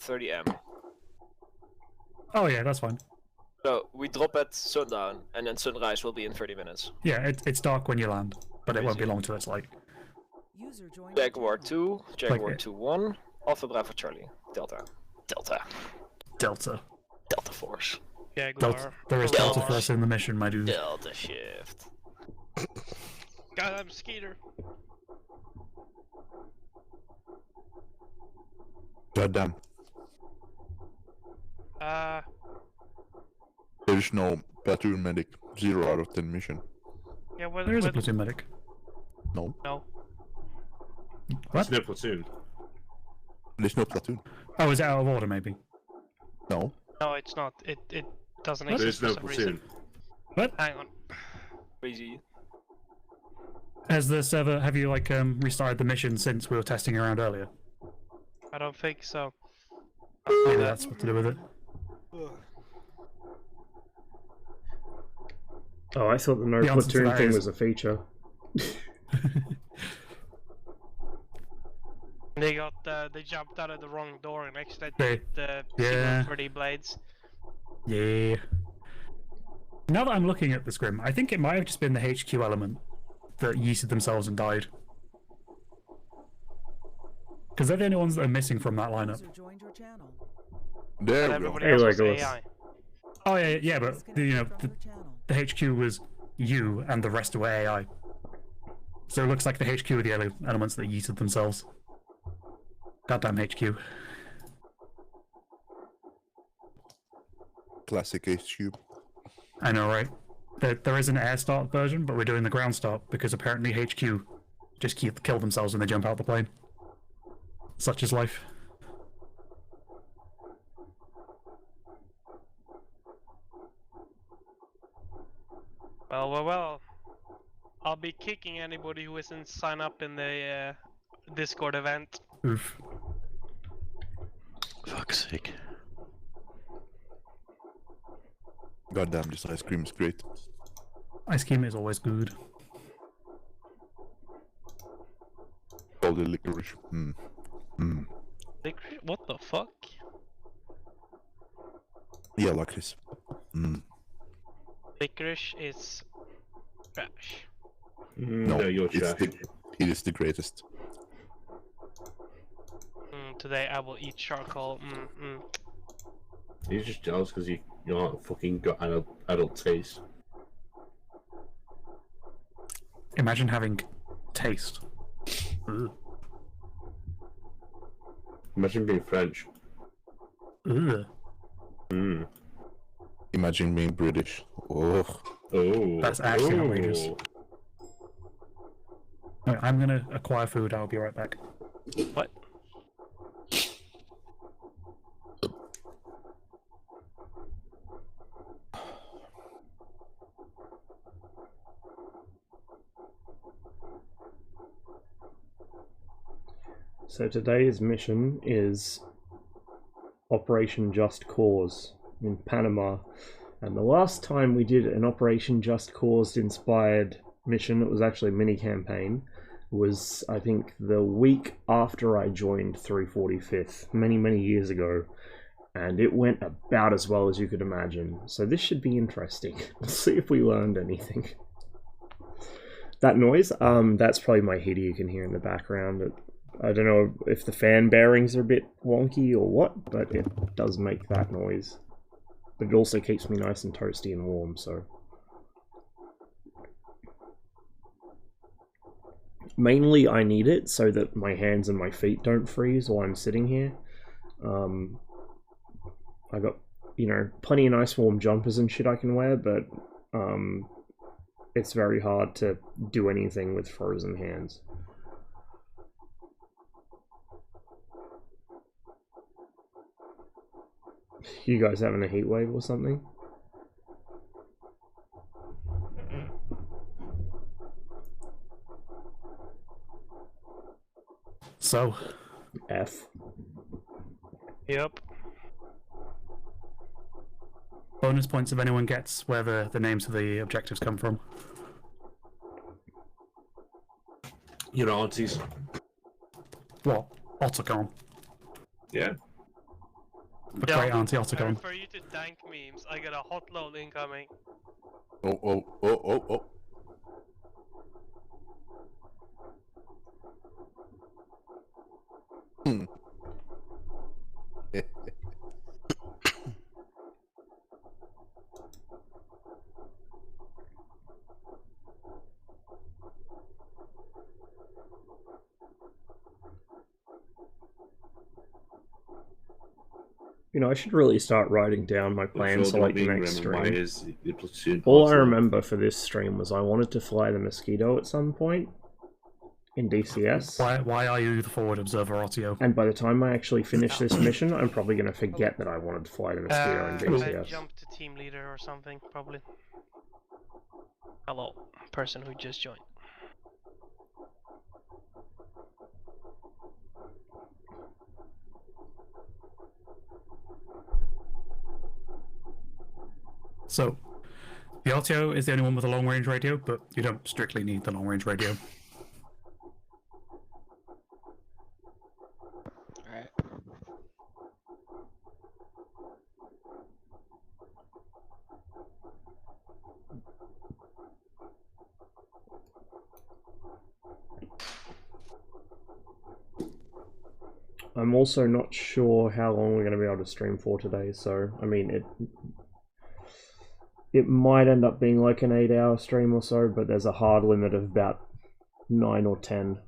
30 M. Oh yeah, that's fine. So we drop at sundown, and then sunrise will be in 30 minutes. Yeah, it's dark when you land, but it won't be Crazy. long till it's light. Jaguar 2, Jaguar Like 2-1, Alpha Bravo Charlie, Delta. Delta. Delta Force. Jaguar. There is Delta. Delta Force in the mission, my dude. Delta Shift. God, I'm Skeeter. Goddamn. There's no platoon medic. 0 out of 10 mission. Yeah, well, There is a platoon medic. No. No. What? There's no platoon. There's no platoon. Oh, is it out of order, maybe? No. No, it's not. It doesn't There's exist no for some platoon. reason. What? Hang on. Crazy. Has the server, have you like restarted the mission since we were testing around earlier? I don't think so. Maybe that's what to do with it. Oh, I thought the no The answer to platoon that thing is- was a feature. They got they jumped out of the wrong door and accidentally They- hit the yeah. 3D blades. Yeah. Now that I'm looking at the scrim, I think it might have just been the HQ element that yeeted themselves and died. Because they're the only ones that are missing from that lineup. There But we go. everybody Hey, else was Legolas. AI. Oh yeah, but the HQ was you and the rest were AI. So it looks like the HQ are the elements that yeeted themselves. Goddamn HQ. Classic HQ. I know, right? There is an air start version, but we're doing the ground start because apparently HQ just kill themselves when they jump out the plane. Such is life. Well. I'll be kicking anybody who isn't signed up in the Discord event. Oof. Fuck's sake. Goddamn, this ice cream is great. Ice cream is always good. All the licorice. Licorice? What the fuck? Yeah, like this. Licorice is trash. No, you're it's trash. it is the greatest. Today I will eat charcoal. You're just jealous because you aren't fucking got adult taste. Imagine having taste. Ugh. Imagine being French. Ugh. Imagine being British. Oh. Oh. That's actually outrageous. Right, I'm gonna acquire food, I'll be right back. What? So today's mission is Operation Just Cause in Panama. And the last time we did an Operation Just Cause inspired mission, it was actually a mini campaign, was I think the week after I joined 345th, many years ago. And it went about as well as you could imagine. So this should be interesting. We'll see if we learned anything. That noise, that's probably my heater you can hear in the background. I don't know if the fan bearings are a bit wonky or what, but it does make that noise. But it also keeps me nice and toasty and warm, so. Mainly I need it so that my hands and my feet don't freeze while I'm sitting here. I got, plenty of nice warm jumpers and shit I can wear, but it's very hard to do anything with frozen hands. You guys having a heat wave or something? So, F. Yep. bonus points if anyone gets where the names of the objectives come from. Your aunties. What? Otacon. Yeah. the great Auntie Otacon. For you to dank memes, I got a hot load incoming. Oh. Hmm. You know, I should really start writing down my plans for like the next stream. The platoon All I party. remember for this stream was I wanted to fly the Mosquito at some point in DCS. Why are you the forward observer, Otio? And by the time I actually finish this mission, I'm probably going to forget that I wanted to fly the Mosquito in I DCS. jumped to team leader or something, probably. Hello, person who just joined. So, the Otio is the only one with a long-range radio, but you don't strictly need the long-range radio. Alright. I'm also not sure how long we're going to be able to stream for today, so, I mean, it might end up being like an 8-hour stream or so, but there's a hard limit of about 9 or 10,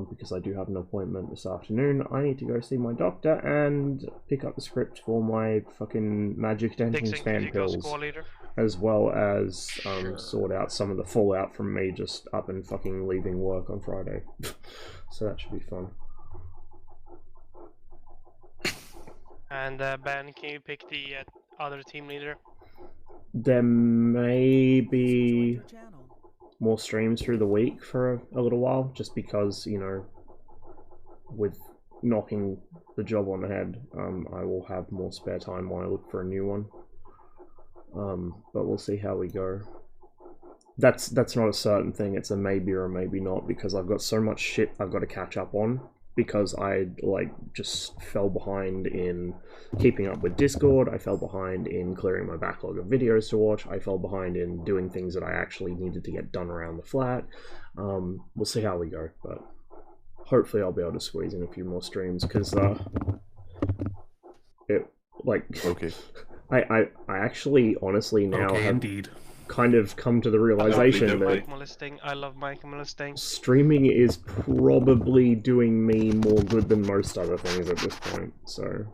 because I do have an appointment this afternoon. I need to go see my doctor and pick up the script for my fucking Magic Denting Stand pills, as well as sort out some of the fallout from me just up and fucking leaving work on Friday. So that should be fun. And Ben, can you pick the other team leader? There may be more streams through the week for a little while, just because, you know, with knocking the job on the head, I will have more spare time while I look for a new one. But we'll see how we go. That's not a certain thing, it's a maybe or a maybe not, because I've got so much shit I've got to catch up on, because I, like, just fell behind in keeping up with Discord, I fell behind in clearing my backlog of videos to watch, I fell behind in doing things that I actually needed to get done around the flat. We'll see how we go, but hopefully I'll be able to squeeze in a few more streams, because, Okay. I actually, honestly, now Okay, have indeed. kind of come to the realization that Mic molesting. I love mic molesting. streaming is probably doing me more good than most other things at this point, so...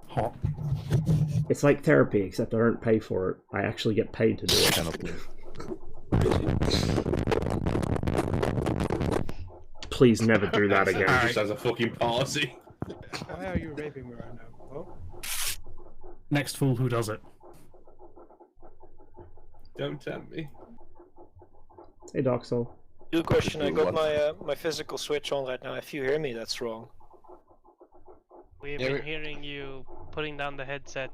Hot. It's like therapy, except I don't pay for it. I actually get paid to do it. Please never do that again. Just as a fucking policy. Why are you raping me right now? Oh? Next fool who does it. Don't tempt me. Hey, Doxel. Good question. I got my my physical switch on right now. If you hear me, that's wrong. We've been hearing you putting down the headset.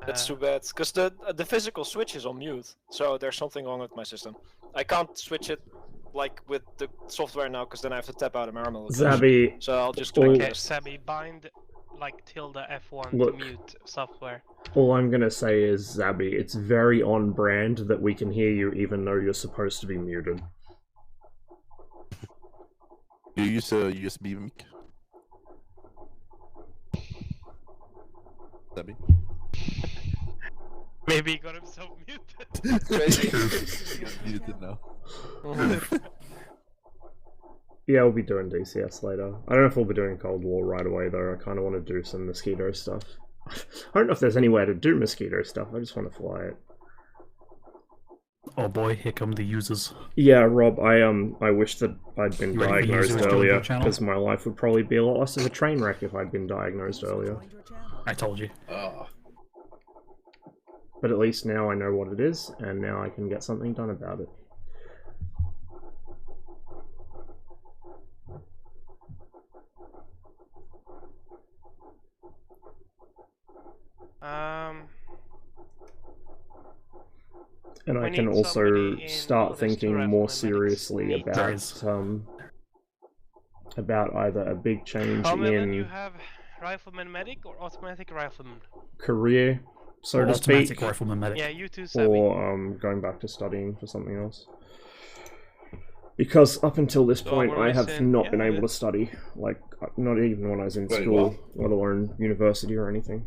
That's too bad, because the physical switch is on mute, so there's something wrong with my system. I can't switch it like with the software now, because then I have to tap out of ArmA. Zabby, So I'll just do Okay, this. Sabby, bind like tilde F1 Look. to mute software. all I'm gonna say is, Zabby, it's very on brand that we can hear you even though you're supposed to be muted. You use a USB mic? Debbie? Maybe he got himself muted. Crazy. Muted now. Yeah, we'll be doing DCS later. I don't know if we'll be doing Cold War right away, though. I kind of want to do some Mosquito stuff. I don't know if there's anywhere to do Mosquito stuff. I just want to fly it. Oh boy, here come the users. Yeah, Rob, I wish that I'd been You ready for diagnosed users to join earlier, your channel? because my life would probably be a lot less of a train wreck if I'd been diagnosed earlier. I told you. But at least now I know what it is, and now I can get something done about it. And I We can need also somebody in start this thinking direct more when seriously medics Guys. about either a big change How many in you have rifleman medic or automatic rifleman? Career, so to Automatic speak, rifleman medic. Yeah, you too, Savvy. or going back to studying for something else. Because up until this So point, we're I have missing- not yeah, been able yeah. to study. Like, not even when I was in Wait, school, what? let alone university or anything.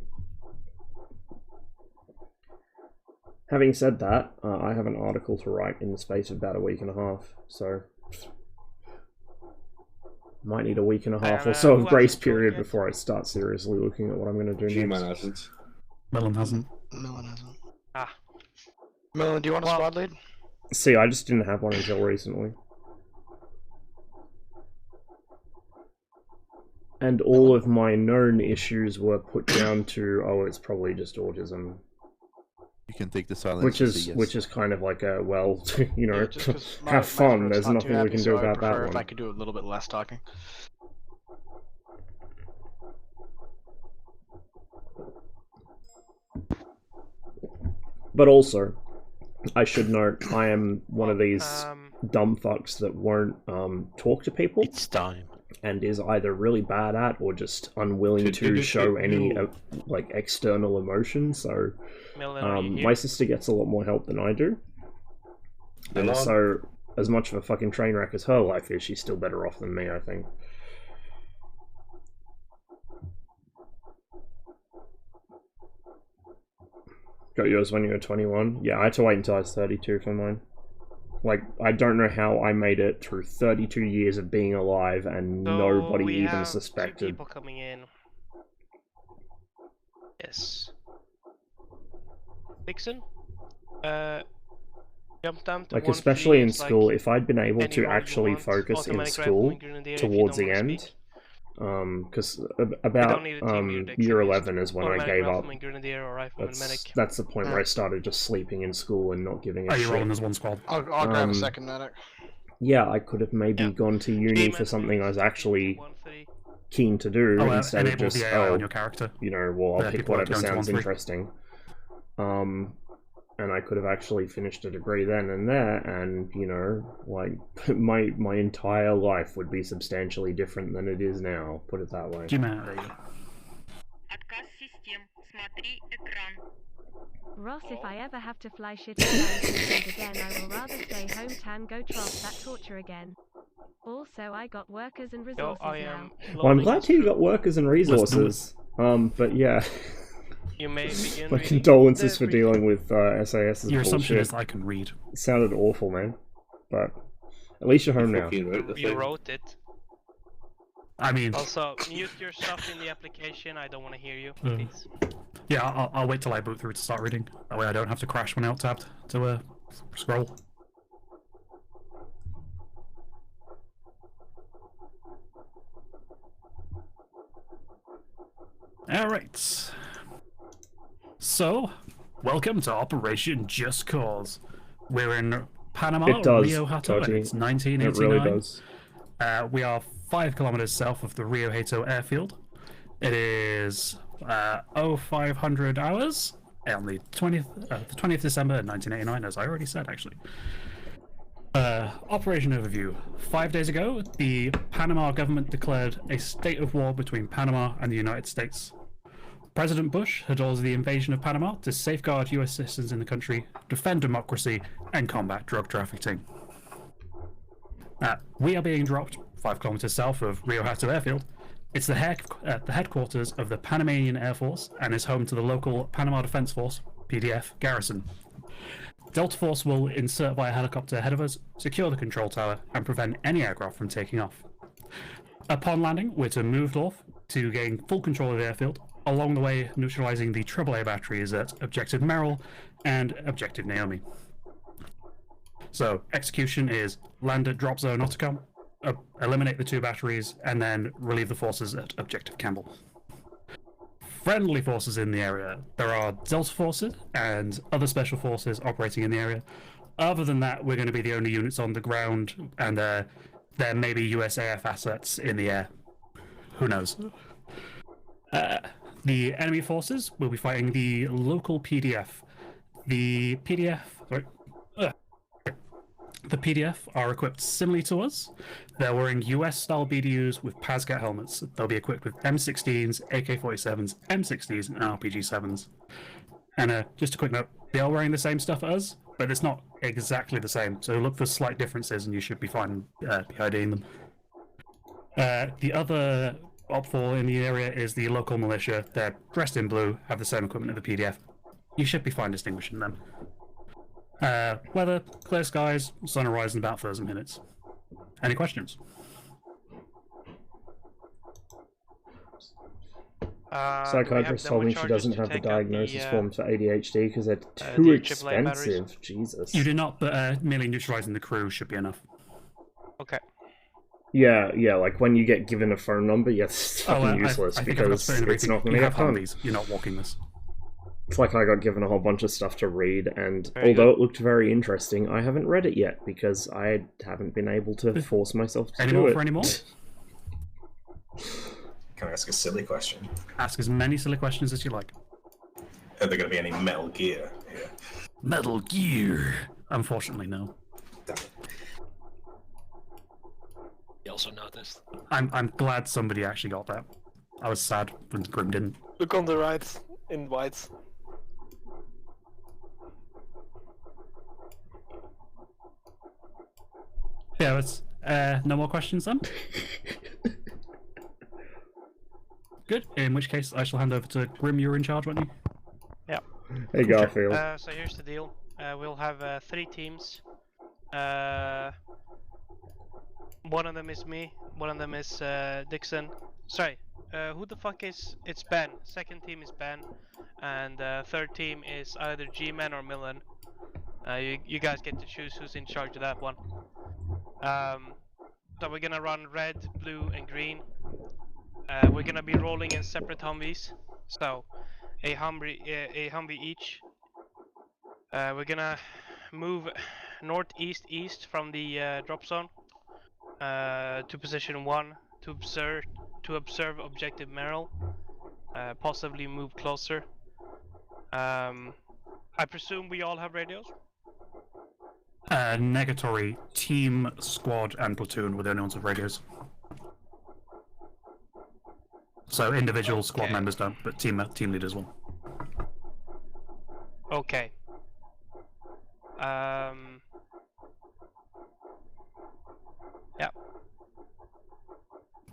Having said that, I have an article to write in the space of about a week and a half, so might need a week and a half or And, so who of grace hasn't joined period yet? before I start seriously looking at what I'm going to do G-Man next. hasn't. Melon hasn't. Millen hasn't. Ah, Millen, do you want a Well- squad lead? See, I just didn't have one until recently. And all of my known issues were put down to, oh, it's probably just autism. You can take the silence. Which as a is yes. which is kind of like a, well, you know, Yeah, just 'cause my have fun. throat's There's not too nothing we happy, can so do I about prefer that if I one. could do a little bit less talking. But also, I should note, I am one of these dumb fucks that won't talk to people It's time. and is either really bad at or just unwilling to show any like external emotion. So Millen, are you here? my sister gets a lot more help than I do, and Milan? so as much of a fucking train wreck as her life is, she's still better off than me, I think. Got yours when you were 21? Yeah, I had to wait until I was 32 for mine. Like, I don't know how I made it through 32 years of being alive and So nobody we even have 2 suspected. people coming in. Yes. Dixon? Jump down to Like, 1 especially free in is like school, if I'd been able any to role you actually want. focus in Automatic school rifleman, grenadier if you towards don't the wanna end, speak. because We about don't need a team leader, Dixon, year just 11 is when I automatic gave up. rifleman, grenadier or rifleman medic. That's the point where I started just sleeping in school and not giving a Oh, shit. you're rolling as one squad. I'll grab a Um, second medic. Yeah, I could have maybe Yeah. gone to uni Game for and something I was series, actually 1 free. keen to do Oh, instead of enable just, the AI oh, on your character. you know, well, I'll Yeah, pick people whatever going to sounds 1-3. interesting. And I could have actually finished a degree then and there, and, you know, like, my entire life would be substantially different than it is now, put it that way. G-Man, there you go. Отказ систем. Смотри экран. Ross, if I ever have to fly shit around again, I will rather stay home tan go trough that torture again. Also, I got workers and Yo, resources I now. am Well, I'm loading glad this you through. got workers and resources. But yeah, You may begin my reading condolences the for briefing. dealing with SAS's Your assumption bullshit. is I can read. It sounded awful, man. But at least you're home now. Fucking wrote the You thing. wrote it. I mean, Also, mute your stuff in the application. I don't want to hear you, Mm. please. yeah, I'll wait till I boot through to start reading. That way I don't have to crash when out-tabbed to scroll. Alright. So, welcome to Operation Just Cause. We're in Panama, It does, Rio Hato, and Koji. it's It 1989. really does. We are 5 kilometers south of the Rio Hato airfield. It is 0500 hours on the 20th December 1989, as I already said, actually. Operation overview. 5 days ago, the Panama government declared a state of war between Panama and the United States. President Bush had ordered the invasion of Panama to safeguard US citizens in the country, defend democracy, and combat drug trafficking. We are being dropped 5 kilometers south of Rio Hato Airfield. It's the headquarters of the Panamanian Air Force and is home to the local Panama Defense Force, PDF, garrison. Delta Force will insert via helicopter ahead of us, secure the control tower, and prevent any aircraft from taking off. Upon landing, we're to move north to gain full control of the airfield, along the way neutralizing the AAA batteries at Objective Merrill and Objective Naomi. So, execution is land at drop zone Ottacom, eliminate the 2 batteries, and then relieve the forces at Objective Campbell. Friendly forces in the area. There are Delta forces and other special forces operating in the area. Other than that, we're going to be the only units on the ground, and there may be USAF assets in the air. Who knows? The enemy forces will be fighting the local PDF. The PDF... Sorry. The PDF are equipped similarly to us. They're wearing US-style BDUs with PASCAT helmets. They'll be equipped with M16s, AK-47s, M60s, and RPG-7s. And just a quick note, they are wearing the same stuff as us, but it's not exactly the same. So look for slight differences, and you should be fine IDing them. The other opfor in the area is the local militia. They're dressed in blue, have the same equipment as the PDF. You should be fine distinguishing them. Weather, clear skies, sun will rise in about 30 minutes. Any questions? Psychiatrist told me she doesn't have the diagnosis forms for ADHD because they're too the expensive. Jesus. You do not, but merely neutralizing the crew should be enough. Okay. Yeah, like when you get given a phone number, it's fucking useless because it's not going to get done. You're not walking this. It's like I got given a whole bunch of stuff to read, and although it looked very interesting, I haven't read it yet because I haven't been able to force myself to do it. Any more? Can I ask a silly question? Ask as many silly questions as you like. Are there going to be any Metal Gear here? Metal Gear? Unfortunately, no. Damn it. You also noticed. I'm glad somebody actually got that. I was sad when Grim didn't. Look on the right, in white. Yeah, it's no more questions then? Good, in which case I shall hand over to Grim. You're in charge, weren't you? Yeah. Hey Garfield. So here's the deal. We'll have 3 teams. One of them is me, one of them is Dixon. Sorry, who the fuck is... It's Ben. Second team is Ben. And third team is either G-Man or Millen. You guys get to choose who's in charge of that one. So we're gonna run red, blue and green. We're gonna be rolling in separate Humvees. So, a Humvee each. We're gonna move northeast-east from the drop zone. To position 1 to observe objective Merrill, possibly move closer. I presume we all have radios? Negatory, team, squad, and platoon were the only ones with radios. So individual squad members don't, but team leaders will. Okay. Yeah.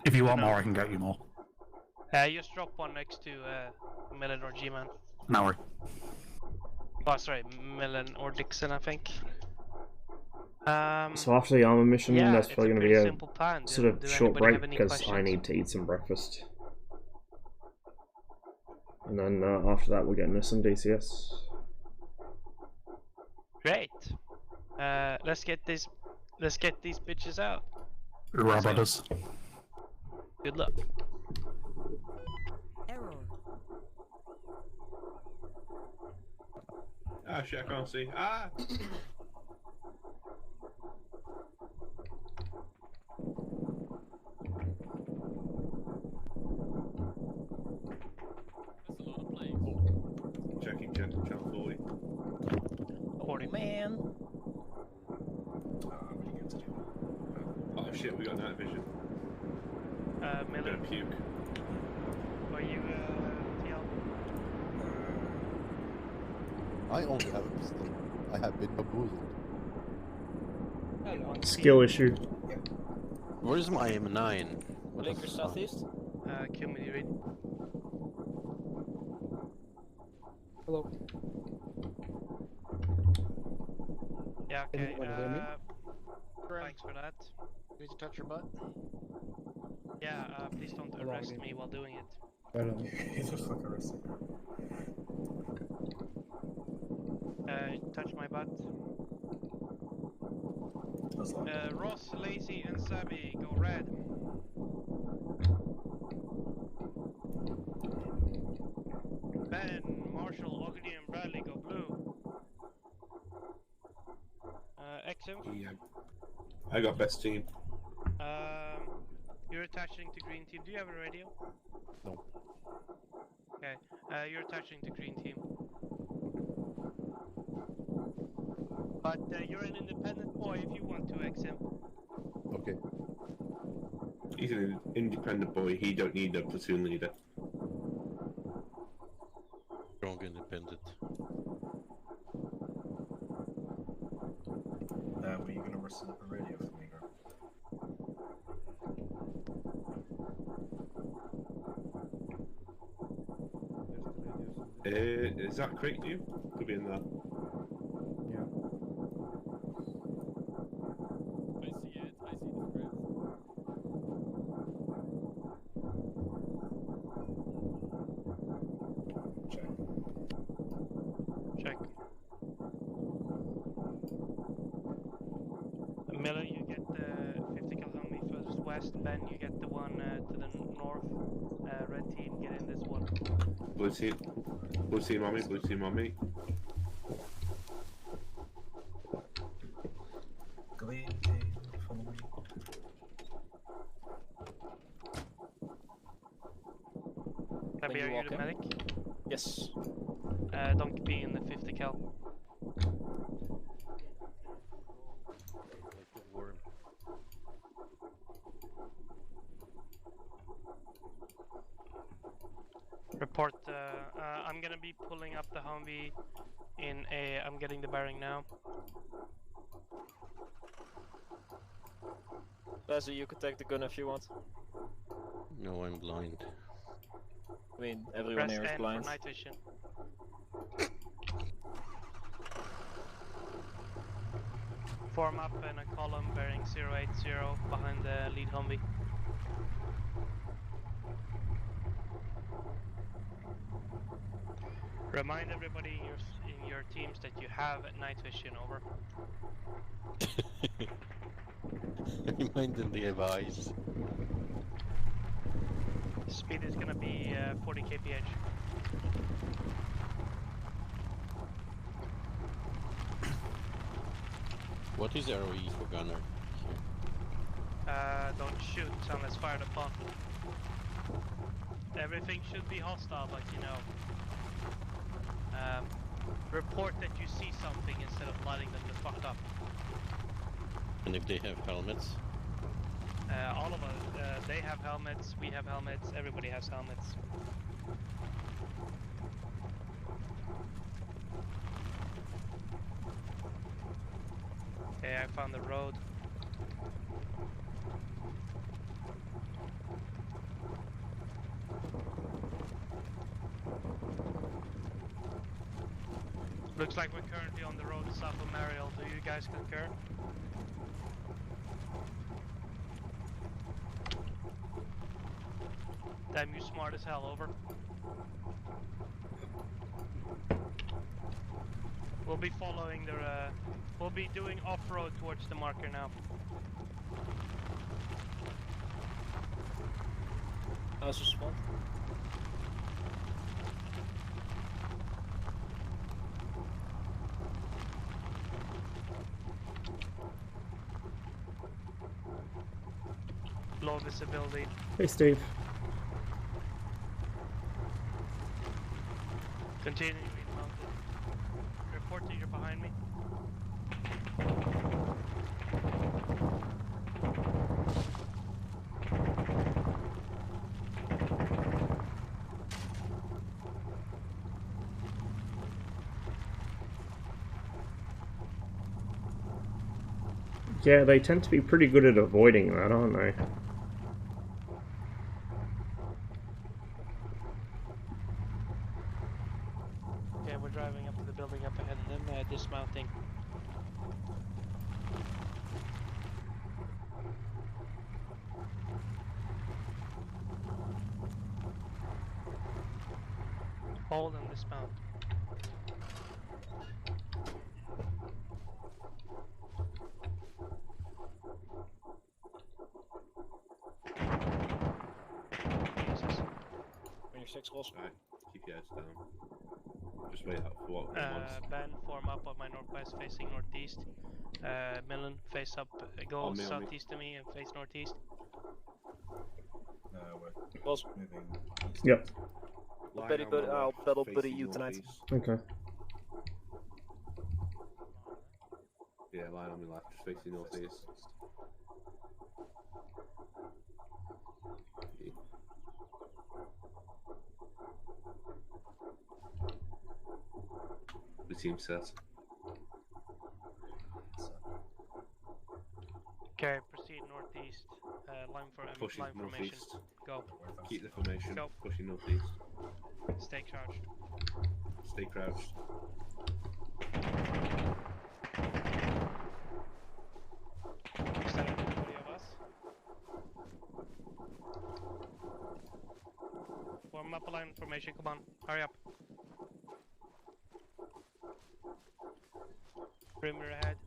If you want more, I can get you more. Just drop one next to Millen or G-Man. No worry. Oh, sorry, Millen or Dixon, I think. So after the ArmA mission, that's probably going to be a plan. sort of short break because I need to eat some breakfast. And then after that, we're getting to some DCS. Great. Let's get these bitches out. Hoorah, brothers. Good luck. Error. Ah shit, I can't see. Ah! Checking channel 40. 40 man. Oh shit, we got night vision. Millen. Gonna puke. Are you TL? I only have a pistol. I have been bamboozled. Skill issue. Where's my M9? Blinker southeast. Kill me, read. Hello. Yeah, okay. Anyone hear me? Thanks for that. Need to touch your butt? Yeah, please don't arrest me while doing it. Right on. He's just fucking arrested. Touch my butt. Ross, Lazy, and Savvy, go red. Ben, Marshall, Ogden, and Bradley, go blue. XM? Yeah. I got best team. You're attaching to green team. Do you have a radio? No. Okay. You're attaching to green team. But you're an independent boy if you want to, XM. Okay. He's an independent boy. He don't need a platoon leader. Strong independent. Were you gonna set up a radio for me, bro? Is that quick, you? Could be in there. Yeah. I see it. I see the script. Check. Miller, you get the 50 cal Humvee furthest west. Ben, you get the one to the north. Red team, get in this one. Blue team on me, blue team on me. Green team, follow me. Abby, are you the medic? Yes. Don't be in the 50 cal. Like the worm. Report, I'm gonna be pulling up the Humvee in a... I'm getting the bearing now. Leslie, you could take the gun if you want. No, I'm blind. I mean, everyone Press here is N blind. for night vision. Form up in a column bearing 080 behind the lead Humvee. Remind everybody in your teams that you have night vision, over. Remind them they have eyes. Speed is gonna be 40 kph. What is ROE for gunner? Don't shoot unless fired upon. Everything should be hostile, but you know. Report that you see something instead of lighting them the fuck up. And if they have helmets? All of us, they have helmets, we have helmets, everybody has helmets. Okay, I found the road. Looks like we're currently on the road south of Mariel. Do you guys concur? Damn, you smart as hell, over. We'll be following their, we'll be doing off-road towards the marker now. How's the spot? Low visibility. Hey, Steve. Continuing mounted. Report that you're behind me. Yeah, they tend to be pretty good at avoiding that, aren't they? Okay, we're driving up to the building up ahead of them, dismounting. Hold and dismount. When you're 6 rolls. Right, keep your heads down. Just wait out for what Ben, form up on my northwest facing northeast. Millen, face up, go On me, on me. southeast of me and face northeast. We're moving east. Yep. I'll battle buddy you tonight. Okay. Yeah, line on my left, just facing northeast. Yeah. The team set. Okay, proceed northeast. Line Pushing formation. northeast. Go. Keep the formation. Go. Pushing northeast. Stay crouched. Stay crouched. Is that everybody of us? Form up a line formation, come on. Hurry up. Perimeter ahead.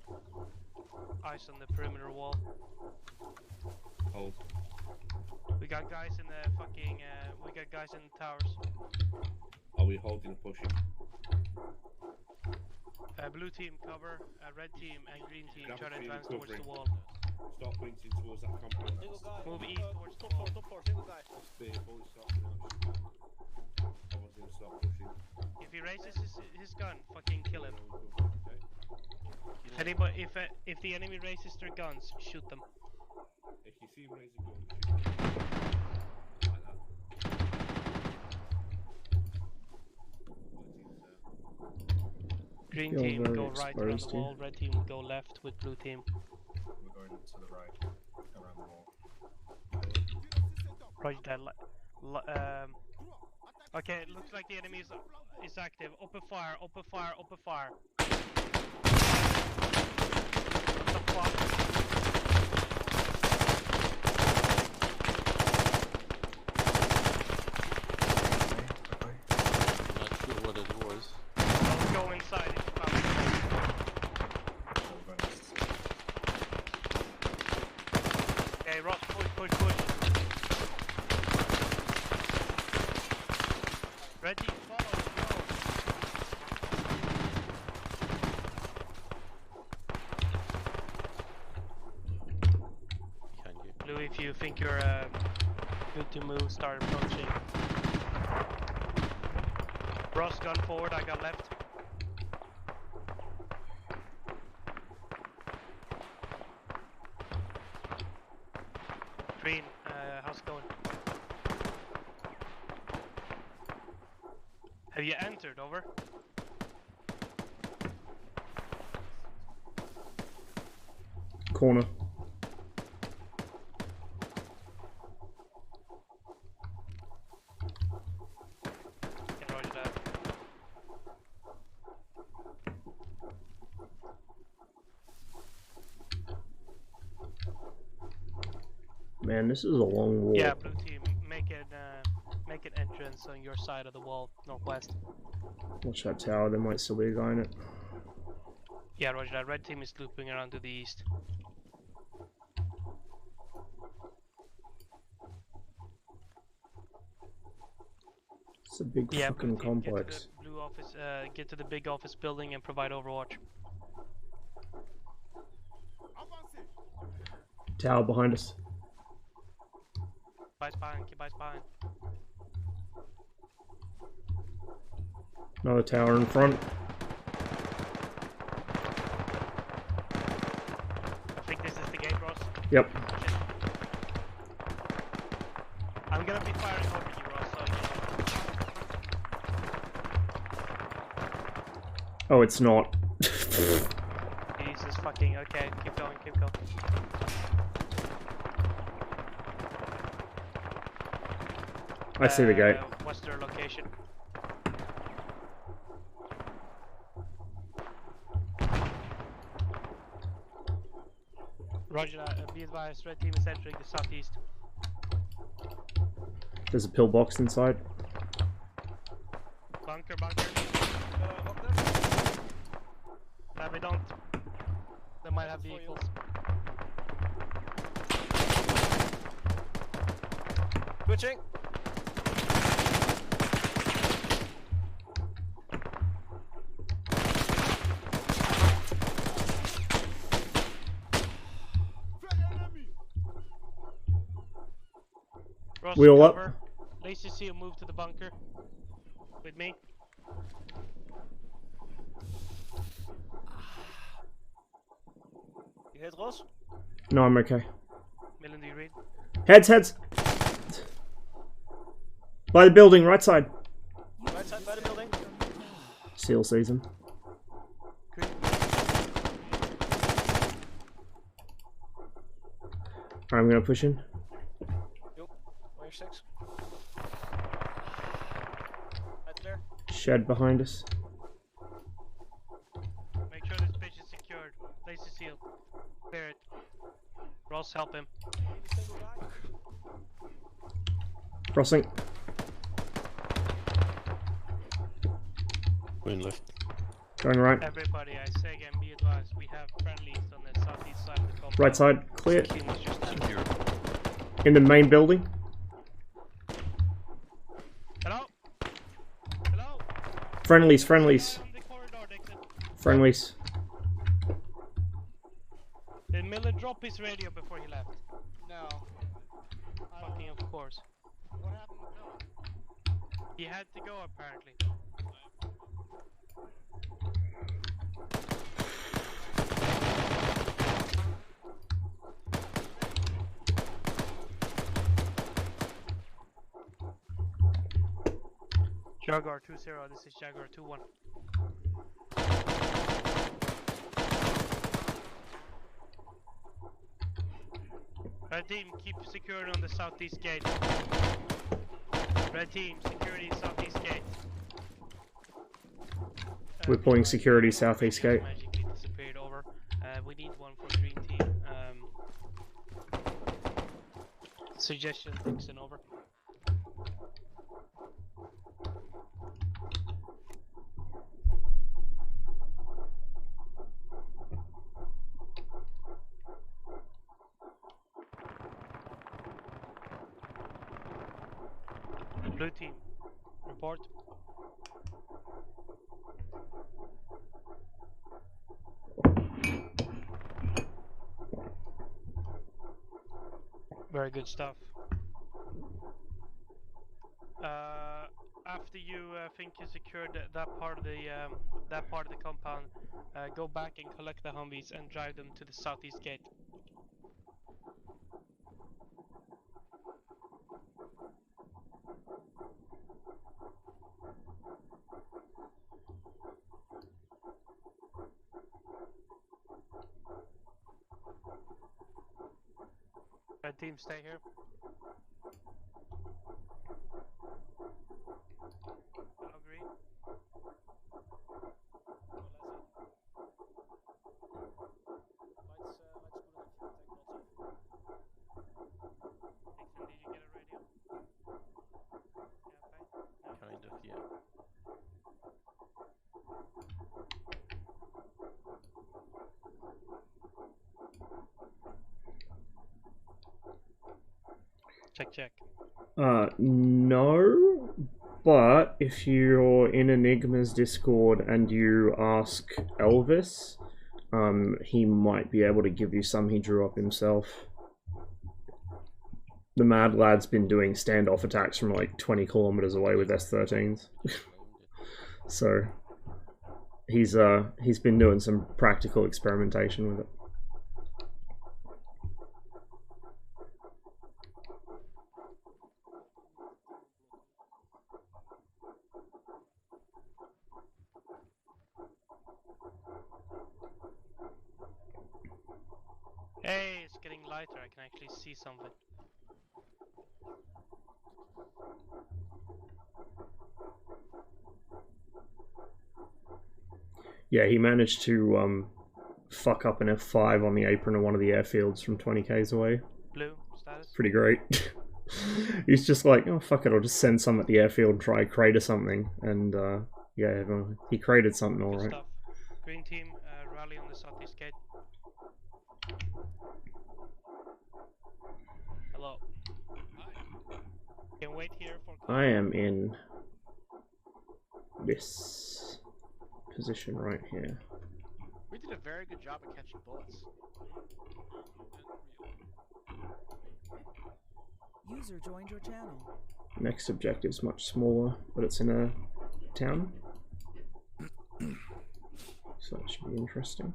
Eyes on the perimeter wall. Hold. We got guys in the fucking, we got guys in the towers. Are we holding or pushing? Blue team cover, red team and green team Grab try to a advance field towards the covering. wall. Start pointing towards that compound. Move east towards the wall. Top floor, single guy. Stay, fully start production. I want him to start pushing. If he raises his gun, fucking kill him. Okay. Anybody, if the enemy raises their guns, shoot them. If you see him raise a gun, shoot him. Like that. Green Feel team very go right around exposed the wall, red team go left with blue team. We're going to the right, around the wall. Roger that. Okay, it looks like the enemy is active. Open fire, open fire, open fire. What the fuck? I'm not sure what it was. Let's go inside. It's about Okay, Ross, push. Red team, follow, Behind you. Blue, if you think you're good to move, start approaching. Ross, gun forward, I got left. Green, how's it going? Have you entered, over? Corner. Yeah, roger that. Man, this is a long walk. Yeah, blue team, make an entrance on your side of the wall, northwest. Watch that tower, there might still be a guy in it. Yeah, roger that. Red team is looping around to the east. It's a big Yeah, fucking blue team, complex. Get to the blue office, get to the big office building and provide overwatch. Tower behind us. Keep eyes behind. Another tower in front. I think this is the gate, Ross. Yep. Shit. I'm gonna be firing over you, Ross, so Oh, it's not. Jesus fucking, okay, keep going. I see the gate. What's their location? Roger that, be advised, red team is entering the southeast. There's a pillbox inside. Bunker. We don't. They might have vehicles. Switching. Ross, Wheel cover. up. Lacy C will move to the bunker. With me. hit Ross? No, I'm okay. Millen, do you read? Heads, heads! By the building, right side. Right side by the building. Seal season. I'm gonna push in. Yo, on your 6. Right there. Shed behind us. Make sure this bitch is secured. Place the seal. Clear it. Ross, help him. Crossing. Going left. Going right. Everybody, I say again, be advised. We have friendlies on the southeast side of the compound. Right side, clear. Team is just Secure. In the main building. Hello? Hello? Friendlies, friendlies. The corridor, Dixon. Friendlies. Did Millen drop his radio before he left? No. Fucking of course. What happened with Millen? He had to go apparently. Jaguar 2-0, this is Jaguar 2-1. Red team, keep securing on the southeast gate. Red team, security southeast gate. We're pulling security southeast gate. Magically disappeared over. We need one for green team. Suggestion, Dixon, over. Blue team, report. Very good stuff. After you think you secured that part of the compound, go back and collect the Humvees and drive them to the southeast gate. Red team, stay here. Hello, green. Dixon, did you get a radio? Yeah, fine. Kind of, yeah. Check. No, but if you're in Enigma's Discord and you ask Elvis, he might be able to give you some he drew up himself. The Mad Lad's been doing standoff attacks from like 20 kilometers away with S-13s. So he's been doing some practical experimentation with it. Hey, it's getting lighter. I can actually see something. Yeah, he managed to fuck up an F5 on the apron of one of the airfields from 20 k's away. Blue, status? Pretty great. He's just like, oh fuck it, I'll just send some at the airfield and try crate or something. And yeah, he created something alright. Stuff. Green team, rally on the southeast gate. Hello. Can wait here for... I am in this position right here. We did a very good job of catching bullets. User joined your channel. Next objective's much smaller, but it's in a town. So that should be interesting.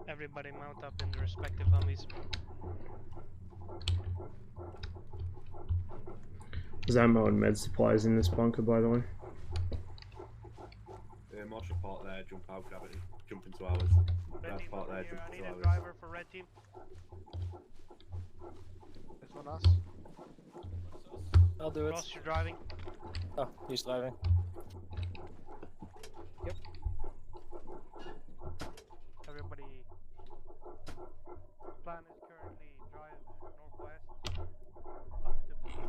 Everybody mount up in the respective Humvees. There's ammo and med supplies in this bunker, by the way. Marshall Park there, jump out, grab it, jump into ours. Red team Park over there, here. jump I need into a ours. driver for red team. This one us. I'll do it. Ross, you're driving. Oh, he's driving. Yep. Everybody. Plan is currently drive northwest up to position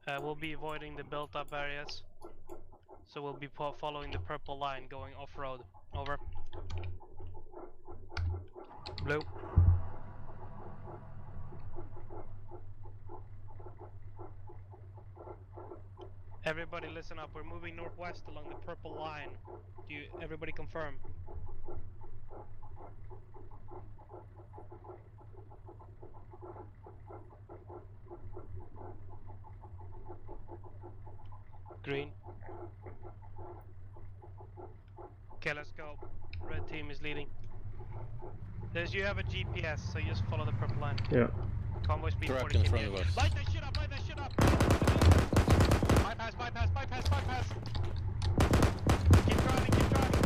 2. We'll be avoiding the built-up areas. So we'll be following the purple line going off-road. Over. Blue. Everybody listen up, we're moving northwest along the purple line. Do you, everybody confirm? Green. Okay, let's go. Red team is leading. You have a GPS, so you just follow the purple line. Yeah. Convoy speed Truck 40 in front km/h. of us. Light that shit up, light that shit up! Bypass, bypass, bypass, bypass! Keep driving, keep driving!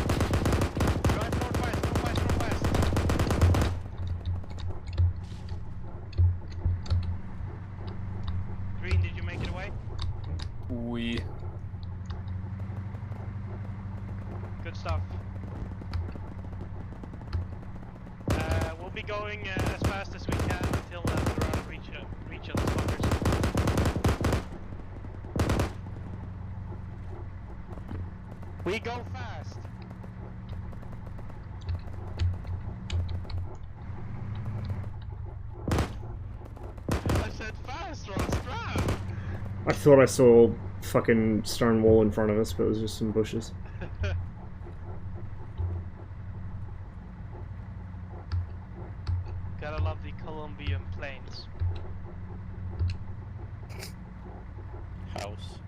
Drive northwest, northwest, northwest! Green, did you make it away? We. Good stuff. We'll be going as fast as we can until we're reach of the bunkers. We go fast. I said fast, Ross. Drive. I thought I saw fucking stone wall in front of us, but it was just some bushes. Gotta love the Colombian plains. House.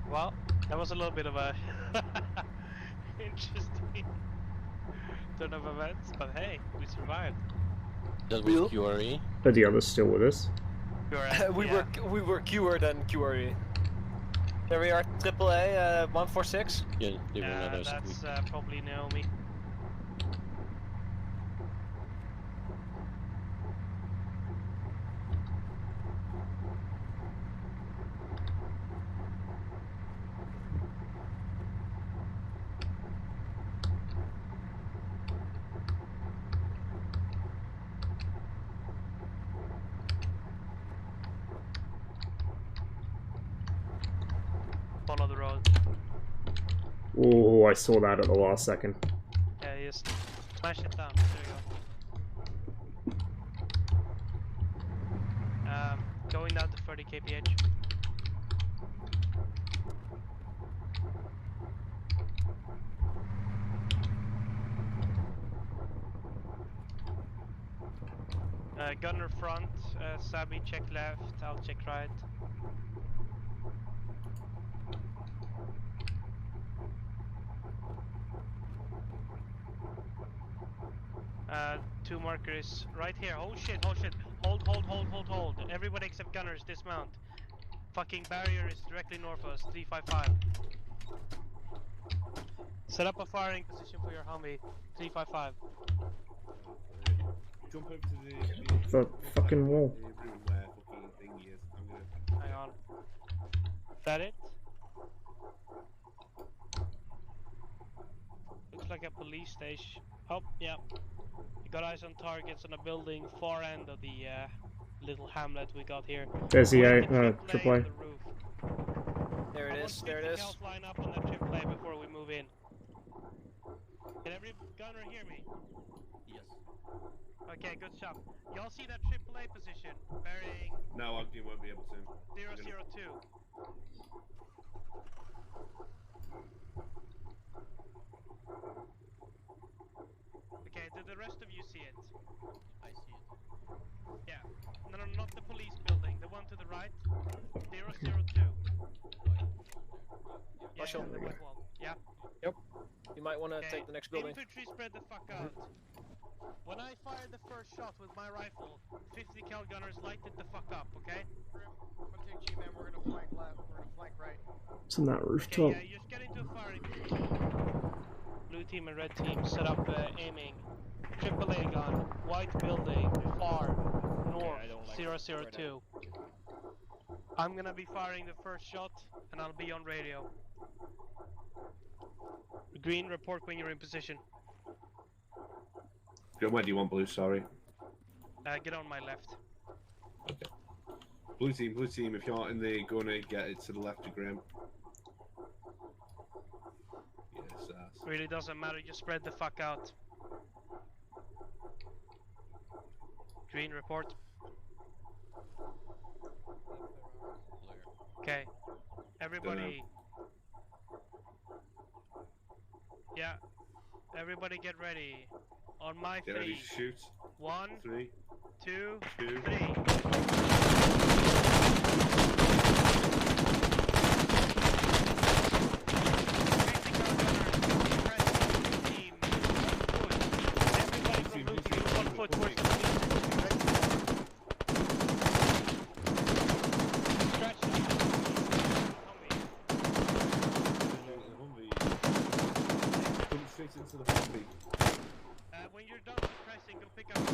Well, that was a little bit of a interesting turn of events, but hey, we survived. That was QRE. Are the others still with us? we were QR'd and QRE. There we are, AAA 146. Yeah, they were not us. That's probably Naomi. Follow the road. Oh, I saw that at the last second. Yeah, just smash it down. There you go. Going down to 30 kph. Gunner front, Sabi check left, I'll check right. Two markers right here. Oh shit, oh shit. Hold. Everybody except gunners, dismount. Fucking barrier is directly north of us, 355. Set up a firing position for your Humvee, 355. Jump over to The fucking wall. the room where fucking thing is. I'm gonna. Hang on. Is that it? Looks like a police station. Oh, yeah. You got eyes on targets on a building far end of the little hamlet we got here. There's the Where's AAA. on the roof? There it is, there it is. Line up on that AAA before we move in. Can every gunner hear me? Yes. Okay, good job. Y'all see that AAA position? Bearing No, Ogden won't be able to. 002. Okay, do the rest of you see it? I see it. Yeah. No, not the police building. The one to the right. 002. Yeah, Marshall. the white wall. Yeah. Yep. You might want to take the next building. Infantry spread the fuck out. When I fired the first shot with my rifle, 50 cal gunners lighted the fuck up, okay? Grim, I'm gonna take G-Man, we're gonna flank left, we're gonna flank right. It's on that rooftop. Okay, yeah, just get into a firing position. Blue team and red team set up aiming. AAA gun, white building, far, north, 002. I'm gonna be firing the first shot, and I'll be on radio. Green, report when you're in position. Where do you want blue? Sorry. Get on my left. Okay. Blue team, if you're in the gunner, get it to the left of Grim. Yes, ass. Really doesn't matter, just spread the fuck out. Green, report. Okay. Everybody. Yeah. Everybody get ready. On my Get ready three. to shoot. 1, 3, 2, 2, into the Humvee. When you're done suppressing, go pick up the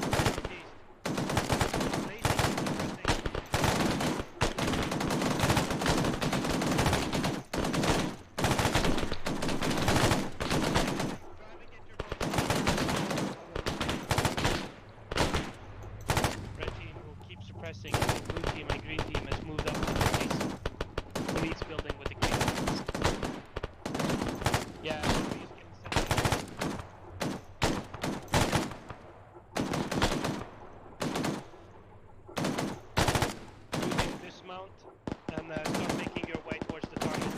east. Lazy suppressing. Red team will keep suppressing. Blue team and green team has moved up to the police building with the green ones. Yeah, everybody's getting set up. Dismount and start making your way towards the target.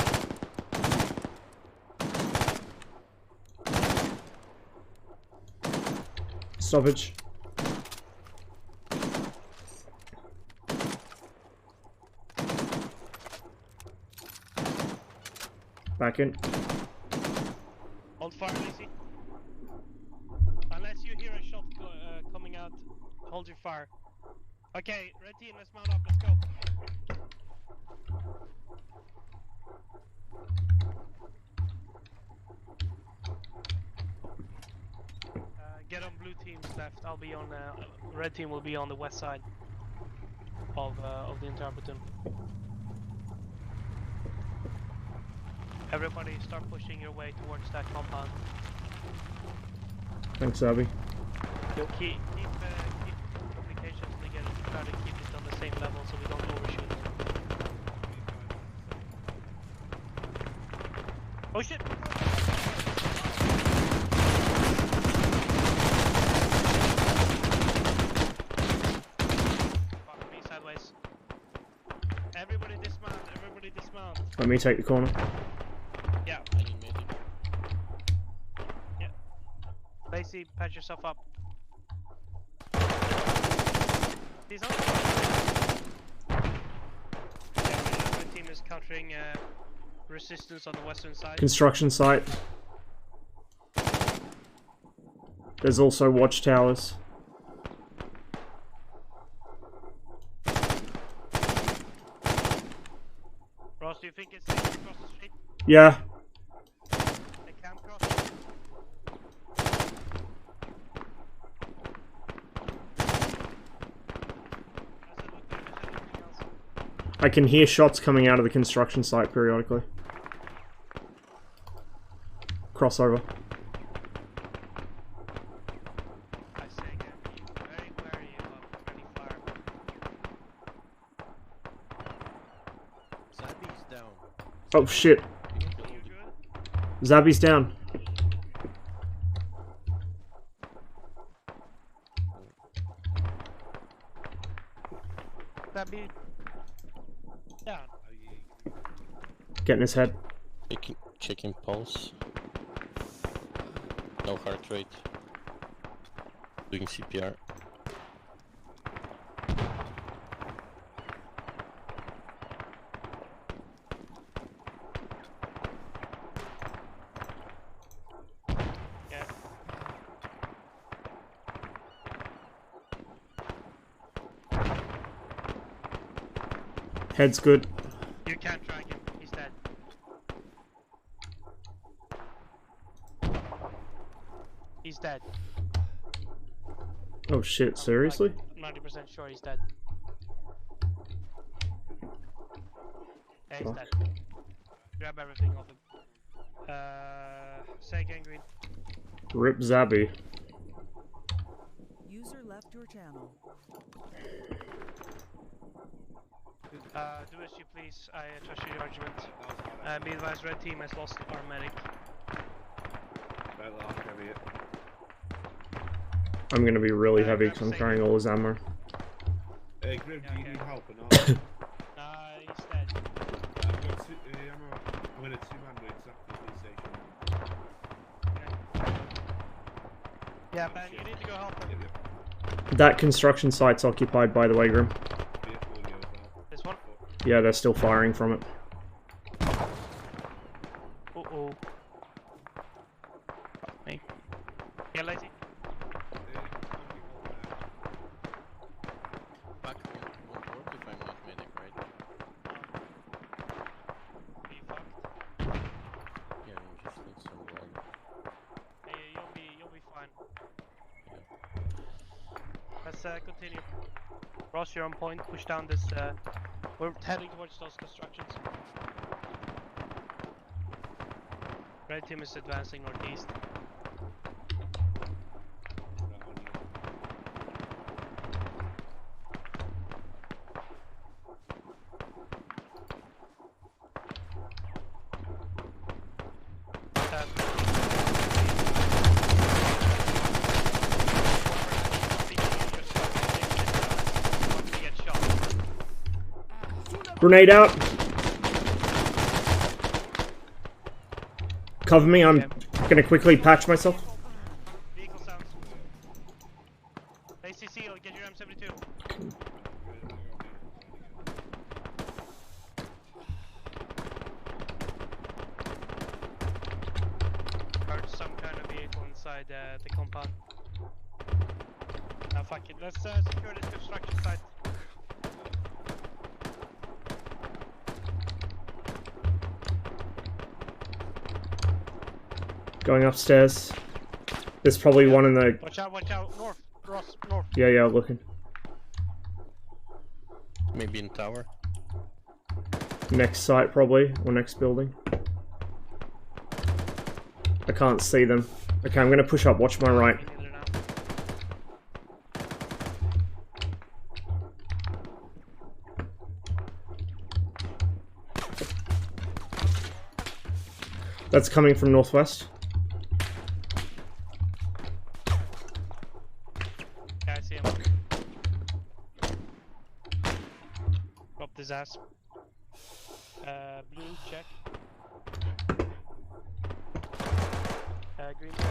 Stoppage. Back in. Hold fire, Lazy. Unless you hear a shot coming out, hold your fire. Okay, red team, let's mount up, let's go. Get on blue team's left, I'll be on, red team will be on the west side of the entire platoon. Everybody start pushing your way towards that compound. Thanks, Abby. Keep communications together to try to keep it on the same level so we don't overshoot. Oh shit! Fuck me, sideways. Everybody dismount, everybody dismount. Let me take the corner. Yeah. Yeah. Lacey, patch yourself up. He's on. Yeah, the team is countering resistance on the western side. Construction site. There's also watchtowers. Ross, do you think it's safe to cross the street? Yeah. They can cross. I can hear shots coming out of the construction site periodically. Crossover. I say again, be very wary of friendly fire. Zabby's down. Oh shit. Zabby's down. That be down. Getting his head. Checking pulse. No heart rate. Doing CPR. Head's good. You can't track him. He's dead. He's dead. Oh shit, seriously? I'm 90% sure he's dead. Yeah, he's dead. Grab everything off him. Say again, Green. Rip Zabby. User left your channel. Do as you please. I trust your judgment. Be advised, red team has lost our medic. I'm gonna be really heavy because I'm carrying all his ammo. Hey, Grim, do you need help or not? Nah, he's dead. I'm in a two-man with exactly the station. Yeah, Ben, you need to go help him. That construction site's occupied, by the way, Grim. This one? Yeah, they're still firing from it. Uh-oh. Me. Yeah, lazy. Back won't work if I'm not medic, right? Be fucked. Yeah, you just need some blood. Hey, you'll be fine. Let's continue. Ross, you're on point. Push down this. We're heading towards those constructions. Red team is advancing northeast. Grenade out. Cover me, I'm gonna quickly patch myself. Vehicle sounds. ACC, get your M72. Heard some kind of vehicle inside the compound. Now fuck it, let's secure this construction site. Going upstairs. There's probably one in the... Watch out, north, Ross, north. Yeah, looking. Maybe in tower. Next site, probably, or next building. I can't see them. Okay, I'm gonna push up, watch my right. That's coming from northwest. Yeah, I see him. Dropped his ass. Blue, check. Green, check.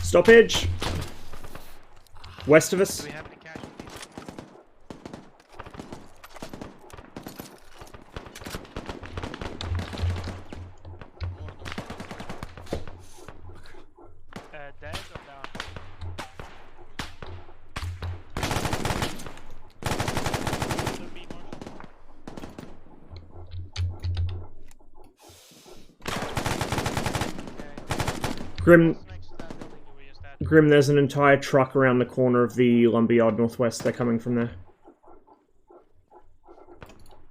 Stoppage! West of us. Do we have any casualties? Dead or down? Grim, there's an entire truck around the corner of the lumberyard northwest. They're coming from there.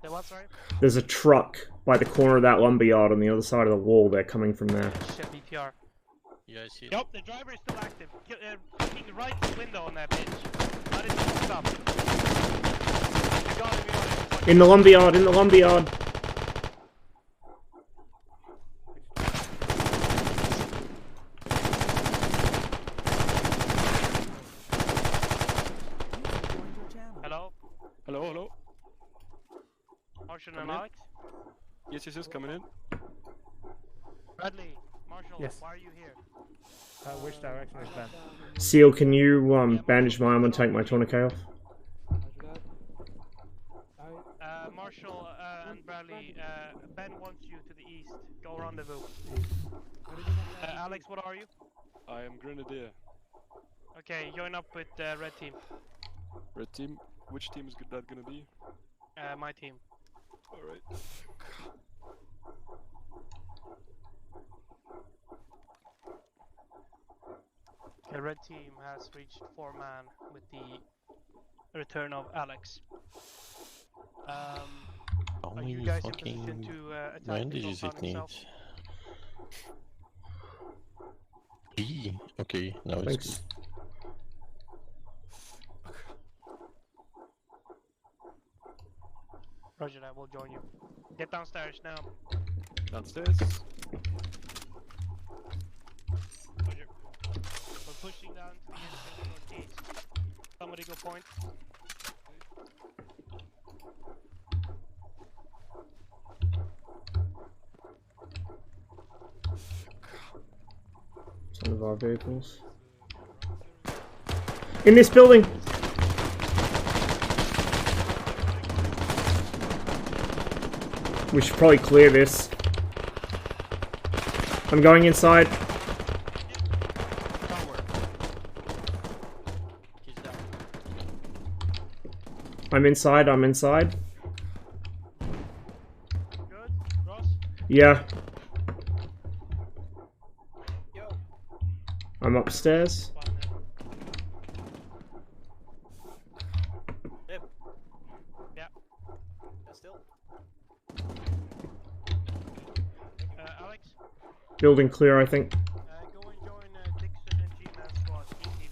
What, sorry? There's a truck by the corner of that lumberyard on the other side of the wall. They're coming from there. Shit, BPR. Yeah, I see it. Yup, the driver is still active. Fucking right window on that bitch. Not even stop. You got it. In the lumberyard, in the lumberyard. Marshall and Come in. Alex. Yes, coming in. Bradley, Marshall, Yes. why are you here? Which direction is Ben? Seal, can you bandage my arm and take my tourniquet off? Marshall and Bradley, Ben wants you to the east. Go rendezvous. Alex, what are you? I am Grenadier. Okay, join up with red team. Red team. Which team is that gonna be? My team. Alright. The red team has reached 4-man with the return of Alex. How Are you many guys in fucking position to attack the bandages compound it needs? itself? B. Okay, now it's Thanks. Roger that, we'll join you. Get downstairs now. Downstairs. Roger. We're pushing down to the entrance northeast. Somebody go point. It's one of our vehicles. In this building! We should probably clear this. I'm going inside. I'm inside, I'm inside. Good? Ross? Yeah. Yo. I'm upstairs. Rib. Yeah. Still. Alex? Building clear, I think. Go and join Dixon and G-Man squad. Team.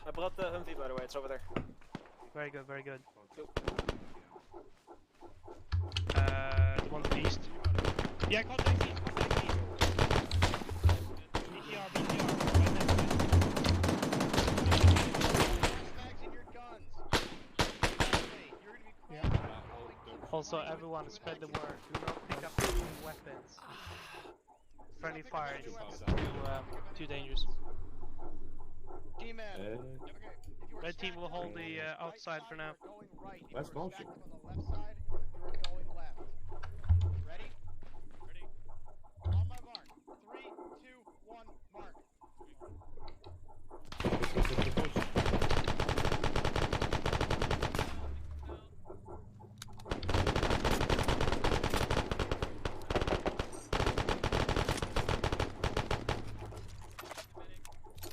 I brought the Humvee, by the way. It's over there. Very good, very good. One to the east. Yeah, contact east, contact east. BTR, BTR. Also, everyone spread the word. Do not pick up any weapons. Friendly fire is too dangerous. Red team will hold the outside for now. Where's Mossie? Ready? Ready. On my mark. 3, 2, 1, mark.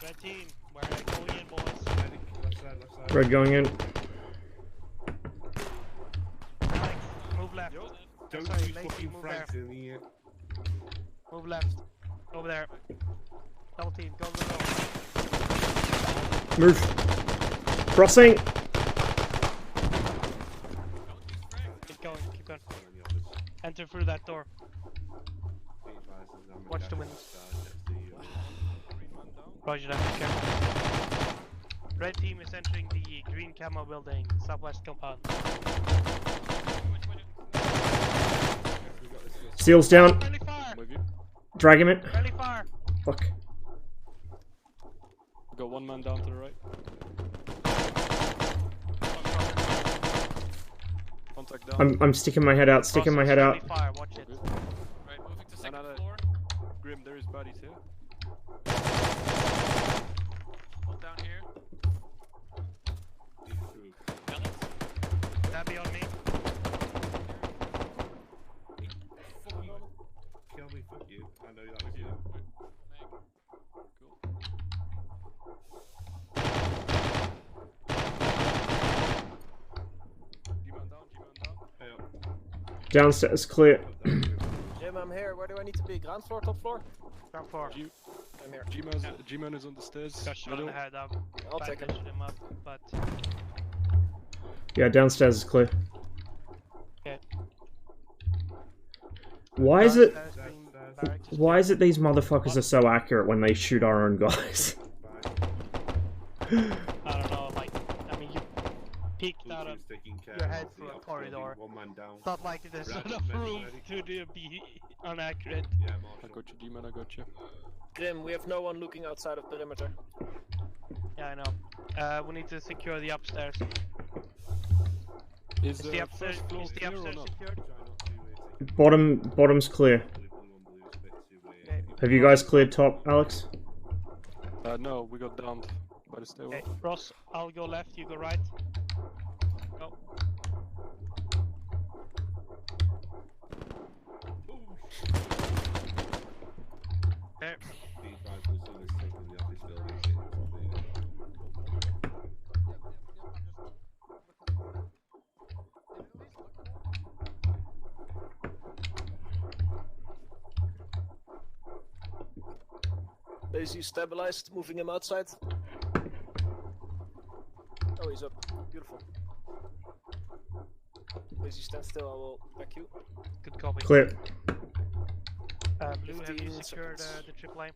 Red team, we're going in, boys. Left side. Red going in. Alex, move left. Don't Sorry, use Lacey, fucking move frags there. in here. Move left. Over there. Double team, go, go, go. Move. Crossing. Keep going, keep going. Enter through that door. Watch the windows. Roger that, be careful. Red team is entering the green camo building, southwest compound. Seals down. Friendly fire! Drag him in. Friendly fire! Fuck. Got one man down to the right. Contact down. I'm sticking my head out, sticking my head out. Friendly fire, watch it. Right, moving to second floor. Grim, there is bodies here. Hold down here. That be on me. Kill me, fuck you. I know that was you. G-man down. Hey up. Downstairs clear. Jim, I'm here. Where do I need to be? Ground floor, top floor? Ground floor. I'm here. G-man is on the stairs. Got shot in the head, I'll take him. bandaged him up, but... Yeah, downstairs is clear. Okay. Why is it? Barracks. Why is it these motherfuckers are so accurate when they shoot our own guys? I don't know, like, I mean, peeked out of taking care your head of the through a ops corridor. building, one man down. Thought like there's Red, enough medic, room medic. to be inaccurate. Yeah, I Marshall. got you, Demon, I got you. Grim, we have no one looking outside of perimeter. Yeah, I know. We need to secure the upstairs. Is the upstairs, first floor is the clear or upstairs not? secured? Bottom's clear. Okay. Have you guys cleared top, Alex? No, we got downed by the stairwell. Okay, Ross, I'll go left, you go right. Go. There. Daisy stabilized, moving him outside. Oh, he's up. Beautiful. Daisy, stand still, I will back you. Good copy. Clear. Blue, have you 15 secured seconds. the trip line?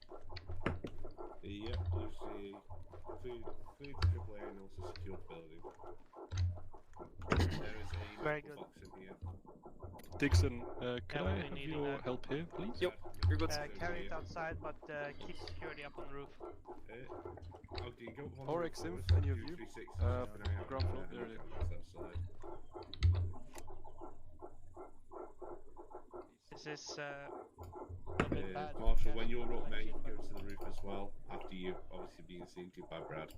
Yep, Lucy. Clear the triple A and also secure the building. There is a Very good. box in here. Dixon, Yeah, can we'll I be have needing your that. help here, please? Yep, you're good. Carry it outside, but keep security up on the roof. Okay, go one Or more Exim, forward. any of 2, you? 3, 6, Uh, keep an eye out ground for floor, the there it is. helicopters outside. This is a bit bad. Marshall, when you're up, mate, go to the roof as well. After you've obviously been seen to by Brad.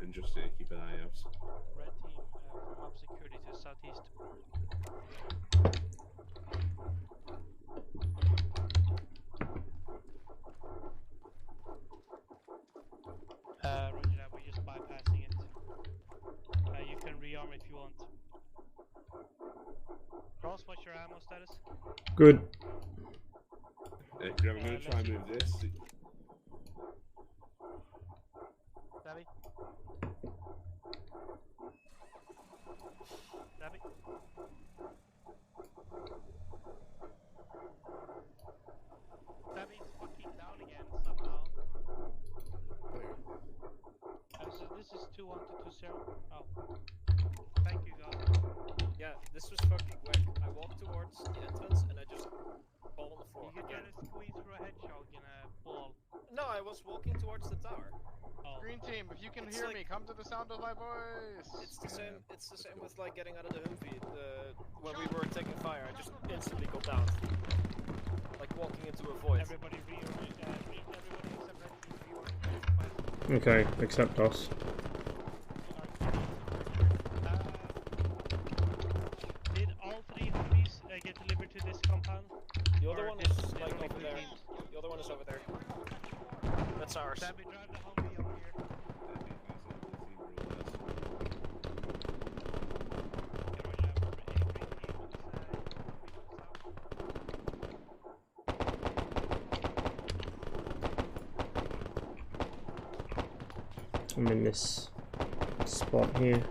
And just keep an eye out. Red team from up security to southeast. Roger that, we're just bypassing it. You can rearm if you want. Ross, what's your ammo status? Good. I'm going to try and move this. Dabby? Dabby? Dabby's fucking down again somehow. So this is 2120. Oh. Thank you, God. Yeah, this was fucking whack. I walked towards the entrance and I just fall on the floor. You can try to squeeze through a hedgehog in a ball. No, I was walking towards the tower. Oh. Green team, if you can It's hear like- me, come to the sound of my voice. It's the same. It's the same with like getting out of the Humvee. When we were taking fire, I just instantly got down, like walking into a void. Everybody everybody except red team reorient. Okay, accept us. Did all 3 Humvees get delivered to this compound? The other Or one did is only like over three there. teams? The other one is over there. That's ours. Dabby, drive the Humvee over here. I'm in this spot here.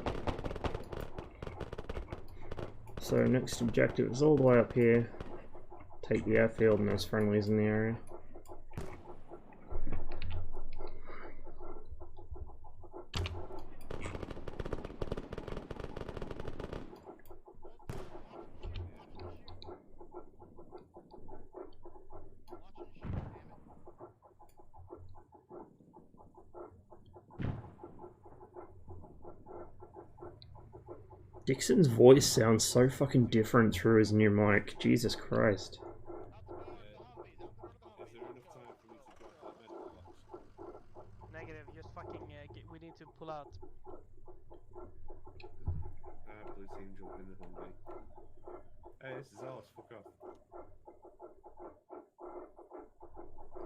So next objective is all the way up here. Take the airfield and there's friendlies in the area. Dixon's voice sounds so fucking different through his new mic. Jesus Christ. Negative, just fucking, we need to pull out. Blue team jump in the Humvee. Hey, this is ours, fuck off.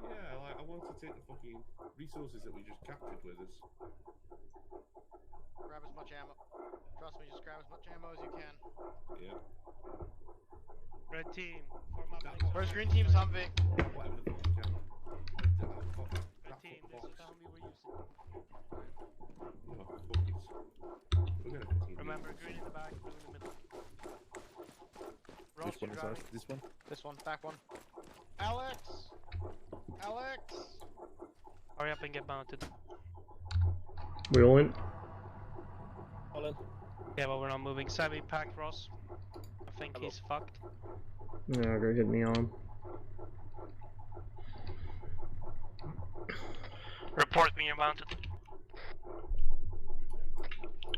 Yeah, like, I want to take the fucking resources that we just captured with us. Grab as much ammo. Trust me, just grab as much ammo as you can. Yeah. Red team, form up. Where's green team's Humvee? Whatever the fuck you can. Red team, this is the Humvee we're using. Oh, fuck it. We're gonna continue. Remember, green in the back, blue in the middle. Ross, Which one you're is ours? driving. This one? This one, back one. Alex! Alex! Hurry up and get mounted. We all in? All in. Yeah, but we're not moving. Savvy, pack Ross. I think he's fucked. Yeah, I'll go hit in the arm. Report me, you're mounted.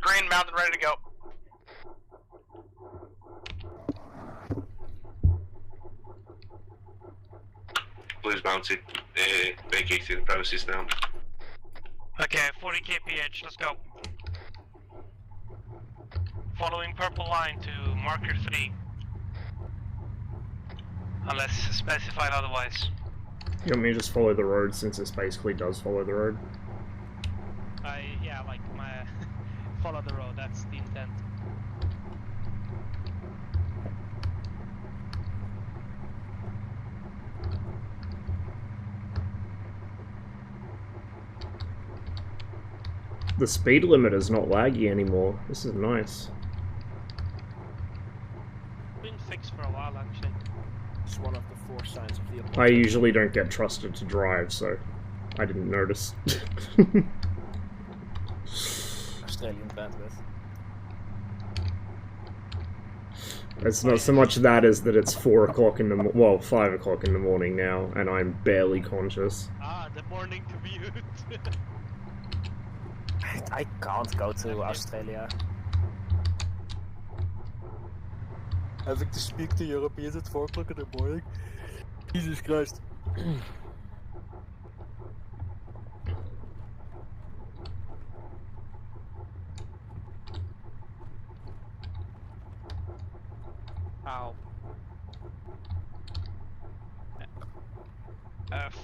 Green mounted, ready to go. Blue's mounted. Vacating the premises now. Okay, 40 kph, let's go. Following purple line to marker 3. Unless specified otherwise. You want me to just follow the road since this basically does follow the road? Yeah, like my follow the road, that's the intent. The speed limiter is not laggy anymore. This is nice. Been fixed for a while actually. It's one of the 4 signs of the apocalypse. I usually don't get trusted to drive, so I didn't notice. Australian bandwidth. It's not so much that as that it's 4 o'clock in the well, 5 o'clock in the morning now, and I'm barely conscious. Ah, the morning commute. I can't go to Australia. Having to speak to Europeans at 4 o'clock in the morning? Jesus Christ. Ow.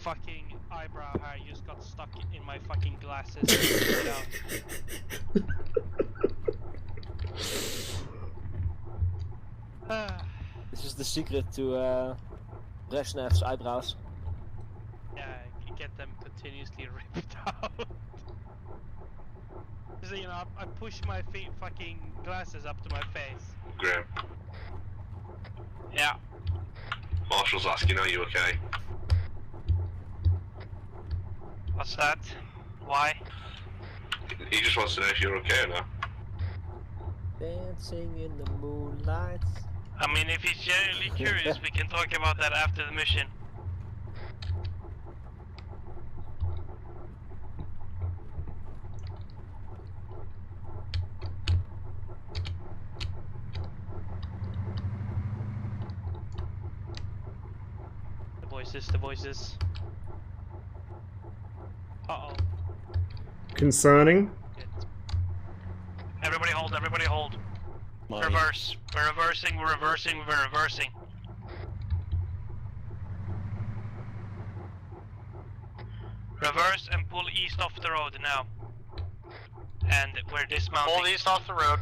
Fucking eyebrow hair just got stuck in my fucking glasses. This is the secret to Brezhnev's eyebrows. Yeah, you get them continuously ripped out. So, you know, I push my fucking glasses up to my face. Graham. Yeah. Marshall's asking, are you okay? What's that? Why? He just wants to know if you're okay or not. Dancing in the moonlight. I mean, if he's genuinely curious, we can talk about that after the mission. The voices. Uh-oh. Concerning? Everybody hold, everybody hold. Reverse. We're reversing, we're reversing, we're reversing. Reverse and pull east off the road now. And we're dismounting. Pull east off the road.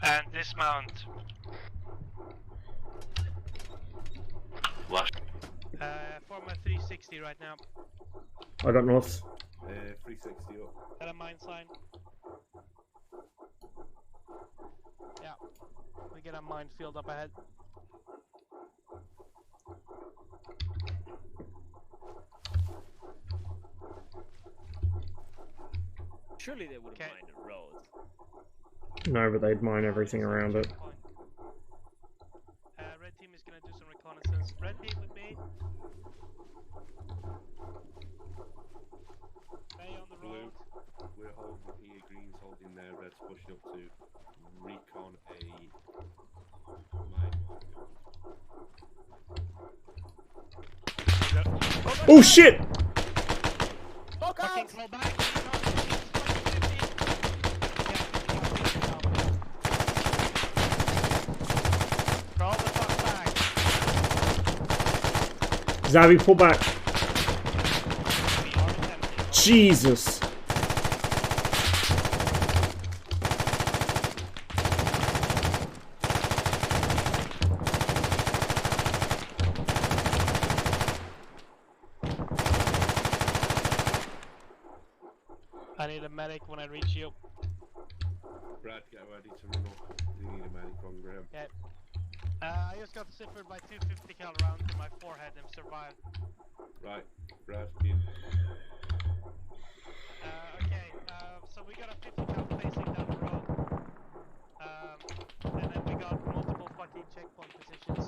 And dismount. Form a 360 right now. I got north. 360 up. Got a mine sign. Yeah. We get a minefield up ahead. Surely they wouldn't mind the road. No, but they'd mine everything around it. Red team is gonna do some reconnaissance. Red team with me. Stay on the road. We're holding here, green's holding there, red's pushing up to recon a mine. Oh shit! Fucking call back. Zavi, pull back. Jesus. I need a medic when I reach you. Brad, get ready to run up. You need a medic on Graham. Yeah. I just got zippered by 250 cal rounds in my forehead and survived. Right, Brad, in. Okay, so we got a 50 cal facing down the road. And then we got multiple fucking checkpoint positions.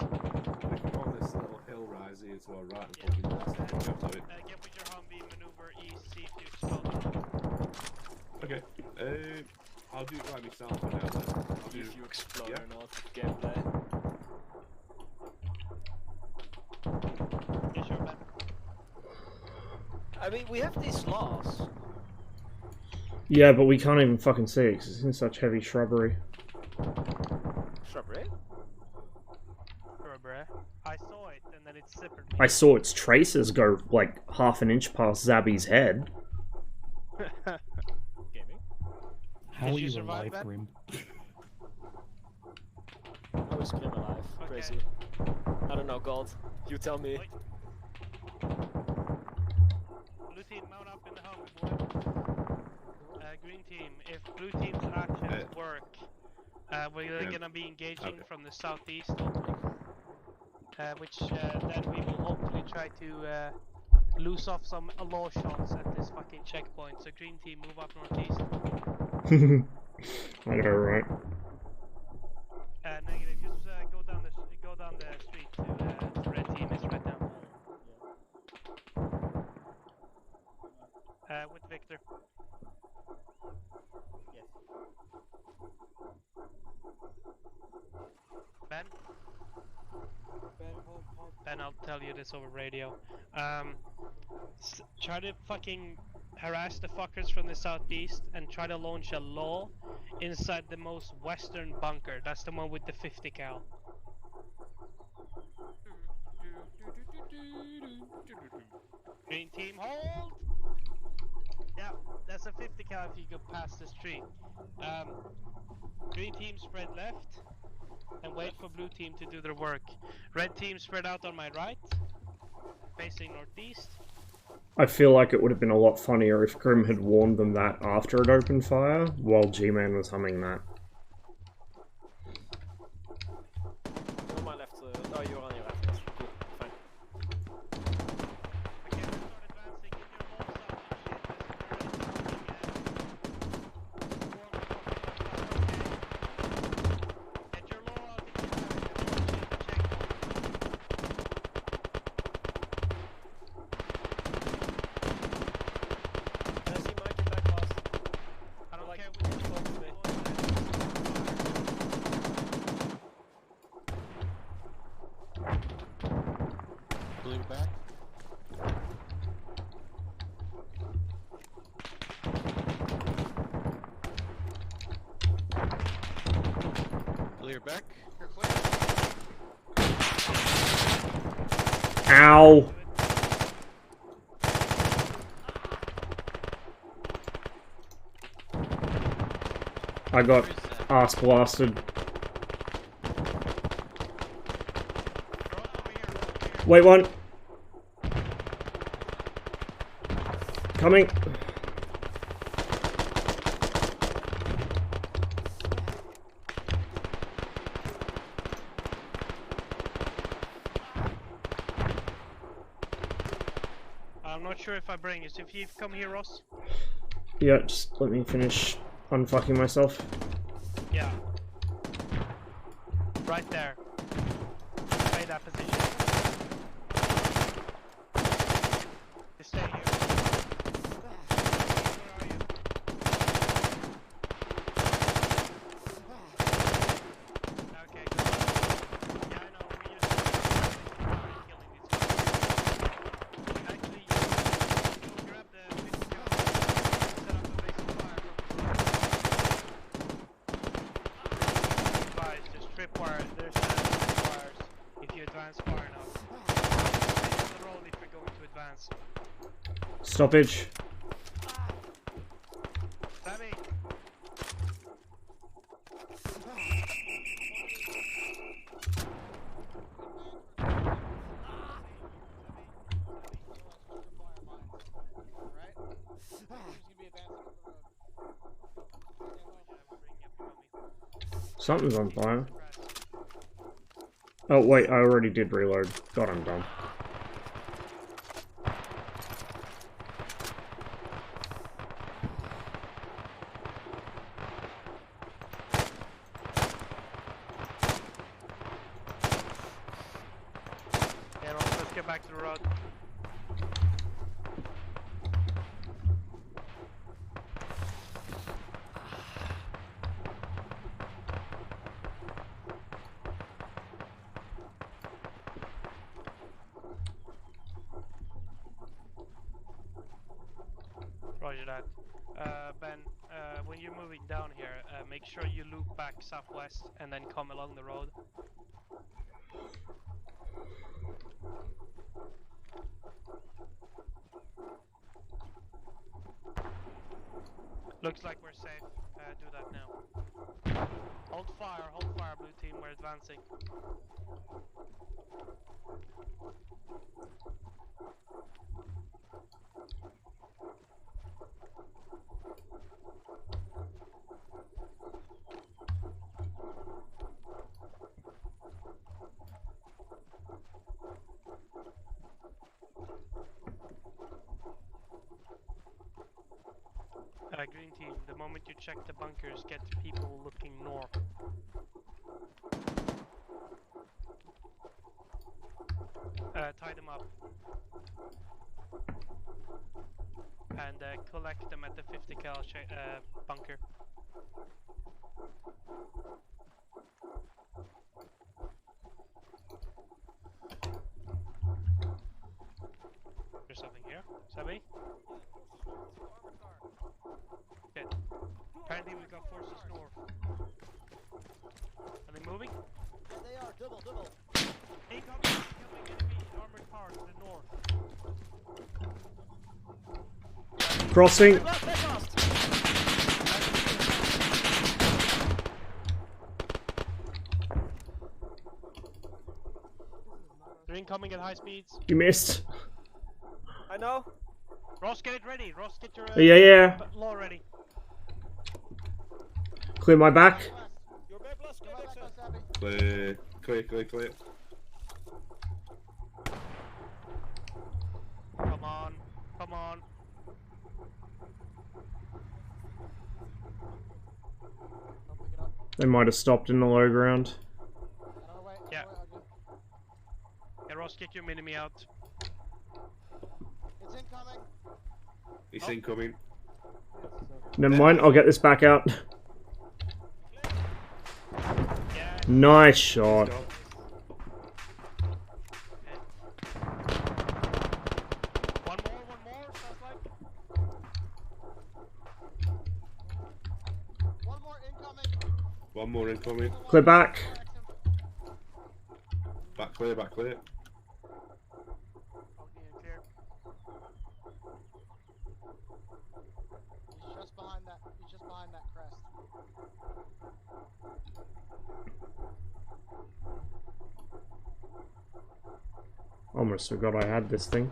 On this little hill rise here to our right and probably last time we have to it. Get with your Humvee, maneuver east, see if you explode. Okay, I'll do it by myself for now then. I'll do... If you explode yeah. or not, gameplay. Yeah, sure, man. I mean, we have these laws. Yeah, but we can't even fucking see it because it's in such heavy shrubbery. Shrubbery? Shrubbery. I saw it and then it zippered me. I saw its traces go like half an inch past Zabby's head. Gaming? How are you alive, Grim? How is Grim alive? Okay. Crazy. I don't know, Gold. You tell me. Wait. Blue team, mount up in the Humvee, boy. Green team, if blue team's actions work, we're gonna be engaging from the southeast, which then we will hopefully try to loose off some law shots at this fucking checkpoint. So green team, move up northeast. I know, right? Negative. Just go down the street to red team is right now. With Victor. Yes. Ben? Ben, I'll tell you this over radio. Try to fucking harass the fuckers from the southeast and try to launch a law inside the most western bunker. That's the one with the 50 cal. Green team, hold! Yeah, that's a 50 cal if you go past this tree. Green team spread left and wait for blue team to do their work. Red team spread out on my right, facing northeast. I feel like it would have been a lot funnier if Grim had warned them that after it opened fire, while G-Man was humming that. You're on my left. Oh, you're on your left. Yes. Cool. Fine. Okay, let's start advancing. Get your bolts up and shit. Get your law out and get the Can I see Mike in back fast? I don't Like, care which one today? Pulling back. Clear back. You're clear. Ow! I got ass blasted. Wait, one. Coming. I'm not sure if I bring you, so if you come here, Ross. Yeah, just let me finish unfucking myself. Yeah. Right there. Play that position. Just stay here. Where are you? Okay, good. Yeah, I know. We just killing these guys. Actually, go grab the 50 cal. Set up the base of fire. Advise, just tripwire. There's tripwires if you advance far enough. Stay on the road if you're going to advance. Stoppage. Sammy! Something's on fire. Oh wait, I already did reload. God, I'm dumb. get back to the road. Roger that. Ben, when you're moving down here, make sure you loop back southwest and then come along the road. Looks like we're safe. Do that now. Hold fire, blue team, we're advancing. Green team, the moment you check the bunkers, get people looking north. Tie them up. And collect them at the 50 cal bunker. There's something here. Sabi? Good. Apparently we got forces north. Are they moving? Yeah, they are. Double. Incoming enemy armored car to the north. Crossing. They're incoming at high speeds. You missed. I know. Ross, get it ready. Ross, get your Yeah. law ready. Clear my back. Clear. Come on. They might have stopped in the low ground. Yeah. Yeah, Ross, kick your mini-me out. It's incoming. It's incoming. Never mind, I'll get this back out. Nice shot. One more, sounds like. One more incoming. Clear back. Back clear. He's just behind that crest. Almost forgot I had this thing.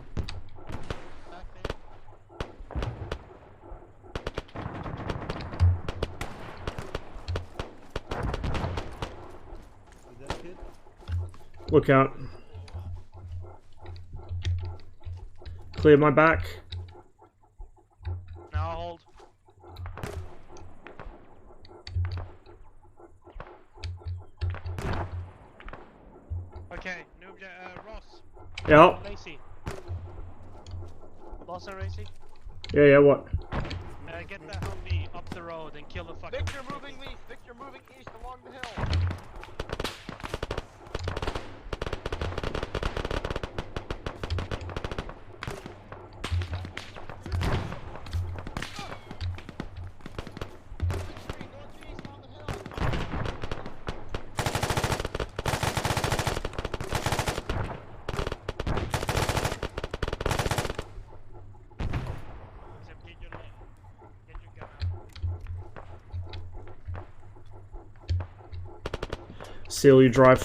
Look out. Clear my back. Now hold. Okay, new Ross. Yeah. Lacey. Ross and Lacey. Yeah, what? Get the Humvee up the road and kill the fucking... Victor moving east along the hill. Seal, you drive.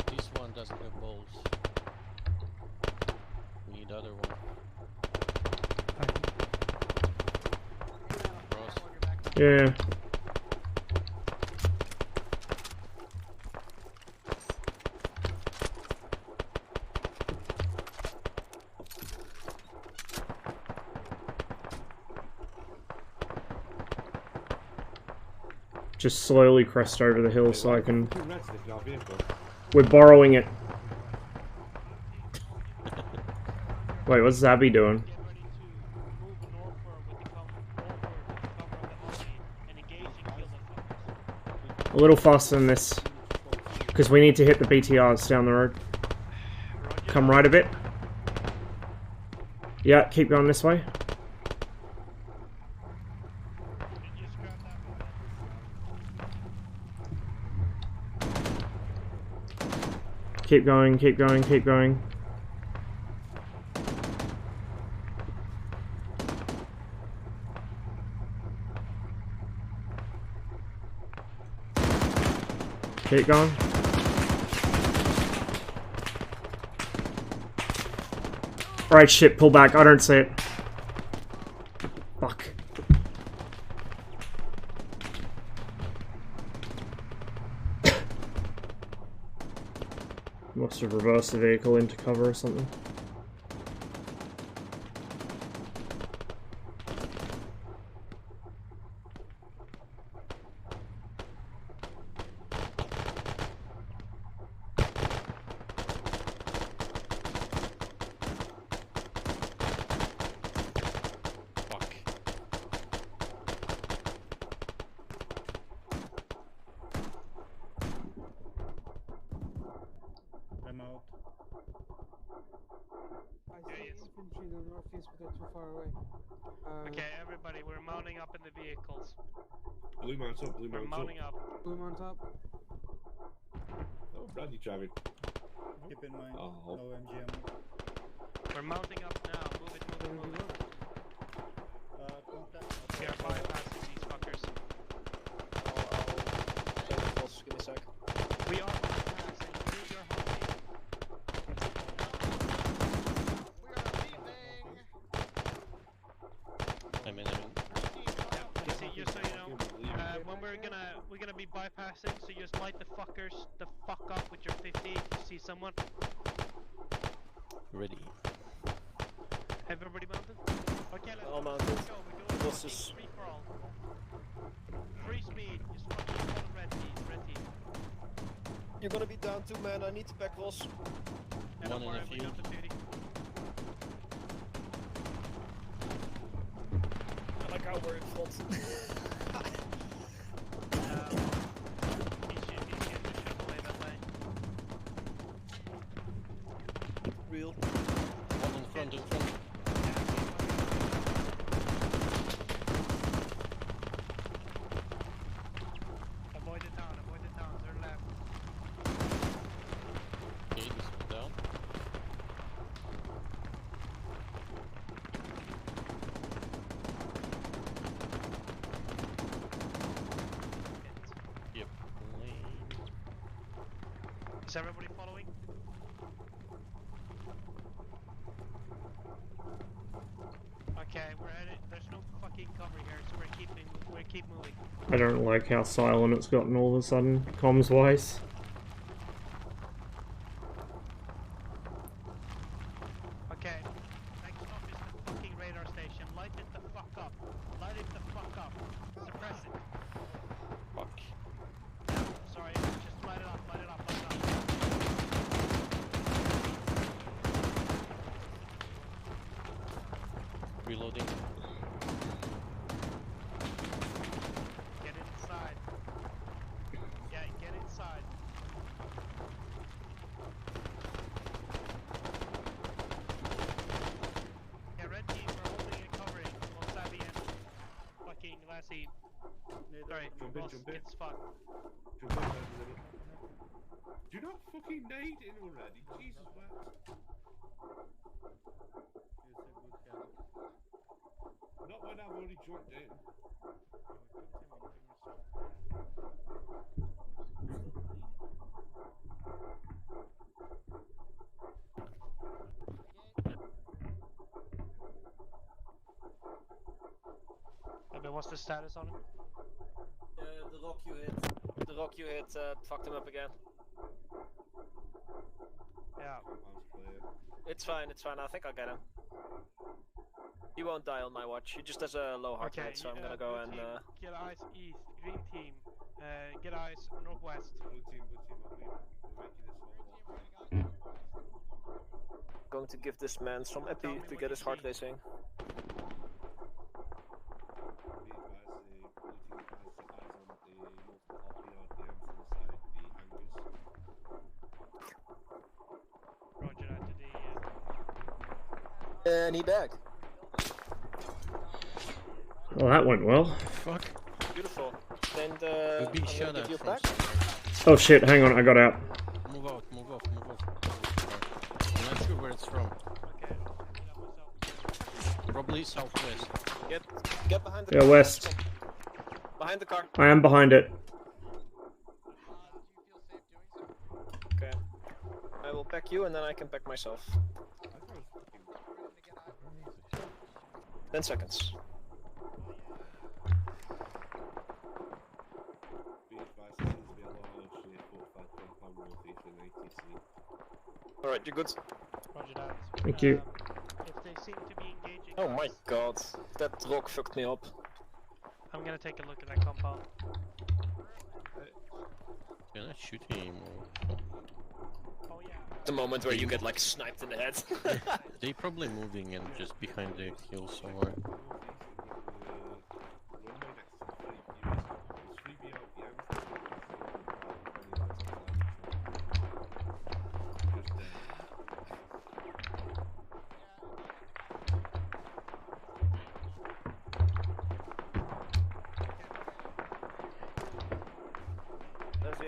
This one doesn't have balls. We need other one. Ross. Yeah. Just slowly crest over the hill so I can... We're borrowing it. Wait, what's Zabby doing? Get ready to move northward with the cover of the Humvee and engage and kill them fuckers. A little faster than this. Because we need to hit the BTRs down the road. Come right a bit. Yeah, keep going this way. Keep going, keep going, keep going. Keep going. Right, shit, pull back. I don't see it. Fuck. Must have reversed the vehicle into cover or something. I'm out. I see infantry in the northeast, but they're too far away. Okay, everybody, we're mounting up in the vehicles. Blue mount up, blue We're mount mounting up. Blue mount up. Oh, Brandy driving. Keep in mind, Oh. no MGM. We're mounting up now. Move it, move it, move it. Contact. We are bypassing these fuckers. Give me a sec. We are bypassing. Move your Humvee. I'm in. Yeah, just so you know, when we're gonna be bypassing, so just light the fuckers the fuck up with your 50 if you see someone. Ready. Everybody mounted? Okay, let's All go. mounted. Let's go. We're going This is- free for all. Free speed. Just fucking follow red team. Red team. You're gonna be down too, man. I need to pack rolls. Yeah, don't worry, we got the 50. I like how we're in front. Real. One in front, in front. Avoid the town, to the left. Okay, this one down. Yep. Is everybody following? Okay, we're headed. There's no fucking cover here, so we're keep moving. I don't like how silent it's gotten all of a sudden, comms wise. Okay, next stop is the fucking radar station. Light it the fuck up. Light it the fuck up. Suppress it. Fuck. Sorry, just light it up, light it up, light it up. Reloading. Get inside. Yeah, get inside. Yeah, red team, we're holding and covering on Savvy and fucking Lassie. Sorry, Jump in, Ross jump in. gets fucked. Jump in, Brandy. Do you not fucking nade in already? Jesus, what? Not when I've already jumped in. But what's the status on him? The rock you hit fucked him up again. Yeah. It's fine, I think I'll get him. He won't die on my watch, he just has a low heart rate, so I'm gonna go blue and... team, get eyes east. Green team, get eyes northwest. Blue team, I'll be. We're making this whole Going to give this man some epi to get his heart racing. Roger that to the... And he back. Well, that went well. Fuck. Beautiful. And We've I'm been gonna shot give at you from back. somewhere. Oh shit, hang on, I got out. Move out, move off, move off. I'm not sure where it's from. Okay, Probably southwest. Get behind the Yeah, car. west. Behind the car. I am behind it. Okay. I will pack you and then I can pack myself. 10 seconds. Alright, you're good. Roger that. Thank you. If they seem to be engaging Oh my us, god, that rock fucked me up. I'm gonna take a look at that compound. You're not shooting anymore. Oh yeah. The moment where you get like sniped in the head. They probably moving and just behind the hill somewhere.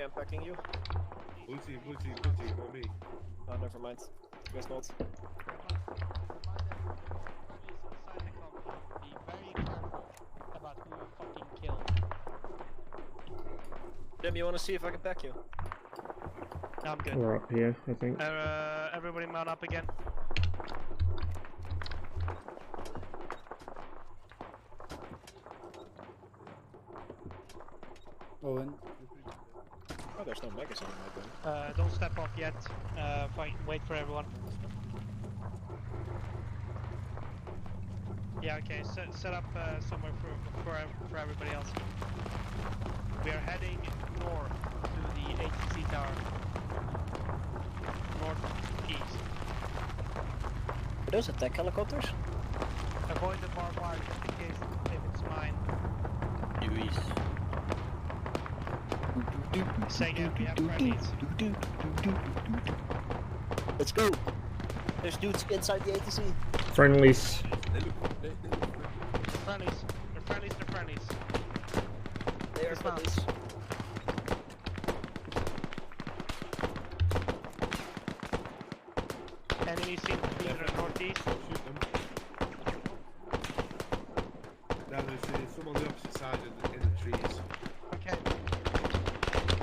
I'm packing you. Blue team, on me. Oh, never mind. Guess not. Be very careful about who you fucking kill. Jim, you wanna see if I can pack you? No, I'm good. We're up here, I think. Everybody mount up again. Owen. Oh, there's no magazine in my gun. Don't step off yet. Wait for everyone. Yeah, okay. Set up somewhere for everybody else. We are heading north to the ATC tower. Northeast. Are those attack helicopters? Avoid the barbed wire just in case if it's mine. UEs. Say again, we have friendlies. Let's go! There's dudes inside the ATC. Friendlies. Friendlies. They're friendlies, they're friendlies. They are friendlies. Enemies seem to be in the northeast. Now there's some on the opposite side in the trees. Okay.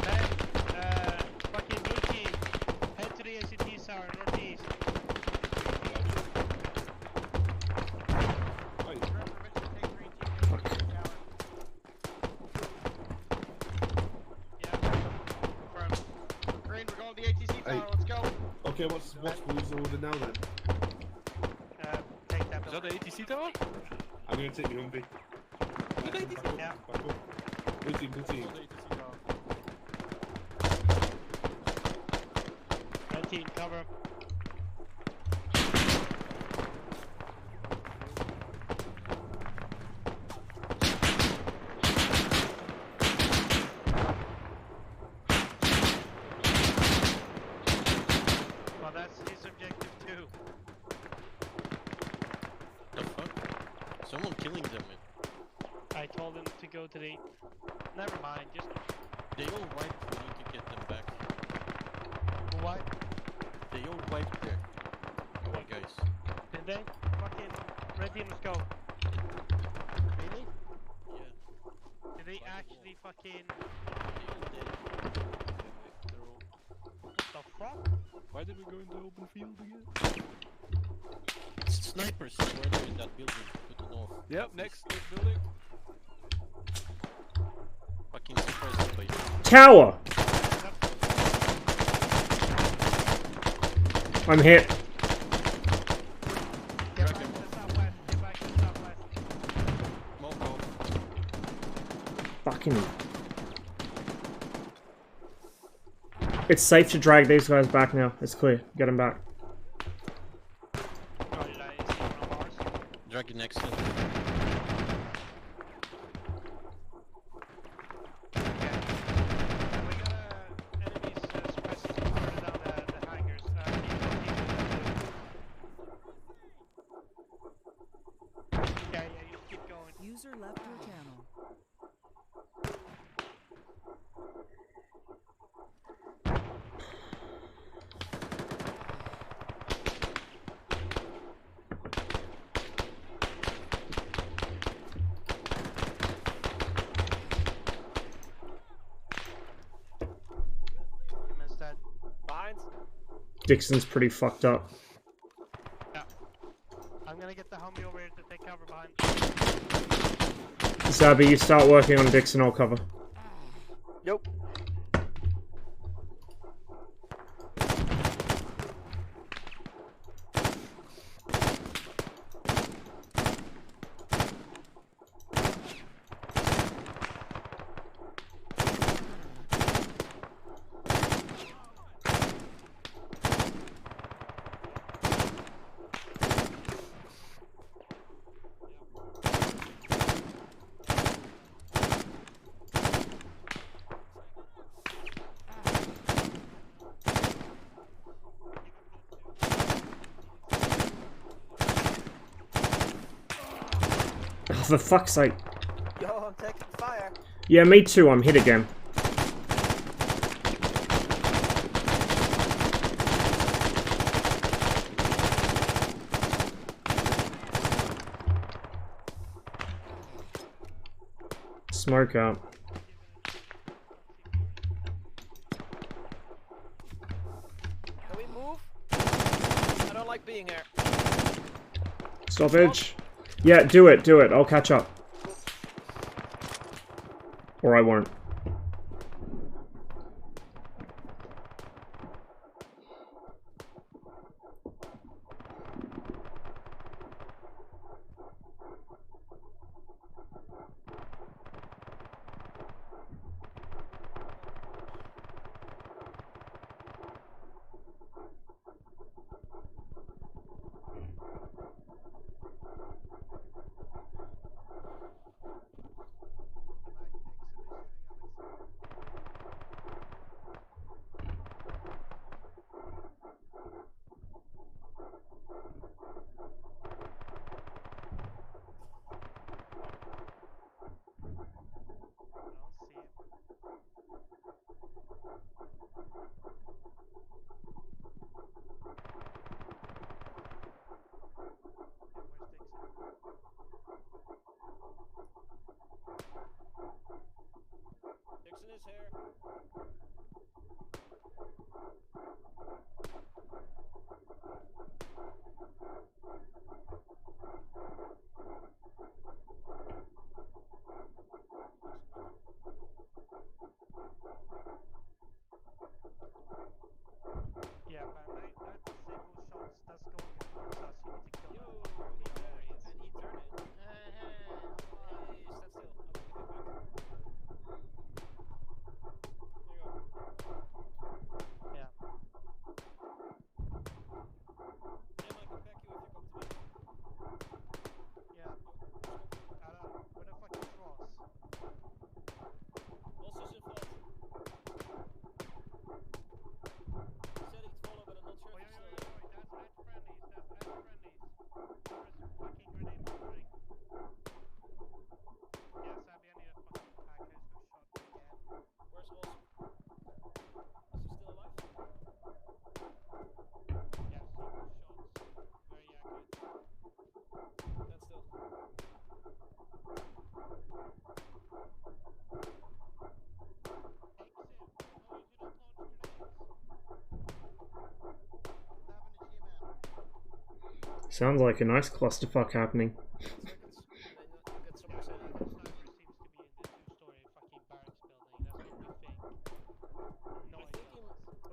Then, fucking blue team, head to the ACT tower northeast. Green, we're going to the ATC tower, let's go. Okay, what's Blue's order now then? Take that. Is that the ATC tower? I'm gonna take the Humvee. Yeah. Back up. Blue team. 19, cover. Well, that's his objective too. The fuck? Someone killing them. I told him to go to the... Never mind, just... They all wiped. We need to get them back. What? They all wiped there. Our guys. Did they? Fucking... Red team, let's go. Really? Yeah. Did they actually fucking... What the fuck? Why did we go into open field again? Snipers somewhere in that building to the north. Yep, next building. Fucking surprise somebody. Tower! I'm hit. Get back to the southwest. Get back to the southwest. Fucking... It's safe to drag these guys back now. It's clear. Get them back. Dragon excellent. User left your channel. Behind. Dixon's pretty fucked up. Yeah. I'm gonna get the Humvee over here to take cover behind. Zabby, you start working on Dixon, I'll cover. Yep. Oh, for fuck's sake. Yo, I'm taking fire. Yeah, me too, I'm hit again. Smoke out. Can we move? I don't like being here. Stoppage. Yeah, do it, do it. I'll catch up. Or I won't. Dixon is here. Yeah, but that single shots that's going towards us. You need to kill Yo, that fucker. he's We know back. where he is. And he turned it. Hey, stand still. I'm gonna get back. There you go. Yeah. Jim, I can back you if you come to me. Yeah. Where the fuck is Ross? Boss is in front. He said he'd follow, but I'm not sure if he's still there. That's at friendlies. That's at friendlies. There is fucking grenade launchering. Yes, Abby, I need a fucking pack. I just got shot again. Where's Ross? Is he still alive? Yeah, single shots. Very accurate. Stand still. Sounds like a nice clusterfuck happening. I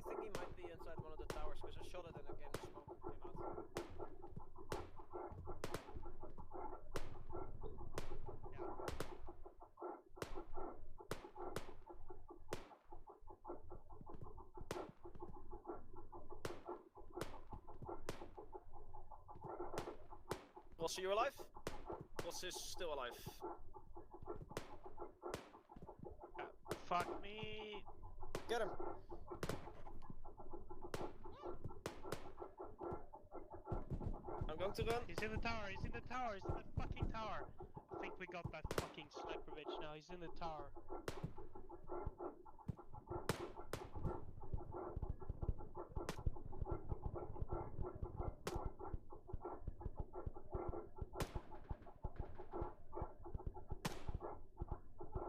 think he might be inside one of the towers because I shot it and again the smoke came out. Boss, are you alive? Boss is still alive. Fuck me. Get him. I'm going to run. He's in the tower, he's in the tower, he's in the fucking tower. I think we got that fucking sniper bitch now, he's in the tower.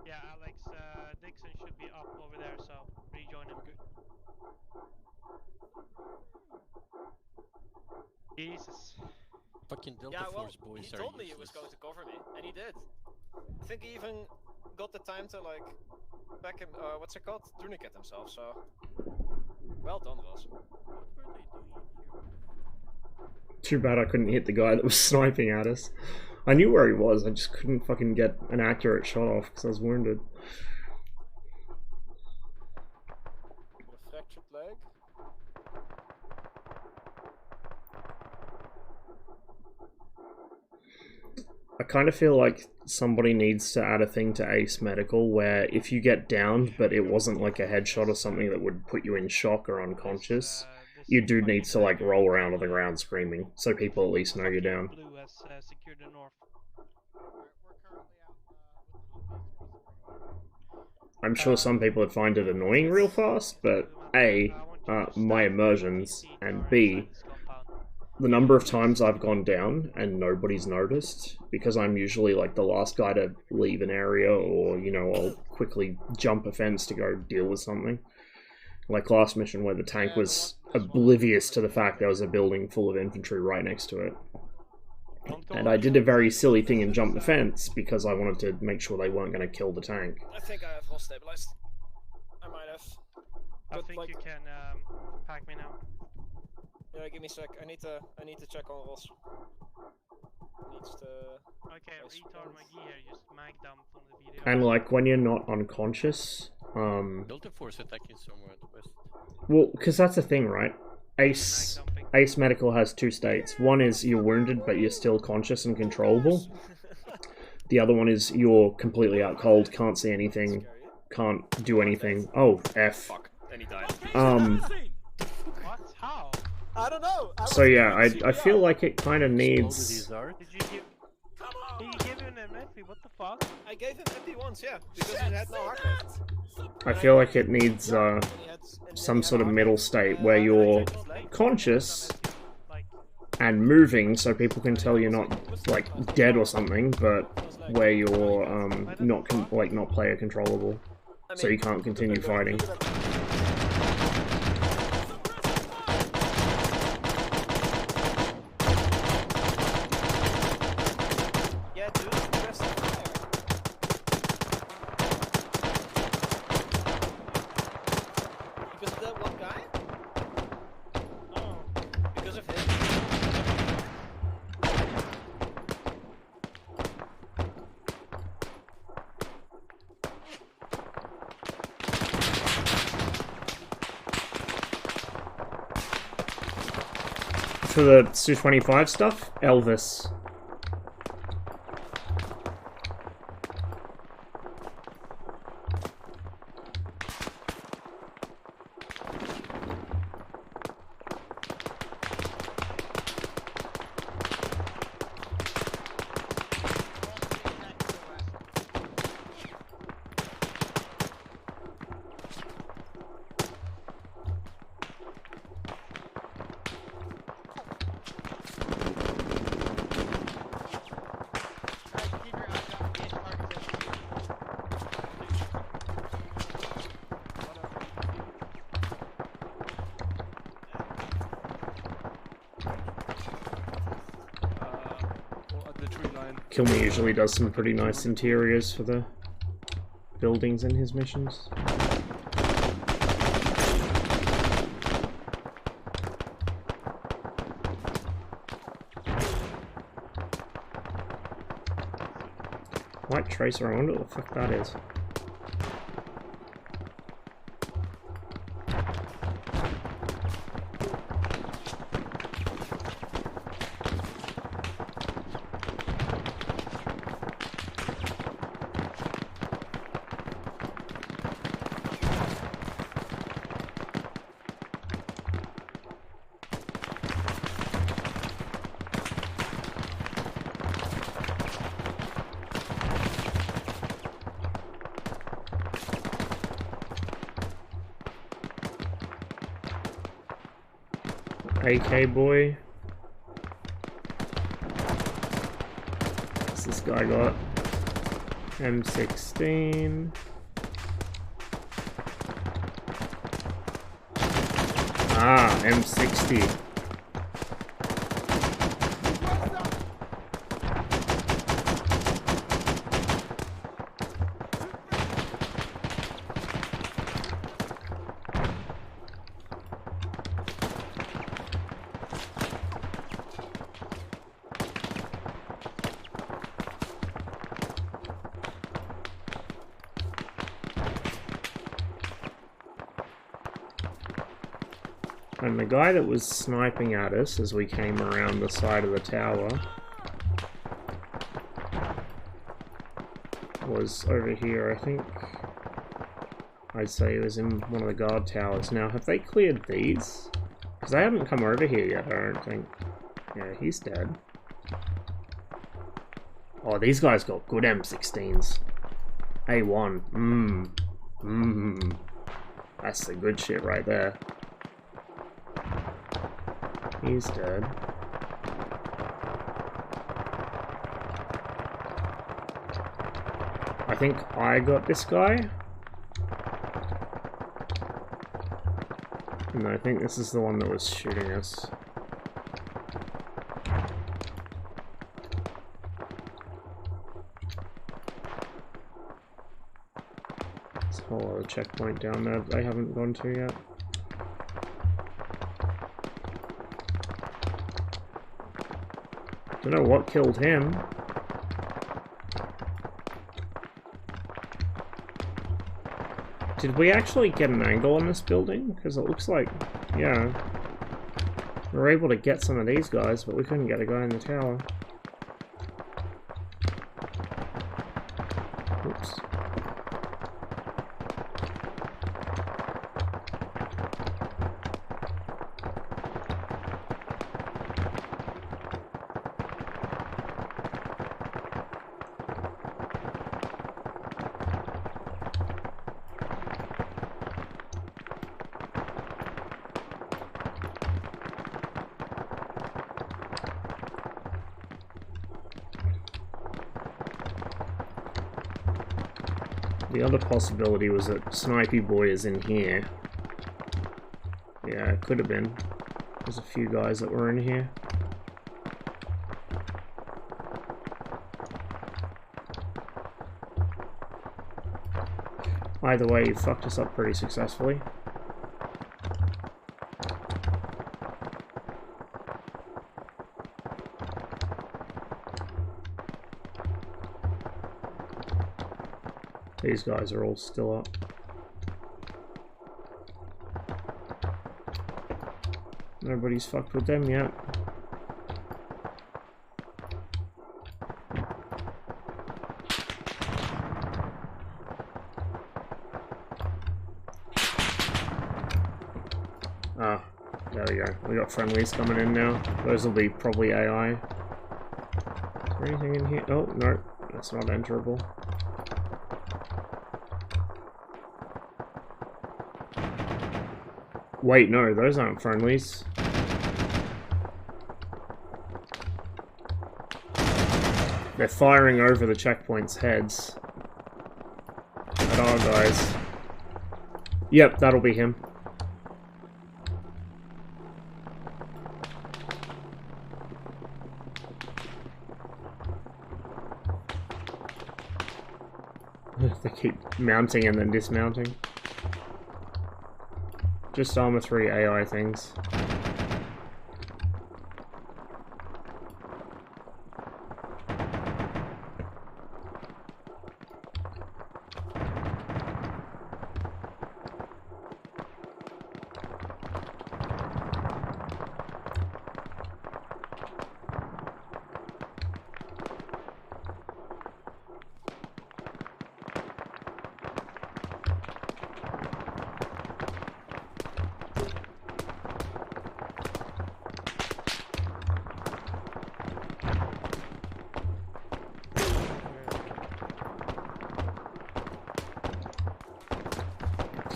Yeah, Alex, Dixon should be up over there, so rejoin him. Jesus. Fucking Delta Yeah, well, Force boys he are told me he useless. was going to cover me, and he did. I think he even got the time to like back him. What's it called? Tourniquet himself. So well done, Ross. Too bad I couldn't hit the guy that was sniping at us. I knew where he was, I just couldn't fucking get an accurate shot off because I was wounded. A fractured leg. I kind of feel like somebody needs to add a thing to Ace Medical where if you get downed but it wasn't like a headshot or something that would put you in shock or unconscious, you do need to like roll around on the ground screaming so people at least know you're down. Blue has secured the north. I'm sure some people would find it annoying real fast, but A, my immersions, and B, the number of times I've gone down and nobody's noticed, because I'm usually like the last guy to leave an area, or, you know, I'll quickly jump a fence to go deal with something. Like last mission where the tank was oblivious to the fact there was a building full of infantry right next to it. And I did a very silly thing and jumped the fence because I wanted to make sure they weren't going to kill the tank. I think I have all stabilized. I might have. I think you can pack me now. Yeah, give me a sec. I need to check on Ross. Needs to. Okay, retard my gear. Just mag dump on the video. And like when you're not unconscious, Delta Force attacking somewhere at the west. well, because that's the thing, right? Ace Medical has two states. One is you're wounded but you're still conscious and controllable. The other one is you're completely out cold, can't see anything, can't do anything. Oh, F. Fuck. And he died. What? How? I don't know. So yeah, I feel like it kind of needs. Did you give? He gave you an MP. What the fuck? I gave him MP once, yeah, because he had no heart rate. I feel like it needs some sort of middle state where you're conscious and moving, so people can tell you're not like dead or something, but where you're not player controllable, so you can't continue fighting. For the Su-25 stuff, Elvis. Kilmer usually does some pretty nice interiors for the buildings in his missions. White Tracer, I wonder what the fuck that is. AK boy. What's this guy got? M16. Ah, M60. And the guy that was sniping at us as we came around the side of the tower was over here, I think. I'd say he was in one of the guard towers. Now, have they cleared these? Because they haven't come over here yet, I don't think. Yeah, he's dead. Oh, these guys got good M16s. A1. That's the good shit right there. He's dead. I think I got this guy. And I think this is the one that was shooting us. There's a whole other checkpoint down there that I haven't gone to yet. Don't know what killed him. Did we actually get an angle on this building? Because it looks like, yeah, we were able to get some of these guys, but we couldn't get a guy in the tower. Oops. The other possibility was that Snipey Boy is in here. Yeah, it could have been. There's a few guys that were in here. Either way, you fucked us up pretty successfully. These guys are all still up. Nobody's fucked with them yet. Ah, there we go. We got friendlies coming in now. Those will be probably AI. Is there anything in here? Oh, no. That's not enterable. Wait, no, those aren't friendlies. They're firing over the checkpoint's heads. At our guys. Yep, that'll be him. They keep mounting and then dismounting. Just ArmA 3 AI things.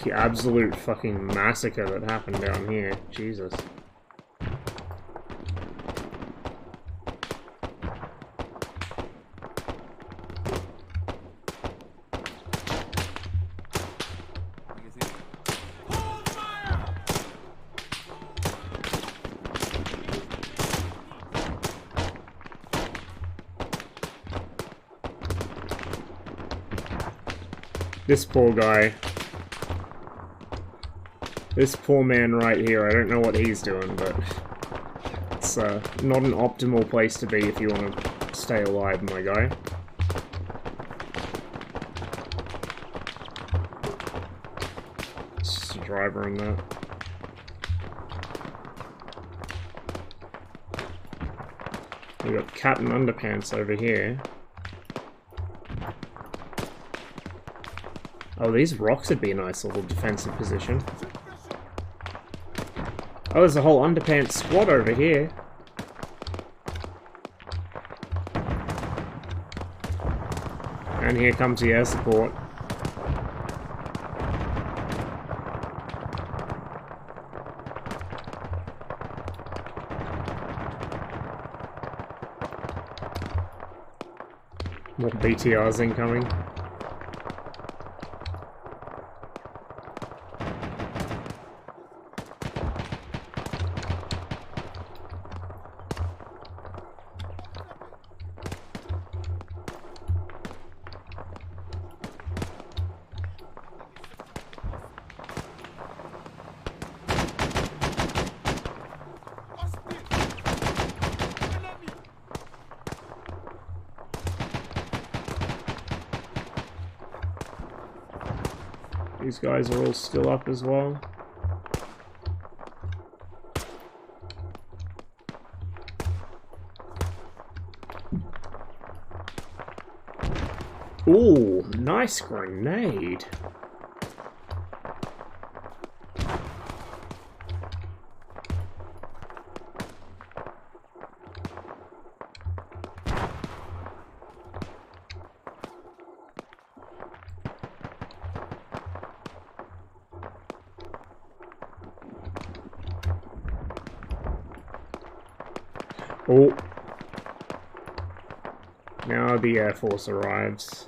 The absolute fucking massacre that happened down here. Jesus. This poor guy. This poor man right here, I don't know what he's doing, but it's not an optimal place to be if you want to stay alive, my guy. It's just a driver in that. We got Captain Underpants over here. Oh, these rocks would be a nice little defensive position. Oh, there's a whole Underpants squad over here. And here comes the air support. More BTRs incoming. These guys are all still up as well. Ooh, nice grenade. Oh. Now the Air Force arrives.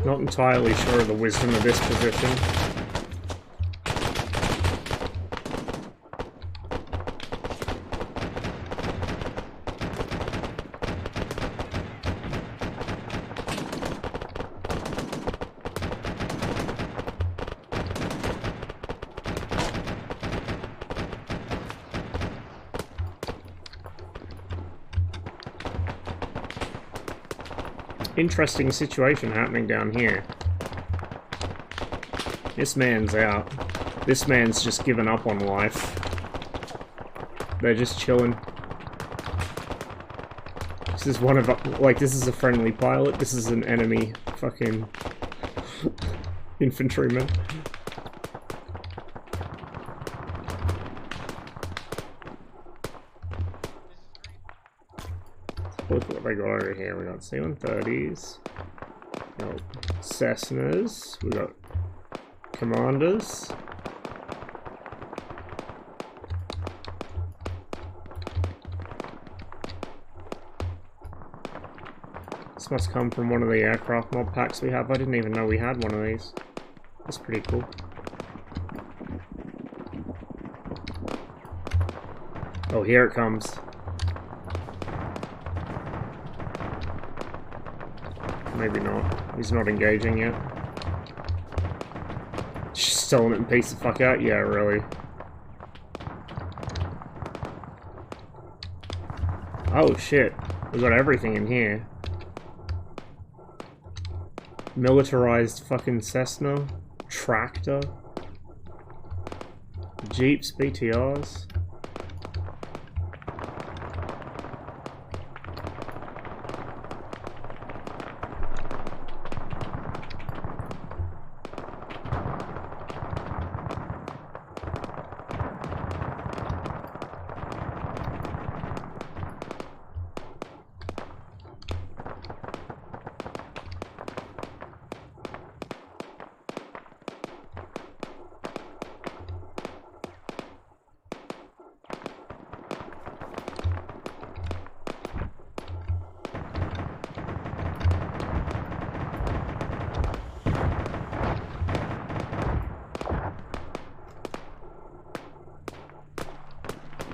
Not entirely sure of the wisdom of this position. Interesting situation happening down here. This man's out. This man's just given up on life. They're just chilling. This is one of, like, this is a friendly pilot. This is an enemy fucking infantryman. Look what they got over here. We got C-130s, we got Cessnas, we got Commanders. This must come from one of the aircraft mod packs we have. I didn't even know we had one of these. That's pretty cool. Oh, here it comes. Maybe not. He's not engaging yet. Just still letting him piece the fuck out? Yeah, really. Oh shit. We've got everything in here. Militarized fucking Cessna. Tractor. Jeeps, BTRs.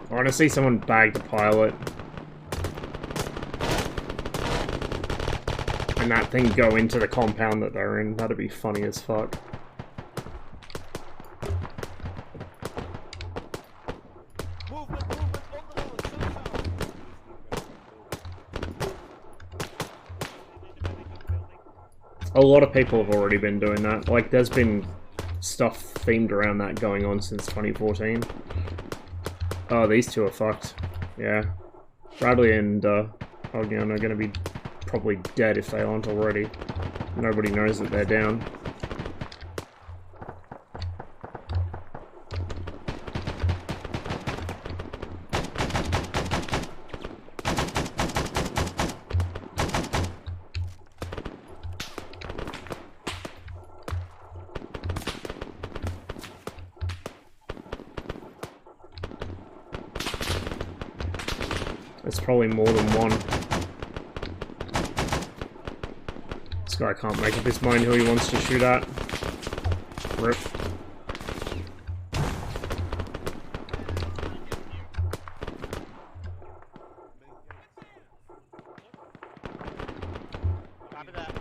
I want to see someone bag the pilot. And that thing go into the compound that they're in. That'd be funny as fuck. A lot of people have already been doing that. Like, there's been stuff themed around that going on since 2014. Oh, these two are fucked. Yeah. Bradley and Ognion are going to be probably dead if they aren't already. Nobody knows that they're down. There's probably more than one. This guy can't make up his mind who he wants to shoot at. Rip. Copy that.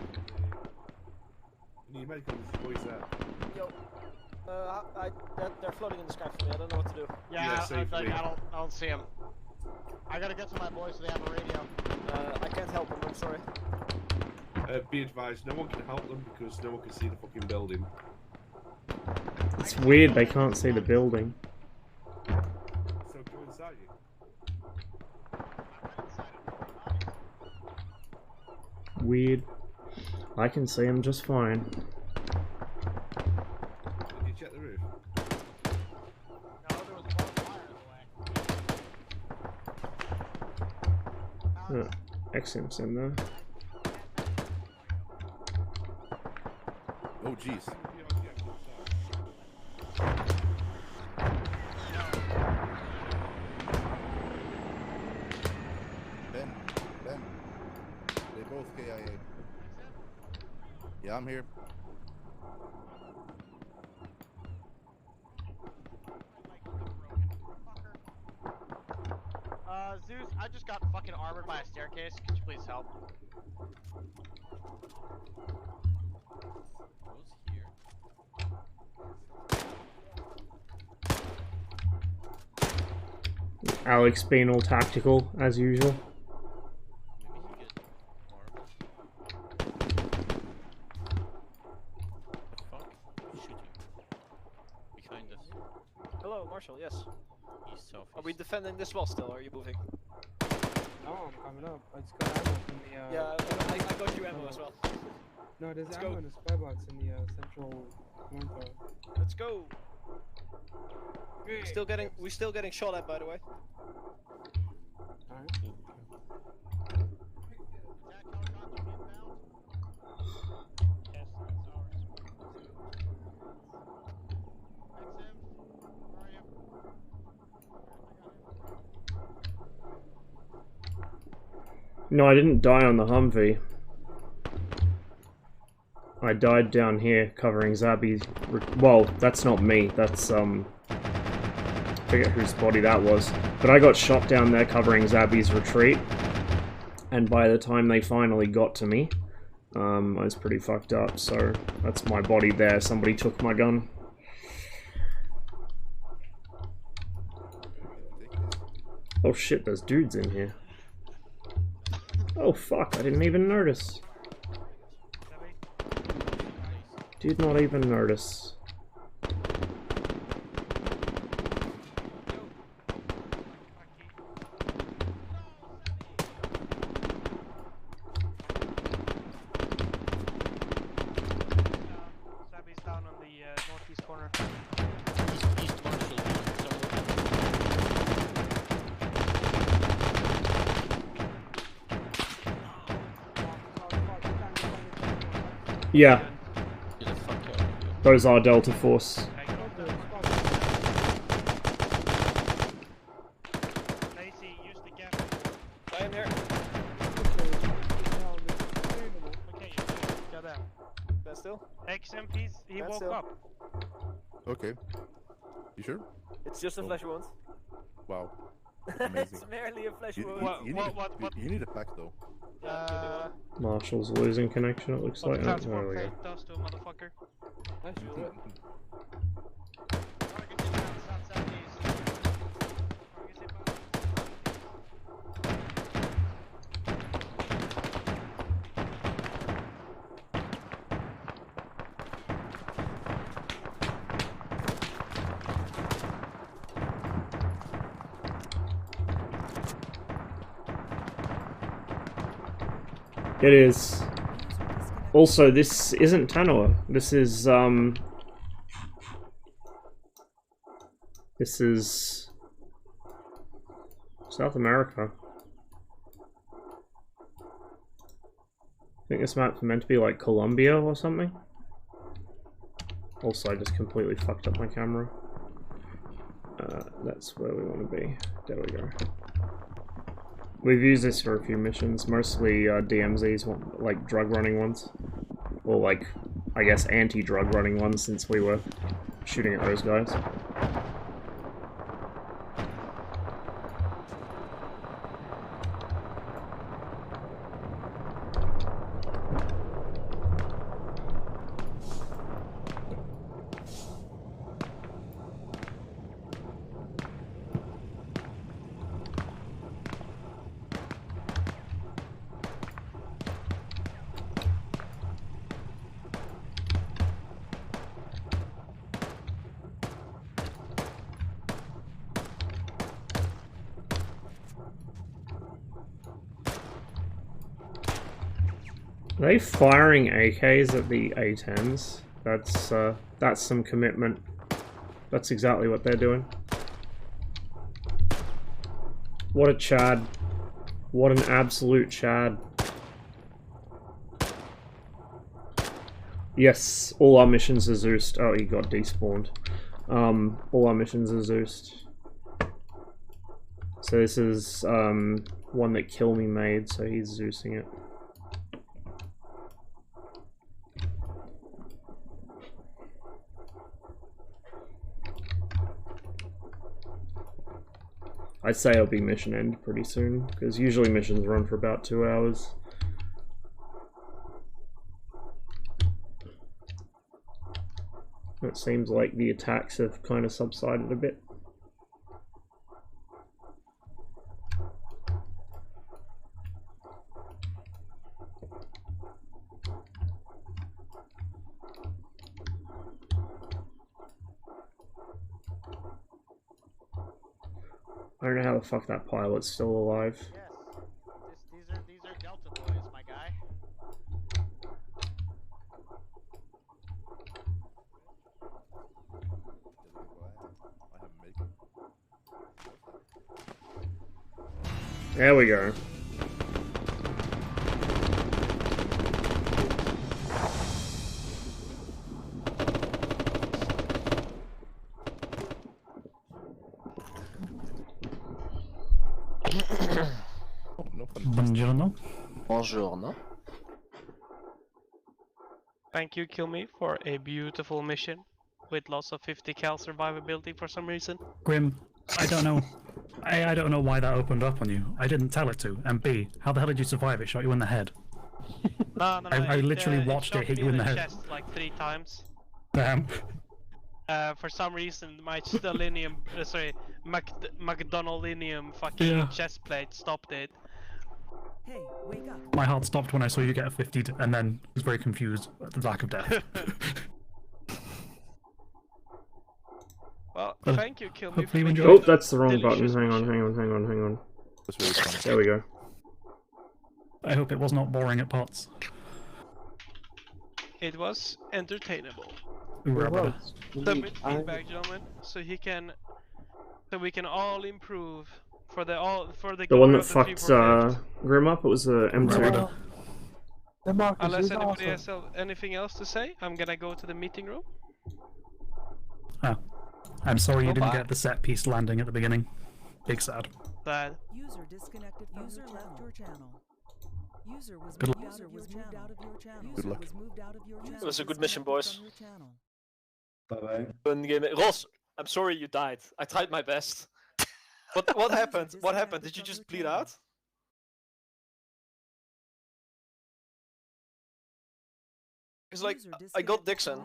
Need medicals, where's that? Yo, they're floating in the sky for me. I don't know what to do. Yeah, I don't see him. I gotta get to my boys so they have a radio. I can't help them, I'm sorry. Be advised, no one can help them because no one can see the fucking building. It's weird they can't see the building. So go inside you. Weird. I can see them just fine. Did you check the roof? No, there was a bonfire in the way. XM's in there. Oh jeez. Ben. They both KIA. Yeah, I'm here. Zeus, I just got fucking armored by a staircase. Could you please help? Alex being all tactical, as usual. Hello, Marshall, yes. East, south, Are we defending this wall still, or are you moving? No, I'm coming up. I just got ammo from the Yeah, I got you ammo as well. No, there's Let's ammo go. in the spy box in the central command tower. Let's go. We still getting shot at, by the way. Alright. No, I didn't die on the Humvee. I died down here covering Zabby's. Well, that's not me. That's I forget whose body that was. But I got shot down there covering Zabby's retreat. And by the time they finally got to me, I was pretty fucked up. So that's my body there. Somebody took my gun. Oh shit, there's dudes in here. Oh fuck, I didn't even notice. Did not even notice. Sabby's down on the northeast corner. East Marshall, Yeah. Get the fuck out of here. Those are Delta Force. Lazy, use the gap. I am here. Okay, got down. Stand still. XMPs, he Stand woke still. up. Okay. You sure? It's just a flesh wound. Wow. Amazing. It's merely a flesh wound. You need a pack though. Marshall's losing connection, it looks like. Oh, there we Transport go. plate does to a motherfucker. It is. Also, this isn't Tanoa. This is South America. I think this map's meant to be like Colombia or something. Also, I just completely fucked up my camera. That's where we want to be. There we go. We've used this for a few missions, mostly DMZs, like drug running ones. Or like, I guess anti-drug running ones, since we were shooting at those guys. Are they firing AKs at the A10s? That's some commitment. That's exactly what they're doing. What a Chad. What an absolute Chad. Yes, all our missions are Zeused. Oh, he got despawned. All our missions are Zeused. So this is one that Kill Me made, so he's Zeusing it. I'd say it'll be mission end pretty soon, because usually missions run for about 2 hours. It seems like the attacks have kind of subsided a bit. I don't know how the fuck that pilot's still alive. Yes. These are Delta boys, my guy. There we go. Buongiorno. Buongiorno. Thank you, Kill Me, for a beautiful mission with lots of 50 cal survivability for some reason. Grim, I don't know. I don't know why that opened up on you. I didn't tell it to. And B, how the hell did you survive? It shot you in the head. No, I literally watched it hit you in the head. Chest like 3 times. Damn. For some reason, my Stalinium, McDonaldinium fucking chest plate stopped it. Hey, wake up. My heart stopped when I saw you get a 50, and then was very confused at the lack of death. Well, Well, thank you, Kill Me, for hopefully you making enjoyed. Oh, that's the wrong button. delicious Hang on, mission. hang on, hang on, hang on. Was very fun. There we go. I hope it was not boring at parts. It was entertainable. Ooh, rubber. Submit feedback, gentlemen, so we can all improve for the The glory one that of the fucked 348. Grim up, it was the M2. Unless anybody has anything else to say, I'm gonna go to the meeting room. Oh. I'm sorry you didn't Bye-bye. get the set piece landing at the beginning. Big sad. Sad. User disconnected from User left your channel. User was Good moved luck. out of your channel. Good luck. Was moved out of your channel. It was a good mission, boys. Bye-bye. Fun game. Ross, I'm sorry you died. I tried my best. What happened? What happened? Did you just bleed out? Because like I got Dixon,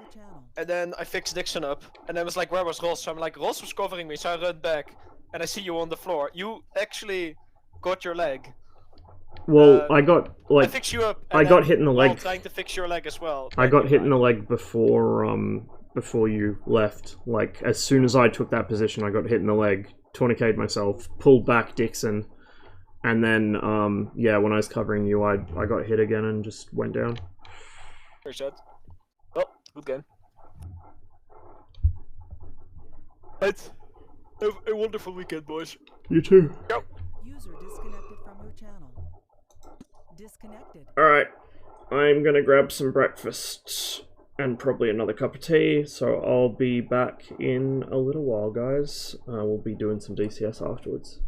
and then I fixed Dixon up, and I was like, where was Ross? So I'm like, Ross was covering me, so I run back, and I see you on the floor. You actually got your leg. Well, I got I fixed you up. I and got then hit in the while leg. trying to fix your leg as well. I then got you hit in died. the leg before you left. Like as soon as I took that position, I got hit in the leg. Tourniqueted myself, pulled back Dixon, and then yeah, when I was covering you, I got hit again and just went down. Very sad. Well, good game. Right. Have a wonderful weekend, boys. You too. Yep. User disconnected from your channel. Disconnected. Alright, I'm gonna grab some breakfast and probably another cup of tea, so I'll be back in a little while, guys. We'll be doing some DCS afterwards.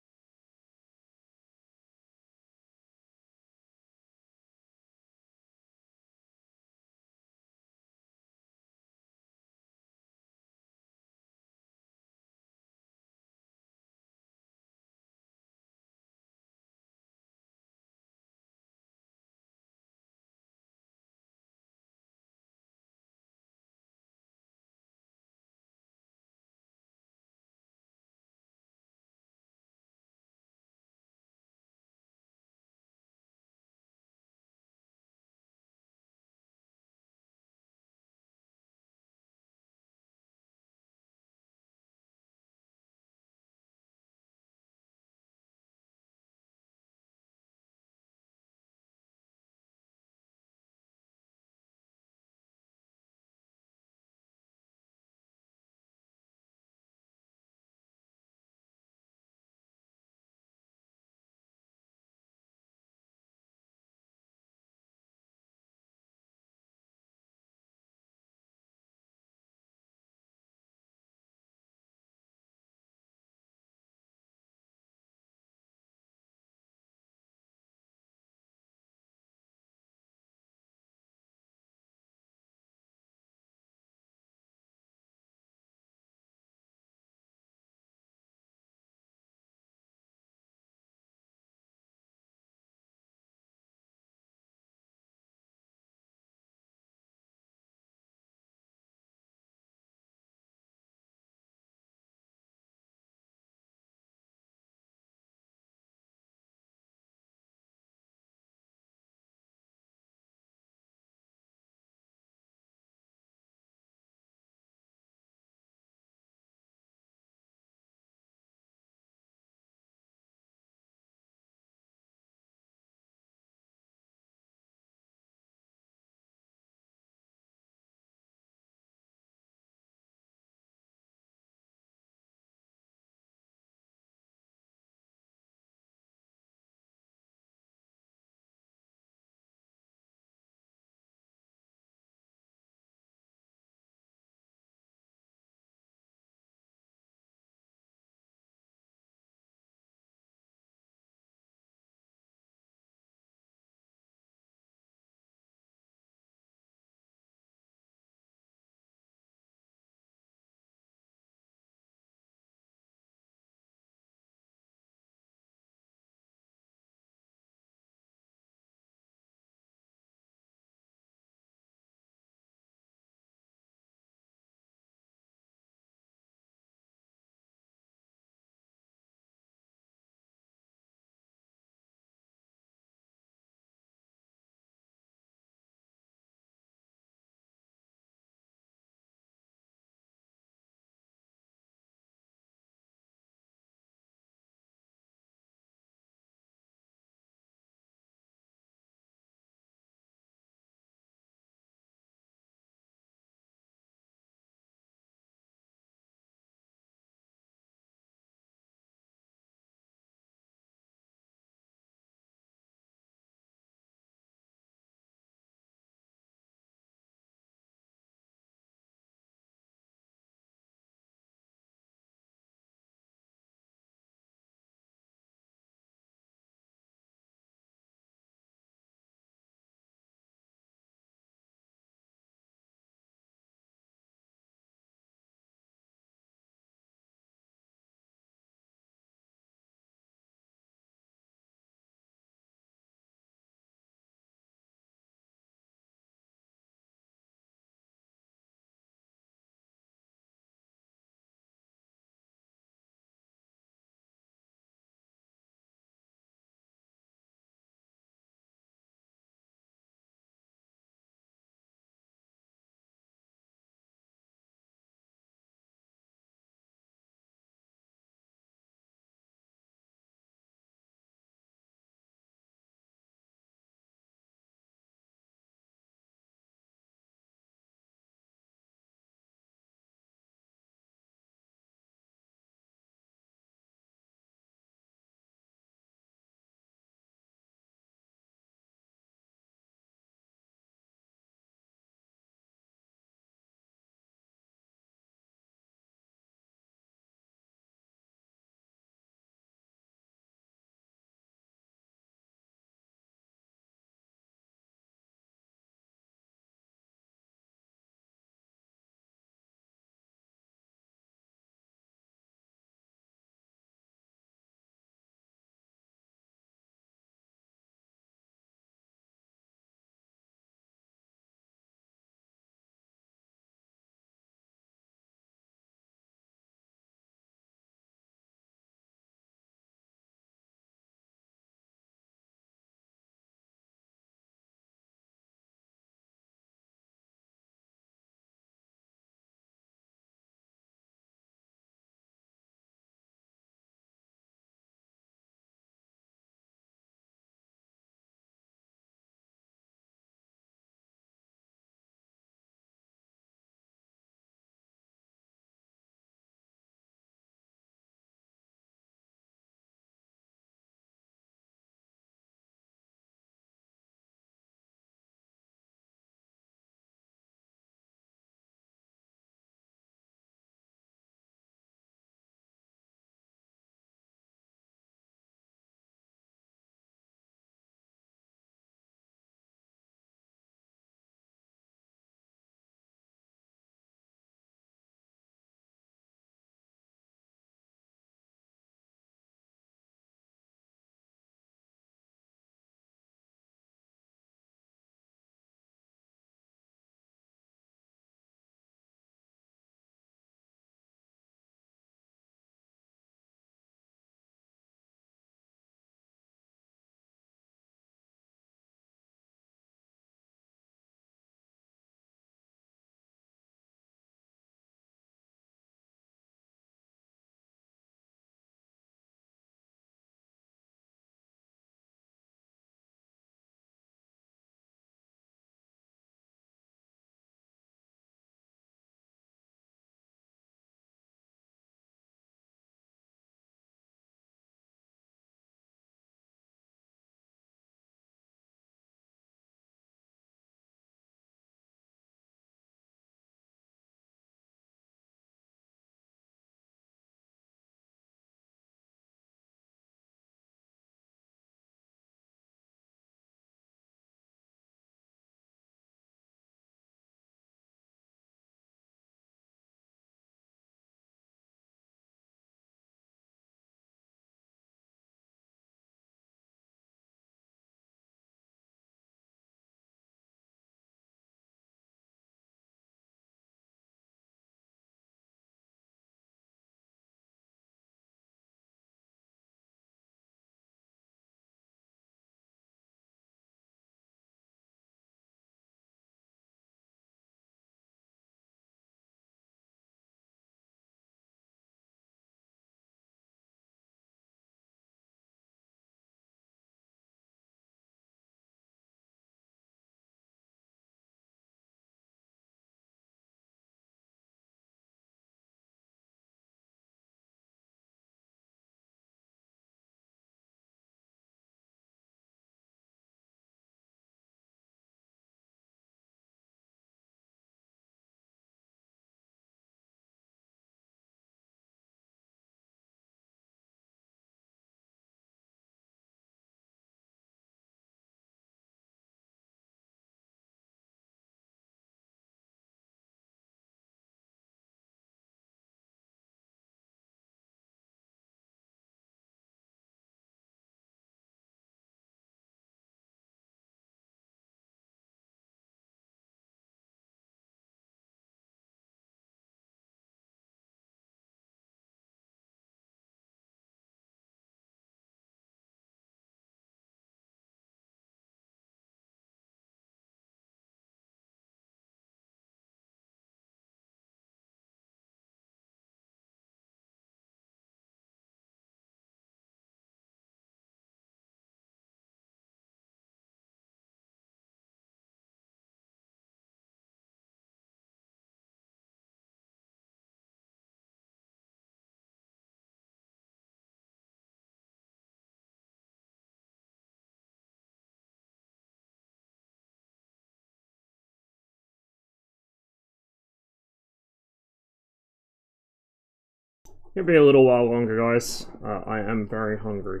It'll be a little while longer, guys. I am very hungry.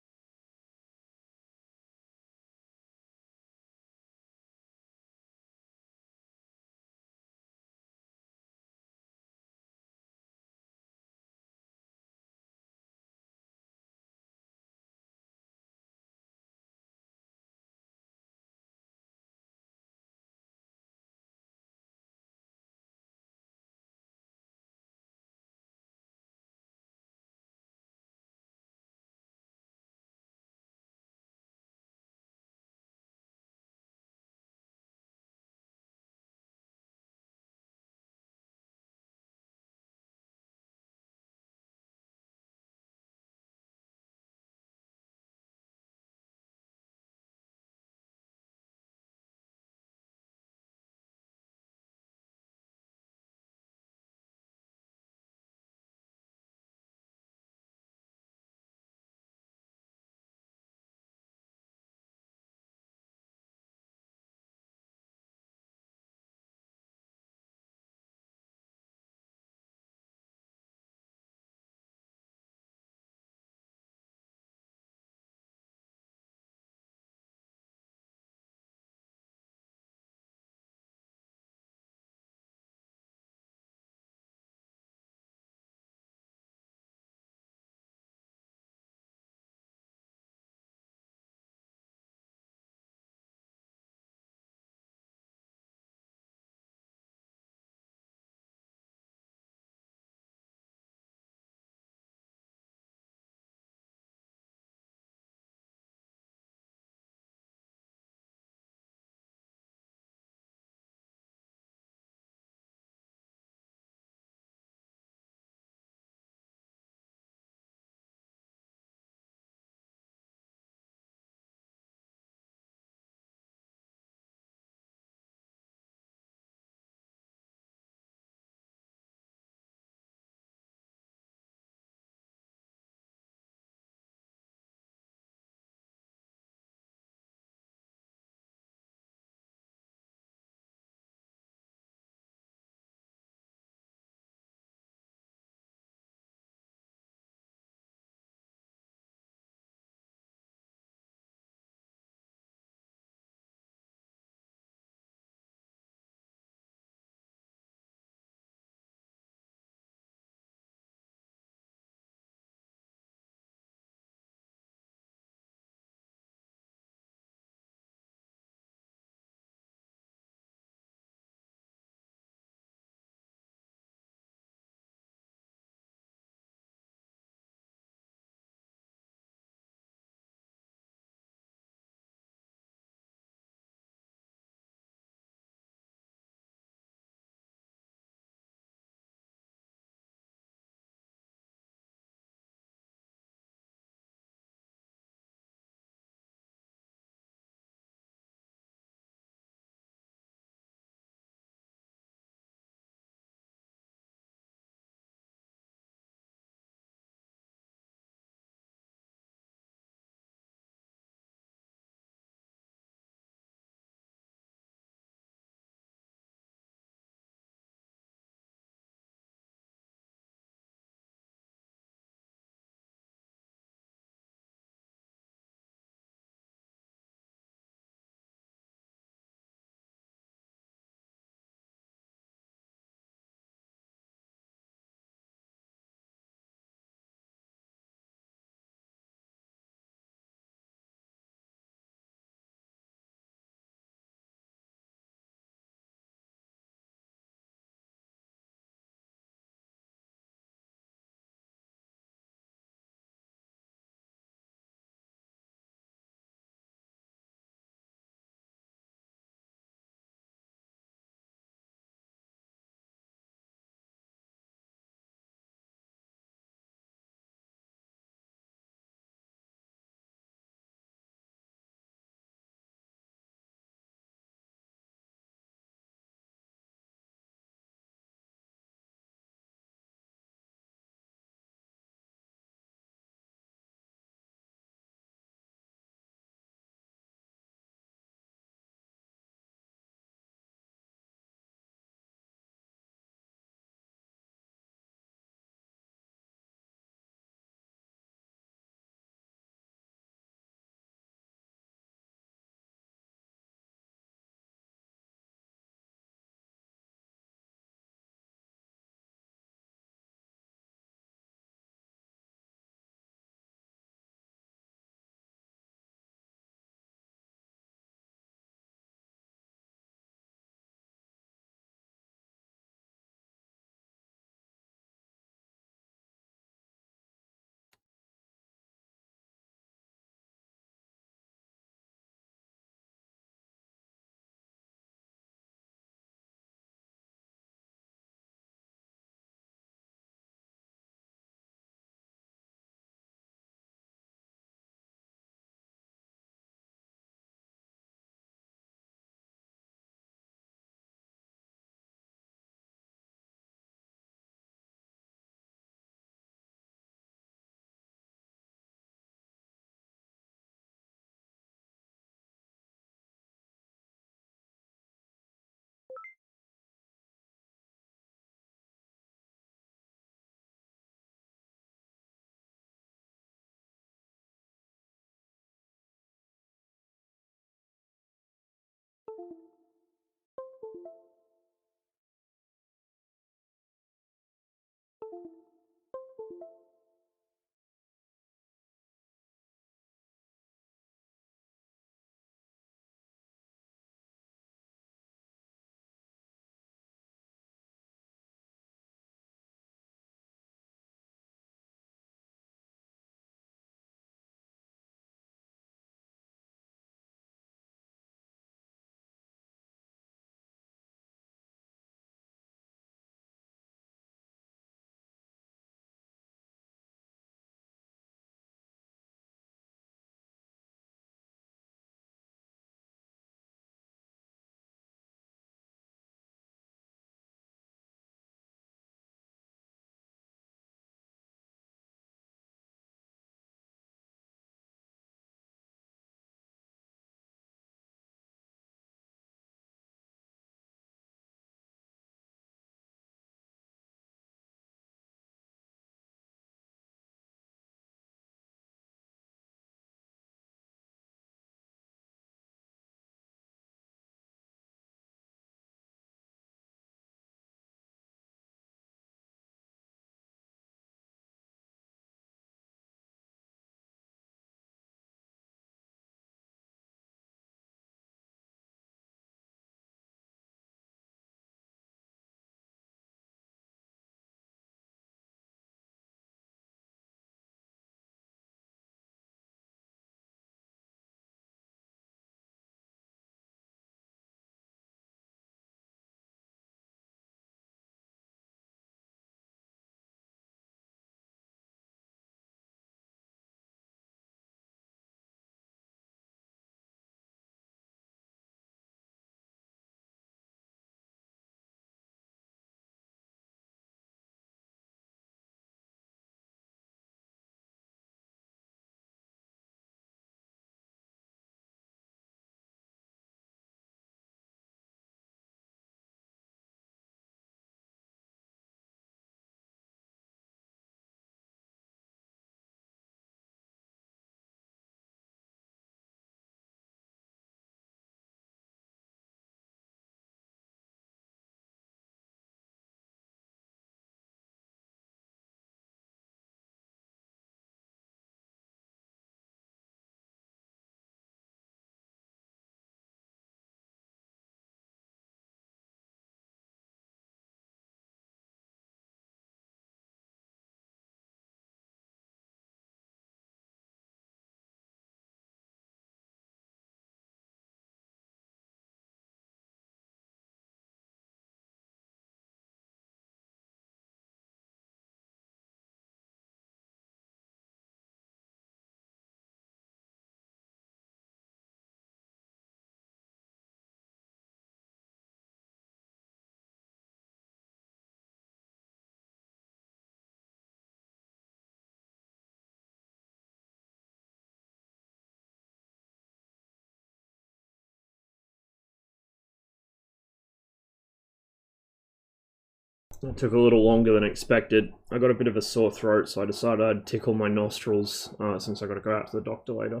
It took a little longer than expected. I got a bit of a sore throat, so I decided I'd tickle my nostrils since I got to go out to the doctor later.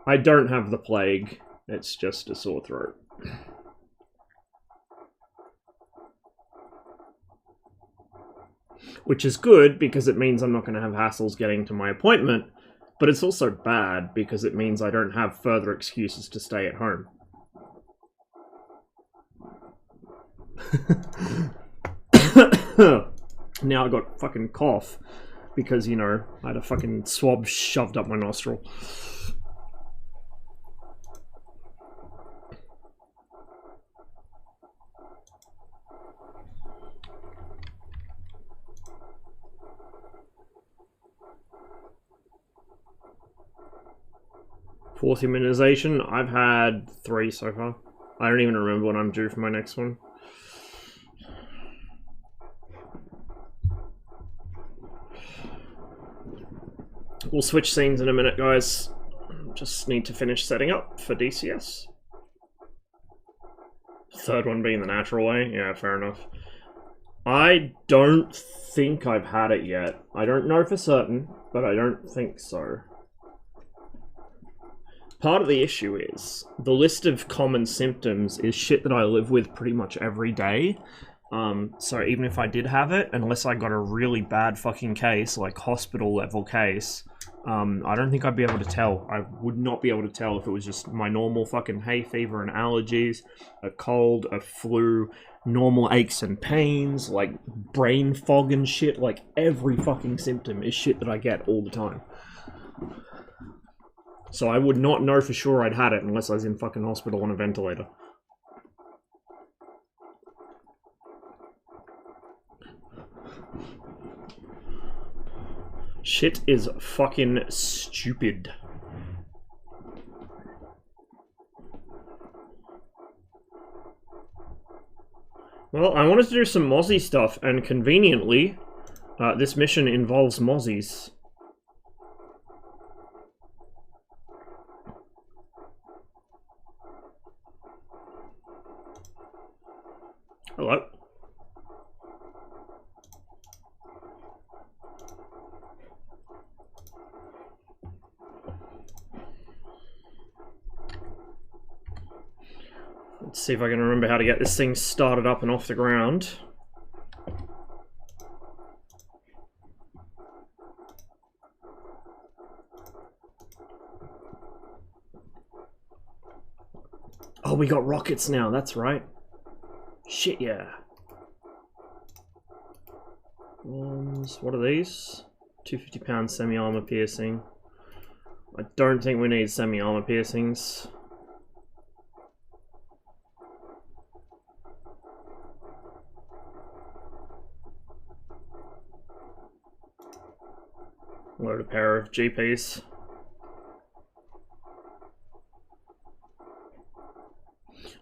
I don't have the plague, it's just a sore throat. Which is good because it means I'm not going to have hassles getting to my appointment, but it's also bad because it means I don't have further excuses to stay at home. Now I got fucking cough because, you know, I had a fucking swab shoved up my nostril. Fourth immunization, I've had 3 so far. I don't even remember when I'm due for my next one. We'll switch scenes in a minute, guys. Just need to finish setting up for DCS. Third one being the natural way. Yeah, fair enough. I don't think I've had it yet. I don't know for certain, but I don't think so. part of the issue is the list of common symptoms is shit that I live with pretty much every day. So even if I did have it, unless I got a really bad fucking case, like hospital level case, I don't think I'd be able to tell. I would not be able to tell if it was just my normal fucking hay fever and allergies, a cold, a flu, normal aches and pains, like brain fog and shit. Like every fucking symptom is shit that I get all the time. So I would not know for sure I'd had it unless I was in fucking hospital on a ventilator. Shit is fucking stupid. Well, I wanted to do some Mossie stuff, and conveniently, this mission involves Mossies. Hello. Let's see if I can remember how to get this thing started up and off the ground. Oh, we got rockets now, that's right. Shit, yeah. What are these? 250-pound semi-armor piercing. I don't think we need semi-armor piercings. Load a pair of GPs.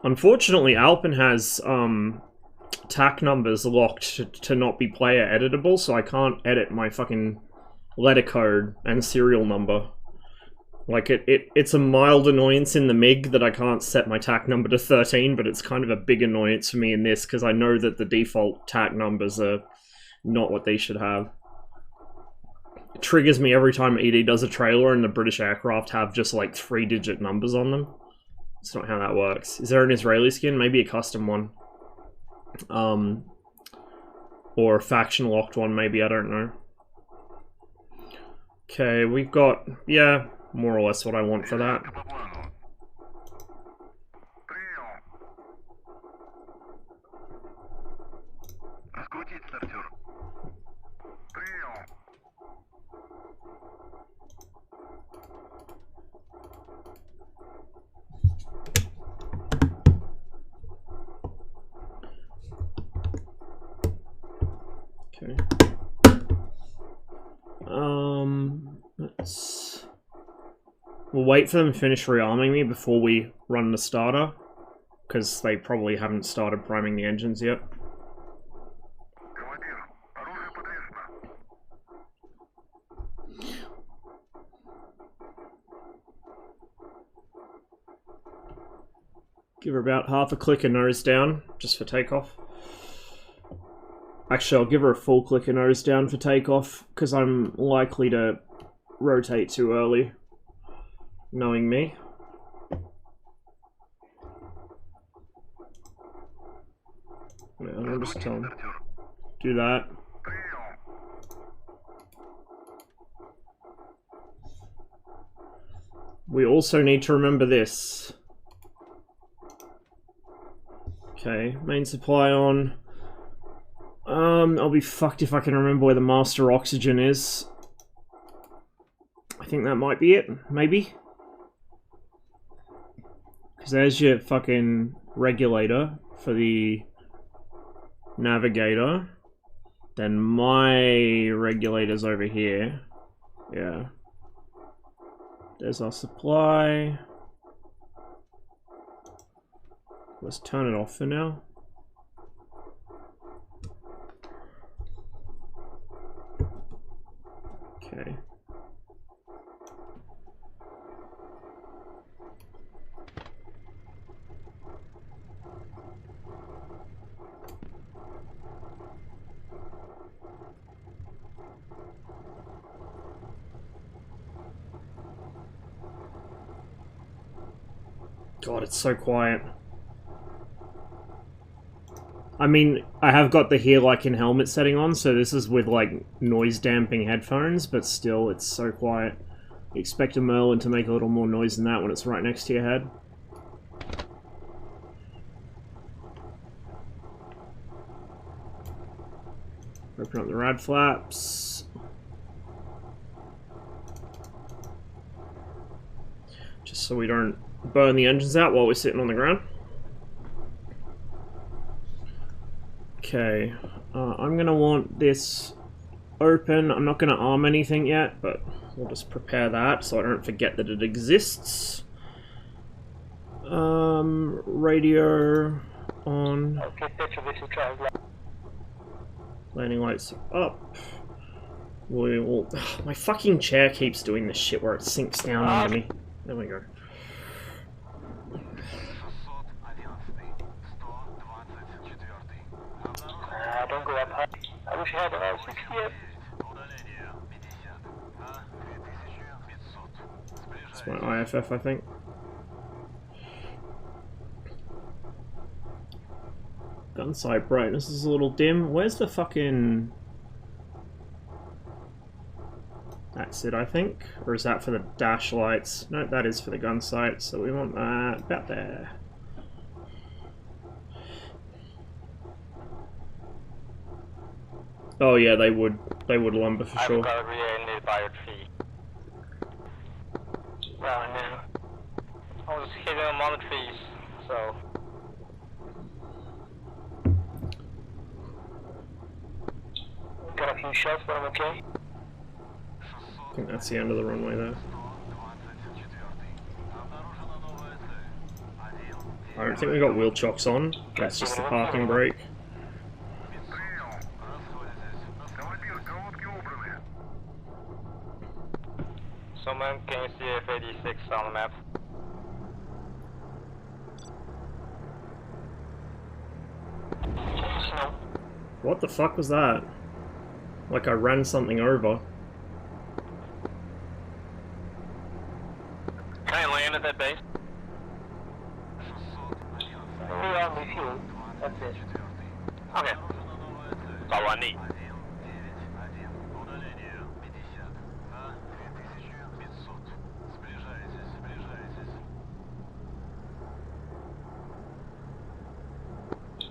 Unfortunately, Alpin has TAC numbers locked to not be player editable, so I can't edit my fucking letter code and serial number. Like, it's a mild annoyance in the MiG that I can't set my TAC number to 13, but it's kind of a big annoyance for me in this, because I know that the default TAC numbers are not what they should have. It triggers me every time ED does a trailer and the British aircraft have just like 3-digit numbers on them. That's not how that works. Is there an Israeli skin? Maybe a custom one. Or a faction locked one, maybe, I don't know. Okay, we've got, yeah, more or less what I want for that. Okay. We'll wait for them to finish rearming me before we run the starter, because they probably haven't started priming the engines yet. Give her about half a click of nose down, just for takeoff. Actually, I'll give her a full click of nose down for takeoff, because I'm likely to rotate too early, knowing me. Yeah, I'll just tell him. Do that. We also need to remember this. Okay, main supply on. I'll be fucked if I can remember where the master oxygen is. I think that might be it, maybe. Because there's your fucking regulator for the navigator. Then my regulator's over here. Yeah. There's our supply. Let's turn it off for now. Okay. God, it's so quiet. I mean, I have got the Hear Like in Helmet setting on, so this is with, like, noise-damping headphones, but still, it's so quiet. You expect a Merlin to make a little more noise than that when it's right next to your head. Open up the rad flaps. Just so we don't burn the engines out while we're sitting on the ground. Okay, I'm gonna want this open. I'm not gonna arm anything yet, but we'll just prepare that so I don't forget that it exists. Radio on. Landing lights up. We will. My fucking chair keeps doing this shit where it sinks down under me. There we go. Don't go up high. I wish I had around 60 yet. It's my IFF, I think. Gun sight brightness is a little dim. Where's the fucking... That's it, I think. Or is that for the dash lights? No, that is for the gun sight, so we want that about there. Oh yeah, they would lumber for sure. I've got nearby a tree. Well, and then I was hitting them on the trees, so. Got a few shots, but I'm okay. I think that's the end of the runway there. I don't think we got wheel chocks on. That's just the parking brake. Someone, can you see F86 on the map? What the fuck was that? Like I ran something over. Can I land at that base? We're on refuel. That's it. Okay. That's all I need.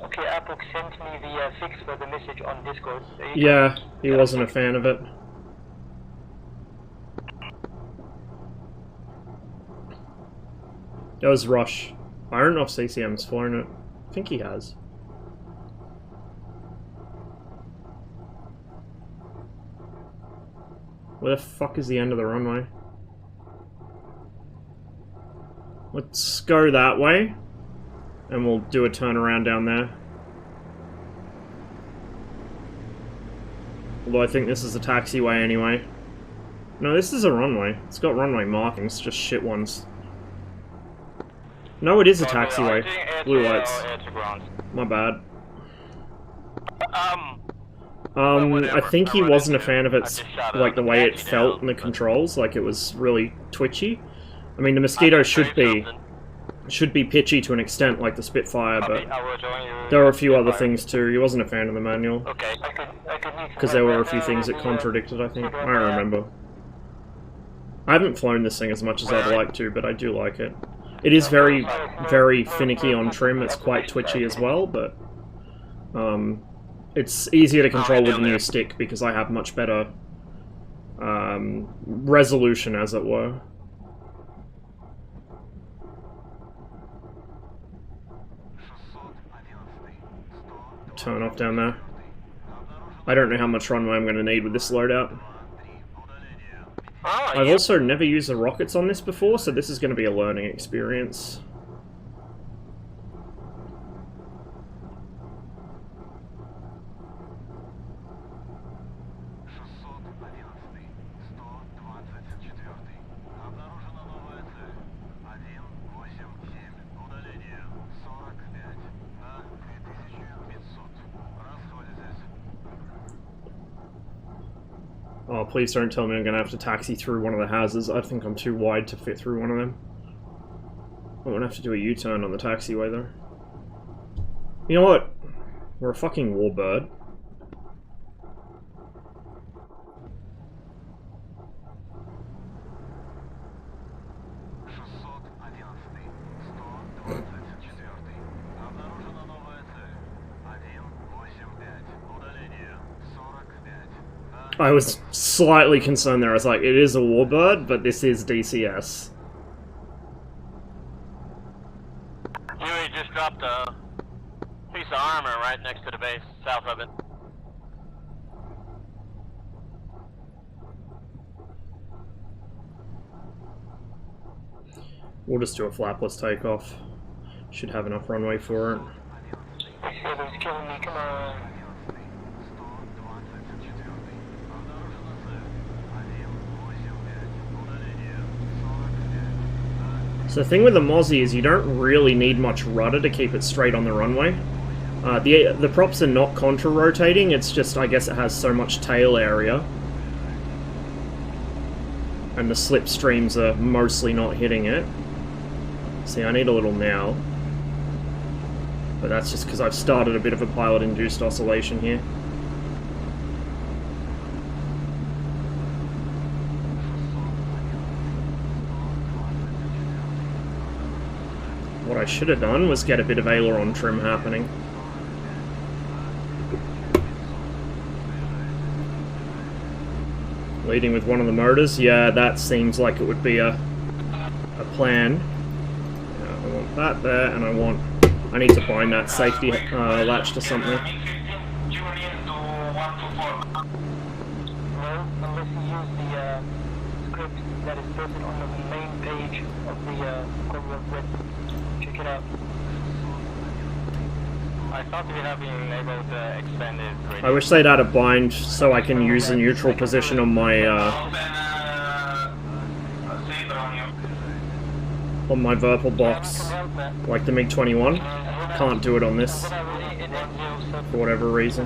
Okay, Apple sent me the fix for the message on Discord. Yeah, he wasn't a fan of it. That was Rush. I don't know if CCM's flown it. I think he has. Where the fuck is the end of the runway? Let's go that way. And we'll do a turnaround down there. Although I think this is a taxiway anyway. No, this is a runway. It's got runway markings, just shit ones. No, it is a taxiway. Blue lights. My bad. I think he wasn't a fan of it, like the way it felt in the controls, like it was really twitchy. I mean, the Mosquito should be pitchy to an extent, like the Spitfire, but there were a few other things too. He wasn't a fan of the manual. Because there were a few things it contradicted, I think. I don't remember. I haven't flown this thing as much as I'd like to, but I do like it. It is very, very finicky on trim. It's quite twitchy as well, but it's easier to control with the new stick because I have much better resolution, as it were. Turn off down there. I don't know how much runway I'm going to need with this loadout. I've also never used the rockets on this before, so this is going to be a learning experience. Oh, please don't tell me I'm going to have to taxi through one of the houses. I think I'm too wide to fit through one of them. I'm gonna have to do a U-turn on the taxiway though. You know what? We're a fucking warbird. I was slightly concerned there. I was like, it is a warbird, but this is DCS. You just dropped a piece of armor right next to the base, south of it. We'll just do a flapless takeoff. Should have enough runway for it. He's killing me, come on. So the thing with the Mossie is you don't really need much rudder to keep it straight on the runway. The props are not contra-rotating, it's just, I guess it has so much tail area. And the slipstreams are mostly not hitting it. See, I need a little now. But that's just because I've started a bit of a pilot-induced oscillation here. What I should have done was get a bit of aileron trim happening. Leading with one of the motors, yeah, that seems like it would be a plan. I want that there, and I need to bind that safety latch to something. No, unless you use the script that is posted on the main page of the Corvette web. Check it out. I thought we have been able to expand it. I wish they'd add a bind so I can use the neutral position on my Verpal box, like the MiG-21. Can't do it on this for whatever reason.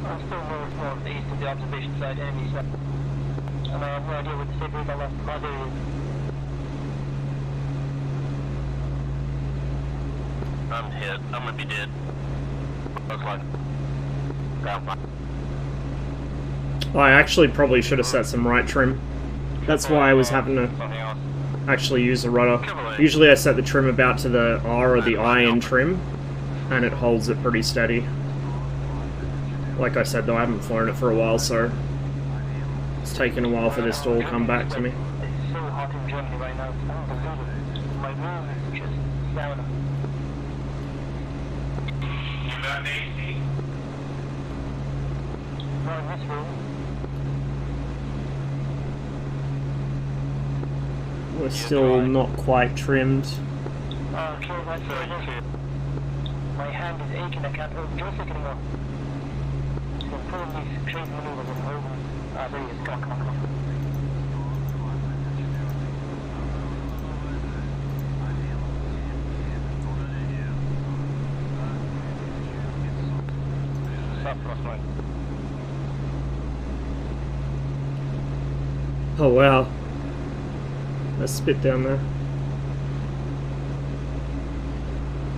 I'm still northeast of the observation side, enemy side. And I have no idea what the state route I left my area is. I'm hit. I'm gonna be dead. Looks like. I actually probably should have set some right trim. That's why I was having to actually use the rudder. Usually I set the trim about to the R or the I in trim, and it holds it pretty steady. Like I said though, I haven't flown it for a while, so it's taken a while for this to all come back to me. It's so hot in Germany right now. It's unbelievable. My room is just sauna. You got AC? Not in this room. We're still not quite trimmed. Okay, that's it. My hand is aching, I can't hold the joystick anymore. So pulling these trade maneuvers and holding. There he is, come on. Stop, crossline. Oh wow. Let's spit down there.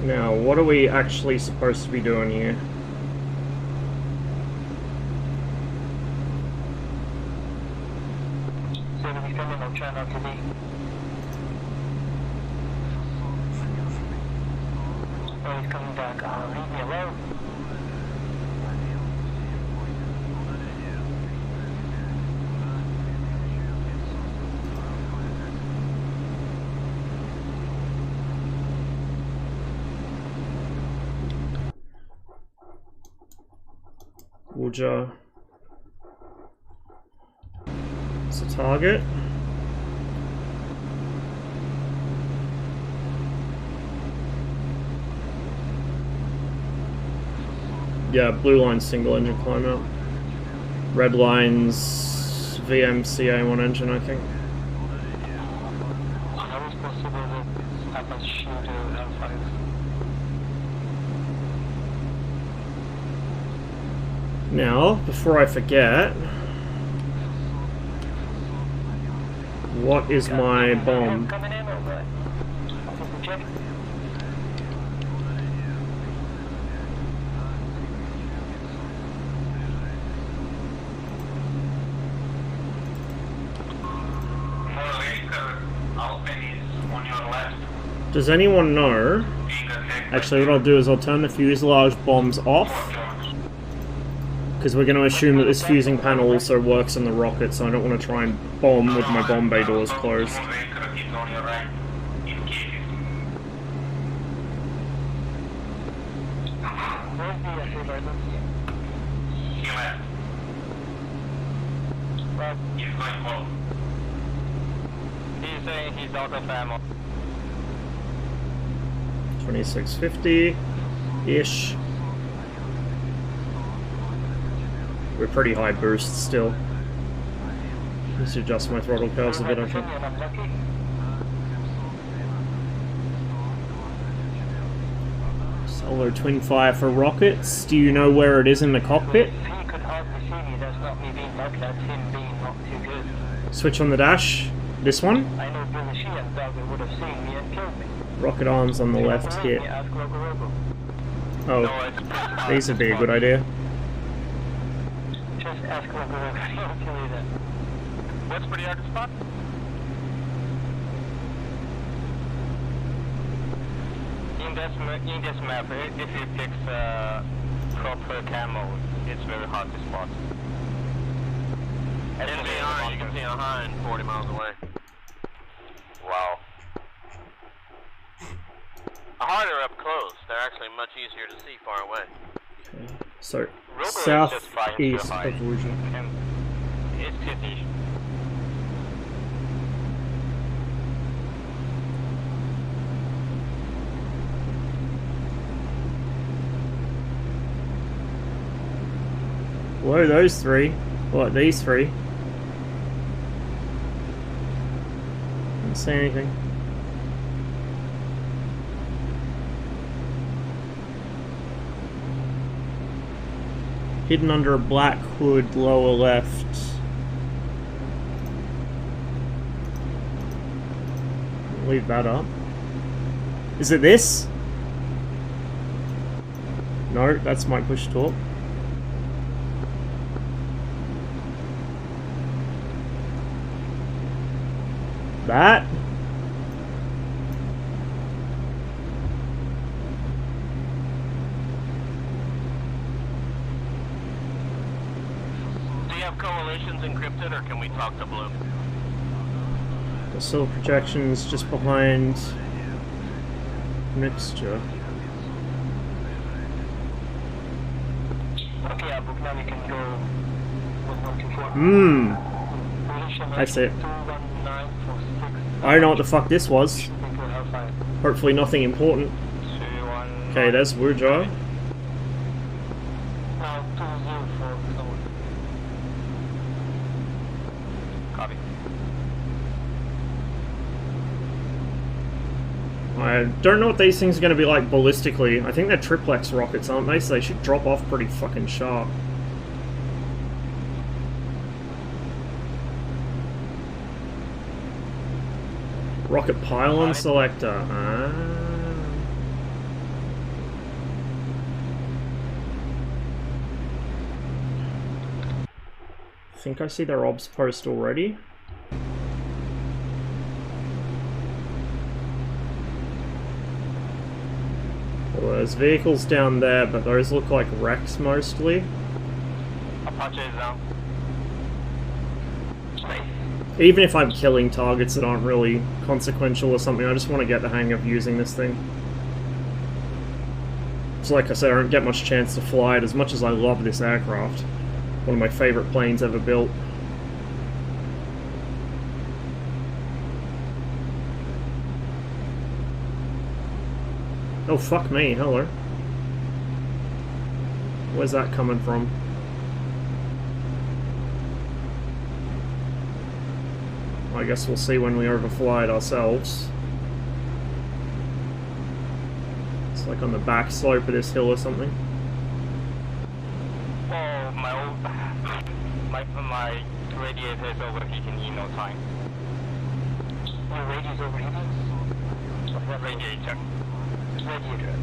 Now, what are we actually supposed to be doing here? So to be filming, I'll try not to be. Oh, he's coming back. Oh, leave me alone. Wooja. It's a target. Yeah, blue line's single engine climb out. Red line's VMCA1 engine, I think. How is possible that happens shoot L5? 1 Now, before I forget, what is my bomb? Does anyone know? Actually, what I'll do is I'll turn the fuselage bombs off, because we're going to assume that this fusing panel also works on the rocket, so I don't want to try and bomb with my bomb bay doors closed. He's saying he's out of ammo. 2650-ish. We're pretty high boost still. Let's adjust my throttle curves a bit, I think. Solar twin fire for rockets. Do you know where it is in the cockpit? He could hardly see me, that's not me being lucky, that's him being not too good. Switch on the dash. This one? I know Billy She and Dogger would have seen me and killed me. Rocket arms on the left here. Oh, these would be a good idea. Just ask Roger, he'll kill you then. What's pretty hard to spot? In this map, if you pick proper camo, it's very hard to spot. In VR, you can see a hind 40 miles away. Wow. Harder up close. They're actually much easier to see far away. Okay. So, southeast of Rouge. It's pity. Whoa, those three. What, these three? Didn't say anything. Hidden under a black hood, lower left. Leave that up. Is it this? No, that's my push torque. That? Do you have coalitions encrypted, or can we talk to Blue? The solar projections just behind mixture. Okay, Abu, now we can go with 124. Hmm. That's it. I don't know what the fuck this was. Hopefully nothing important. Okay, there's Wuja. I don't know what these things are going to be like ballistically. I think they're triplex rockets, aren't they? So they should drop off pretty fucking sharp. Rocket pylon selector. Ah. I think I see their obs post already. Well, there's vehicles down there, but those look like wrecks mostly. Apache is down. Even if I'm killing targets that aren't really consequential or something, I just want to get the hang of using this thing. So like I said, I don't get much chance to fly it as much as I love this aircraft. One of my favorite planes ever built. Oh, fuck me, hello. Where's that coming from? I guess we'll see when we overfly it ourselves. It's like on the back slope of this hill or something. Oh, My radiator is overheating in no time. Your radiator is overheating? What's that radiator? Radiator.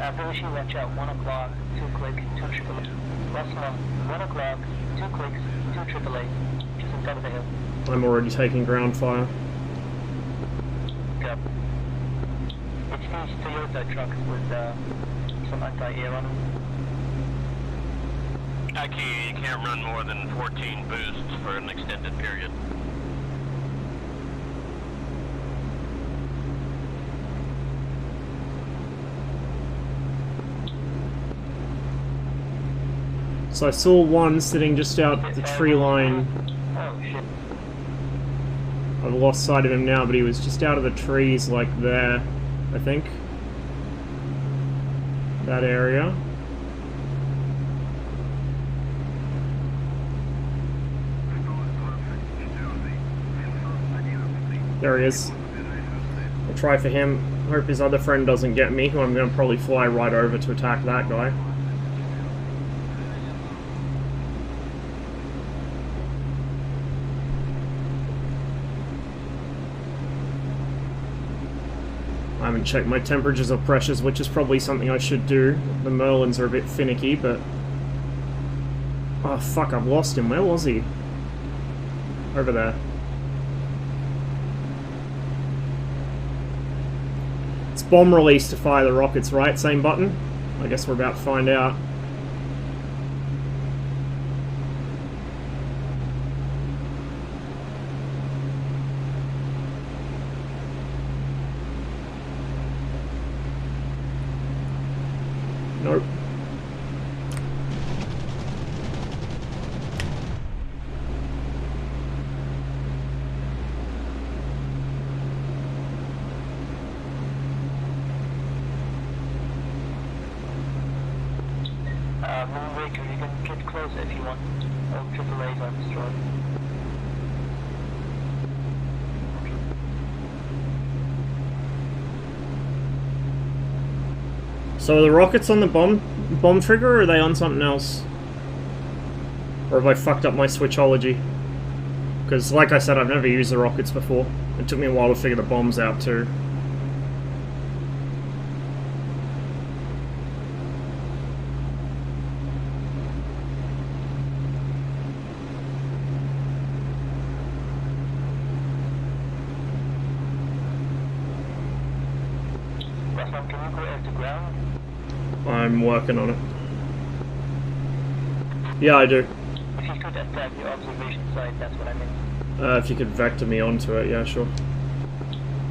Ability, watch out, 1 o'clock, 2 click, 2 triple A. Last one, 1 o'clock, 2 clicks, 2 triple A. Just on top of the hill. I'm already taking ground fire. Yep. It's these Toyota trucks with some anti-air on them. You can't run more than 14 boosts for an extended period. So I saw one sitting just out the tree line. Oh shit. I've lost sight of him now, but he was just out of the trees like there, I think. That area. There he is. I'll try for him. Hope his other friend doesn't get me, who I'm going to probably fly right over to attack that guy. I haven't checked my temperatures or pressures, which is probably something I should do. The Merlins are a bit finicky, but... Oh fuck, I've lost him. Where was he? Over there. It's bomb release to fire the rockets, right? Same button? I guess we're about to find out. Nope. Moonraker, you can get closer if you want. All AAAs are destroyed. So are the rockets on the bomb trigger, or are they on something else? Or have I fucked up my switchology? Because, like I said, I've never used the rockets before. It took me a while to figure the bombs out, too. I'm working on it. Yeah, I do. If you could attack the observation site, that's what I meant. If you could vector me onto it, yeah, sure.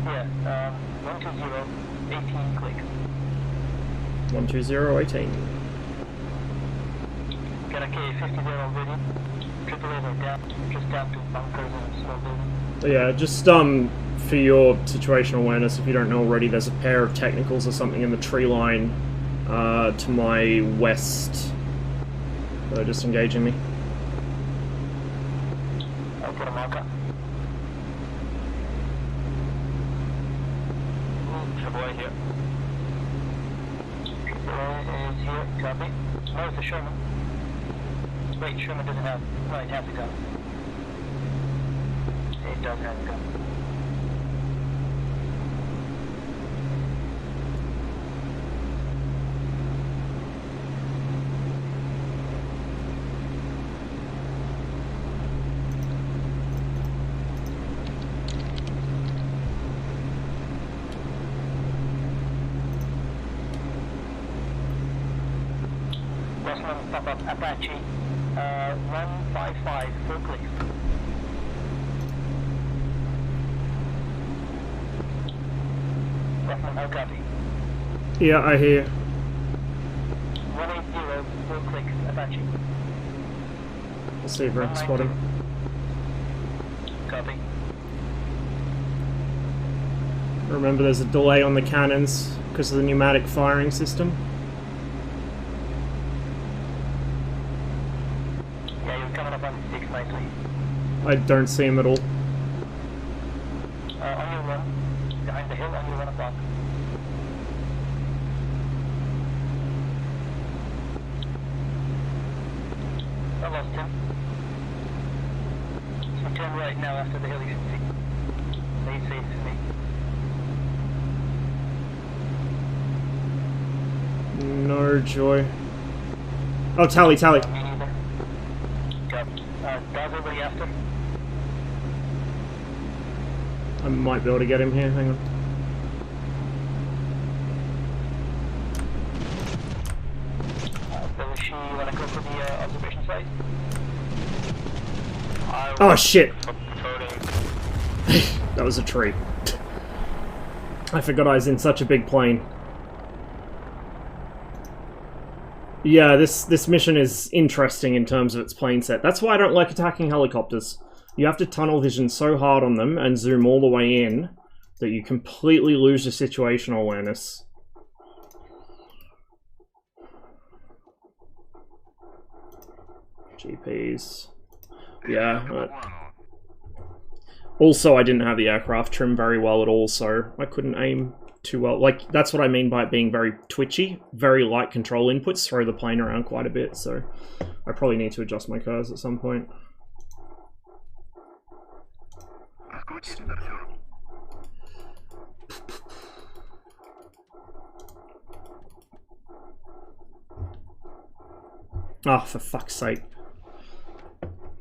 Yeah, 120, 18 click. 120, 18. Got a K-50 there already. AAAs are down, just down to bunkers and small buildings. Yeah, just, for your situational awareness, if you don't know already, there's a pair of technicals or something in the tree line to my west. They're just engaging me. I'll put a marker. Savoia here. Savoia is here, copy. No, it's a Sherman. Wait, Sherman doesn't have... No, it has a gun. It does have a gun. Pop up Apache 155 4 clicks. Rockman, no copy. Yeah, I hear. 180 4 clicks Apache. I'll see if I can spot him. Copy. Remember, there's a delay on the cannons because of the pneumatic firing system. I don't see him at all. On your run, behind the hill, on your 1 o'clock. I lost him. So turn right now after the hill you should see. Stay safe to me. No joy. Oh, tally. Me neither. Got guys everybody after. I might be able to get him here, hang on. Does she wanna go for the observation site? Oh shit! That was a tree. I forgot I was in such a big plane. Yeah, this mission is interesting in terms of its plane set. That's why I don't like attacking helicopters. You have to tunnel vision so hard on them and zoom all the way in that you completely lose your situational awareness. GPs. Yeah. Also, I didn't have the aircraft trimmed very well at all, so I couldn't aim too well. Like, that's what I mean by it being very twitchy. Very light control inputs throw the plane around quite a bit, so I probably need to adjust my curves at some point. Oh, for fuck's sake.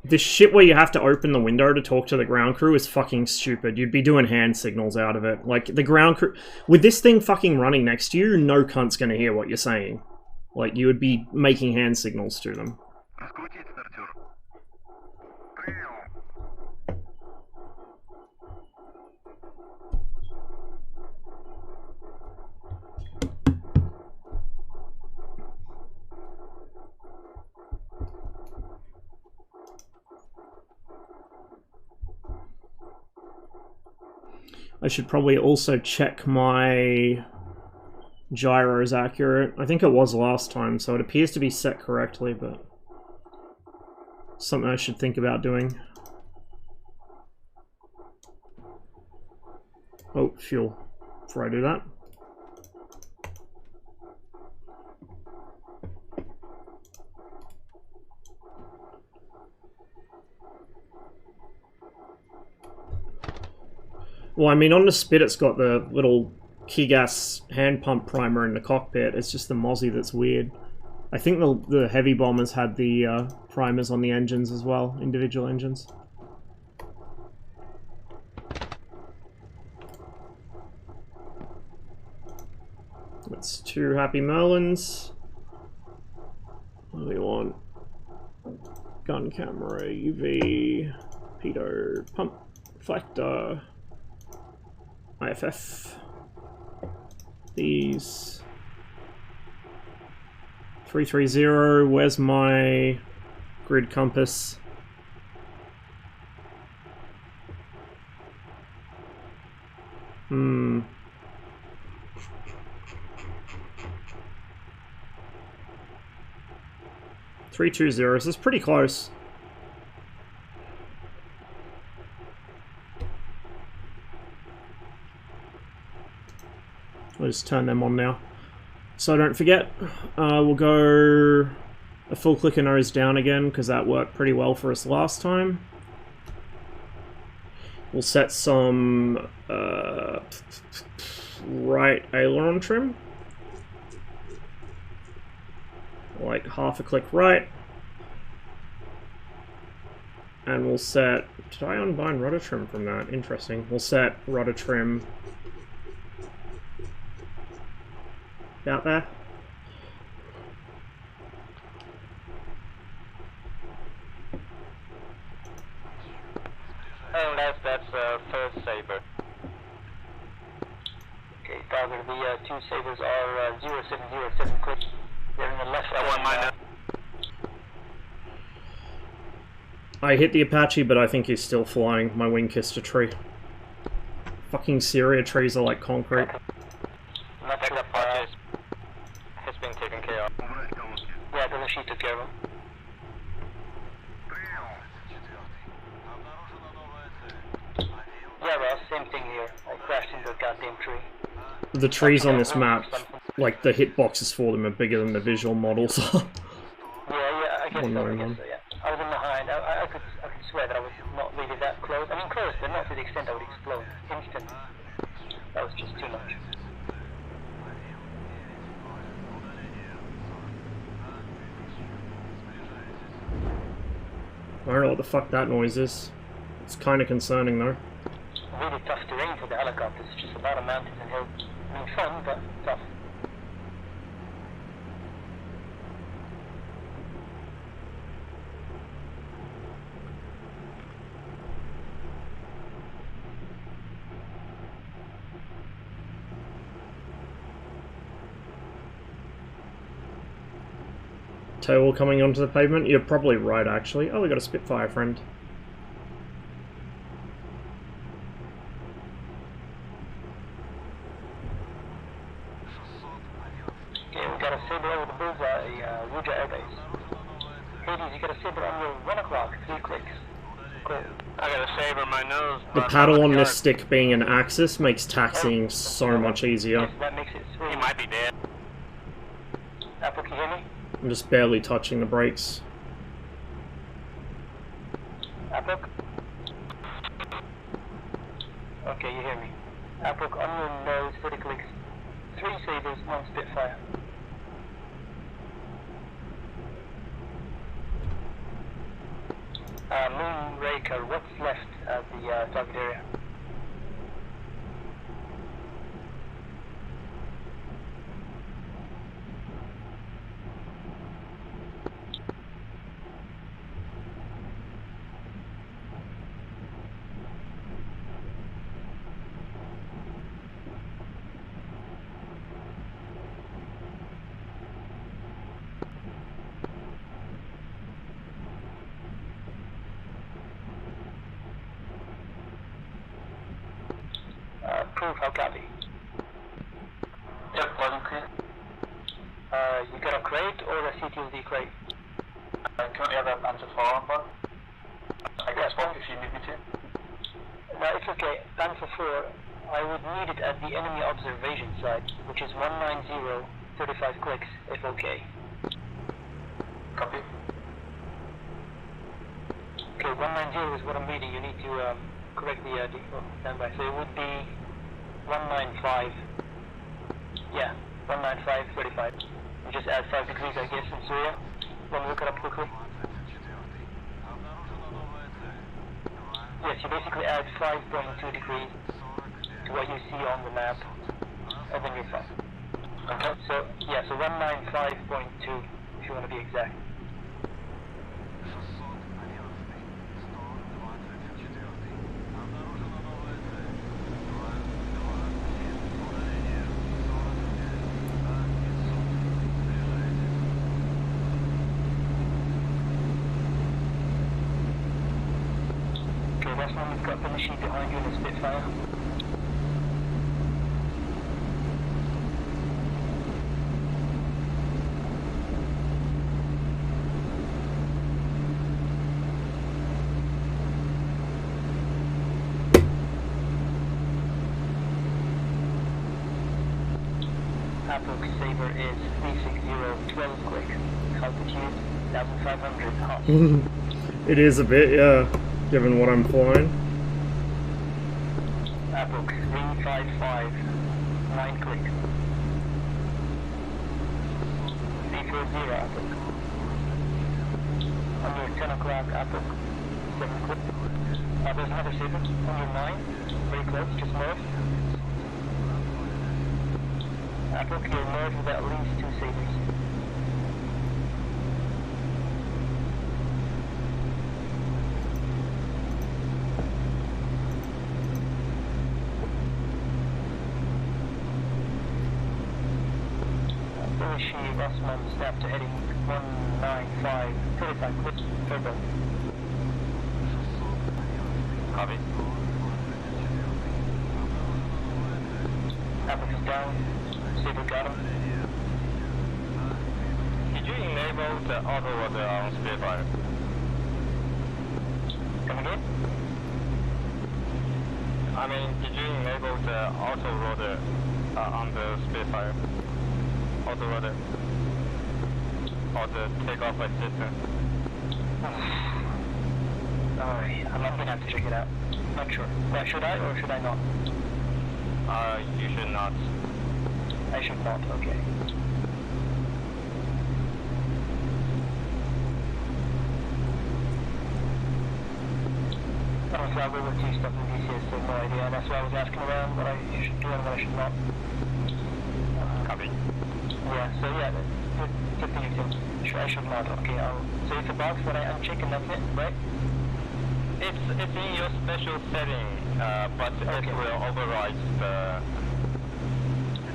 This shit where you have to open the window to talk to the ground crew is fucking stupid. You'd be doing hand signals out of it. Like, the ground crew... With this thing fucking running next to you, no cunt's gonna hear what you're saying. Like, you would be making hand signals to them. I should probably also check my gyro is accurate. I think it was last time, so it appears to be set correctly, but something I should think about doing. Oh, fuel. Before I do that. Well, I mean, on the Spit, it's got the little key gas hand pump primer in the cockpit. It's just the Mossie that's weird. I think the heavy bombers had the primers on the engines as well, individual engines. That's 2 Happy Merlins. What do we want? Gun camera, UV, pitot, pump, reflector. IFF. These. 330, where's my grid compass? Hmm. .320, this is pretty close. I'll just turn them on now. So don't forget, we'll go a full clicker nose down again, because that worked pretty well for us last time. We'll set some right aileron trim. Like half a click right. And we'll set... Did I unbind rudder trim from that? Interesting. We'll set rudder trim... out there. Oh, that's third saber. Okay, Dogger, the 2 sabers are 0707 click. They're in the left side. I hit the Apache, but I think he's still flying. My wing kissed a tree. Fucking Syria trees are like concrete. Left Apache has been taken care of. Yeah, the she took care of him. Yeah, well, same thing here. I crashed into a goddamn tree. The trees on this map, like the hitboxes for them are bigger than the visual models. Yeah, I guess so, yeah. mind. I could swear that I was not really that close. I mean, close, but not to the extent I would explode instantly. That was just too much. I don't know what the fuck that noise is. It's kind of concerning though. Really tough terrain for the helicopters. It's just a lot of mountains and hills. I mean, fun, but tough. Tail coming onto the pavement? You're probably right, actually. Oh, we got a Spitfire friend. Yeah, we got a Sabre over the bullseye, Ruja airbase. Hades, you got a Sabre on your 1 o'clock, 3 clicks. Cool. I got a Sabre in my nose. The paddle on this stick being an axis makes taxiing so much easier. Yes, that makes it sweet. He might be dead. Apple, can you hear me? I'm just barely touching the brakes. Apple? Okay, you hear me. Apple, on your nose, 30 clicks. 3 Sabres, 1 Spitfire. Moonraker, what's left at the target area? Proof, how copy? Yep, wasn't clear. You got a crate or a CTSD crate? I currently have an answer 4 on board. I guess one if you need me to. No, it's okay. Answer 4, I would need it at the enemy observation site, which is 190, 35 clicks, if okay. Copy. Okay, 190 is what I'm reading. You need to correct the standby. So it would be 195. Yeah, 195, 35. You just add 5 degrees, I guess, in Syria. Let me look it up quickly. Yes, you basically add 5.2 degrees to what you see on the map, and then you're fine. Okay, so, yeah, so 195.2, if you want to be exact. We've got the machine behind you in the Spitfire. Apple Sabre is 360, 12 click. Altitude 1,500 hot. It is a bit, yeah, given what I'm flying. Apple 355, 9 click. 340 Apple. Under 10 o'clock Apple, 7 click. There's another Sabre, under 9, very close, just north. Apple, you're north with at least 2 Sabres. Rossman, snap to heading 195, 35 clicks, turbo. Copy. Apple is down, Sabre got him. Did you enable the auto rudder on Spitfire? Come again? I mean, did you enable the auto rudder on the Spitfire? Auto rudder? Or the takeoff assistant? Sorry, I'm gonna have to check it out. Not sure. Well, should I or should I not? You should not. I should not, okay. Honestly, I've been too stuck in DCS, so no idea, and that's why I was asking around what I should do and what I should not. Copy. Yeah, so yeah, good thing you can. Sure, I should not, okay. So it's a box that I uncheck and that's it, right? It's in your special setting, but it will override the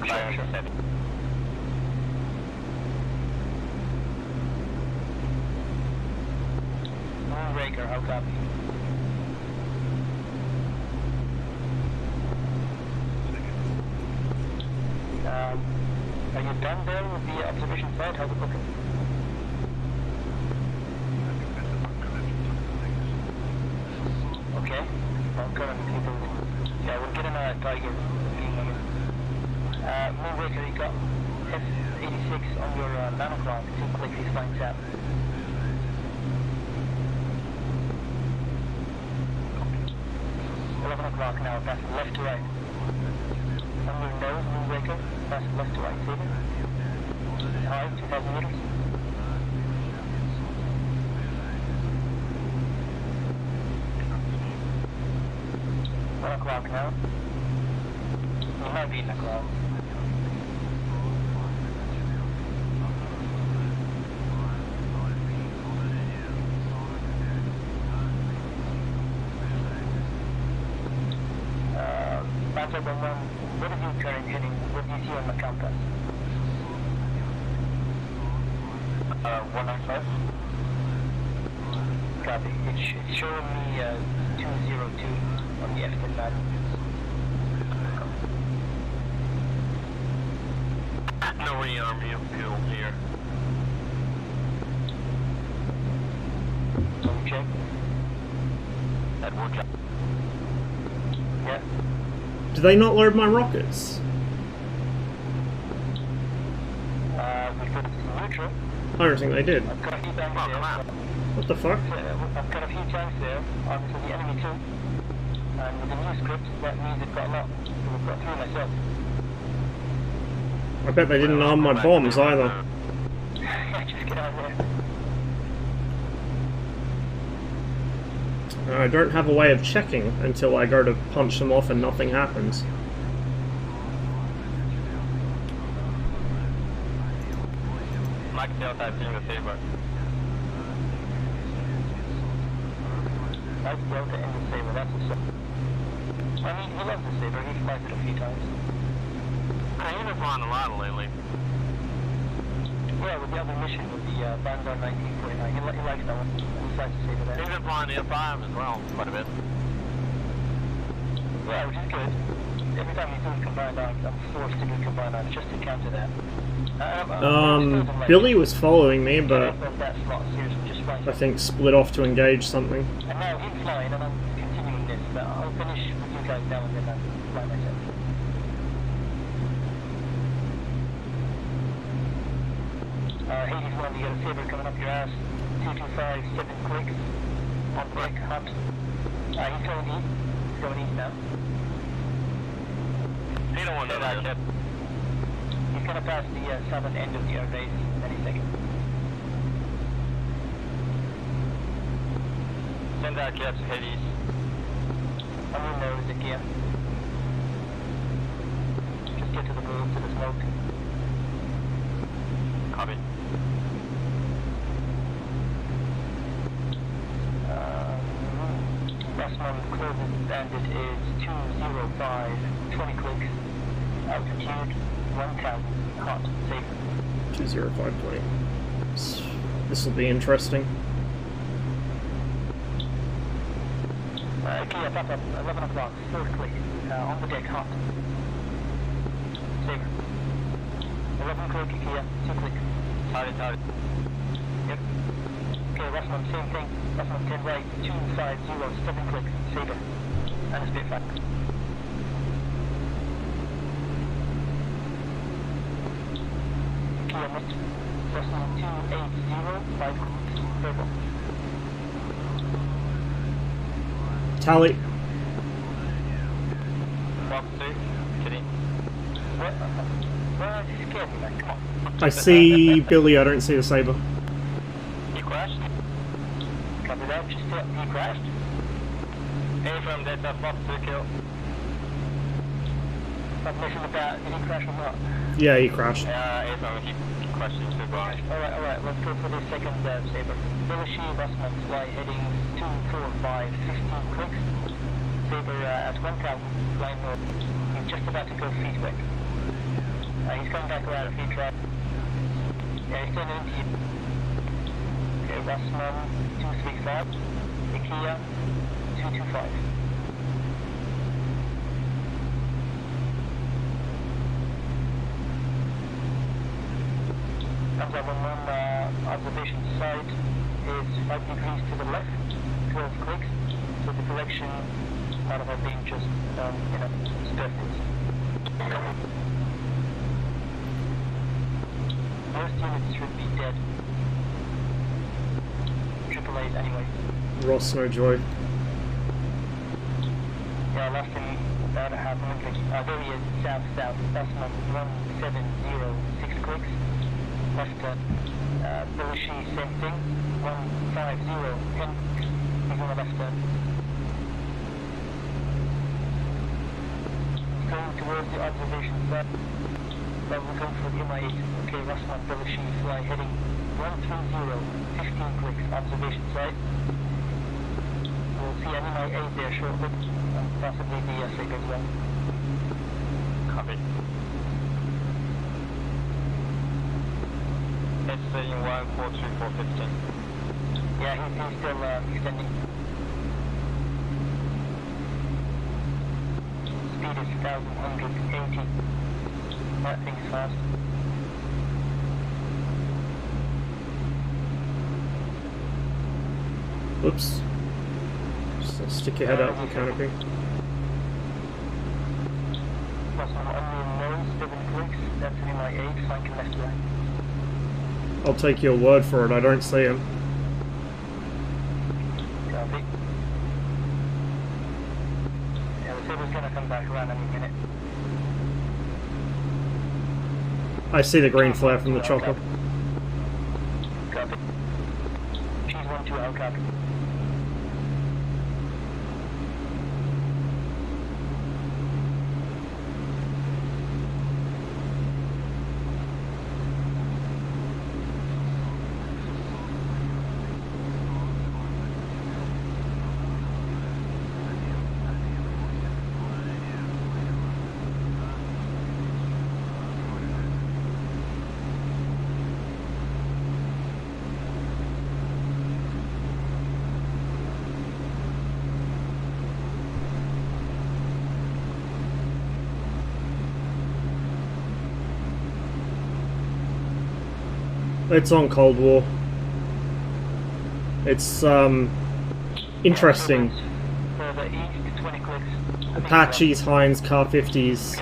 client setting. Moonraker, how copy? Are you done there with the observation site? How's it looking? Okay. I'm currently people. Yeah, we'll get an Tiger. Moonraker, you got F86 on your nano clock. 2 clicks, he's flying south. O'clock now, pass left to right. On your nose, Moonraker, pass left to right, Saber. High, 2,000 meters. O'clock now. You might be in the cloud. What is your current heading? What do you see on the compass? 195. Copy. It's showing me 202 on the F10 map. No rearm fuel here. Check. That will check. Yeah. Do they not load my rockets? Because it's neutral. I don't think they did. I've got a few tanks there. What the fuck? I've got a few tanks there, obviously the enemy too. And with the new script, that means they've got a lot. We've got 3 myself. I bet they didn't arm my bombs either. Just get out of there. I don't have a way of checking until I go to punch them off and nothing happens. Max Delta being the Saber. Max Delta and the Saber, that's a I mean, he loves the Saber, he's flies it a few times. He's been flying a lot lately. Yeah, with the other mission, with the Bandar 1949, he likes that one. He flies the Saber there. He's been flying the F5 as well, quite a bit. Yeah, which is good. Every time he's doing combined arms, I'm forced to do combined arms just to counter that. Billy was following me, but I think split off to engage something. And now he's flying, and I'm continuing this, but I'll finish with you guys now and then I'll fly myself. Hades 1, you got a Saber coming up your ass. 225, 7 clicks. On break, hot. He's going east. He's going east now. He don't want to know that yet. He's gonna pass the southern end of the air base any second. Send out jets, Hades. I'm in there with the gear. Just get to the blue, to the smoke. Copy. Last one closest bandit is 205, 20 clicks. Altitude 1000, hot, safe. 20520. This will be interesting. Okay, up, 11 o'clock, 4 clicks, on the deck, hot. Safe. 11 click, Ikea, 2 click. Target. Yep. Okay, last one, same thing. Last one, 10 right, 250, 7 click, Saber. And a Spitfire. Ikea missed. Last one, 280, 5 clicks, purple. Tally. Fox 2, kidding. Where did you get me, man? Come on. I see Billy, I don't see the Saber. You crashed? Copy that, just he crashed. A from Delta Fox 2 kill. Submission about, did he crash or not? Yeah, he crashed. A from, he crashed into garage. Alright, let's go for the second Saber. Billy Busman, fly heading 245, 15 clicks. Saber at 1,000, flying north. He's just about to go feet back. He's coming back around feet right. Yeah, he's turning into you. Okay, Busman 235, Ikea 225. Comes up on one observation side is 5 degrees to the left, 12 clicks, so the direction out of our being just, surface. Most units should be dead. AAAs anyway. Ross, no joy. Yeah, I lost him about a half a minute. There he is, south-south, that's number 1706 clicks. Left turn. Belushi, same thing. 150, 10. He's on the left turn. He's going towards the observation side. But we're going for the MI8. Okay, Russman, Belushi, fly heading 130, 15 clicks, observation side. We'll see an MI8 there shortly. And possibly the Saber as well. Copy. It's in 143,415. Yeah, he's still extending. Speed is 1,180. That thing's fast. Oops. Just stick your head out of the canopy. Plus on nose, 7 clicks. That's in my 8, flanking left right. I'll take your word for it, I don't see him. Copy. Yeah, the Saber's gonna come back around any minute. I see the green flare from the chopper. Copy. She's 1-2 out, copy. It's on Cold War. It's interesting. Apaches, Heinz, Car-50s,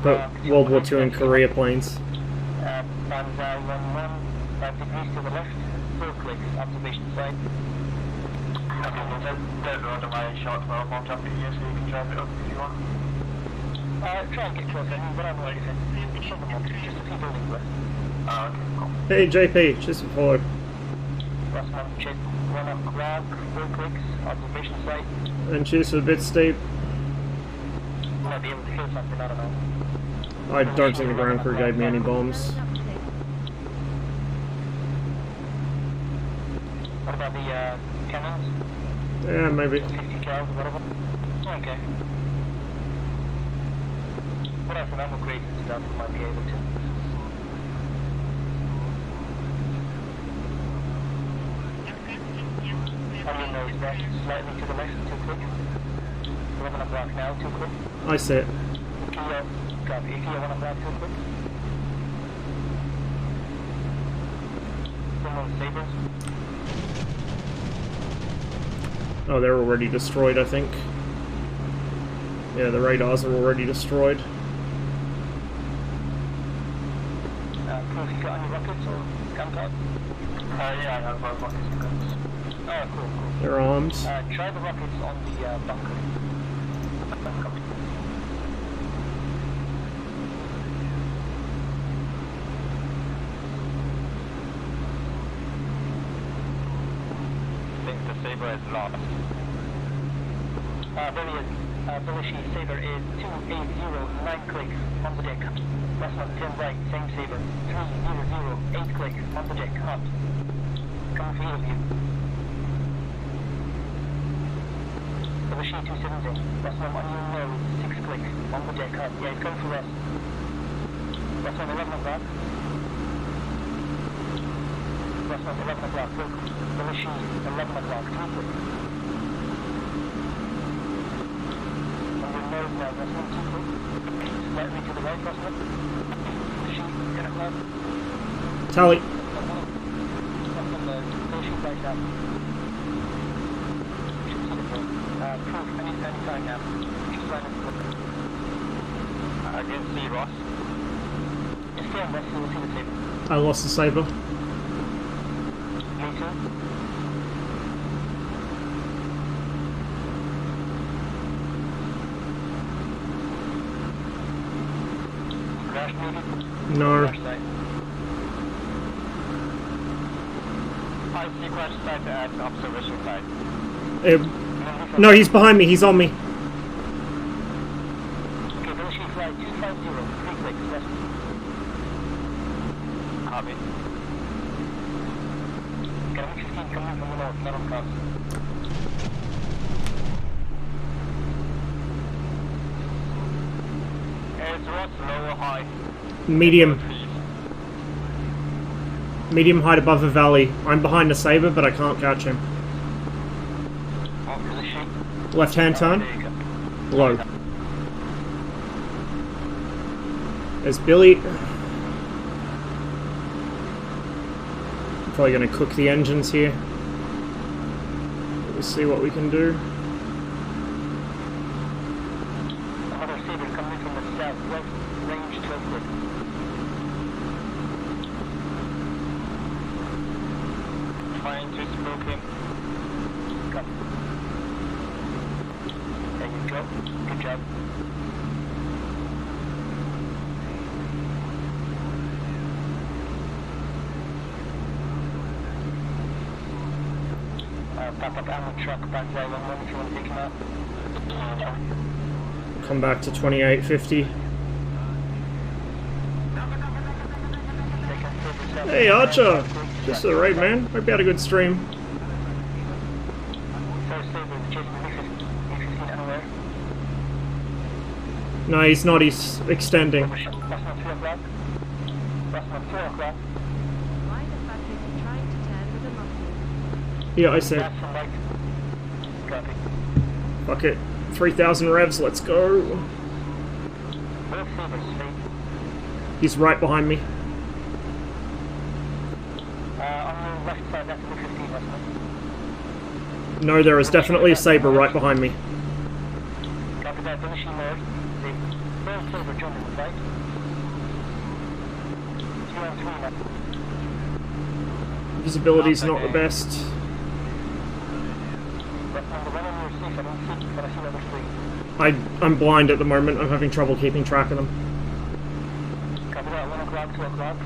but World War II and Korea planes. Banzai 1-1, 5 degrees to the left, 4 clicks, observation side. Don't order my shot 12, I'll jump it here so you can drive it up if you want. Try and get close, but I'm already said. Just a few buildings left. Okay, cool. Hey JP, just a follow. Last one, check, 1 up grab, 4 clicks, observation site. And choose a bit steep. Might be able to hear something, I don't know. I don't think the ground crew gave me any bombs. What about the cannons? Yeah, maybe. 50 cals or whatever? Okay. What else, an ammo crate and stuff, might be able to. On your nose there, slightly to the left, 2 quick. 11 o'clock now, 2 quick. I see it. Ikea, copy. Ikea 1 o'clock, 2 quick. Some Sabres. Oh, they're already destroyed, I think. Yeah, the radars are already destroyed. Proof you got any rockets or gun card? Yeah, I have rockets and guns. cool. They're armed. Try the rockets on the bunker. I think the Saber is lost. Brilliant. Belushi, Saber is 2809 clicks on the deck. Last one, 10 right, same Saber. 3008 clicks on the deck. Up. Come for you. Belushi 270. Last one, on your nose, 6 clicks on the deck. Up. Yeah, it's coming for us. Last one, 11 o'clock. Last one, 11 o'clock. Look. Belushi, 11 o'clock. 2 clicks. Now, that's one, 2 clicks. Slightly to the right, last one. Belushi, 10 o'clock. Tally. I didn't see Ross. I lost the Saber. Me too. Crash maybe? No. I see crash site at observation site. No, he's behind me. He's on me. Okay, Belushi flight 250, 3 clicks, left. Copy. Got a 15 coming from the north, not on cost. Is Ross low or high? Medium. Medium height above the valley. I'm behind the Saber, but I can't catch him. Left hand turn. Low. There's Billy. Probably going to cook the engines here. We'll see what we can do. Another Saber coming from the southwest, range 12 clicks. Trying to spook him. Come. There you go. Good job. Pop up ArmA truck, back drive on one if you want to take him out. Come back to 2850. Hey Archer! Just to the right, man. Hope you had a good stream. No, he's not. He's extending. Why the fuck is he trying to turn with a Mossie? Yeah, I said. Fuck it. 3,000 revs, let's go. He's right behind me. No, there is definitely a Saber right behind me. Visibility's not the best. I'm blind at the moment. I'm having trouble keeping track of them. Copy that, 1 o'clock, 2 o'clock.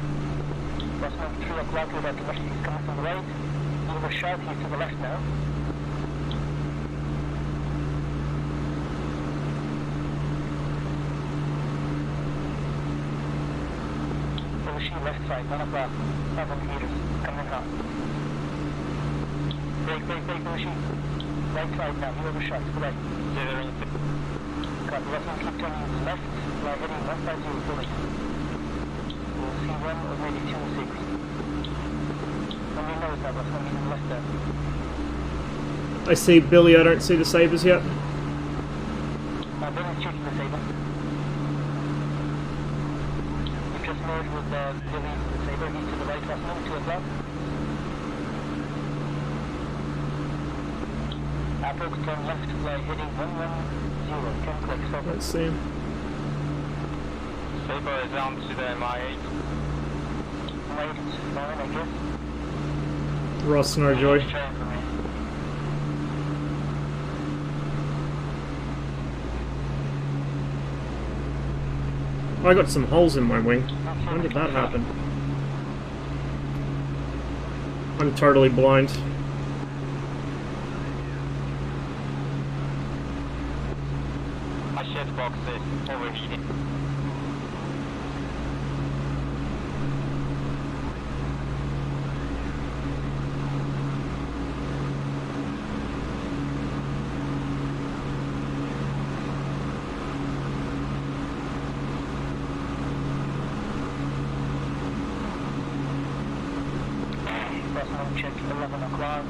Last one, 3 o'clock, we're about to rush. He's coming from the right. A little sharp, he's to the left now. Belushi left side, 1 o'clock, 500 meters, coming up. Break, Belushi. Right side now, he overshot to the right. Copy, last one, keep turning left, fly heading 150 fully. We'll see 1 or maybe 2 or 6. On your nose now, last one, keep left there. I see Billy, I don't see the Sabers yet. Billy's checking the Saber. You just merged with Billy's Saber, he's to the right, last one, 2 o'clock. Approach turn left, fly heading 110, 10 clicks, over. Let's see. Saber is on to the MI8. MI8 is fine, I guess. Ross Snowjoy. I got some holes in my wing. When did that happen? I'm totally blind. My shift box is overheating. Check 11 o'clock.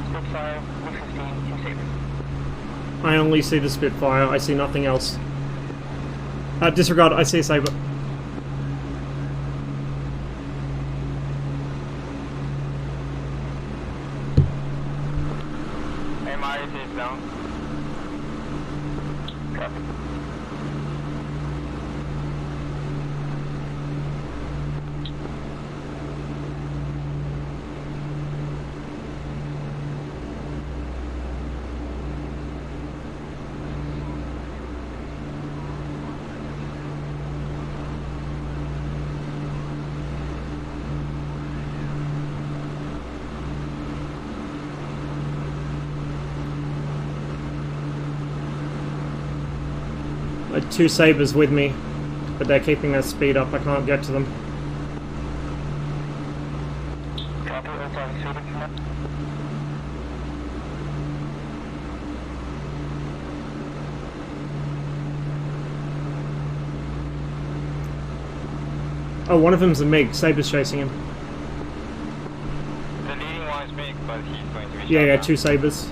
Spitfire, 115, 2 Sabres. I only see the Spitfire. I see nothing else. Disregard. I see a Sabre. MI is down. Copy. Two Sabres with me, but they're keeping their speed up. I can't get to them. Copy, oh, one of them's a MiG. Sabre's chasing him. the leading one is MiG, but he's going to be Yeah, shot yeah, down. 2 Sabres.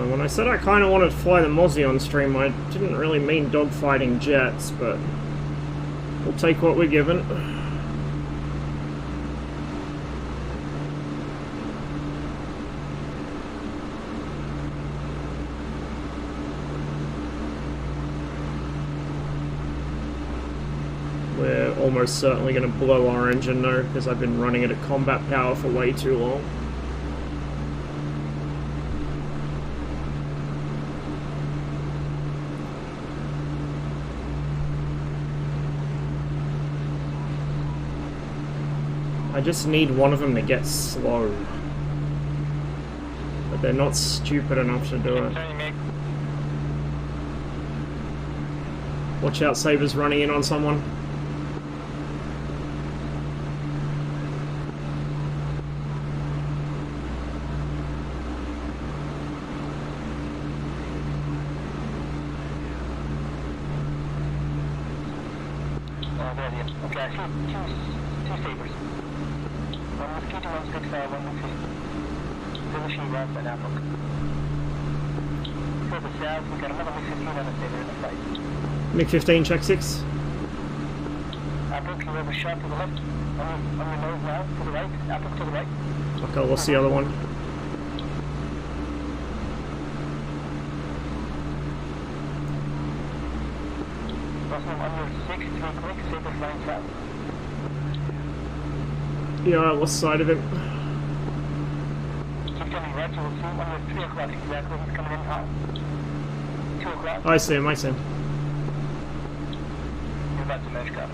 When I said I kind of wanted to fly the Mossie on stream, I didn't really mean dogfighting jets, but we'll take what we're given. We're almost certainly going to blow our engine though, because I've been running it at combat power for way too long. I just need one of them to get slow. But they're not stupid enough to do it. Watch out, Sabre's running in on someone. Okay, I see two Sabres. One mosquito, one Spitfire, one mosquito. Finishing left and Apple. To the south, we got another MiG-15 and a Sabre in the fight. MiG-15, check 6. Apple, you have a shot to the left. On your nose now, to the right. Apple to the right. Okay, what's the other one? On your 6, 3 quick, Sabre flying south. Yeah, what side of it? Keep coming right, you will see on your 3 o'clock exactly, he's coming in high. 2 o'clock. I see him, I see him. You're about to mesh copy.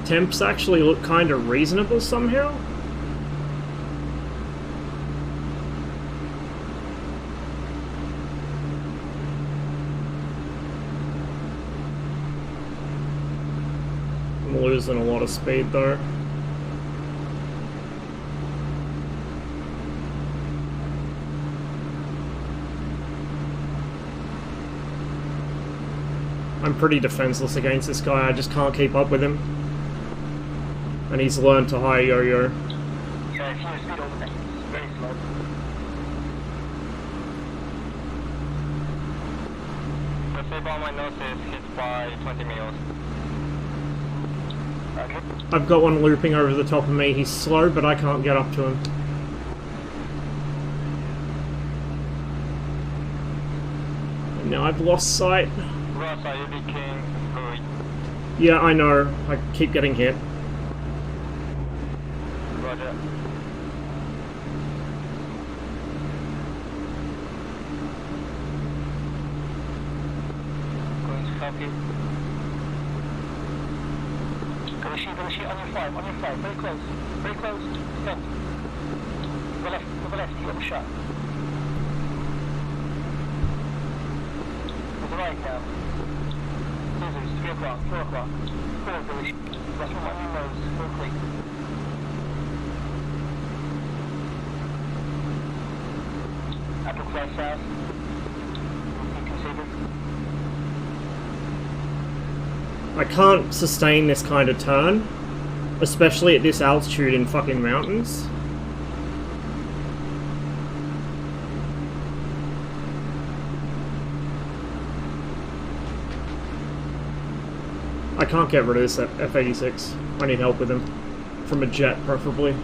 Temps actually look kind of reasonable somehow. I'm losing a lot of speed though. I'm pretty defenseless against this guy, I just can't keep up with him. And he's learned to high yo-yo. Yeah, if you speed over there, it's very slow. Sabre on my nose is hit by 20 mils. Okay. I've got one looping over the top of me. He's slow, but I can't get up to him. And now I've lost sight. Ross, are you became Louis? Yeah, I know. I keep getting hit. Roger. Going to copy. Gonna shoot on your fly, very close, front. To the left, you have a shot. To the right now. Scissors, 3 o'clock, 4 o'clock. 4, Billy. Left one on your nose, full click. Apple fly south. You can see this. I can't sustain this kind of turn, especially at this altitude in fucking mountains. I can't get rid of this F-86. I need help with him. From a jet, preferably.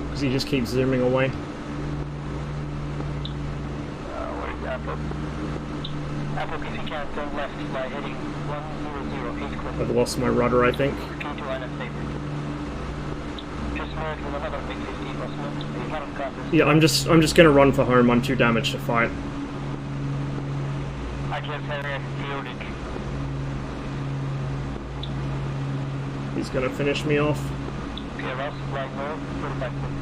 Because he just keeps zooming away. Where's Apple? Apple, if you can, turn left by heading 1008 close. I've lost my rudder, I think. Key to line of saber. Just merge with another big 15 or so. You haven't got this. Yeah, I'm just gonna run for home. I'm too damaged to fight. I guess Harry has chaotic. He's gonna finish me off. Okay, Ross, right north, 45 clicks.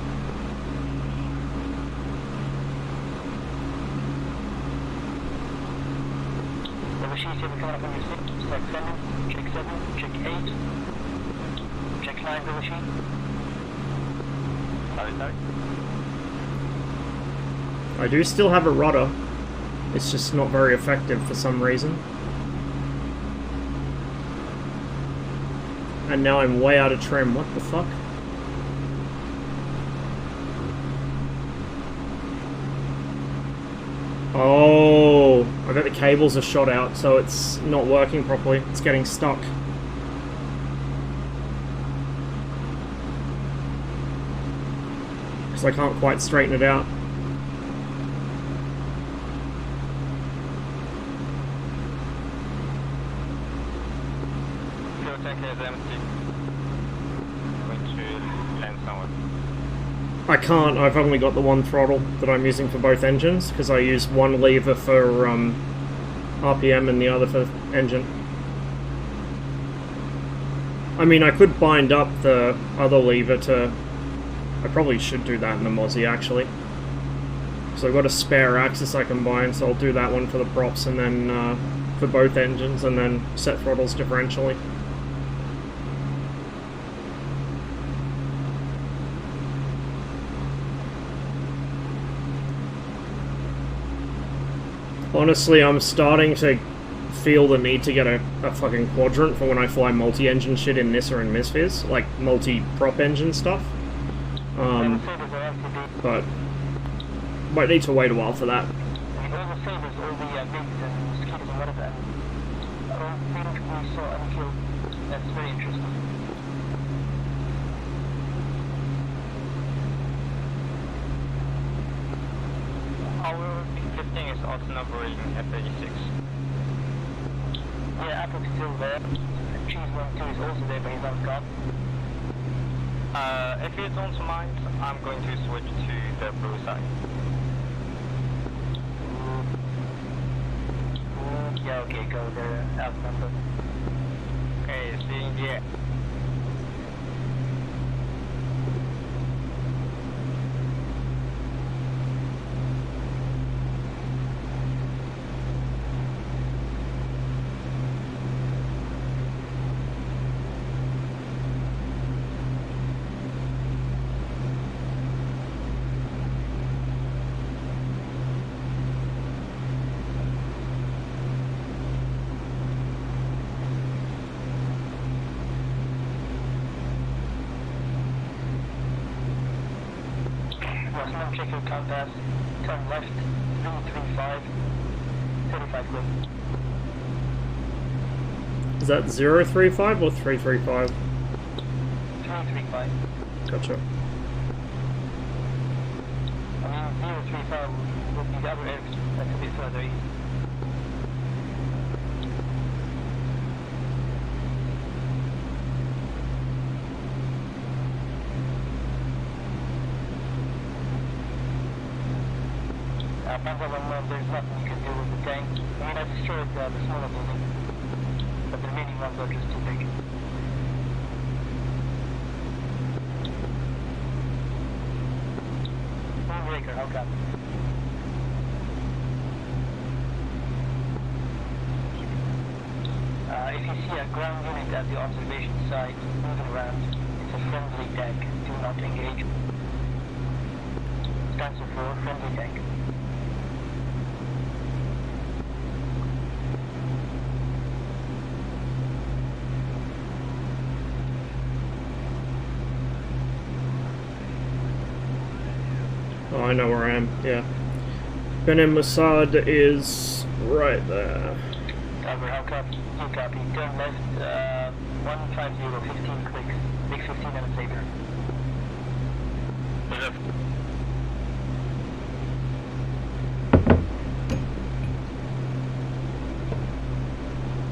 The sheets here coming up on your 6, select 7, check 8, check 9 the machine. Sorry. I do still have a rudder. It's just not very effective for some reason. And now I'm way out of trim. What the fuck? Oh, I bet the cables are shot out, so it's not working properly. It's getting stuck. Because I can't quite straighten it out. Fuel tank is empty. Going to land somewhere. I can't, I've only got the one throttle that I'm using for both engines, because I use one lever for RPM and the other for engine. I mean, I could bind up the other lever to... I probably should do that in the Mossie, actually. So I've got a spare axis I can bind, so I'll do that one for the props, and then for both engines, and then set throttles differentially. Honestly, I'm starting to feel the need to get a fucking quadrant for when I fly multi-engine shit in Nissa and Misfits, like multi-prop engine stuff. But might need to wait a while for that. That's very interesting. Our lifting is also numbering F-86. Yeah, Apple's still there. Cheese 1-2 is also there, but he's not gone. If you don't mind, I'm going to switch to the blue side. Yeah, okay, go there, outnumber. Okay, seeing the air. Check your compass, turn left, 335, 35 clicks. Is that 035 or 335? 335. Gotcha. I mean, 035 would be the other area that's a bit further east. Panzer 1, there's nothing you can do with the tank. I mean, I destroyed the smaller building, but the remaining ones are just too big. Moonraker, how come? If you see a ground unit at the observation site moving around, it's a friendly tank. Do not engage. Stands for friendly tank. Oh, I know where I am, yeah. Benin Mossad is right there. Cover, how copy? You copy. Turn left, 150, 15 clicks. Big 15 and a saber.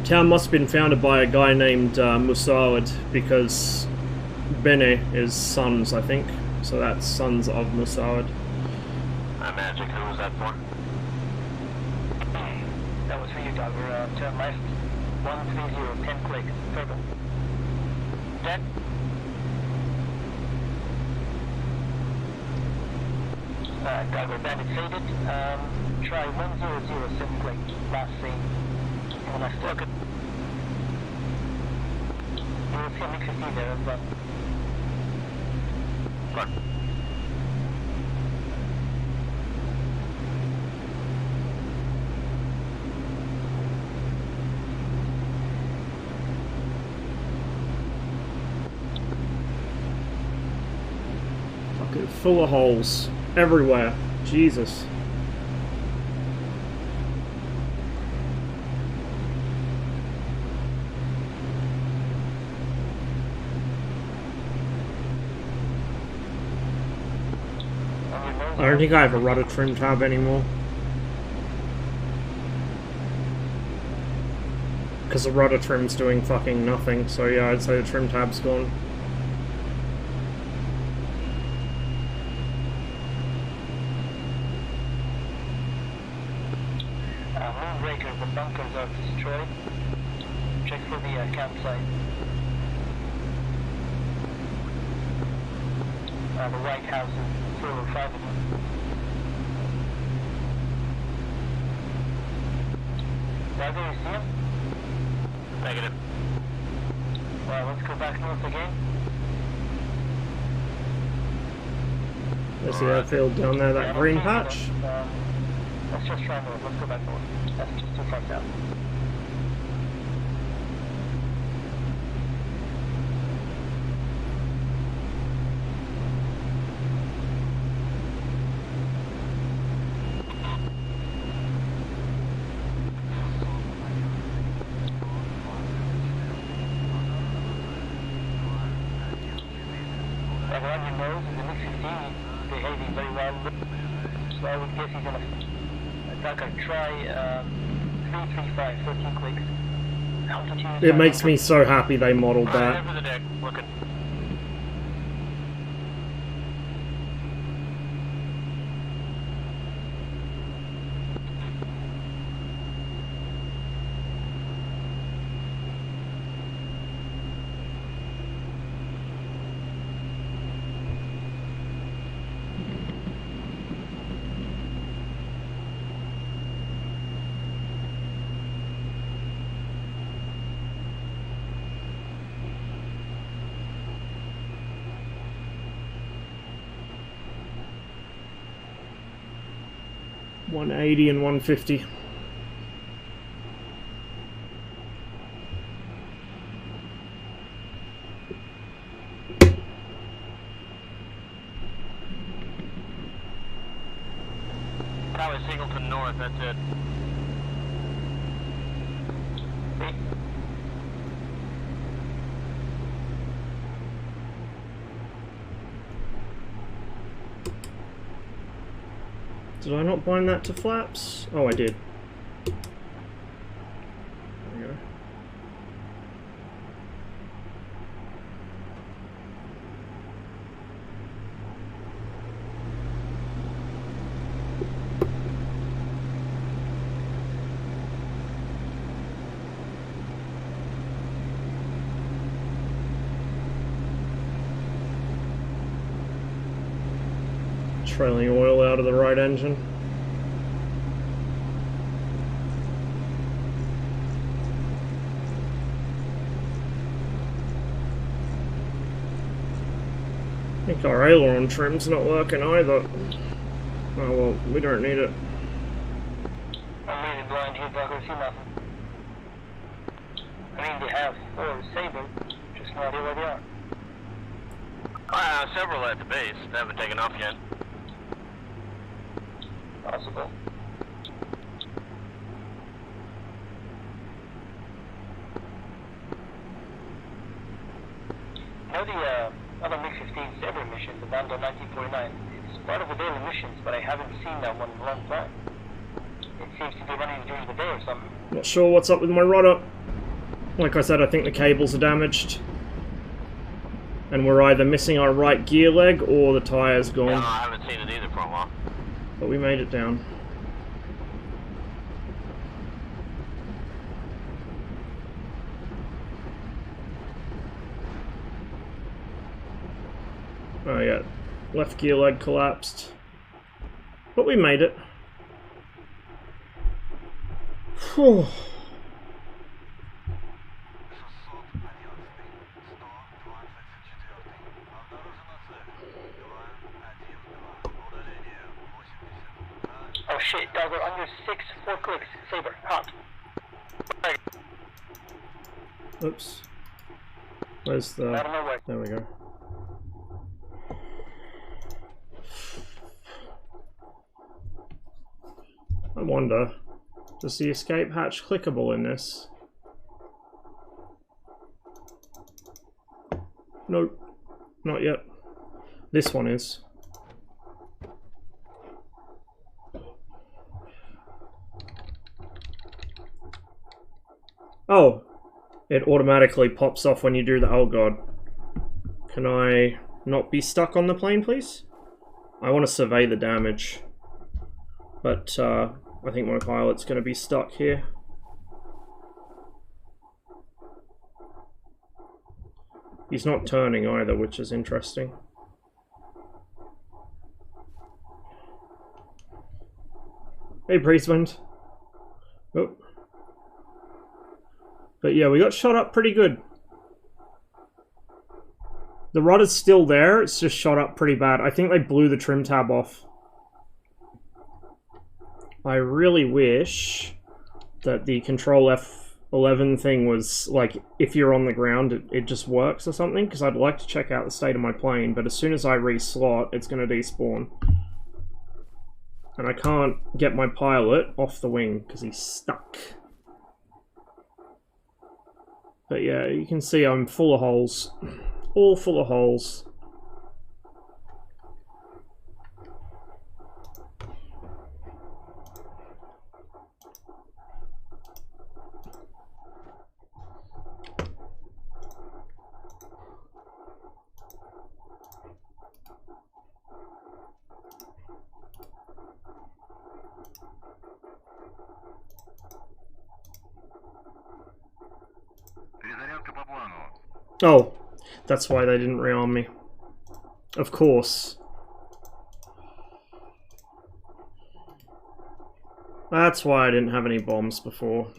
Town must have been founded by a guy named Mossad, because Bene is sons, I think. So that's sons of Mossad. Magic, who was that for? That was for you, Dogger. Turn left, 130, 10 click, purple. Dead. Dogger, bandit faded. Try 100, 7 click, last scene. And I stuck it. You will see a mix of C there as well. Look. Fucking full of holes. Everywhere. Jesus. I don't think I have a rudder trim tab anymore. Because the rudder trim's doing fucking nothing, so yeah, I'd say the trim tab's gone. Moonraker, the bunkers are destroyed. Check for the campsite. The White House is 4 or 5 of them. Dogger, you see him? Negative. Well, let's go back north again. There's the airfield down there, that green patch. Let's just try north. Let's go back north. That's just too far south. Everyone you know is the MiG-15 behaving very well. So I would guess he's gonna try 335, 13 clicks. Altitude. It makes me so happy they modeled that. Over the deck, looking. $180 and $150. Probably Singleton North, that's it. Did I not bind that to flaps? Oh, I did. There we go. Trailing oil out of the right engine. I think our aileron trim's not working either. Oh well, we don't need it. I'm really blind here, but I can see nothing. I mean, they have 4 Sabre, just no idea where they are. Several at the base. They haven't taken off yet. Possible. You know the other MiG-15 Sabre mission, the Bando 1949, it's part of the daily missions, but I haven't seen that one in a long time. It seems to be running during the day or something. Not sure what's up with my rudder. Like I said, I think the cables are damaged. And we're either missing our right gear leg or the tire's gone. No, I haven't seen it either for a while. But we made it down. Oh yeah, left gear leg collapsed. But we made it. Whew. Oh shit, Dogger, under 6, 4 clicks. Sabre, hot. Oops. Where's the... Out of nowhere. There we go. I wonder, is the escape hatch clickable in this? Nope, not yet. This one is. Oh, it automatically pops off when you do the... Oh god. Can I not be stuck on the plane, please? I want to survey the damage. But, I think my pilot's going to be stuck here. He's not turning either, which is interesting. Hey, Priestwind. Oh. But yeah, we got shot up pretty good. The rudder's still there, it's just shot up pretty bad. I think they blew the trim tab off. I really wish that the control F11 thing was, like, if you're on the ground, it just works or something, because I'd like to check out the state of my plane, but as soon as I reslot, it's going to despawn. And I can't get my pilot off the wing, because he's stuck. But yeah, you can see I'm full of holes. All full of holes. Oh, that's why they didn't rearm me. Of course. That's why I didn't have any bombs before.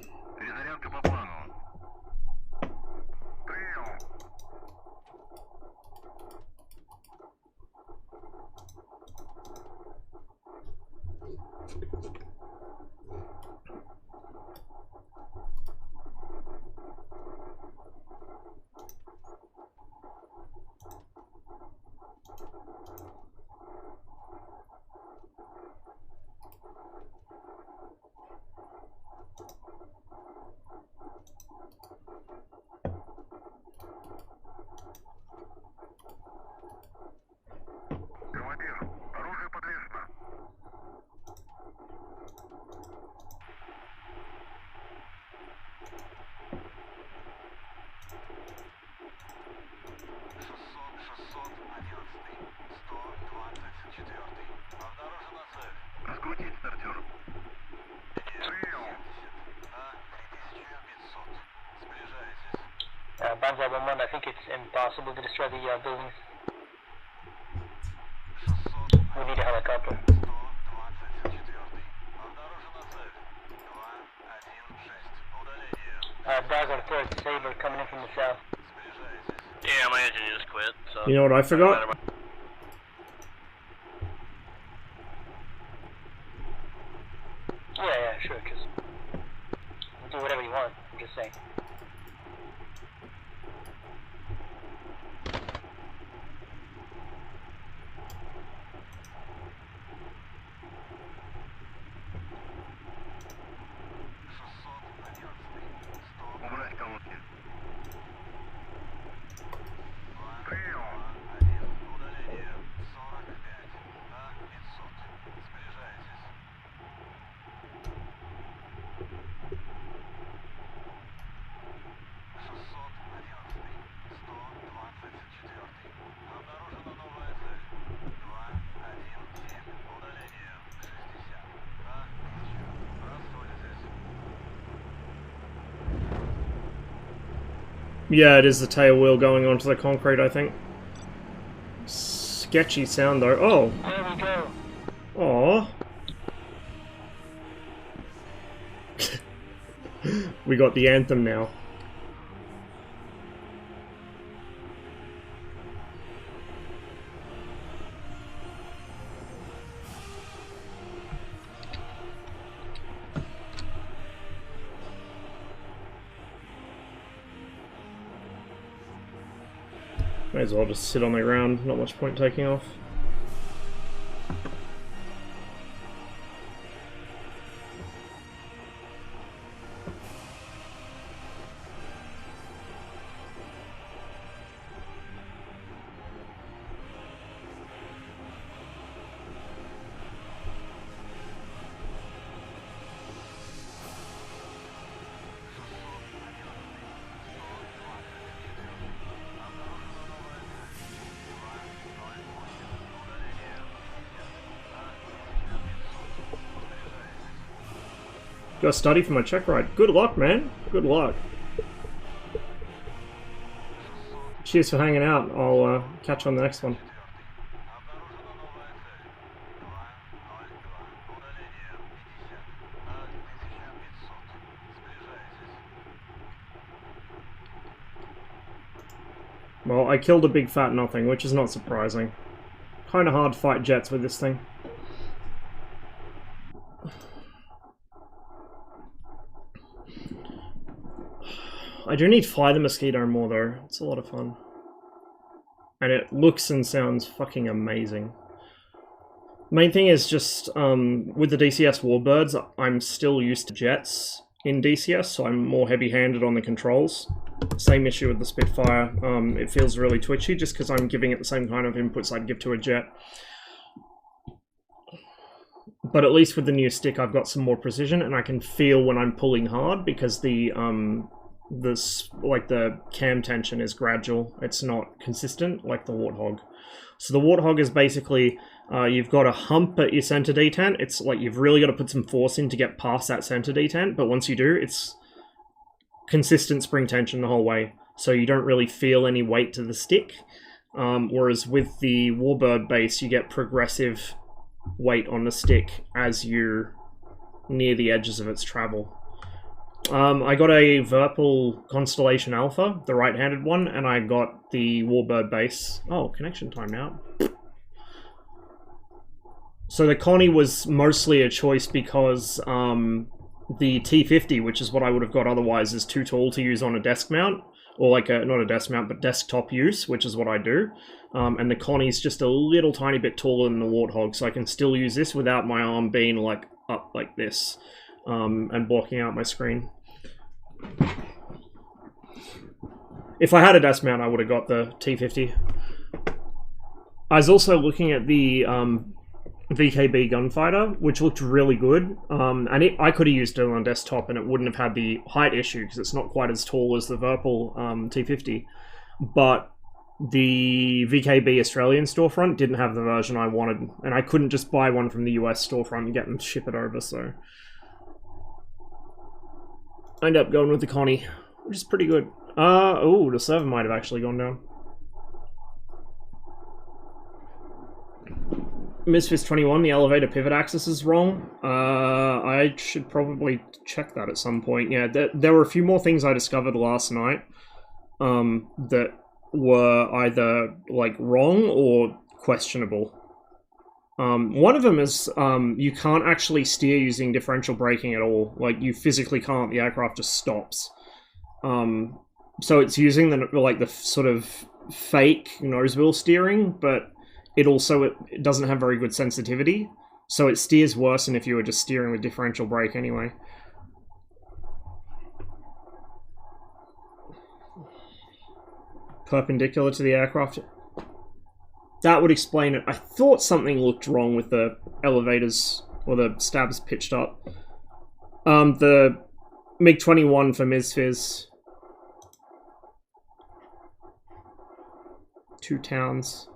possible to destroy the buildings. We need a helicopter. Dagger 3rd Saber coming in from the south. Yeah, my engine just quit, so... You know what I forgot? Yeah, sure, just... do whatever you want, I'm just saying. Yeah, it is the tail wheel going onto the concrete, I think. Sketchy sound though. Oh! There we Aww. go. We got the anthem now. May as well just sit on the ground, not much point taking off. Got to study for my check ride. Good luck, man. Good luck. Cheers for hanging out. I'll catch you on the next one. Well, I killed a big fat nothing, which is not surprising. Kinda hard to fight jets with this thing. I do need to fly the Mosquito more though, it's a lot of fun. And it looks and sounds fucking amazing. Main thing is just, with the DCS Warbirds, I'm still used to jets in DCS, so I'm more heavy-handed on the controls. Same issue with the Spitfire, it feels really twitchy just because I'm giving it the same kind of inputs I'd give to a jet. But at least with the new stick I've got some more precision and I can feel when I'm pulling hard because the cam tension is gradual, it's not consistent like the Warthog. So the Warthog is basically, you've got a hump at your center detent, it's like you've really got to put some force in to get past that center detent, but once you do, it's consistent spring tension the whole way, so you don't really feel any weight to the stick, whereas with the Warbird base you get progressive weight on the stick as you're near the edges of its travel. I got a Virpil Constellation Alpha, the right-handed one, and I got the Warbird base. Oh, connection time out. So the Connie was mostly a choice because the T50, which is what I would have got otherwise, is too tall to use on a desk mount, or like a, not a desk mount, but desktop use, which is what I do. And the Connie's just a little tiny bit taller than the Warthog, so I can still use this without my arm being like up like this. And blocking out my screen. If I had a desk mount, I would have got the T50. I was also looking at the VKB Gunfighter, which looked really good, and I could have used it on desktop and it wouldn't have had the height issue because it's not quite as tall as the Virpil T50, but the VKB Australian storefront didn't have the version I wanted, and I couldn't just buy one from the US storefront and get them to ship it over, so I ended up going with the Connie, which is pretty good. Oh, the server might have actually gone down. Misfits 21, the elevator pivot axis is wrong. I should probably check that at some point. Yeah, there were a few more things I discovered last night that were either like wrong or questionable. One of them is you can't actually steer using differential braking at all. Like, you physically can't. The aircraft just stops. So it's using the sort of fake nose wheel steering, but it doesn't have very good sensitivity, so it steers worse than if you were just steering with differential brake anyway. Perpendicular to the aircraft. That would explain it. I thought something looked wrong with the elevators, or the stabs pitched up. The MiG-21 for MSFS. 2 towns.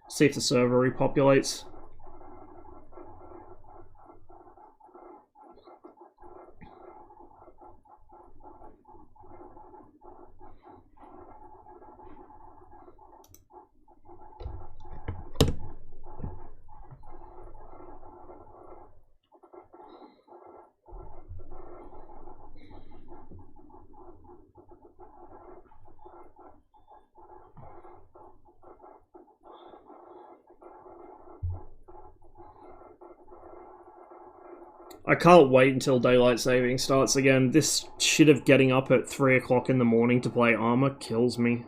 See if the server repopulates. I can't wait until daylight saving starts again. This shit of getting up at 3 o'clock in the morning to play ArmA kills me.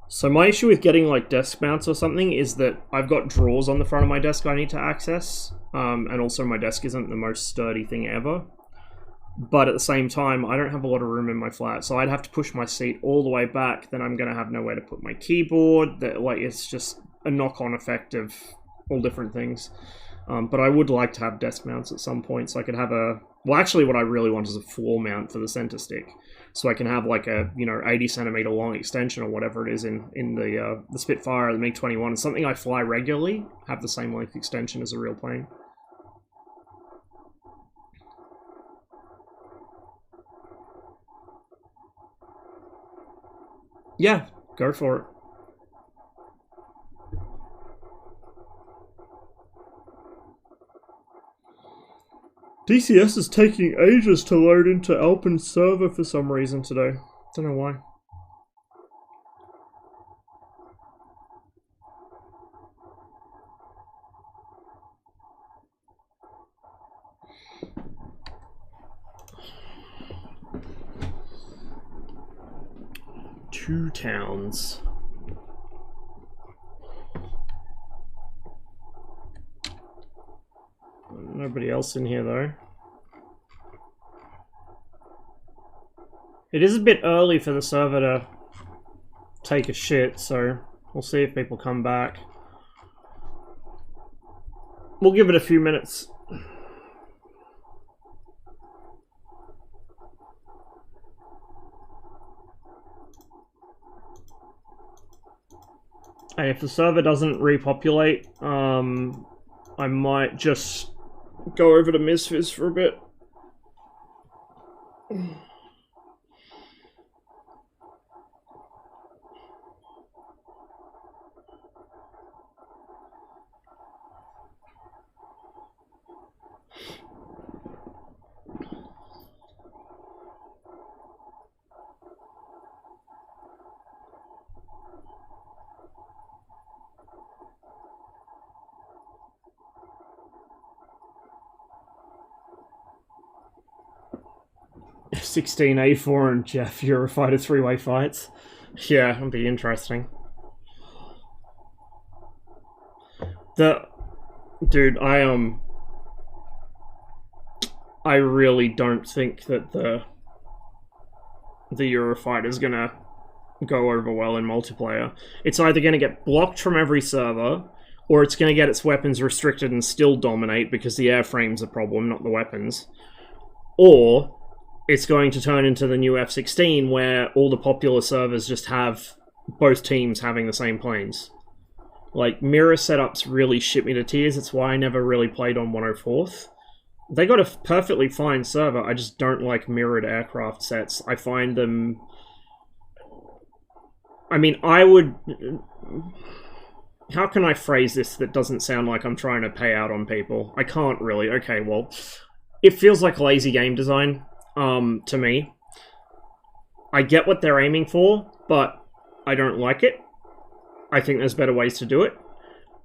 So my issue with getting like desk mounts or something is that I've got drawers on the front of my desk I need to access, and also my desk isn't the most sturdy thing ever. But at the same time, I don't have a lot of room in my flat, so I'd have to push my seat all the way back. Then I'm gonna have nowhere to put my keyboard. It's just a knock-on effect of all different things. But I would like to have desk mounts at some point, so I could have a... Well, actually, what I really want is a floor mount for the center stick, so I can have like a 80 centimeter long extension or whatever it is in the Spitfire or the MiG-21. It's something I fly regularly. Have the same length extension as a real plane. Yeah, go for it. DCS is taking ages to load into Alpen's server for some reason today. Don't know why. Two towns. Nobody else in here though. It is a bit early for the server to take a shit, so we'll see if people come back. We'll give it a few minutes. And if the server doesn't repopulate, I might just go over to MSFS for a bit. F-16A4 and Jeff Eurofighter 3-way fights. Yeah, that'd be interesting. Dude, I really don't think that the Eurofighter's gonna go over well in multiplayer. It's either gonna get blocked from every server, or it's gonna get its weapons restricted and still dominate because the airframe's a problem, not the weapons. Or it's going to turn into the new F-16 where all the popular servers just have both teams having the same planes. Like, mirror setups really shit me to tears. It's why I never really played on 104th. They got a perfectly fine server, I just don't like mirrored aircraft sets. I find them... I mean, I would... How can I phrase this that doesn't sound like I'm trying to pay out on people? I can't really. Okay, well... It feels like lazy game design, to me. I get what they're aiming for, but I don't like it. I think there's better ways to do it.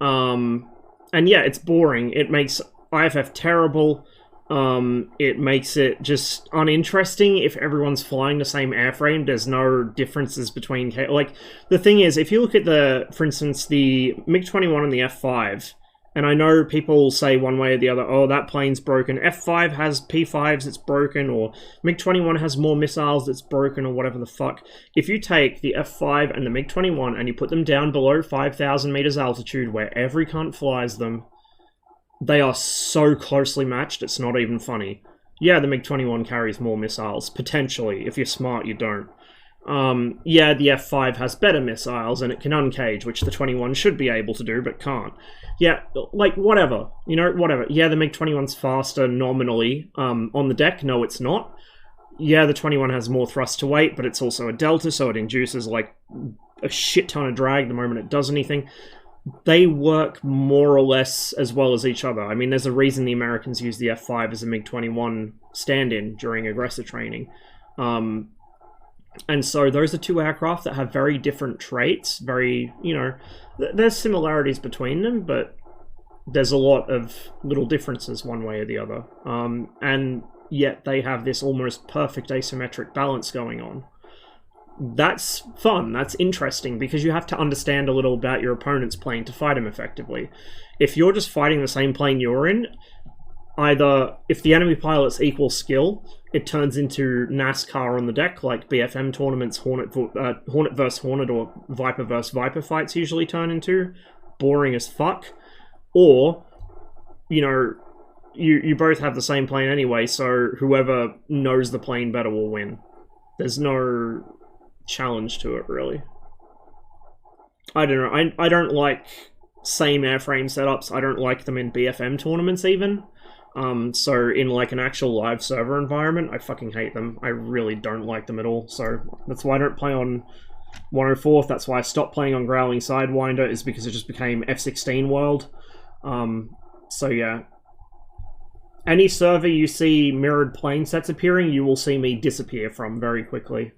And yeah, it's boring. It makes IFF terrible. It makes it just uninteresting if everyone's flying the same airframe. There's no differences between... Like, the thing is, if you look at for instance, the MiG-21 and the F-5, and I know people say one way or the other, oh, that plane's broken. F-5 has P-5s, it's broken, or MiG-21 has more missiles, it's broken, or whatever the fuck. If you take the F-5 and the MiG-21 and you put them down below 5,000 meters altitude where every cunt flies them, they are so closely matched, it's not even funny. Yeah, the MiG-21 carries more missiles, potentially. If you're smart, you don't. Yeah, the F-5 has better missiles, and it can uncage, which the 21 should be able to do, but can't. Yeah, like, whatever. You know, whatever. Yeah, the MiG-21's faster nominally on the deck. No, it's not. Yeah, the 21 has more thrust to weight, but it's also a delta, so it induces, like, a shit ton of drag the moment it does anything. They work more or less as well as each other. I mean, there's a reason the Americans use the F-5 as a MiG-21 stand-in during aggressor training. And so those are two aircraft that have very different traits, very, you know, there's similarities between them, but there's a lot of little differences one way or the other. And yet they have this almost perfect asymmetric balance going on. That's fun, that's interesting, because you have to understand a little about your opponent's plane to fight him effectively. If you're just fighting the same plane you're in, either, if the enemy pilot's equal skill, it turns into NASCAR on the deck, like BFM tournaments, Hornet vs. Hornet, or Viper vs. Viper fights usually turn into. Boring as fuck. Or, you know, you both have the same plane anyway, so whoever knows the plane better will win. There's no challenge to it, really. I don't know, I don't like same airframe setups. I don't like them in BFM tournaments, even. So in like an actual live server environment, I fucking hate them. I really don't like them at all. So that's why I don't play on 104th. That's why I stopped playing on Growling Sidewinder, is because it just became F-16 world. So yeah. Any server you see mirrored plane sets appearing, you will see me disappear from very quickly.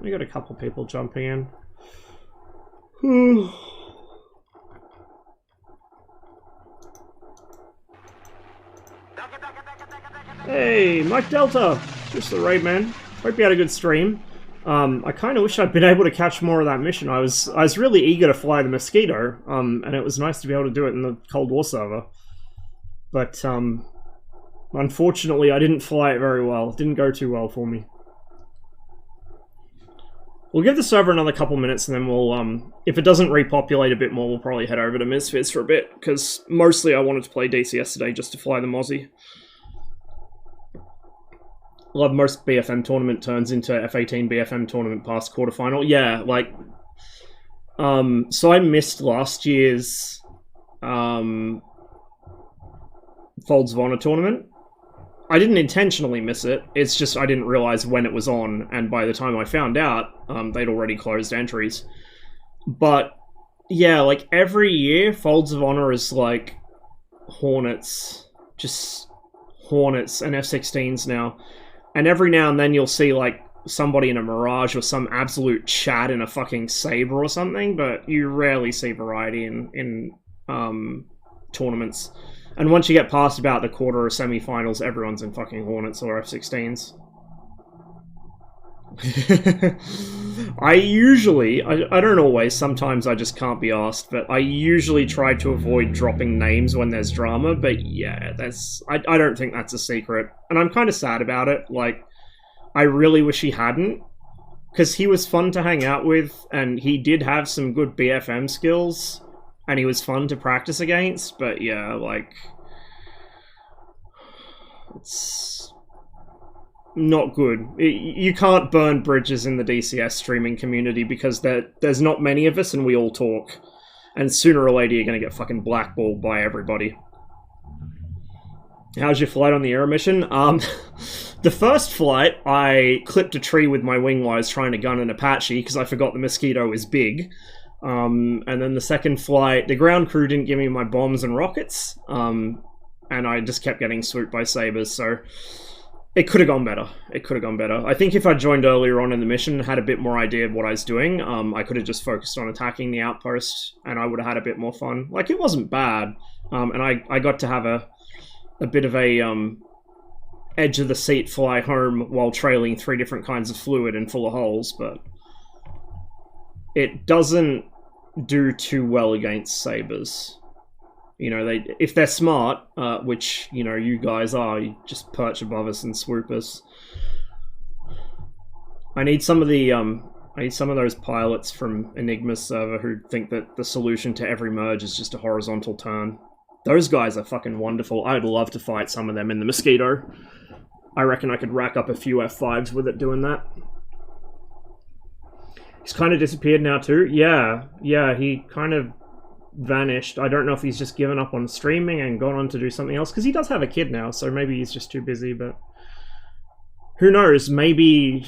We got a couple people jumping in. Hey, Mike Delta! Just the raid, man. Hope you had a good stream. I kind of wish I'd been able to catch more of that mission. I was really eager to fly the Mosquito, and it was nice to be able to do it in the Cold War server. But, unfortunately, I didn't fly it very well. It didn't go too well for me. We'll give the server another couple minutes, and then we'll, if it doesn't repopulate a bit more, we'll probably head over to MSFS for a bit, because mostly I wanted to play DCS today just to fly the Mossie. Love most BFM tournament turns into F18 BFM tournament past quarterfinal. Yeah, like, so I missed last year's, Folds of Honor tournament. I didn't intentionally miss it, it's just I didn't realize when it was on, and by the time I found out, they'd already closed entries. But, yeah, like, every year, Folds of Honor is like Hornets, just Hornets and F-16s now. And every now and then you'll see, like, somebody in a Mirage or some absolute Chad in a fucking Sabre or something, but you rarely see variety in tournaments. And once you get past about the quarter or semi-finals, everyone's in fucking Hornets or F-16s. I don't always, sometimes I just can't be asked, but I usually try to avoid dropping names when there's drama, but yeah, I don't think that's a secret. And I'm kind of sad about it, like, I really wish he hadn't, because he was fun to hang out with, and he did have some good BFM skills, and he was fun to practice against, but yeah, like, It's not good. You can't burn bridges in the DCS streaming community because there's not many of us and we all talk. And sooner or later you're going to get fucking blackballed by everybody. How's your flight on the air mission? The first flight, I clipped a tree with my wing while I was trying to gun an Apache because I forgot the Mosquito is big. And then the second flight, the ground crew didn't give me my bombs and rockets. And I just kept getting swooped by sabers, so it could have gone better. It could have gone better. I think if I joined earlier on in the mission and had a bit more idea of what I was doing, I could have just focused on attacking the outpost and I would have had a bit more fun. Like, it wasn't bad. And I got to have a bit of a edge of the seat fly home while trailing 3 different kinds of fluid and full of holes, but it doesn't do too well against sabers. You know, if they're smart, which, you know, you guys are, you just perch above us and swoop us. I need some of those pilots from Enigma's server who think that the solution to every merge is just a horizontal turn. Those guys are fucking wonderful. I'd love to fight some of them in the Mosquito. I reckon I could rack up a few F5s with it doing that. He's kind of disappeared now too. Yeah, he kind of vanished. I don't know if he's just given up on streaming and gone on to do something else, because he does have a kid now, so maybe he's just too busy, but who knows? Maybe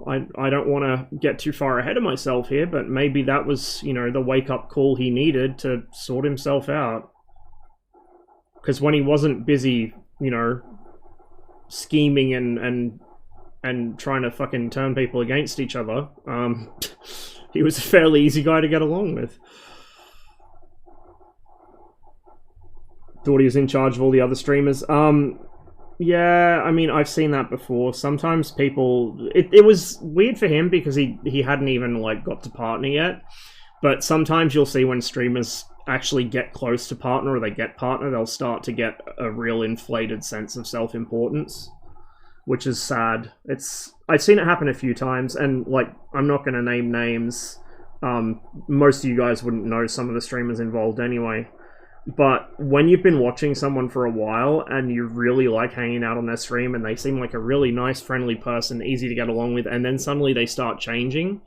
I don't want to get too far ahead of myself here, but maybe that was, you know, the wake-up call he needed to sort himself out. Because when he wasn't busy, you know, scheming and trying to fucking turn people against each other, he was a fairly easy guy to get along with. Thought he was in charge of all the other streamers. Yeah, I mean, I've seen that before. Sometimes people... It was weird for him because he hadn't even, like, got to partner yet. But sometimes you'll see when streamers actually get close to partner or they get partner, they'll start to get a real inflated sense of self-importance, which is sad. I've seen it happen a few times, and, like, I'm not going to name names. Most of you guys wouldn't know some of the streamers involved anyway. But when you've been watching someone for a while and you really like hanging out on their stream and they seem like a really nice, friendly person, easy to get along with, and then suddenly they start changing,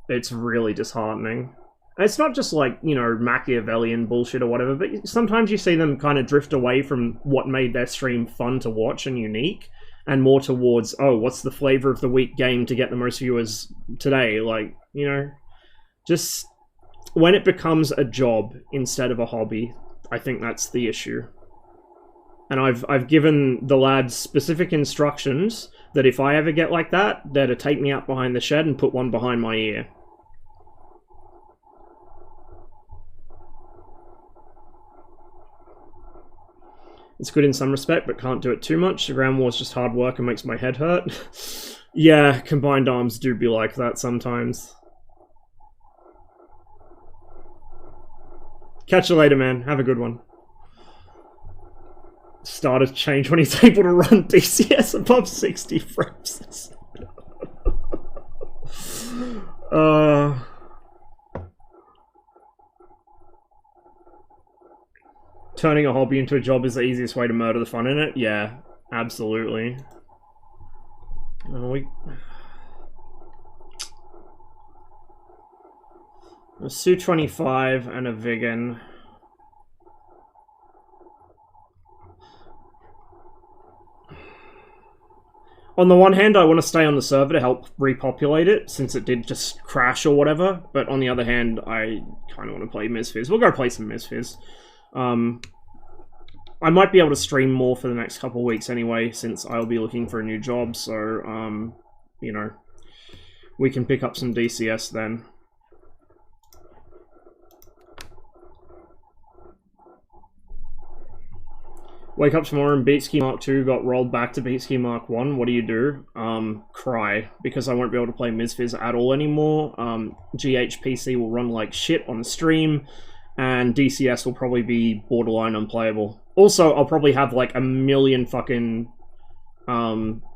it's really disheartening. It's not just like, you know, Machiavellian bullshit or whatever, but sometimes you see them kind of drift away from what made their stream fun to watch and unique, and more towards, oh, what's the flavor of the week game to get the most viewers today? Like, you know, just when it becomes a job instead of a hobby, I think that's the issue. And I've given the lads specific instructions that if I ever get like that, they're to take me out behind the shed and put one behind my ear. It's good in some respect, but can't do it too much. The ground war's just hard work and makes my head hurt. Yeah, combined arms do be like that sometimes. Catch you later, man. Have a good one. Started change when he's able to run DCS above 60 frames. Turning a hobby into a job is the easiest way to murder the fun in it. Yeah, absolutely. A Su-25 and a Vigan. On the one hand, I want to stay on the server to help repopulate it, since it did just crash or whatever, but on the other hand, I kind of want to play MSFS. We'll go play some MSFS. I might be able to stream more for the next couple of weeks anyway, since I'll be looking for a new job, so, you know, we can pick up some DCS then. Wake up tomorrow and Beatski Mark 2 got rolled back to Beatski Mark 1. What do you do? Cry, because I won't be able to play MSFS at all anymore. GHPC will run like shit on the stream, and DCS will probably be borderline unplayable. Also, I'll probably have like a million fucking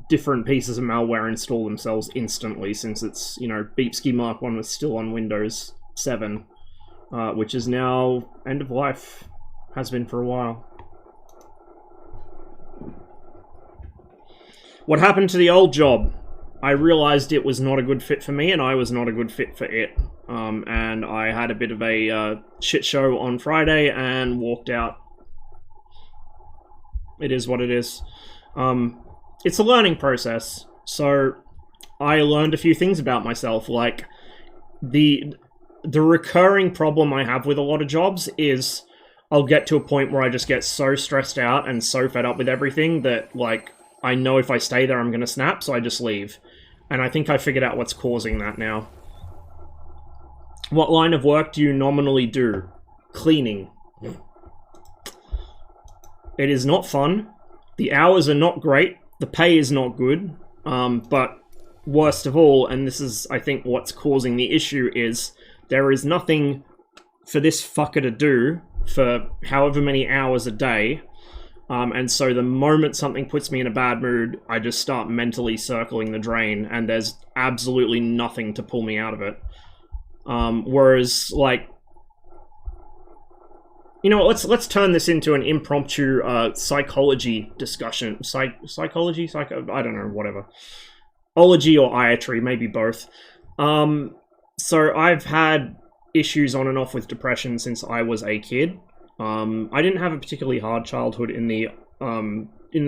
different pieces of malware install themselves instantly, since it's, you know, Beatski Mark 1 was still on Windows 7, which is now end of life. Has been for a while. What happened to the old job? I realized it was not a good fit for me, and I was not a good fit for it. And I had a bit of a shit show on Friday and walked out. It is what it is. It's a learning process, so I learned a few things about myself, like the recurring problem I have with a lot of jobs is I'll get to a point where I just get so stressed out and so fed up with everything that, like, I know if I stay there I'm gonna snap, so I just leave. And I think I figured out what's causing that now. What line of work do you nominally do? Cleaning. It is not fun. The hours are not great. The pay is not good. But worst of all, and this is, I think, what's causing the issue, is there is nothing for this fucker to do for however many hours a day. And so the moment something puts me in a bad mood, I just start mentally circling the drain, and there's absolutely nothing to pull me out of it. Whereas, like, you know, let's turn this into an impromptu psychology discussion. Psychology? I don't know, whatever. Ology or iatry, maybe both. So I've had issues on and off with depression since I was a kid. I didn't have a particularly hard childhood in the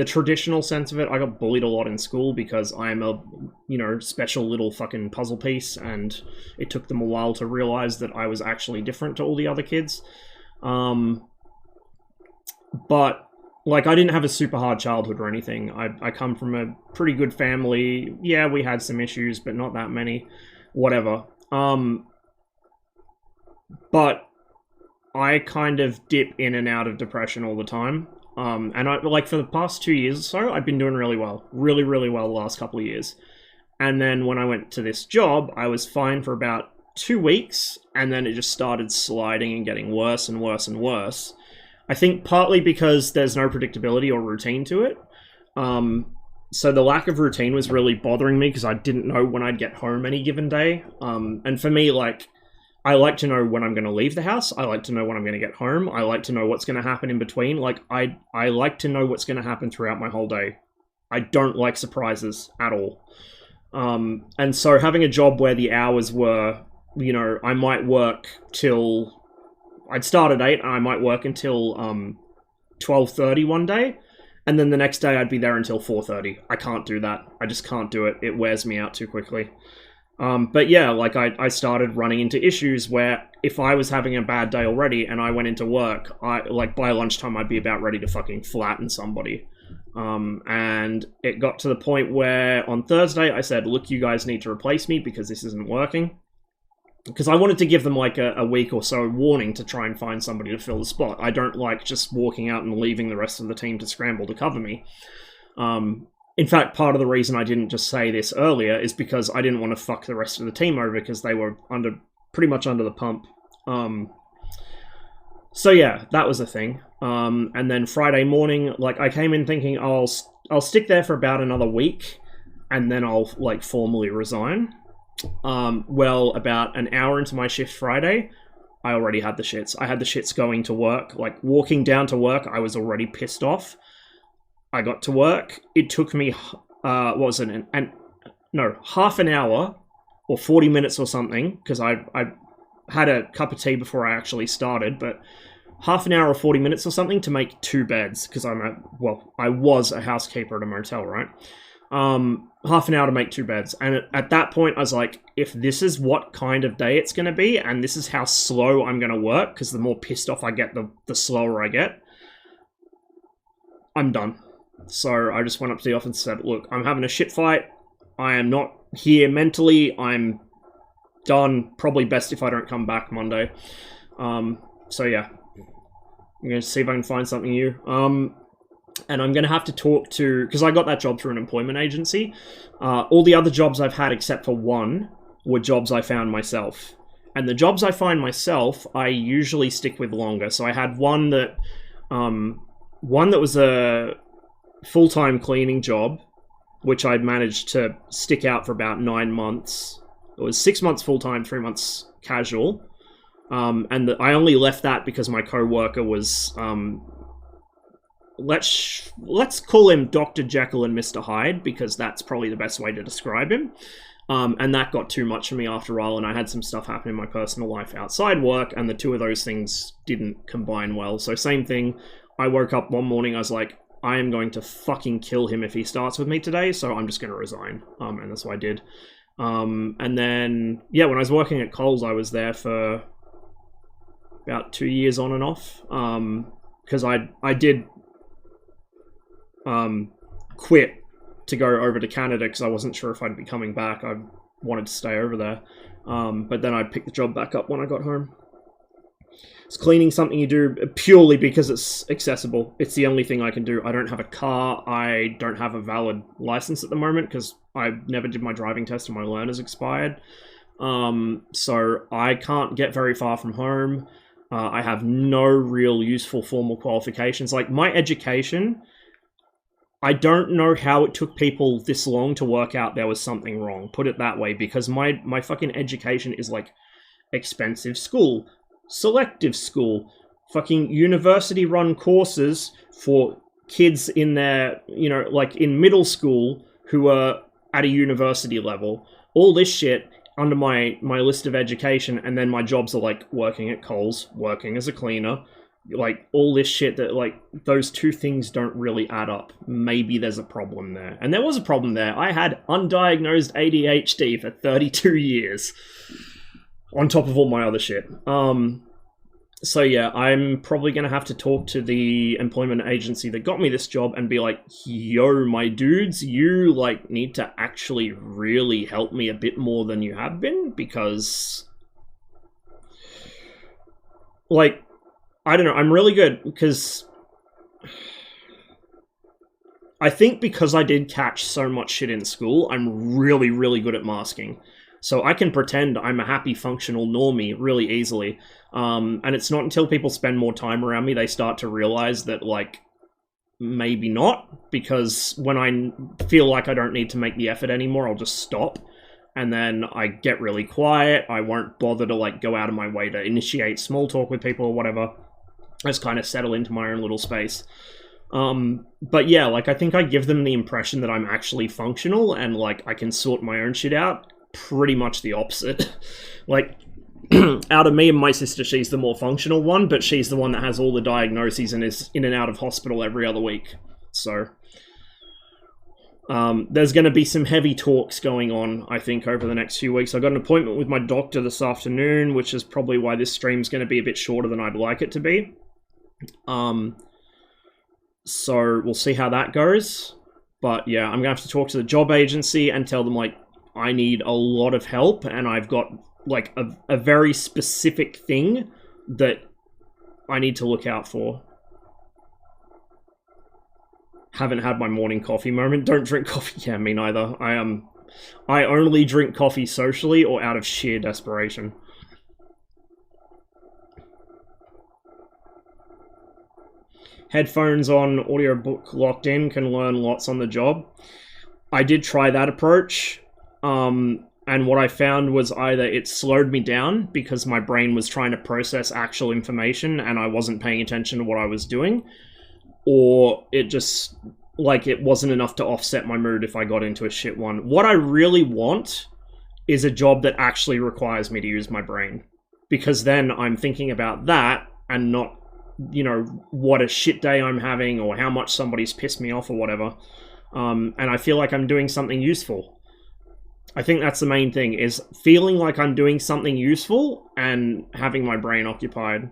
traditional sense of it. I got bullied a lot in school because I'm a, you know, special little fucking puzzle piece, and it took them a while to realize that I was actually different to all the other kids. But, like, I didn't have a super hard childhood or anything. I come from a pretty good family. Yeah, we had some issues, but not that many. Whatever. But I kind of dip in and out of depression all the time. And I, like, for the past 2 years or so, I've been doing really well. Really, really well the last couple of years. And then when I went to this job, I was fine for about 2 weeks, and then it just started sliding and getting worse and worse and worse. I think partly because there's no predictability or routine to it. So the lack of routine was really bothering me because I didn't know when I'd get home any given day. And for me, like, I like to know when I'm going to leave the house. I like to know when I'm going to get home. I like to know what's going to happen in between. Like, I like to know what's going to happen throughout my whole day. I don't like surprises at all. And so having a job where the hours were, you know, I might work till... I'd start at 8 and I might work until 12:30 one day. And then the next day I'd be there until 4:30. I can't do that. I just can't do it. It wears me out too quickly. But yeah, like, I started running into issues where if I was having a bad day already and I went into work, like, by lunchtime I'd be about ready to fucking flatten somebody. And it got to the point where on Thursday I said, look, you guys need to replace me because this isn't working. Because I wanted to give them, like, a week or so warning to try and find somebody to fill the spot. I don't like just walking out and leaving the rest of the team to scramble to cover me. In fact, part of the reason I didn't just say this earlier is because I didn't want to fuck the rest of the team over because they were pretty much under the pump. So yeah, that was a thing. And then Friday morning, like, I came in thinking, oh, I'll stick there for about another week and then I'll, like, formally resign. Well, about an hour into my shift Friday, I already had the shits. I had the shits going to work. Like, walking down to work, I was already pissed off. I got to work. It took me, what was it? Half an hour or 40 minutes or something, because I had a cup of tea before I actually started, but half an hour or 40 minutes or something to make 2 beds, because I was a housekeeper at a motel, right? Half an hour to make 2 beds. And at that point, I was like, if this is what kind of day it's going to be, and this is how slow I'm going to work, because the more pissed off I get, the slower I get, I'm done. So I just went up to the office and said, look, I'm having a shit fight. I am not here mentally. I'm done. Probably best if I don't come back Monday. So yeah, I'm going to see if I can find something new. And I'm going to have to talk to... Because I got that job through an employment agency. All the other jobs I've had, except for one, were jobs I found myself. And the jobs I find myself, I usually stick with longer. So I had one that was a full-time cleaning job, which I'd managed to stick out for about 9 months. It was 6 months full-time, 3 months casual. And I only left that because my co-worker was... let's call him Dr. Jekyll and Mr. Hyde, because that's probably the best way to describe him. And that got too much for me after a while, and I had some stuff happen in my personal life outside work, and the two of those things didn't combine well. So same thing, I woke up one morning, I was like, I am going to fucking kill him if he starts with me today, so I'm just going to resign. And that's what I did. And then, yeah, when I was working at Coles, I was there for about 2 years on and off. Because I did quit to go over to Canada because I wasn't sure if I'd be coming back. I wanted to stay over there. But then I picked the job back up when I got home. It's cleaning something you do purely because it's accessible. It's the only thing I can do. I don't have a car. I don't have a valid license at the moment because I never did my driving test and my learner's expired. So I can't get very far from home. I have no real useful formal qualifications. Like, my education, I don't know how it took people this long to work out there was something wrong. Put it that way, because my fucking education is like expensive school, selective school, fucking university-run courses for kids in their, you know, like in middle school who are at a university level. All this shit under my list of education, and then my jobs are like working at Coles, working as a cleaner, like all this shit that, like, those two things don't really add up. Maybe there's a problem there. And there was a problem there. I had undiagnosed ADHD for 32 years. On top of all my other shit. So yeah, I'm probably going to have to talk to the employment agency that got me this job and be like, yo, my dudes, you, like, need to actually really help me a bit more than you have been, because, like, I don't know, I'm really good, because I think because I did catch so much shit in school, I'm really, really good at masking. So I can pretend I'm a happy, functional normie really easily. And it's not until people spend more time around me they start to realize that, like, maybe not. Because when I feel like I don't need to make the effort anymore, I'll just stop. And then I get really quiet. I won't bother to, like, go out of my way to initiate small talk with people or whatever. I just kind of settle into my own little space. But yeah, like, I think I give them the impression that I'm actually functional and, like, I can sort my own shit out. Pretty much the opposite. Like, out of me and my sister, she's the more functional one, but she's the one that has all the diagnoses and is in and out of hospital every other week. So there's going to be some heavy talks going on, I think, over the next few weeks. I got an appointment with my doctor this afternoon, which is probably why this stream's going to be a bit shorter than I'd like it to be. So we'll see how that goes. But yeah, I'm going to have to talk to the job agency and tell them, like, I need a lot of help, and I've got, like, a very specific thing that I need to look out for. Haven't had my morning coffee moment. Don't drink coffee. Yeah, me neither. I only drink coffee socially or out of sheer desperation. Headphones on, audiobook locked in, can learn lots on the job. I did try that approach. And what I found was either it slowed me down because my brain was trying to process actual information and I wasn't paying attention to what I was doing, or it just, like, it wasn't enough to offset my mood if I got into a shit one. What I really want is a job that actually requires me to use my brain, because then I'm thinking about that and not, you know, what a shit day I'm having or how much somebody's pissed me off or whatever. And I feel like I'm doing something useful. I think that's the main thing, is feeling like I'm doing something useful and having my brain occupied.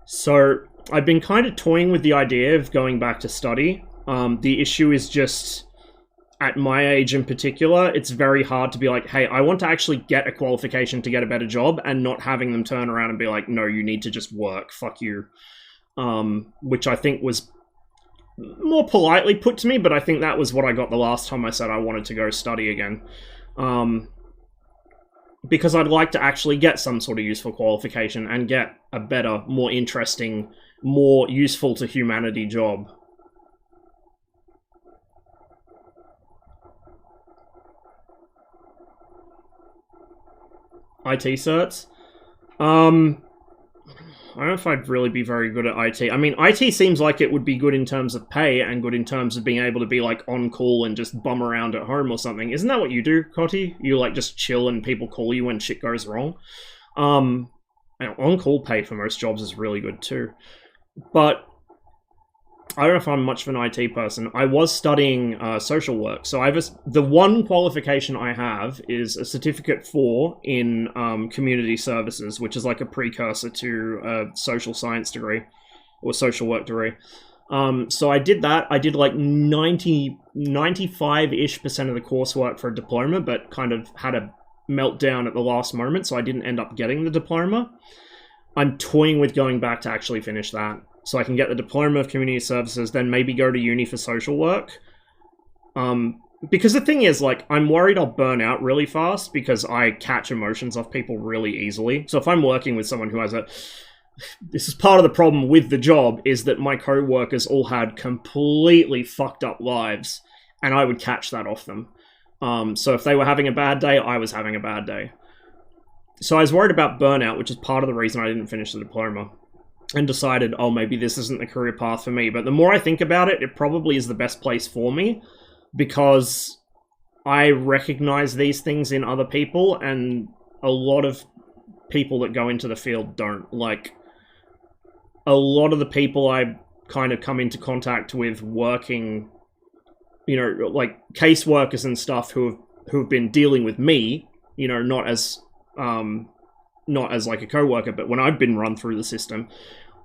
So I've been kind of toying with the idea of going back to study. The issue is just, at my age in particular, it's very hard to be like, hey, I want to actually get a qualification to get a better job, and not having them turn around and be like, no, you need to just work, fuck you. Which I think was more politely put to me, but I think that was what I got the last time I said I wanted to go study again. Because I'd like to actually get some sort of useful qualification and get a better, more interesting, more useful to humanity job. IT certs? don't know if I'd really be very good at IT. I mean, IT seems like it would be good in terms of pay and good in terms of being able to be, like, on call and just bum around at home or something. Isn't that what you do, Cotty? You, like, just chill and people call you when shit goes wrong? On-call pay for most jobs is really good, too. But I don't know if I'm much of an IT person. I was studying social work, so the one qualification I have is a certificate 4 in community services, which is like a precursor to a social science degree or social work degree. So I did that. I did like 95-ish% of the coursework for a diploma, but kind of had a meltdown at the last moment, so I didn't end up getting the diploma. I'm toying with going back to actually finish that. So I can get the diploma of community services, then maybe go to uni for social work. Because the thing is, like, I'm worried I'll burn out really fast because I catch emotions off people really easily. So if I'm working with someone who has this is part of the problem with the job, is that my co-workers all had completely fucked up lives, and I would catch that off them. So if they were having a bad day, I was having a bad day. So I was worried about burnout, which is part of the reason I didn't finish the diploma. And decided, oh, maybe this isn't the career path for me. But the more I think about it, it probably is the best place for me, because I recognize these things in other people, and a lot of people that go into the field don't. Like, a lot of the people I kind of come into contact with working, you know, like caseworkers and stuff who've been dealing with me, you know, not as like a co-worker, but when I've been run through the system,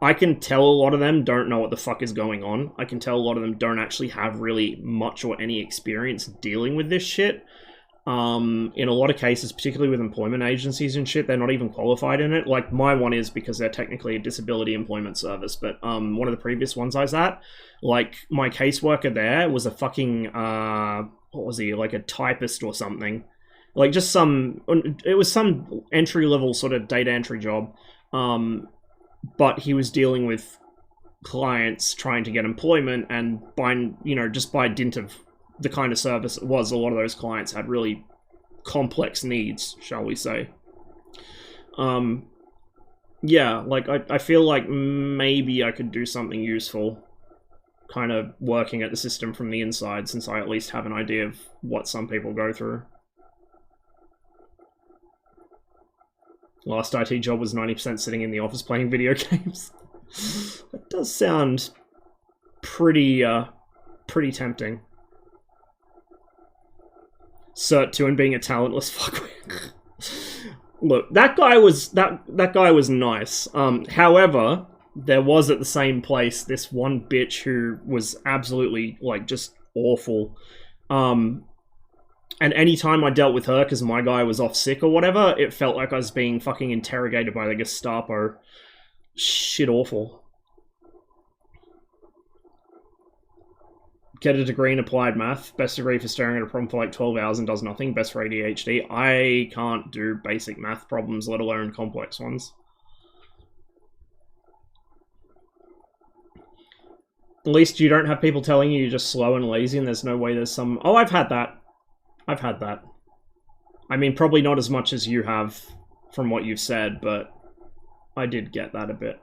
I can tell a lot of them don't know what the fuck is going on. I can tell a lot of them don't actually have really much or any experience dealing with this shit. In a lot of cases, particularly with employment agencies and shit, they're not even qualified in it. Like, my one is because they're technically a disability employment service, but one of the previous ones I was at, like, my caseworker there was a fucking, what was he, like a typist or something. Like, just it was some entry-level sort of data entry job, but he was dealing with clients trying to get employment, and just by dint of the kind of service it was, a lot of those clients had really complex needs, shall we say. Yeah, like, I feel like maybe I could do something useful, kind of working at the system from the inside, since I at least have an idea of what some people go through. Last IT job was 90% sitting in the office playing video games. That does sound pretty tempting. Cert 2 and being a talentless fuckwit. Look, that guy was nice. However, there was at the same place this one bitch who was absolutely, like, just awful. And any time I dealt with her, because my guy was off sick or whatever, it felt like I was being fucking interrogated by the Gestapo. Shit awful. Get a degree in applied math. Best degree for staring at a problem for like 12 hours and does nothing. Best for ADHD. I can't do basic math problems, let alone complex ones. At least you don't have people telling you you're just slow and lazy and there's no way there's some... Oh, I've had that. I've had that. I mean, probably not as much as you have from what you've said, but I did get that a bit.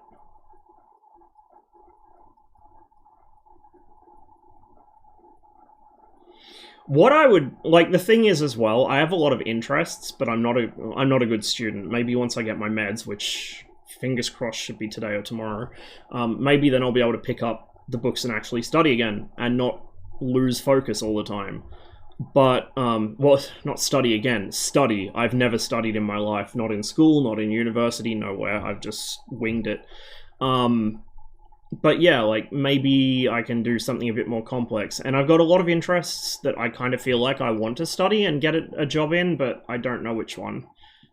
What I would like, the thing is as well, I have a lot of interests, but I'm not a good student. Maybe once I get my meds, which fingers crossed should be today or tomorrow, maybe then I'll be able to pick up the books and actually study again and not lose focus all the time. But, well, not study again, study. I've never studied in my life, not in school, not in university, nowhere. I've just winged it. But yeah, like, maybe I can do something a bit more complex. And I've got a lot of interests that I kind of feel like I want to study and get a job in, but I don't know which one.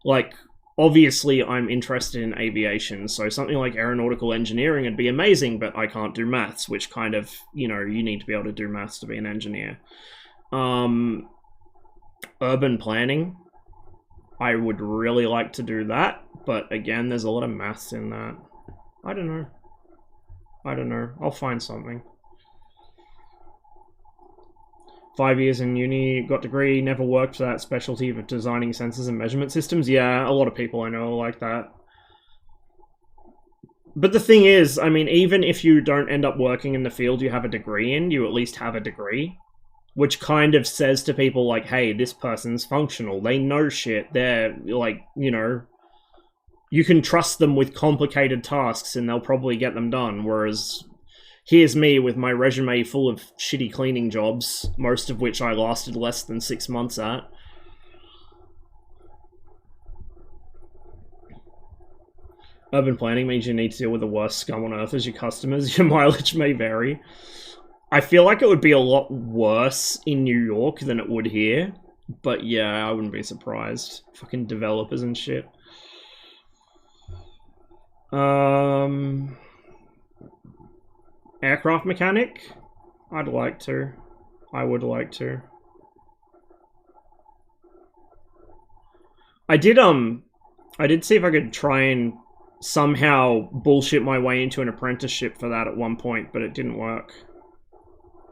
Like, obviously I'm interested in aviation, so something like aeronautical engineering would be amazing, but I can't do maths, which kind of, you know, you need to be able to do maths to be an engineer. Urban planning, I would really like to do that, but again, there's a lot of maths in that. I don't know. I'll find something. 5 years in uni, got degree, never worked for that specialty of designing sensors and measurement systems. Yeah, a lot of people I know are like that. But the thing is, I mean, even if you don't end up working in the field you have a degree in, you at least have a degree. Which kind of says to people like, hey, this person's functional. They know shit. They're, like, you know... You can trust them with complicated tasks and they'll probably get them done. Whereas, here's me with my resume full of shitty cleaning jobs, most of which I lasted less than 6 months at. Urban planning means you need to deal with the worst scum on earth as your customers. Your mileage may vary. I feel like it would be a lot worse in New York than it would here. But yeah, I wouldn't be surprised. Fucking developers and shit. Aircraft mechanic? I'd like to. I would like to. I did see if I could try and somehow bullshit my way into an apprenticeship for that at one point, but it didn't work.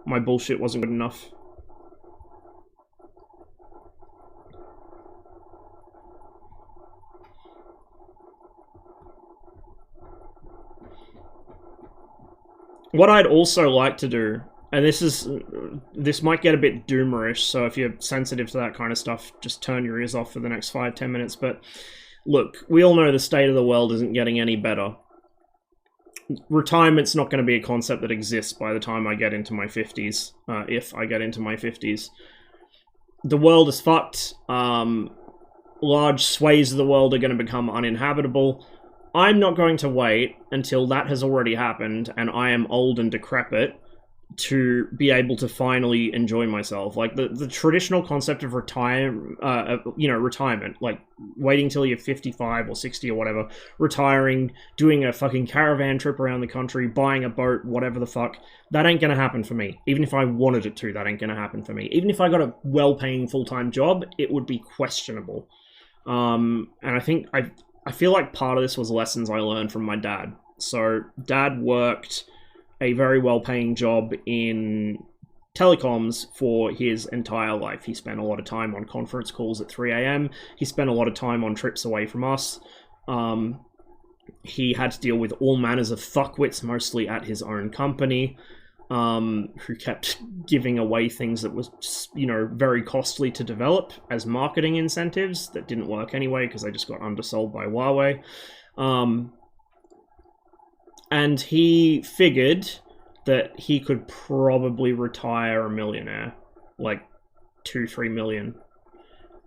My bullshit wasn't good enough. What I'd also like to do, and this might get a bit doomerish, so if you're sensitive to that kind of stuff, just turn your ears off for the next 5-10 minutes, but look, we all know the state of the world isn't getting any better. Retirement's not going to be a concept that exists by the time I get into my 50s, if I get into my 50s. The world is fucked. Large swathes of the world are going to become uninhabitable. I'm not going to wait until that has already happened and I am old and decrepit to be able to finally enjoy myself. Like, the traditional concept of retirement, like, waiting till you're 55 or 60 or whatever, retiring, doing a fucking caravan trip around the country, buying a boat, whatever the fuck, that ain't gonna happen for me. Even if I wanted it to, that ain't gonna happen for me. Even if I got a well-paying full-time job, it would be questionable. And I think, I feel like part of this was lessons I learned from my dad. So, Dad worked a very well-paying job in telecoms for his entire life. He spent a lot of time on conference calls at 3 AM. He spent a lot of time on trips away from us. He had to deal with all manners of fuckwits, mostly at his own company, who kept giving away things that was, you know, very costly to develop as marketing incentives that didn't work anyway because they just got undersold by Huawei. And he figured that he could probably retire a millionaire, like 2-3 million.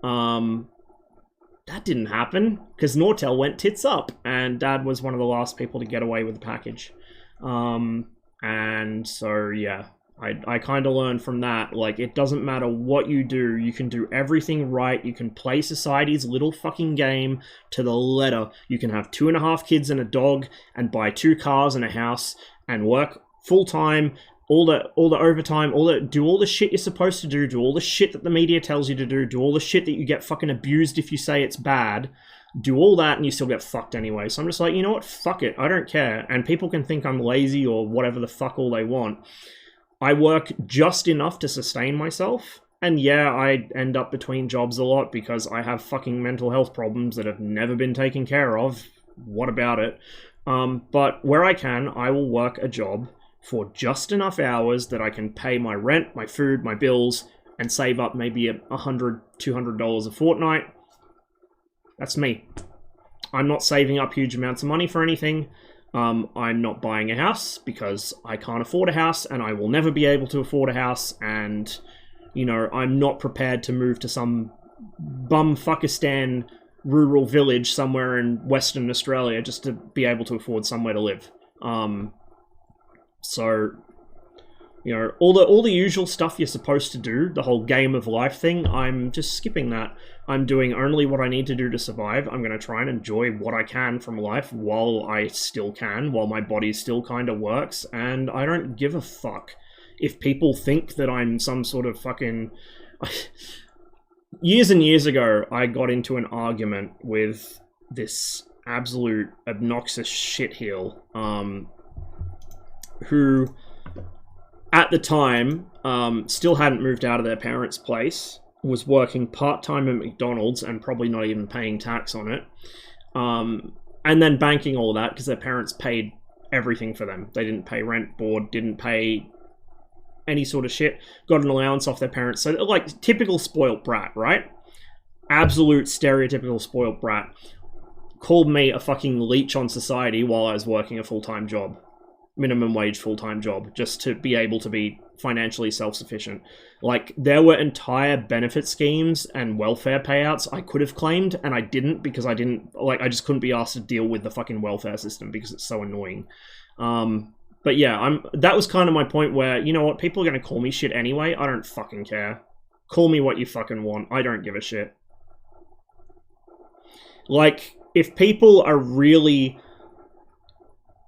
That didn't happen because Nortel went tits up, and Dad was one of the last people to get away with the package. And so yeah, I kind of learned from that, like, it doesn't matter what you do, you can do everything right, you can play society's little fucking game to the letter. You can have 2.5 kids and a dog, and buy 2 cars and a house, and work full-time, all the overtime, do all the shit you're supposed to do all the shit that the media tells you to do all the shit that you get fucking abused if you say it's bad, do all that and you still get fucked anyway. So I'm just like, you know what, fuck it, I don't care. And people can think I'm lazy or whatever the fuck all they want. I work just enough to sustain myself, and yeah, I end up between jobs a lot because I have fucking mental health problems that have never been taken care of. What about it? But where I can, I will work a job for just enough hours that I can pay my rent, my food, my bills, and save up maybe $100, $200 a fortnight. That's me. I'm not saving up huge amounts of money for anything. I'm not buying a house because I can't afford a house and I will never be able to afford a house, and, you know, I'm not prepared to move to some bumfuckistan rural village somewhere in Western Australia just to be able to afford somewhere to live. So, you know, all the usual stuff you're supposed to do, the whole game of life thing, I'm just skipping that. I'm doing only what I need to do to survive. I'm going to try and enjoy what I can from life while I still can, while my body still kind of works, and I don't give a fuck if people think that I'm some sort of fucking... Years and years ago, I got into an argument with this absolute obnoxious shitheel, who, at the time, still hadn't moved out of their parents' place, was working part-time at McDonald's and probably not even paying tax on it. And and then banking all that because their parents paid everything for them. They didn't pay rent, board, didn't pay any sort of shit, got an allowance off their parents. So, like, typical spoiled brat, right? Absolute stereotypical spoiled brat. Called me a fucking leech on society while I was working a full-time job. Minimum wage full-time job, just to be able to be financially self-sufficient. Like, there were entire benefit schemes and welfare payouts I could have claimed, and I didn't because I just couldn't be asked to deal with the fucking welfare system because it's so annoying. But yeah, that was kind of my point where, you know what, people are gonna call me shit anyway, I don't fucking care. Call me what you fucking want, I don't give a shit. Like, if people are really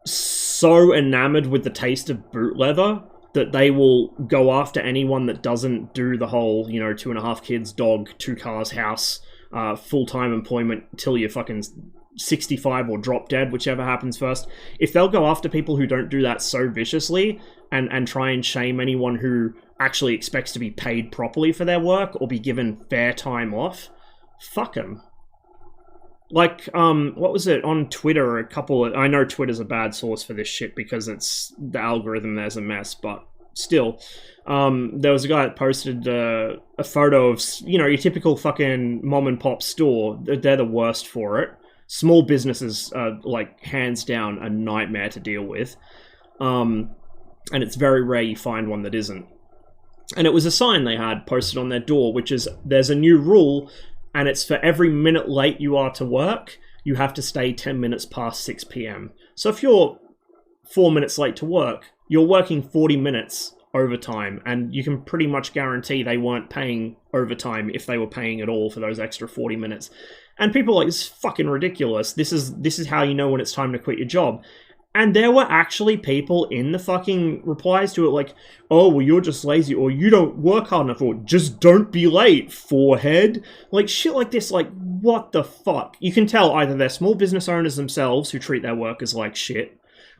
so enamored with the taste of boot leather that they will go after anyone that doesn't do the whole, you know, 2.5 kids, dog, 2 cars, house, full-time employment till you're fucking 65 or drop dead, whichever happens first. If they'll go after people who don't do that so viciously and try and shame anyone who actually expects to be paid properly for their work or be given fair time off, fuck them. Like, what was it, on Twitter, I know Twitter's a bad source for this shit because it's, the algorithm there's a mess, but still, there was a guy that posted a photo of, you know, your typical fucking mom and pop store. They're the worst for it. Small businesses are, like, hands down a nightmare to deal with. And it's very rare you find one that isn't. And it was a sign they had posted on their door, which is, there's a new rule, and it's for every minute late you are to work, you have to stay 10 minutes past 6 p.m. So if you're 4 minutes late to work, you're working 40 minutes overtime, and you can pretty much guarantee they weren't paying overtime if they were paying at all for those extra 40 minutes. And people are like, this is fucking ridiculous. This is how you know when it's time to quit your job. And there were actually people in the fucking replies to it like, oh, well, you're just lazy, or you don't work hard enough, or just don't be late, forehead. Like, shit like this, like, what the fuck? You can tell either they're small business owners themselves who treat their workers like shit,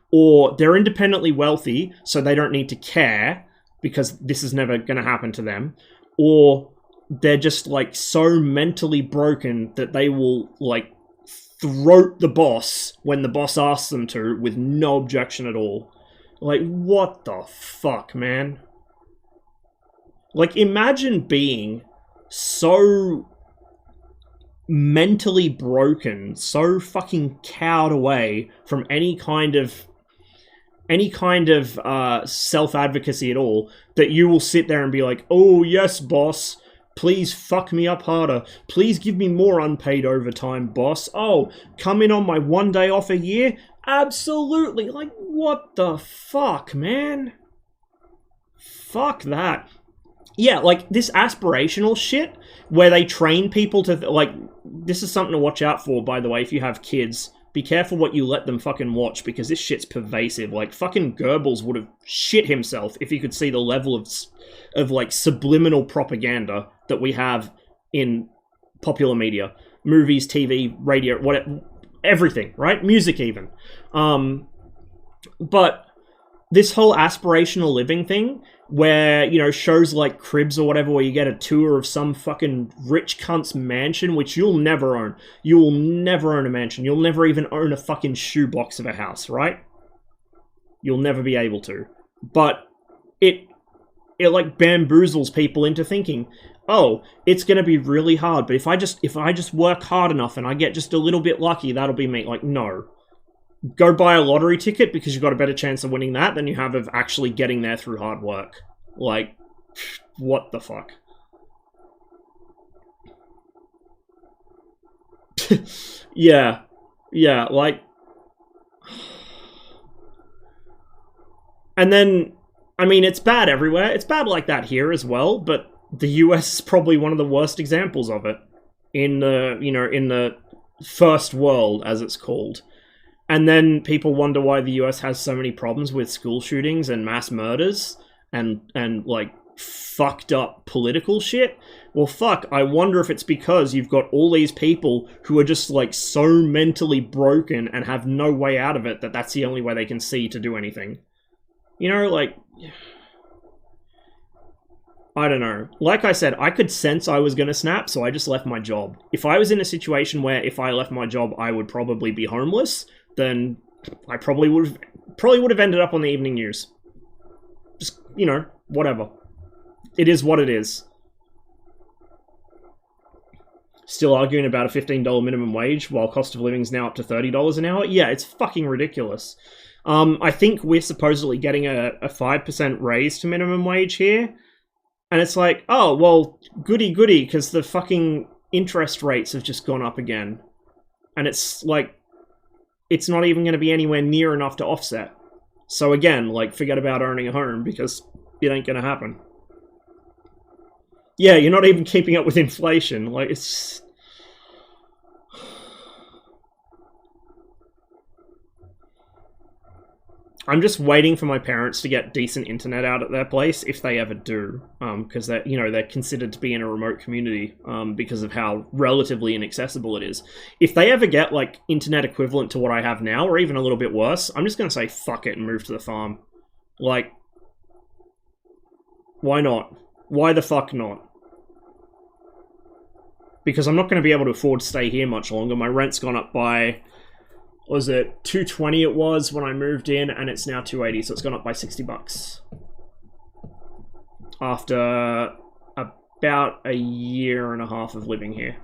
or they're independently wealthy, so they don't need to care, because this is never going to happen to them, or they're just, like, so mentally broken that they will, like, throat the boss when the boss asks them to with no objection at all. Like, what the fuck, man? Like, imagine being so mentally broken, so fucking cowed away from any kind of self-advocacy at all, that you will sit there and be like, oh yes, boss, please fuck me up harder. Please give me more unpaid overtime, boss. Oh, come in on my 1 day off a year? Absolutely. Like, what the fuck, man? Fuck that. Yeah, like, this aspirational shit, where they train people to, like, this is something to watch out for, by the way, if you have kids. Be careful what you let them fucking watch, because this shit's pervasive. Like, fucking Goebbels would have shit himself if he could see the level of like, subliminal propaganda that we have in popular media. Movies, TV, radio, whatever, everything, right? Music even. But this whole aspirational living thing, where, you know, shows like Cribs or whatever, where you get a tour of some fucking rich cunt's mansion, which you'll never own. You will never own a mansion. You'll never even own a fucking shoebox of a house, right? You'll never be able to. But it like bamboozles people into thinking, oh, it's gonna be really hard, but if I just work hard enough and I get just a little bit lucky, that'll be me. Like, no. Go buy a lottery ticket, because you've got a better chance of winning that than you have of actually getting there through hard work. Like, what the fuck? Yeah, like... And then, I mean, it's bad everywhere. It's bad like that here as well, but the US is probably one of the worst examples of it. In the, you know, in the first world, as it's called. And then people wonder why the US has so many problems with school shootings and mass murders and like fucked up political shit. Well, fuck, I wonder if it's because you've got all these people who are just like so mentally broken and have no way out of it that that's the only way they can see to do anything. You know, like, I don't know. Like I said, I could sense I was going to snap, so I just left my job. If I was in a situation where if I left my job, I would probably be homeless, then I probably would have ended up on the evening news. Just, you know, whatever. It is what it is. Still arguing about a $15 minimum wage while cost of living is now up to $30 an hour? Yeah, it's fucking ridiculous. I think we're supposedly getting a 5% raise to minimum wage here. And it's like, oh, well, goody, because the fucking interest rates have just gone up again. And it's like, it's not even going to be anywhere near enough to offset. So again, like, forget about owning a home, because it ain't going to happen. Yeah, you're not even keeping up with inflation. Like, it's... I'm just waiting for my parents to get decent internet out at their place, if they ever do, because they're, you know, they're considered to be in a remote community because of how relatively inaccessible it is. If they ever get, like, internet equivalent to what I have now, or even a little bit worse, I'm just going to say fuck it and move to the farm. Like, why not? Why the fuck not? Because I'm not going to be able to afford to stay here much longer. My rent's gone up by... what was it, $220 it was when I moved in, and it's now $280, so it's gone up by $60 after about a year and a half of living here.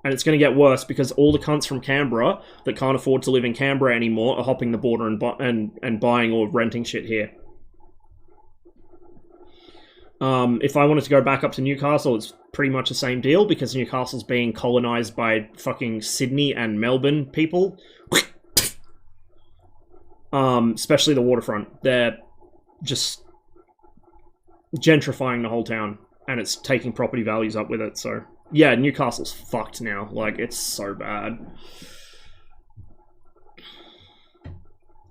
And it's going to get worse because all the cunts from Canberra that can't afford to live in Canberra anymore are hopping the border and buying or renting shit here. If I wanted to go back up to Newcastle, it's pretty much the same deal, because Newcastle's being colonised by fucking Sydney and Melbourne people. Especially the waterfront. They're just gentrifying the whole town, and it's taking property values up with it, so... yeah, Newcastle's fucked now. Like, it's so bad.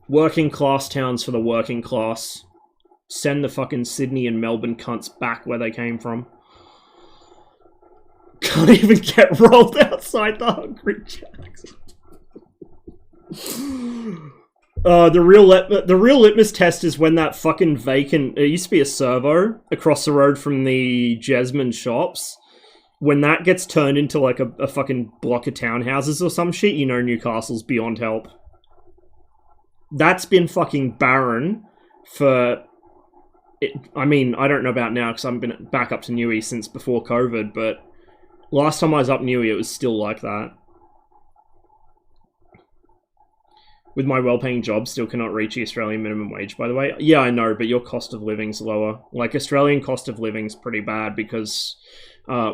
Working class towns for the working class. Send the fucking Sydney and Melbourne cunts back where they came from. Can't even get rolled outside the Hungry Jacks. The real litmus test is when that fucking vacant... it used to be a servo across the road from the Jesmond shops. When that gets turned into like a fucking block of townhouses or some shit, you know Newcastle's beyond help. That's been fucking barren for... I mean, I don't know about now because I haven't been back up to Newey since before COVID, but last time I was up Newey, it was still like that. With my well-paying job, still cannot reach the Australian minimum wage, by the way. Yeah, I know, but your cost of living's lower. Like, Australian cost of living's pretty bad because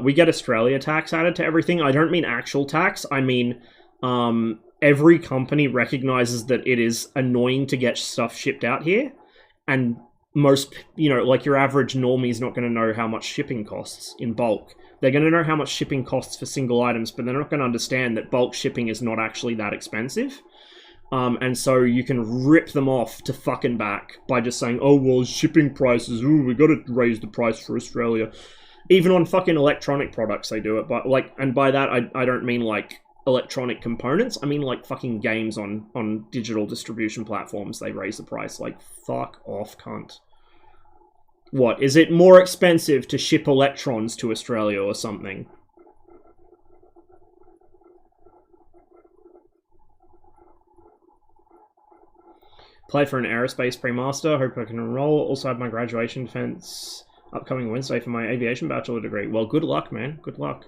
we get Australia tax added to everything. I don't mean actual tax. I mean, every company recognizes that it is annoying to get stuff shipped out here, and most, you know, like your average normie is not going to know how much shipping costs in bulk. They're going to know how much shipping costs for single items, but they're not going to understand that bulk shipping is not actually that expensive. And so you can rip them off to fucking back by just saying, oh, well, shipping prices, ooh, we got to raise the price for Australia. Even on fucking electronic products, they do it. But like, and by that, I don't mean like electronic components. I mean like fucking games on digital distribution platforms. They raise the price. Like, fuck off, cunt. What, is it more expensive to ship electrons to Australia or something? Applied for an aerospace pre-master. Hope I can enroll. Also have my graduation defense upcoming Wednesday for my aviation bachelor degree. Well, good luck, man. Good luck.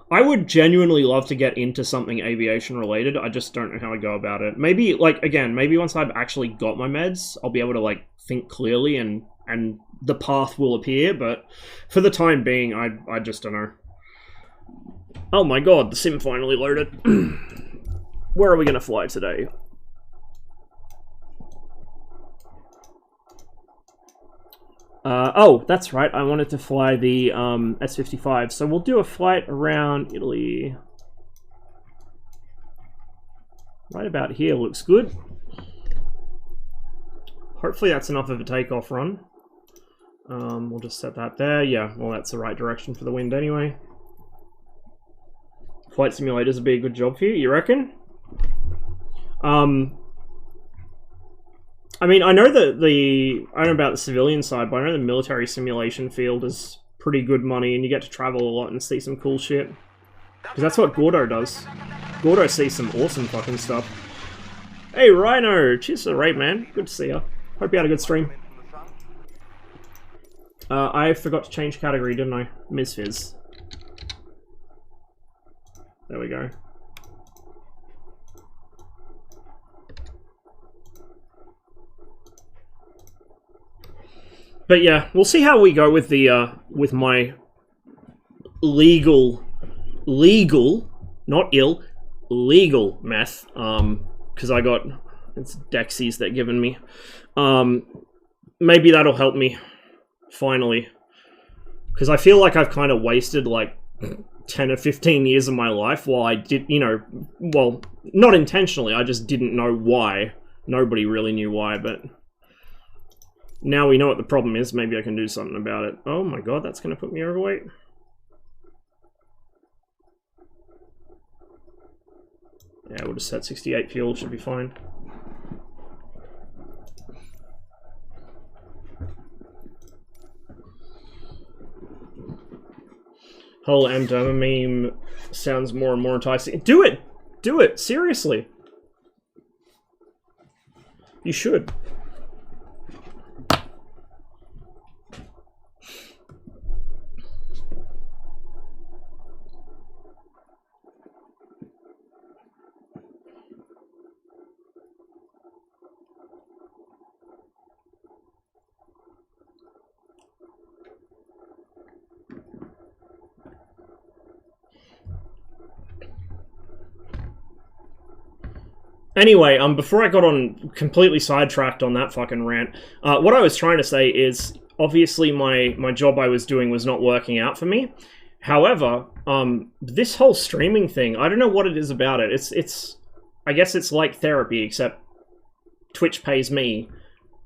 I would genuinely love to get into something aviation related. I just don't know how I go about it. Maybe, like, again, maybe once I've actually got my meds, I'll be able to, like, think clearly and the path will appear, but for the time being, I just don't know. Oh my god, the sim finally loaded. Where are we going to fly today? Oh, that's right, I wanted to fly the S-55, so we'll do a flight around Italy. Right about here looks good. Hopefully that's enough of a takeoff run. We'll just set that there. Yeah, well, that's the right direction for the wind anyway. Flight simulators would be a good job for you, you reckon? I mean, I know that I don't know about the civilian side, but I know the military simulation field is pretty good money, and you get to travel a lot and see some cool shit. Because that's what Gordo does. Gordo sees some awesome fucking stuff. Hey, Rhino! Cheers to the raid, man. Good to see ya. Hope you had a good stream. I forgot to change category, didn't I? Ms. Fizz. There we go. But yeah, we'll see how we go with the with my legal, not ill, legal meth. Because I got it's Dexies that given me. Maybe that'll help me finally. Because I feel like I've kind of wasted like 10 or 15 years of my life while I did, you know, well, not intentionally. I just didn't know why. Nobody really knew why, but. Now we know what the problem is, maybe I can do something about it. Oh my god, that's gonna put me overweight. Yeah, we'll just set 68 fuel, should be fine. Whole Amdama meme sounds more and more enticing. Do it! Do it! Seriously! You should. Anyway, before I got on completely sidetracked on that fucking rant, what I was trying to say is, obviously my job I was doing was not working out for me. However, this whole streaming thing, I don't know what it is about it. It's I guess it's like therapy, except Twitch pays me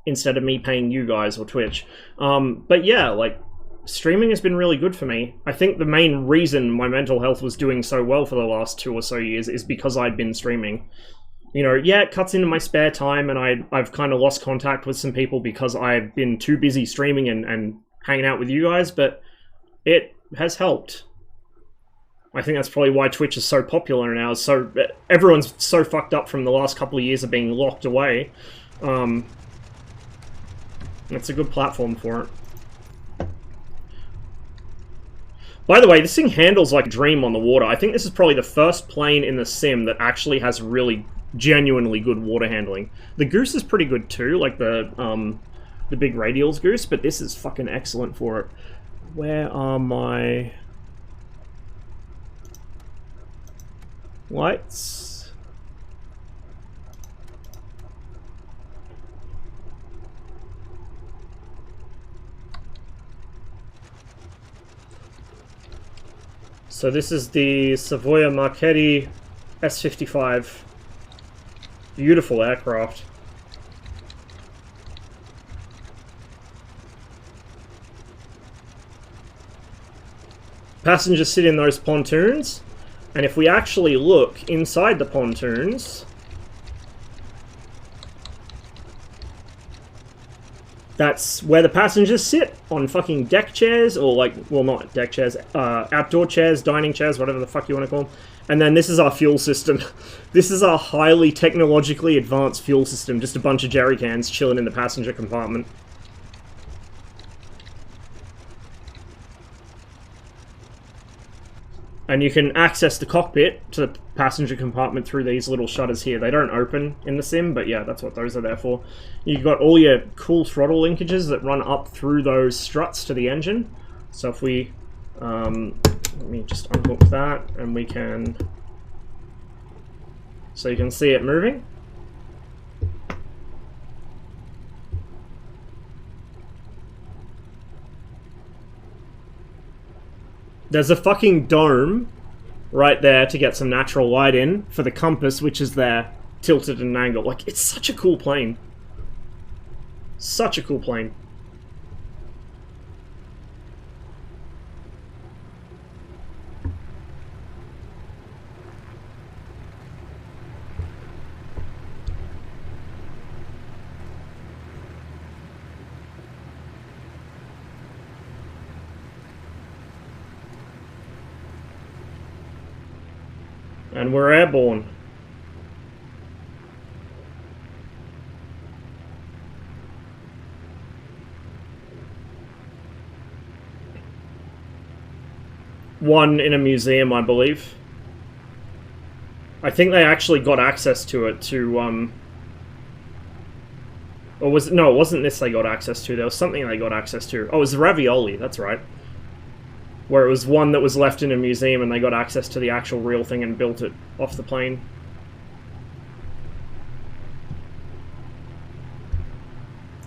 instead of me paying you guys or Twitch. But yeah, like, streaming has been really good for me. I think the main reason my mental health was doing so well for the last 2 or so years is because I'd been streaming. You know, yeah, it cuts into my spare time, and I've kind of lost contact with some people because I've been too busy streaming and hanging out with you guys, but it has helped. I think that's probably why Twitch is so popular now. So everyone's so fucked up from the last couple of years of being locked away. It's a good platform for it. By the way, this thing handles like a dream on the water. I think this is probably the first plane in the sim that actually has really genuinely good water handling. The Goose is pretty good too, like the big radials Goose, but this is fucking excellent for it. Where are my lights? So this is the Savoia-Marchetti S-55. Beautiful aircraft. Passengers sit in those pontoons, and if we actually look inside the pontoons, that's where the passengers sit, on fucking deck chairs, or like, well, not deck chairs, outdoor chairs, dining chairs, whatever the fuck you want to call them. And then this is our fuel system. This is our highly technologically advanced fuel system, just a bunch of jerry cans chilling in the passenger compartment. And you can access the cockpit to the passenger compartment through these little shutters here. They don't open in the sim, but yeah, that's what those are there for. You've got all your cool throttle linkages that run up through those struts to the engine. So if we, let me just unhook that, and we can, so you can see it moving. There's a fucking dome right there to get some natural light in for the compass, which is there, tilted at an angle. Like, it's such a cool plane. Such a cool plane. And we're airborne. One in a museum, I believe. I think they actually got access to it to, or was it, no, it wasn't this they got access to, there was something they got access to. Oh, it was the ravioli, that's right. Where it was one that was left in a museum and they got access to the actual real thing and built it off the plane.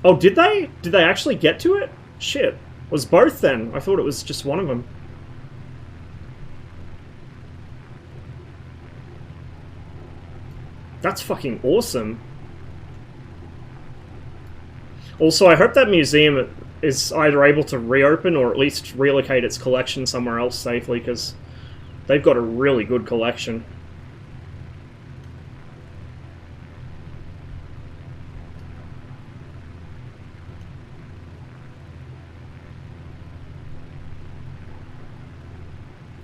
Oh, did they? Did they actually get to it? Shit. It was both then. I thought it was just one of them. That's fucking awesome. Also, I hope that museum is either able to reopen or at least relocate its collection somewhere else safely, because they've got a really good collection.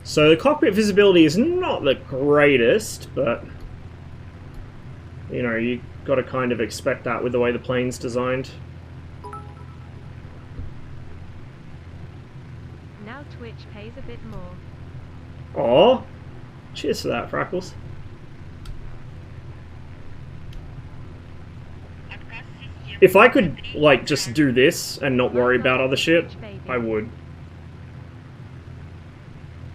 So the cockpit visibility is not the greatest, but you know, you got to kind of expect that with the way the plane's designed. Now Twitch pays a bit more. Aw, cheers for that, Freckles. If I could, like, just do this and not worry about other shit, I would.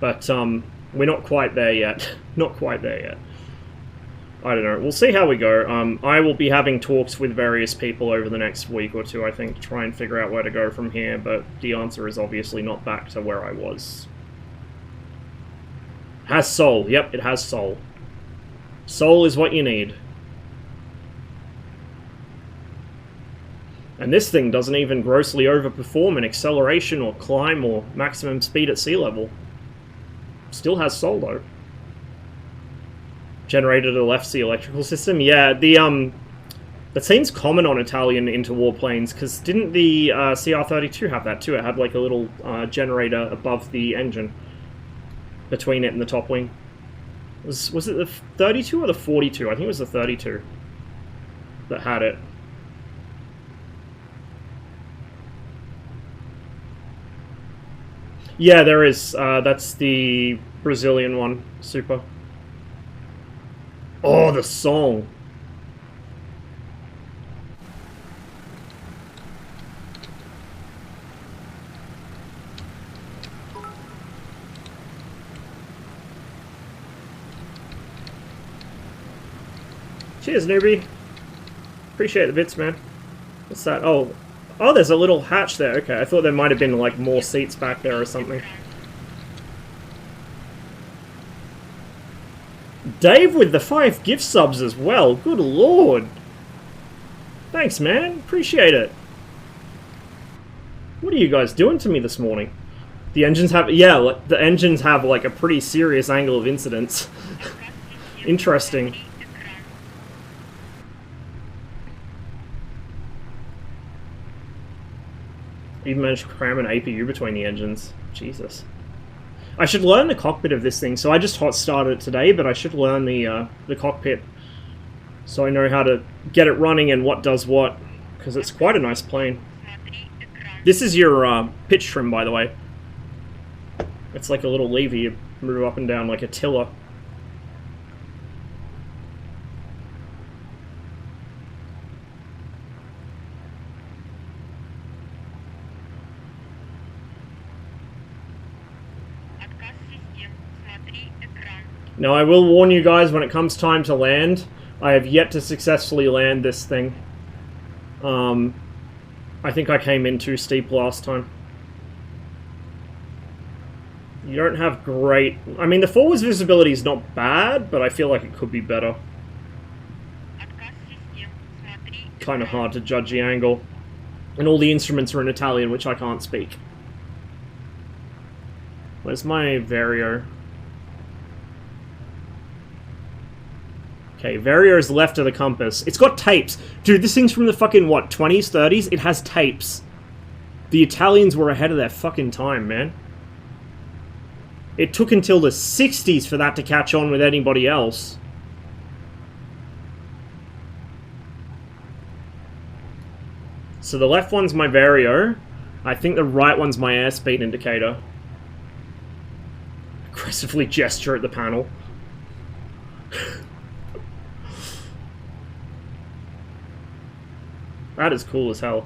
But, we're not quite there yet. Not quite there yet. I don't know. We'll see how we go. I will be having talks with various people over the next week or two, I think, to try and figure out where to go from here, but the answer is obviously not back to where I was. Has soul. Yep, it has soul. Soul is what you need. And this thing doesn't even grossly overperform in acceleration or climb or maximum speed at sea level. Still has soul, though. Generated a left sea electrical system. Yeah, the that seems common on Italian interwar planes, because didn't the CR-32 have that too? It had like a little generator above the engine, between it and the top wing. Was it the 32 or the 42? I think it was the 32 that had it. Yeah, there is. That's the Brazilian one. Super. Oh, the song. Cheers, newbie. Appreciate the bits, man. What's that? Oh, there's a little hatch there. Okay, I thought there might have been like more seats back there or something. Dave with the 5 gift subs as well. Good lord. Thanks, man. Appreciate it. What are you guys doing to me this morning? The engines have... Yeah, the engines have like a pretty serious angle of incidence. Interesting. Even managed to cram an APU between the engines. Jesus. I should learn the cockpit of this thing. So I just hot started it today, but I should learn the cockpit so I know how to get it running and what does what, because it's quite a nice plane. This is your pitch trim, by the way. It's like a little lever you move up and down like a tiller. Now, I will warn you guys, when it comes time to land, I have yet to successfully land this thing. I think I came in too steep last time. You don't have great... I mean, the forwards visibility is not bad, but I feel like it could be better. Kind of hard to judge the angle. And all the instruments are in Italian, which I can't speak. Where's my Vario? Okay, Vario is left of the compass. It's got tapes. Dude, this thing's from the fucking, what, 20s, 30s? It has tapes. The Italians were ahead of their fucking time, man. It took until the 60s for that to catch on with anybody else. So the left one's my vario. I think the right one's my airspeed indicator. Aggressively gesture at the panel. That is cool as hell.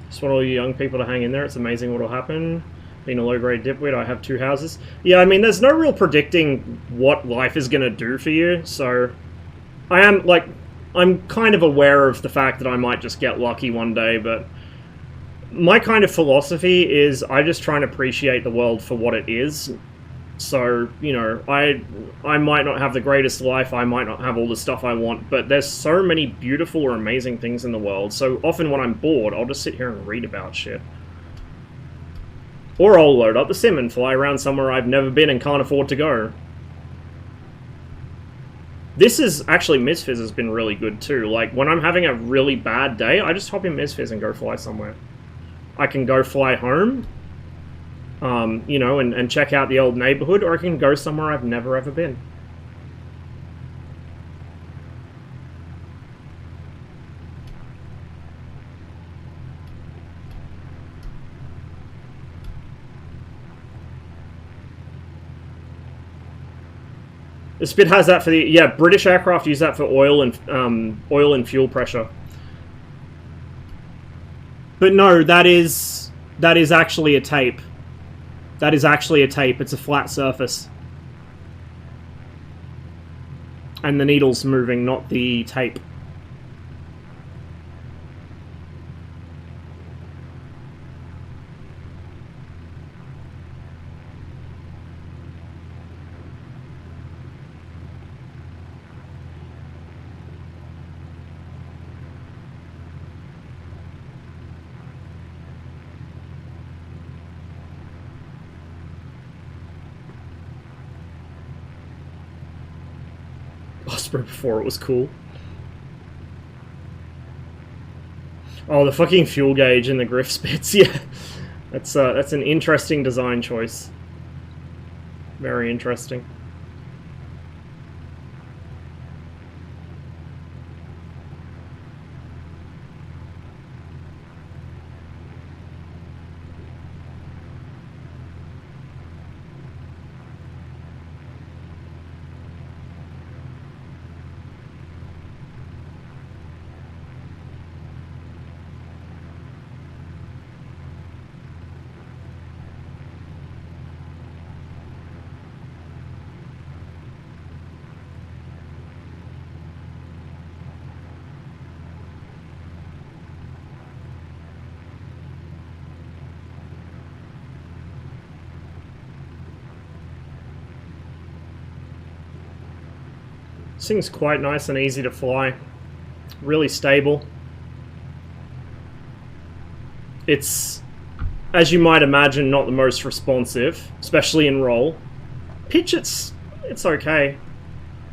Just want all you young people to hang in there. It's amazing what will happen. Being a low-grade dipwit, I have 2 houses. Yeah, I mean, there's no real predicting what life is going to do for you, so... I'm kind of aware of the fact that I might just get lucky one day, but... My kind of philosophy is I just try and appreciate the world for what it is. So, you know, I might not have the greatest life, I might not have all the stuff I want, but there's so many beautiful or amazing things in the world, so often when I'm bored, I'll just sit here and read about shit. Or I'll load up the sim and fly around somewhere I've never been and can't afford to go. This is, actually, MSFS has been really good too. Like, when I'm having a really bad day, I just hop in MSFS and go fly somewhere. I can go fly home, you know, and check out the old neighborhood, or I can go somewhere I've never ever been. This bit has that for the, yeah, British aircraft use that for oil and fuel pressure. But no, that is actually a tape. That is actually a tape. It's a flat surface. And the needle's moving, not the tape. Before it was cool. Oh, the fucking fuel gauge and the griff spits, yeah. That's an interesting design choice. Very interesting. This thing's quite nice and easy to fly. Really stable. It's, as you might imagine, not the most responsive, especially in roll. Pitch, it's okay.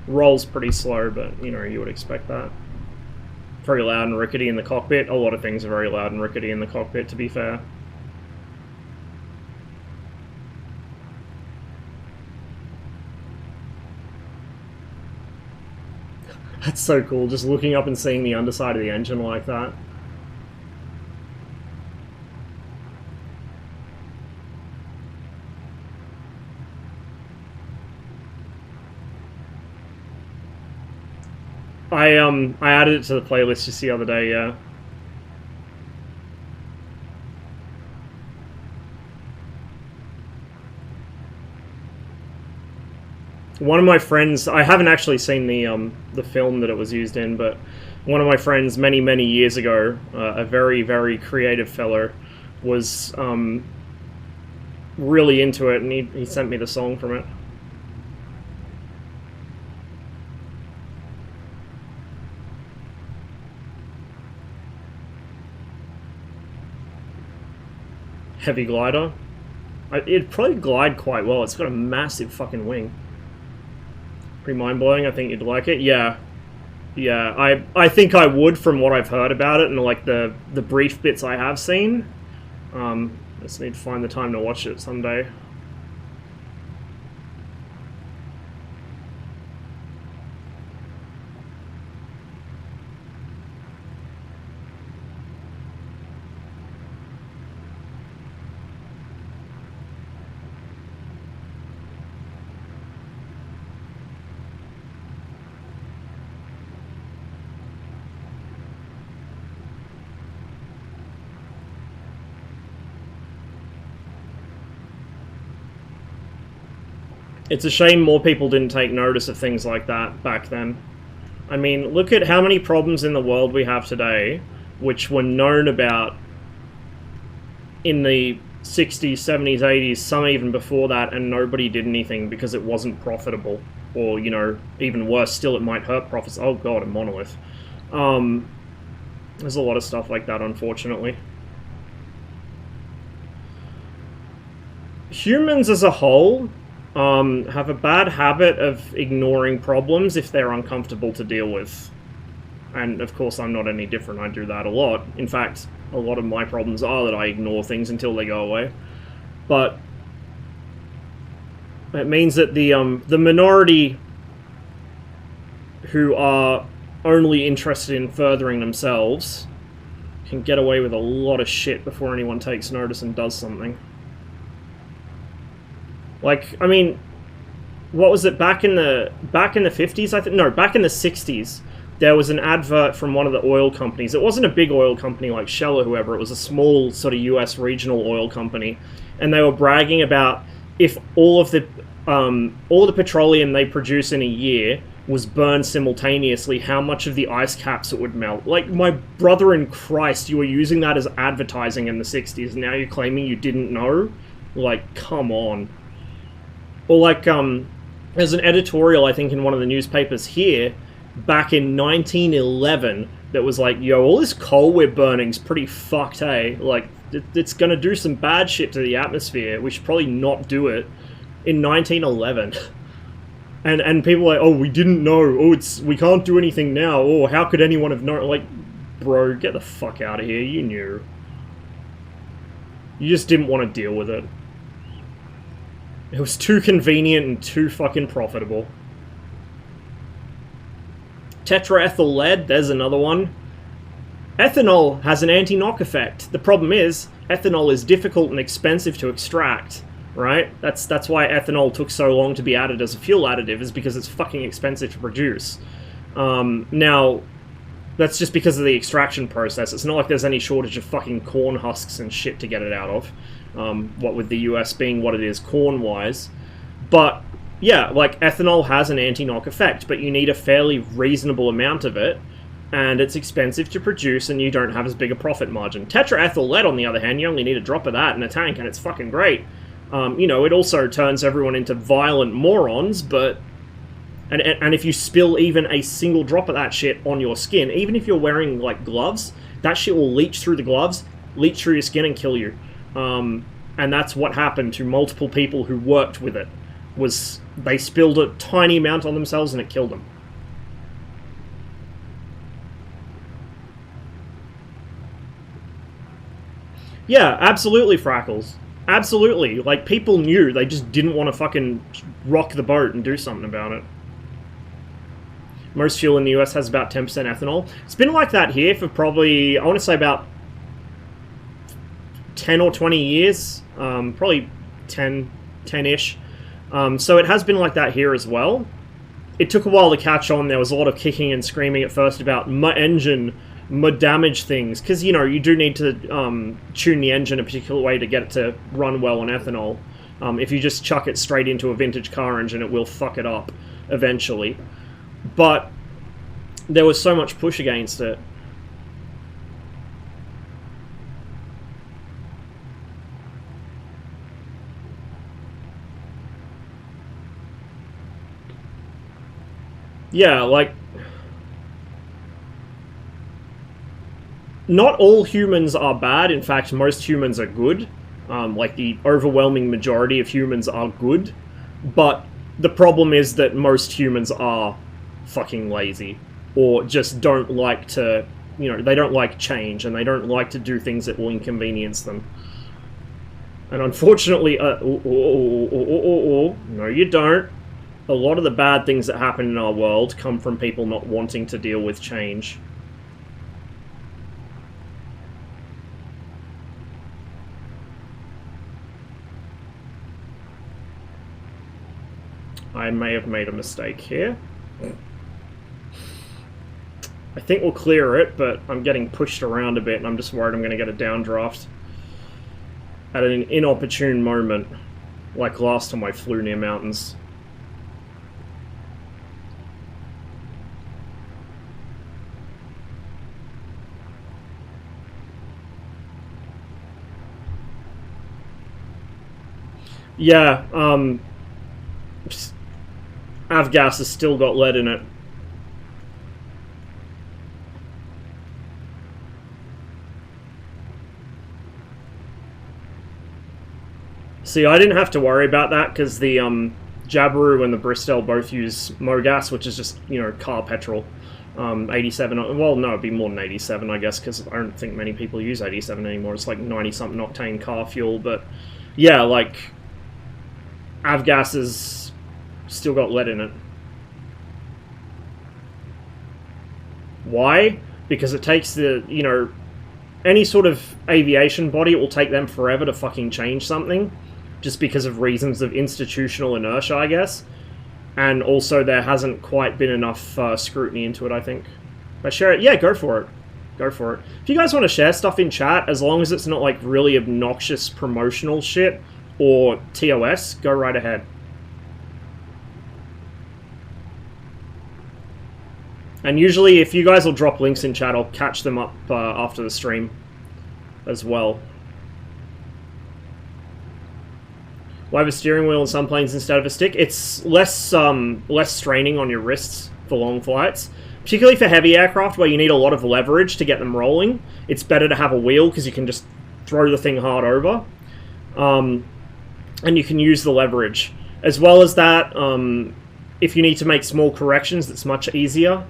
Roll's pretty slow, but, you know, you would expect that. Very loud and rickety in the cockpit. A lot of things are very loud and rickety in the cockpit, to be fair. That's so cool, just looking up and seeing the underside of the engine like that. I added it to the playlist just the other day, yeah. One of my friends, I haven't actually seen the film that it was used in, but one of my friends many, many years ago, a very, very creative fellow, was really into it, and he sent me the song from it. Heavy glider. It'd probably glide quite well. It's got a massive fucking wing. Pretty mind-blowing. I think you'd like it. Yeah. Yeah, I think I would from what I've heard about it and like the brief bits I have seen. I just need to find the time to watch it someday. It's a shame more people didn't take notice of things like that back then. I mean, look at how many problems in the world we have today, which were known about in the 60s, 70s, 80s, some even before that, and nobody did anything because it wasn't profitable. Or, you know, even worse still, it might hurt profits. Oh god, a monolith. There's a lot of stuff like that, unfortunately. Humans as a whole have a bad habit of ignoring problems if they're uncomfortable to deal with. And of course I'm not any different, I do that a lot. In fact, a lot of my problems are that I ignore things until they go away. But it means that the minority who are only interested in furthering themselves can get away with a lot of shit before anyone takes notice and does something. Like, I mean, what was it, back in the 50s, I think? No, back in the 60s, there was an advert from one of the oil companies. It wasn't a big oil company like Shell or whoever, it was a small sort of US regional oil company. And they were bragging about if all the petroleum they produce in a year was burned simultaneously, how much of the ice caps it would melt. Like, my brother in Christ, you were using that as advertising in the 60s, and now you're claiming you didn't know? Like, come on. Or like, there's an editorial, I think, in one of the newspapers here, back in 1911, that was like, yo, all this coal we're burning's pretty fucked, hey? Like, it's gonna do some bad shit to the atmosphere. We should probably not do it. In 1911. And people are like, oh, we didn't know. Oh, we can't do anything now. Oh, how could anyone have known? Like, bro, get the fuck out of here. You knew. You just didn't want to deal with it. It was too convenient and too fucking profitable. Tetraethyl lead, there's another one. Ethanol has an anti-knock effect. The problem is, ethanol is difficult and expensive to extract, right? That's why ethanol took so long to be added as a fuel additive, is because it's fucking expensive to produce. Now, that's just because of the extraction process. It's not like there's any shortage of fucking corn husks and shit to get it out of. What with the US being what it is corn-wise. But, yeah, like, ethanol has an anti-knock effect, but you need a fairly reasonable amount of it, and it's expensive to produce, and you don't have as big a profit margin. Tetraethyl lead, on the other hand, you only need a drop of that in a tank, and it's fucking great. You know, it also turns everyone into violent morons, but... And if you spill even a single drop of that shit on your skin, even if you're wearing, like, gloves, that shit will leach through the gloves, leach through your skin, and kill you. And that's what happened to multiple people who worked with it, was they spilled a tiny amount on themselves and it killed them. Yeah, absolutely, Frackles. Absolutely. Like, people knew, they just didn't want to fucking rock the boat and do something about it. Most fuel in the US has about 10% ethanol. It's been like that here for probably, I want to say about 10 or 20 years. Probably 10-ish. So it has been like that here as well. It took a while to catch on. There was a lot of kicking and screaming at first about my engine, my damage things. Because, you know, you do need to tune the engine a particular way to get it to run well on ethanol. If you just chuck it straight into a vintage car engine, it will fuck it up eventually. But there was so much push against it. Yeah, like... Not all humans are bad. In fact, most humans are good. Like, the overwhelming majority of humans are good. But the problem is that most humans are fucking lazy, or just don't like to, you know, they don't like change, and they don't like to do things that will inconvenience them. And unfortunately, no you don't. A lot of the bad things that happen in our world come from people not wanting to deal with change. I may have made a mistake here. I think we'll clear it, but I'm getting pushed around a bit, and I'm just worried I'm going to get a downdraft at an inopportune moment, like last time I flew near mountains. Yeah, Avgas has still got lead in it. See, I didn't have to worry about that because the Jabiru and the Bristol both use Mogas, which is just, you know, car petrol. 87, well, no, it'd be more than 87, I guess, because I don't think many people use 87 anymore. It's like 90-something octane car fuel, but yeah, like, Avgas has still got lead in it. Why? Because it takes the, you know, any sort of aviation body, it will take them forever to fucking change something, just because of reasons of institutional inertia, I guess. And also there hasn't quite been enough scrutiny into it, I think. If I share it, yeah, go for it. Go for it. If you guys want to share stuff in chat, as long as it's not like really obnoxious promotional shit or TOS, go right ahead. And usually if you guys will drop links in chat, I'll catch them up after the stream as well. Why have a steering wheel on some planes instead of a stick? It's less straining on your wrists for long flights. Particularly for heavy aircraft where you need a lot of leverage to get them rolling. It's better to have a wheel because you can just throw the thing hard over. And you can use the leverage. As well as that, if you need to make small corrections, it's much easier.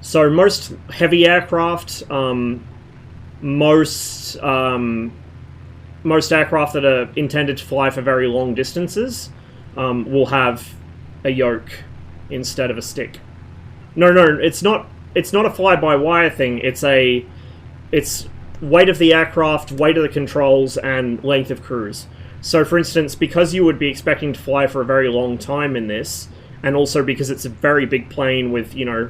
So most heavy aircraft, most aircraft that are intended to fly for very long distances will have a yoke instead of a stick. No, it's not a fly-by-wire thing. It's weight of the aircraft, weight of the controls, and length of cruise. So, for instance, because you would be expecting to fly for a very long time in this, and also because it's a very big plane with, you know,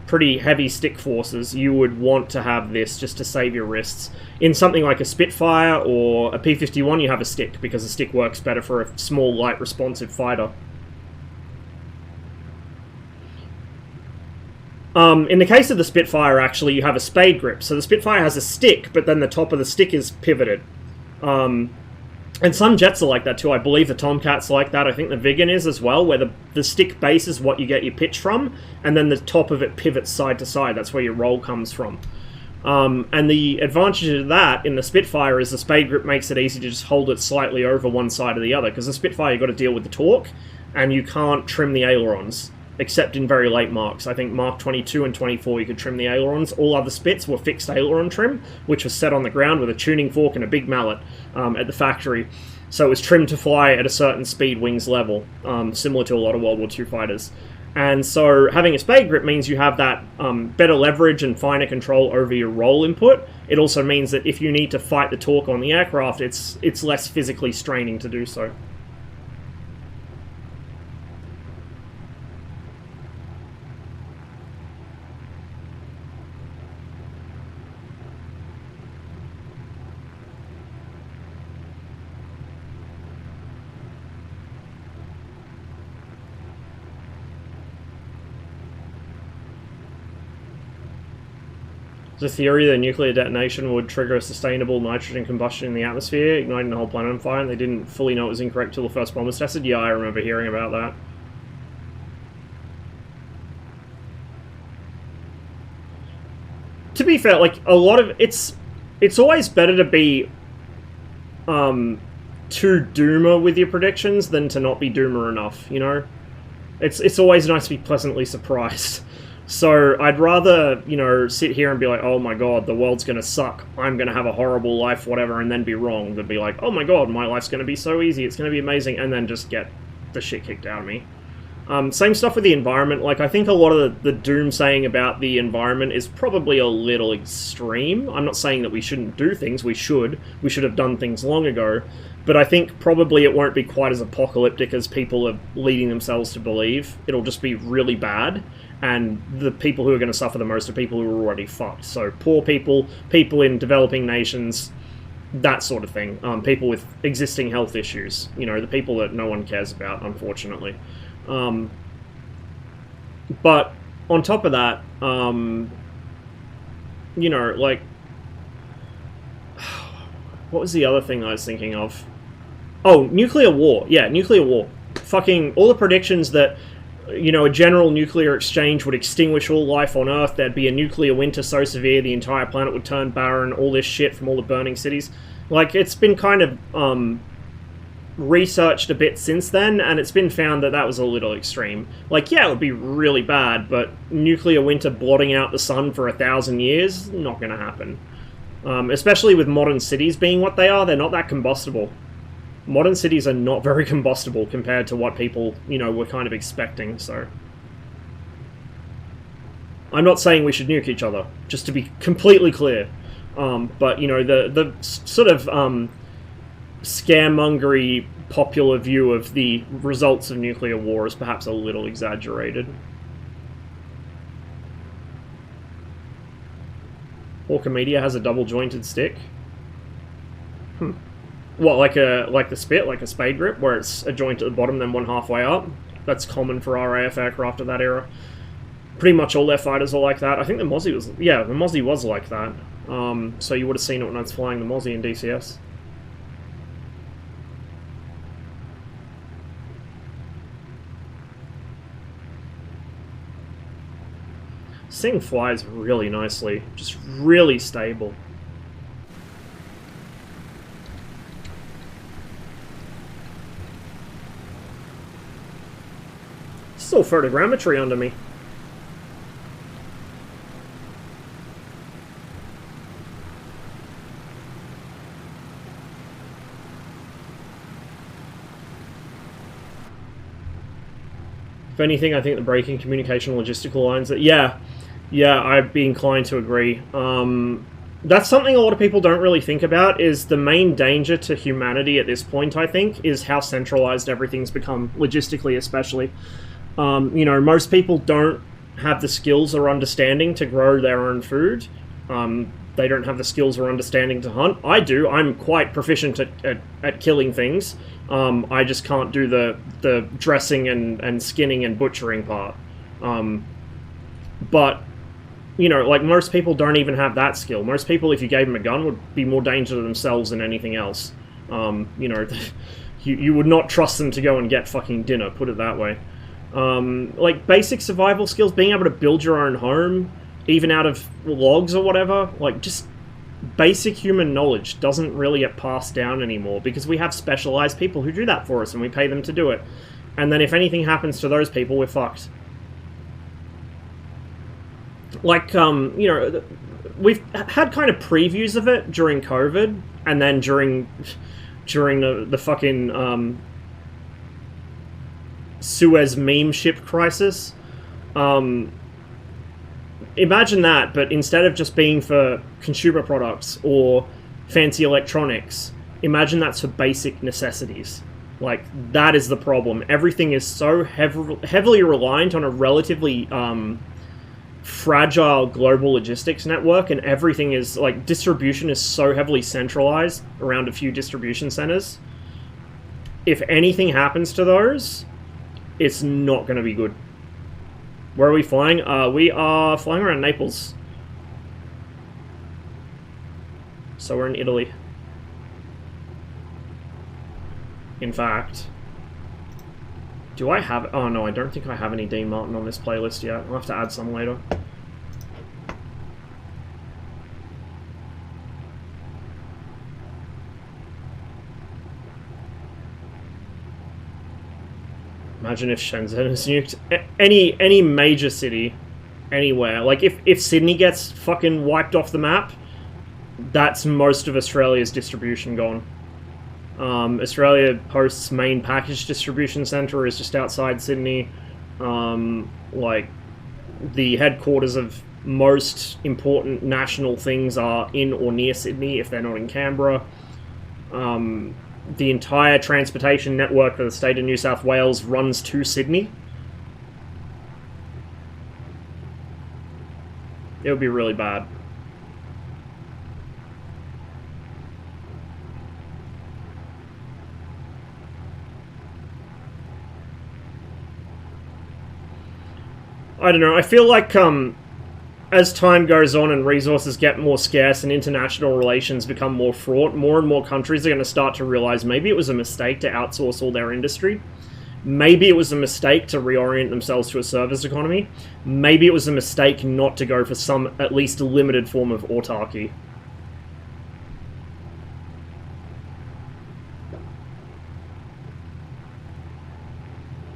pretty heavy stick forces, you would want to have this just to save your wrists. In something like a Spitfire or a P-51, you have a stick, because a stick works better for a small, light, responsive fighter. In the case of the Spitfire, actually, you have a spade grip. So the Spitfire has a stick, but then the top of the stick is pivoted. And some jets are like that too. I believe the Tomcat's like that. I think the Viggen is as well, where the stick base is what you get your pitch from, and then the top of it pivots side to side. That's where your roll comes from. And the advantage of that in the Spitfire is the spade grip makes it easy to just hold it slightly over one side or the other, because the Spitfire you've got to deal with the torque, and you can't trim the ailerons, except in very late marks. I think Mark 22 and 24 you could trim the ailerons. All other Spits were fixed aileron trim, which was set on the ground with a tuning fork and a big mallet at the factory. So it was trimmed to fly at a certain speed wings level, similar to a lot of World War II fighters. And so having a spade grip means you have that better leverage and finer control over your roll input. It also means that if you need to fight the torque on the aircraft, it's less physically straining to do so. The theory that nuclear detonation would trigger a sustainable nitrogen combustion in the atmosphere, igniting the whole planet on fire, and they didn't fully know it was incorrect till the first bomb was tested? Yeah, I remember hearing about that. To be fair, like, a lot of... It's always better to be too doomer with your predictions than to not be doomer enough, you know? It's always nice to be pleasantly surprised. So I'd rather, you know, sit here and be like, oh my god, the world's gonna suck, I'm gonna have a horrible life, whatever, and then be wrong, than be like, oh my god, my life's gonna be so easy, it's gonna be amazing, and then just get the shit kicked out of me. Same stuff with the environment. Like, I think a lot of the doom-saying about the environment is probably a little extreme. I'm not saying that we shouldn't do things, we should have done things long ago, but I think probably it won't be quite as apocalyptic as people are leading themselves to believe. It'll just be really bad, and the people who are going to suffer the most are people who are already fucked. So poor people, people in developing nations, that sort of thing. People with existing health issues, you know, the people that no one cares about, unfortunately. But on top of that, you know, like, what was the other thing I was thinking of? Oh, nuclear war. Yeah, nuclear war. Fucking all the predictions that, you know, a general nuclear exchange would extinguish all life on Earth, there'd be a nuclear winter so severe the entire planet would turn barren, all this shit from all the burning cities. Like, it's been kind of, researched a bit since then, and it's been found that that was a little extreme. Like, yeah, it would be really bad, but nuclear winter blotting out the sun for 1,000 years, not gonna happen. Especially with modern cities being what they are, they're not that combustible. Modern cities are not very combustible compared to what people, you know, were kind of expecting, so... I'm not saying we should nuke each other, just to be completely clear. But, you know, the sort of, scaremongery popular view of the results of nuclear war is perhaps a little exaggerated. Orca Media has a double-jointed stick. What, like the spit, like a spade grip, where it's a joint at the bottom, then one halfway up? That's common for RAF aircraft of that era. Pretty much all their fighters are like that. I think the Mossie was, yeah, the Mossie was like that. So you would have seen it when I was flying the Mossie in DCS. This thing flies really nicely, just really stable. Still photogrammetry under me. If anything, I think the breaking communication logistical lines that, yeah, I'd be inclined to agree. That's something a lot of people don't really think about, is the main danger to humanity at this point, I think, is how centralized everything's become, logistically especially. You know, most people don't have the skills or understanding to grow their own food. They don't have the skills or understanding to hunt. I do. I'm quite proficient at killing things. I just can't do the dressing and skinning and butchering part. But, you know, like, most people don't even have that skill. Most people, if you gave them a gun, would be more danger to themselves than anything else. You know, you would not trust them to go and get fucking dinner, put it that way. Like, basic survival skills, being able to build your own home, even out of logs or whatever, like, just basic human knowledge doesn't really get passed down anymore, because we have specialized people who do that for us, and we pay them to do it. And then if anything happens to those people, we're fucked. Like, you know, we've had kind of previews of it during COVID, and then during the fucking, Suez meme ship crisis. Imagine that, but instead of just being for consumer products or fancy electronics, imagine that's for basic necessities. Like, that is the problem. Everything is so heavily reliant on a relatively fragile global logistics network, and everything is, like, distribution is so heavily centralized around a few distribution centers. If anything happens to those, it's not going to be good. Where are we flying? We are flying around Naples. So we're in Italy. In fact, do I have... Oh no, I don't think I have any Dean Martin on this playlist yet. I'll have to add some later. Imagine if Shenzhen is nuked. Any major city, anywhere. Like, if Sydney gets fucking wiped off the map, that's most of Australia's distribution gone. Australia Post's main package distribution centre is just outside Sydney. Like, the headquarters of most important national things are in or near Sydney, if they're not in Canberra. The entire transportation network for the state of New South Wales runs to Sydney. It would be really bad. I don't know, I feel like, as time goes on and resources get more scarce and international relations become more fraught, more and more countries are going to start to realize maybe it was a mistake to outsource all their industry. Maybe it was a mistake to reorient themselves to a service economy. Maybe it was a mistake not to go for some, at least a limited form of autarky.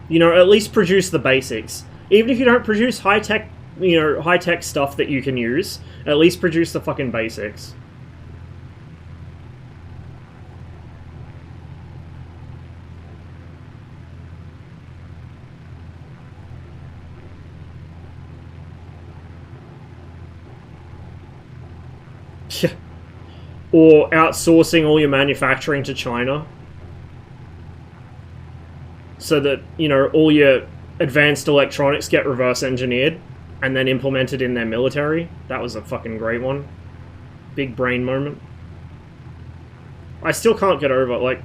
You know, at least produce the basics. Even if you don't produce high-tech, you know, high-tech stuff that you can use, at least produce the fucking basics. Or outsourcing all your manufacturing to China. So that, you know, all your advanced electronics get reverse engineered and then implemented in their military. That was a fucking great one. Big brain moment. I still can't get over, like,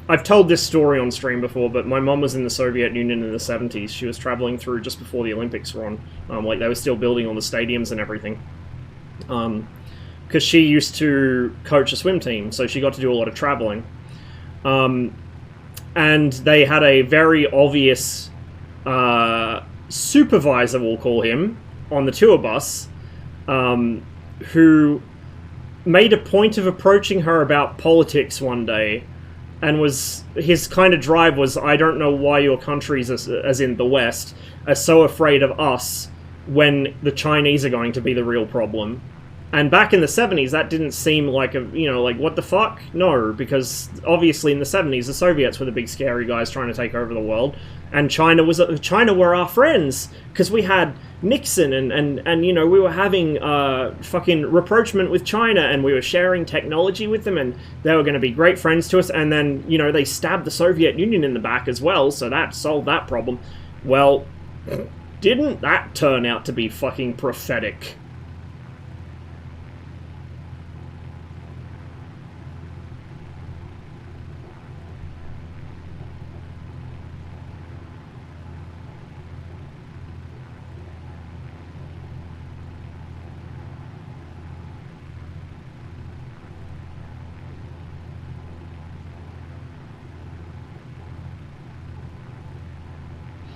I've told this story on stream before, but my mum was in the Soviet Union in the 70s. She was traveling through just before the Olympics were on. Like, they were still building all the stadiums and everything. Because she used to coach a swim team, so she got to do a lot of traveling. And they had a very obvious supervisor, we'll call him, on the tour bus, who made a point of approaching her about politics one day, and his kind of drive was, I don't know why your countries, as in the West, are so afraid of us when the Chinese are going to be the real problem. And back in the 70s, that didn't seem like like, what the fuck? No, because obviously in the 70s, the Soviets were the big scary guys trying to take over the world, and China were our friends, because we had Nixon, and you know, we were having fucking rapprochement with China, and we were sharing technology with them, and they were going to be great friends to us, and then, you know, they stabbed the Soviet Union in the back as well, so that solved that problem. Well, didn't that turn out to be fucking prophetic?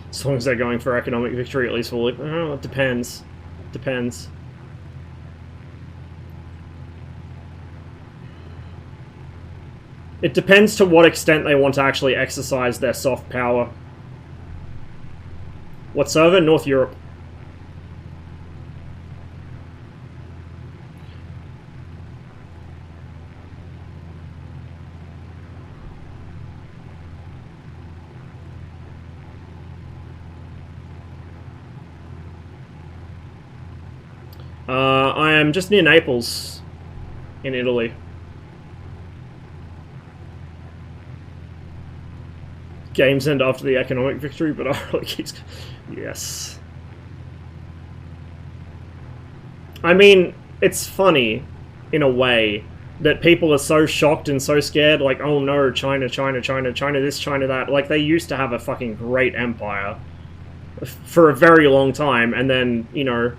As long as they're going for economic victory, at least we'll... Oh, it depends. Depends. It depends to what extent they want to actually exercise their soft power. What server? North Europe. I am just near Naples, in Italy. Games end after the economic victory, but I really keeps... Yes. I mean, it's funny, in a way, that people are so shocked and so scared, like, oh no, China, China, China, China this, China that. Like, they used to have a fucking great empire for a very long time, and then, you know,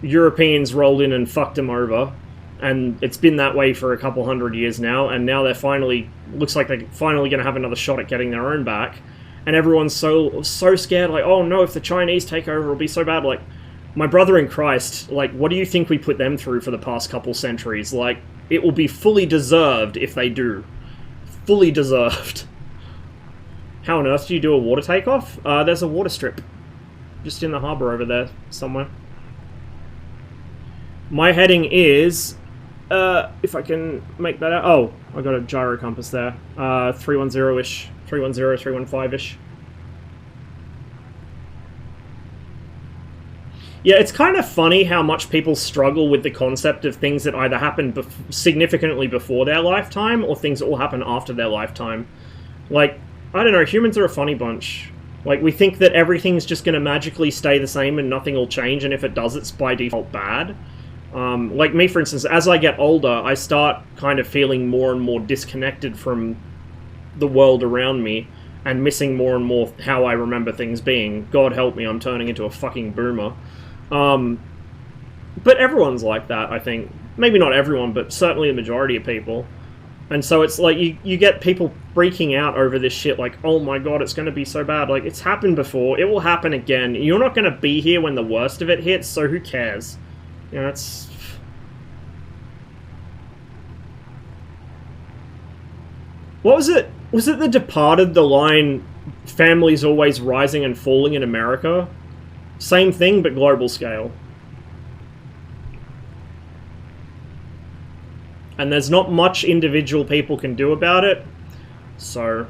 Europeans rolled in and fucked them over, and it's been that way for a couple hundred years now, and now they're finally, looks like they're finally going to have another shot at getting their own back, and everyone's so scared, like, oh no, if the Chinese take over, it'll be so bad. Like, my brother in Christ, like, what do you think we put them through for the past couple centuries? Like, it will be fully deserved if they do. Fully deserved. How on earth do you do a water takeoff? There's a water strip. Just in the harbour over there, somewhere. My heading is... if I can make that out... Oh, I got a gyro compass there. 310-ish. 310, 315-ish. Yeah, it's kind of funny how much people struggle with the concept of things that either happen significantly before their lifetime or things that will happen after their lifetime. Like, I don't know, humans are a funny bunch. Like, we think that everything's just going to magically stay the same and nothing will change, and if it does, it's by default bad. Like me, for instance, as I get older, I start kind of feeling more and more disconnected from the world around me and missing more and more how I remember things being. God help me, I'm turning into a fucking boomer. But everyone's like that, I think. Maybe not everyone, but certainly the majority of people. And so it's like, you get people freaking out over this shit, like, oh my god, it's going to be so bad. Like, it's happened before, it will happen again. You're not going to be here when the worst of it hits, so who cares? You know, it's... What was it? Was it The Departed, the line, families always rising and falling in America? Same thing, but global scale. And there's not much individual people can do about it, so...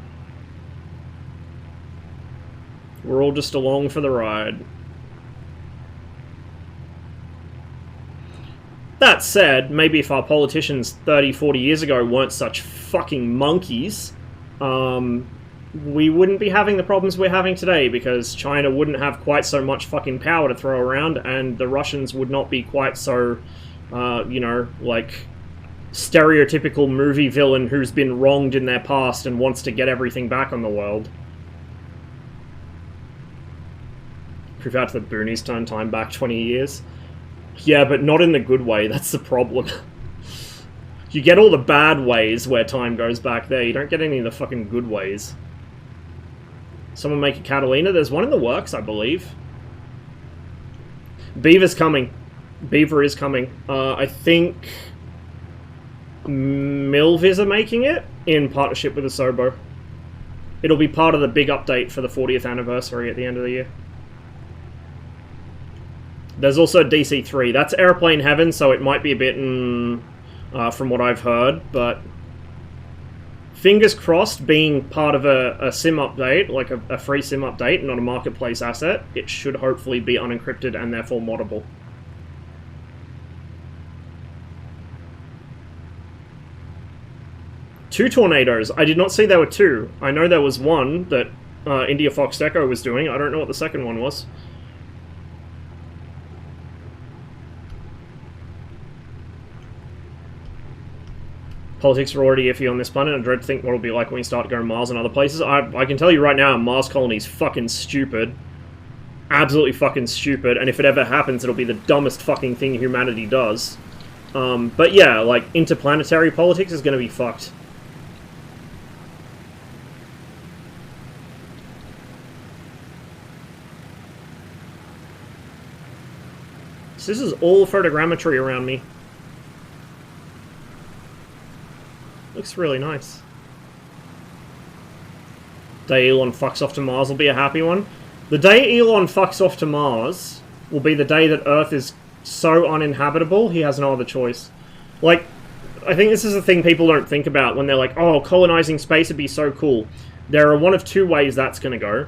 we're all just along for the ride. That said, maybe if our politicians 30, 40 years ago weren't such fucking monkeys, we wouldn't be having the problems we're having today, because China wouldn't have quite so much fucking power to throw around, and the Russians would not be quite so, you know, like, stereotypical movie villain who's been wronged in their past and wants to get everything back on the world. Prove out to the boonies, turn time back 20 years. Yeah, but not in the good way, that's the problem. You get all the bad ways where time goes back there, you don't get any of the fucking good ways. Someone make a Catalina? There's one in the works, I believe. Beaver's coming. Beaver is coming. I think... Milviz are making it in partnership with Asobo. It'll be part of the big update for the 40th anniversary at the end of the year. There's also DC3. That's airplane heaven, so it might be a bit from what I've heard, but fingers crossed, being part of a sim update, like a free sim update, not a marketplace asset, it should hopefully be unencrypted and therefore moddable. Two tornadoes. I did not see there were two. I know there was one that India Fox Deco was doing. I don't know what the second one was. Politics are already iffy on this planet. I dread to think what it'll be like when we start to go to Mars and other places. I can tell you right now, a Mars colony is fucking stupid. Absolutely fucking stupid. And if it ever happens, it'll be the dumbest fucking thing humanity does. But yeah, like, interplanetary politics is gonna be fucked. So this is all photogrammetry around me. Looks really nice. Day Elon fucks off to Mars will be a happy one. The day Elon fucks off to Mars will be the day that Earth is so uninhabitable, he has no other choice. Like, I think this is the thing people don't think about when they're like, oh, colonizing space would be so cool. There are one of two ways that's gonna go.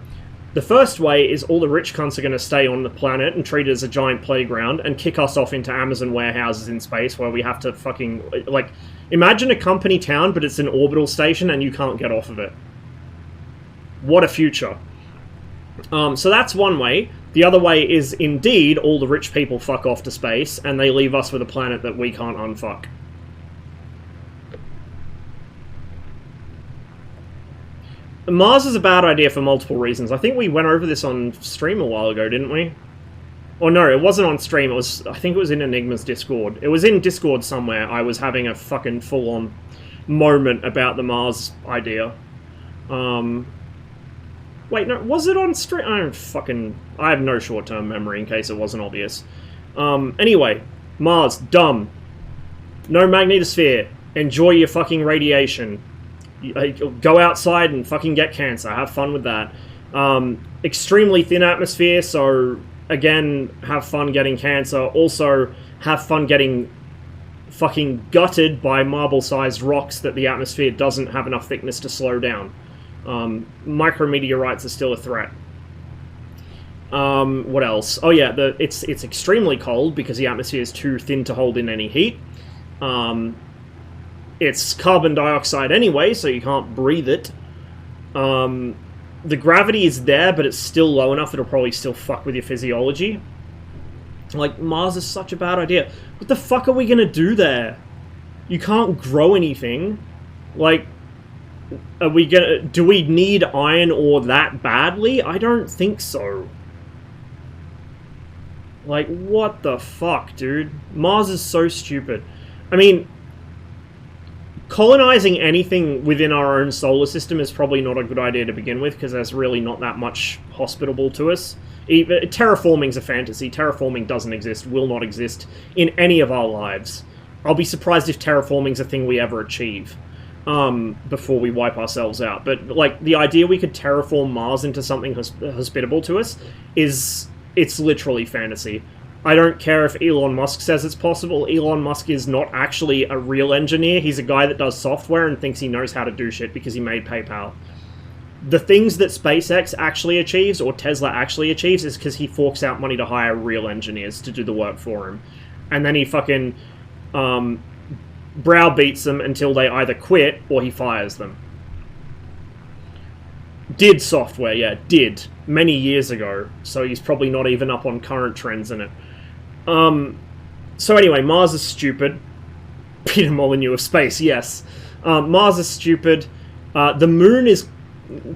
The first way is all the rich cunts are gonna stay on the planet and treat it as a giant playground and kick us off into Amazon warehouses in space where we have to fucking, like, imagine a company town, but it's an orbital station and you can't get off of it. What a future. So that's one way. The other way is, indeed, all the rich people fuck off to space and they leave us with a planet that we can't unfuck. Mars is a bad idea for multiple reasons. I think we went over this on stream a while ago, didn't we? Or no, it wasn't on stream, it was, I think it was in Enigma's Discord. It was in Discord somewhere, I was having a fucking full-on moment about the Mars idea. Wait, no, was it on stream? I have no short-term memory in case it wasn't obvious. Anyway, Mars, dumb. No magnetosphere. Enjoy your fucking radiation. Go outside and fucking get cancer. Have fun with that. Extremely thin atmosphere, so again, have fun getting cancer. Also, have fun getting fucking gutted by marble-sized rocks that the atmosphere doesn't have enough thickness to slow down. Micrometeorites are still a threat. What else? Oh yeah, it's extremely cold because the atmosphere is too thin to hold in any heat. It's carbon dioxide anyway, so you can't breathe it. The gravity is there, but it's still low enough it'll probably still fuck with your physiology. Like, Mars is such a bad idea. What the fuck are we gonna do there? You can't grow anything. Like, are we gonna... Do we need iron ore that badly? I don't think so. Like, what the fuck, dude? Mars is so stupid. I mean, colonizing anything within our own solar system is probably not a good idea to begin with, because there's really not that much hospitable to us. Terraforming's a fantasy. Terraforming doesn't exist, will not exist in any of our lives. I'll be surprised if terraforming's a thing we ever achieve before we wipe ourselves out. But, like, the idea we could terraform Mars into something hospitable to us is... It's literally fantasy. I don't care if Elon Musk says it's possible. Elon Musk is not actually a real engineer. He's a guy that does software and thinks he knows how to do shit because he made PayPal. The things that SpaceX actually achieves, or Tesla actually achieves, is because he forks out money to hire real engineers to do the work for him. And then he fucking browbeats them until they either quit or he fires them. Did software, yeah, did. Many years ago, so he's probably not even up on current trends in it. So anyway, Mars is stupid. Peter Molyneux of space, yes. Mars is stupid. The moon is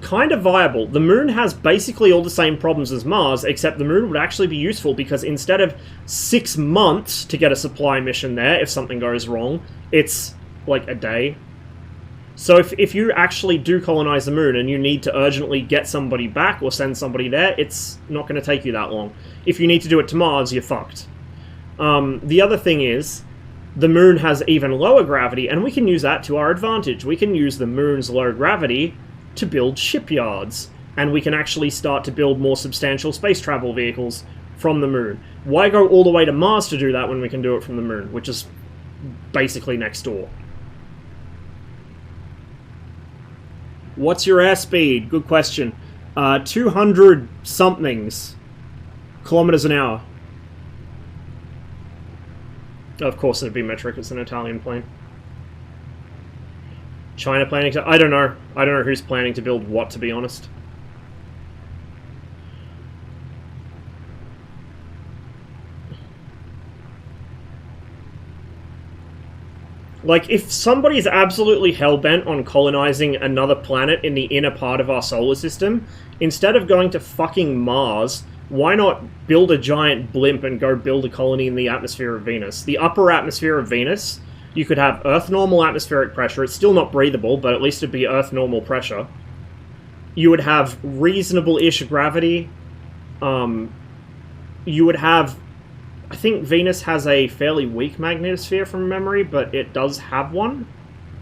kind of viable. The moon has basically all the same problems as Mars, except the moon would actually be useful because instead of 6 months to get a supply mission there if something goes wrong, it's like a day. So if you actually do colonize the moon and you need to urgently get somebody back or send somebody there, it's not going to take you that long. If you need to do it to Mars, you're fucked. The other thing is, the moon has even lower gravity, and we can use that to our advantage. We can use the moon's low gravity to build shipyards, and we can actually start to build more substantial space travel vehicles from the moon. Why go all the way to Mars to do that when we can do it from the moon, which is basically next door? What's your airspeed? Good question. 200 somethings kilometers an hour. Of course it'd be metric, it's an Italian plane. China planning to... I don't know. I don't know who's planning to build what, to be honest. Like, if somebody's absolutely hell-bent on colonizing another planet in the inner part of our solar system, instead of going to fucking Mars, why not build a giant blimp and go build a colony in the atmosphere of Venus? The upper atmosphere of Venus, you could have Earth-normal atmospheric pressure. It's still not breathable, but at least it'd be Earth-normal pressure. You would have reasonable-ish gravity. You would have... I think Venus has a fairly weak magnetosphere from memory, but it does have one.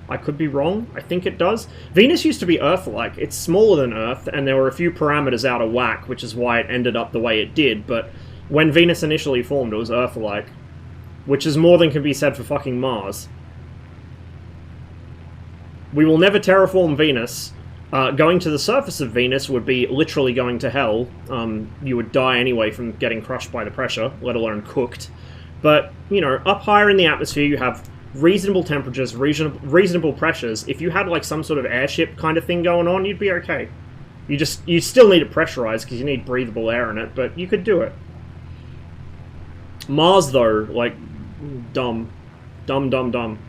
I could be wrong. I think it does. Venus used to be Earth-like. It's smaller than Earth, and there were a few parameters out of whack, which is why it ended up the way it did, but when Venus initially formed, it was Earth-like. Which is more than can be said for fucking Mars. We will never terraform Venus. Going to the surface of Venus would be literally going to hell. You would die anyway from getting crushed by the pressure, let alone cooked. But, you know, up higher in the atmosphere you have reasonable temperatures, reasonable pressures. If you had like some sort of airship kind of thing going on, you'd be okay. You still need it pressurized because you need breathable air in it, but you could do it. Mars, though, like, dumb. Dumb, dumb, dumb.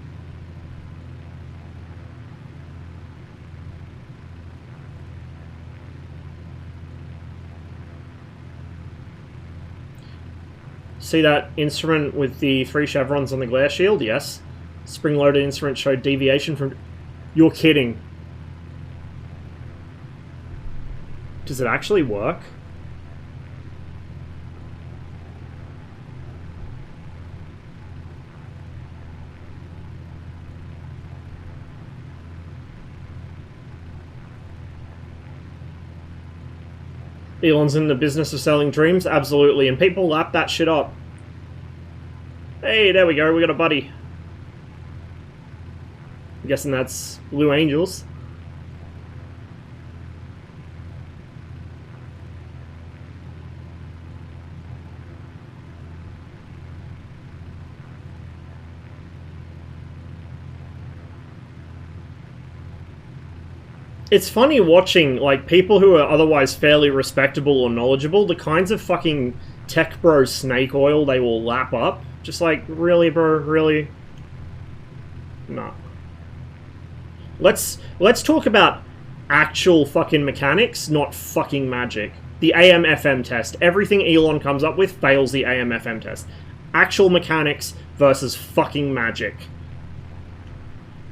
See that instrument with the 3 chevrons on the glare shield? Yes. Spring-loaded instrument showed deviation from... You're kidding. Does it actually work? Elon's in the business of selling dreams? Absolutely, and people lap that shit up. Hey, there we go, we got a buddy. I'm guessing that's Blue Angels. It's funny watching, like, people who are otherwise fairly respectable or knowledgeable, the kinds of fucking tech bro snake oil they will lap up. Just like, really, bro? Really? Nah. Let's talk about actual fucking mechanics, not fucking magic. The AM/FM test. Everything Elon comes up with fails the AM/FM test. Actual mechanics versus fucking magic.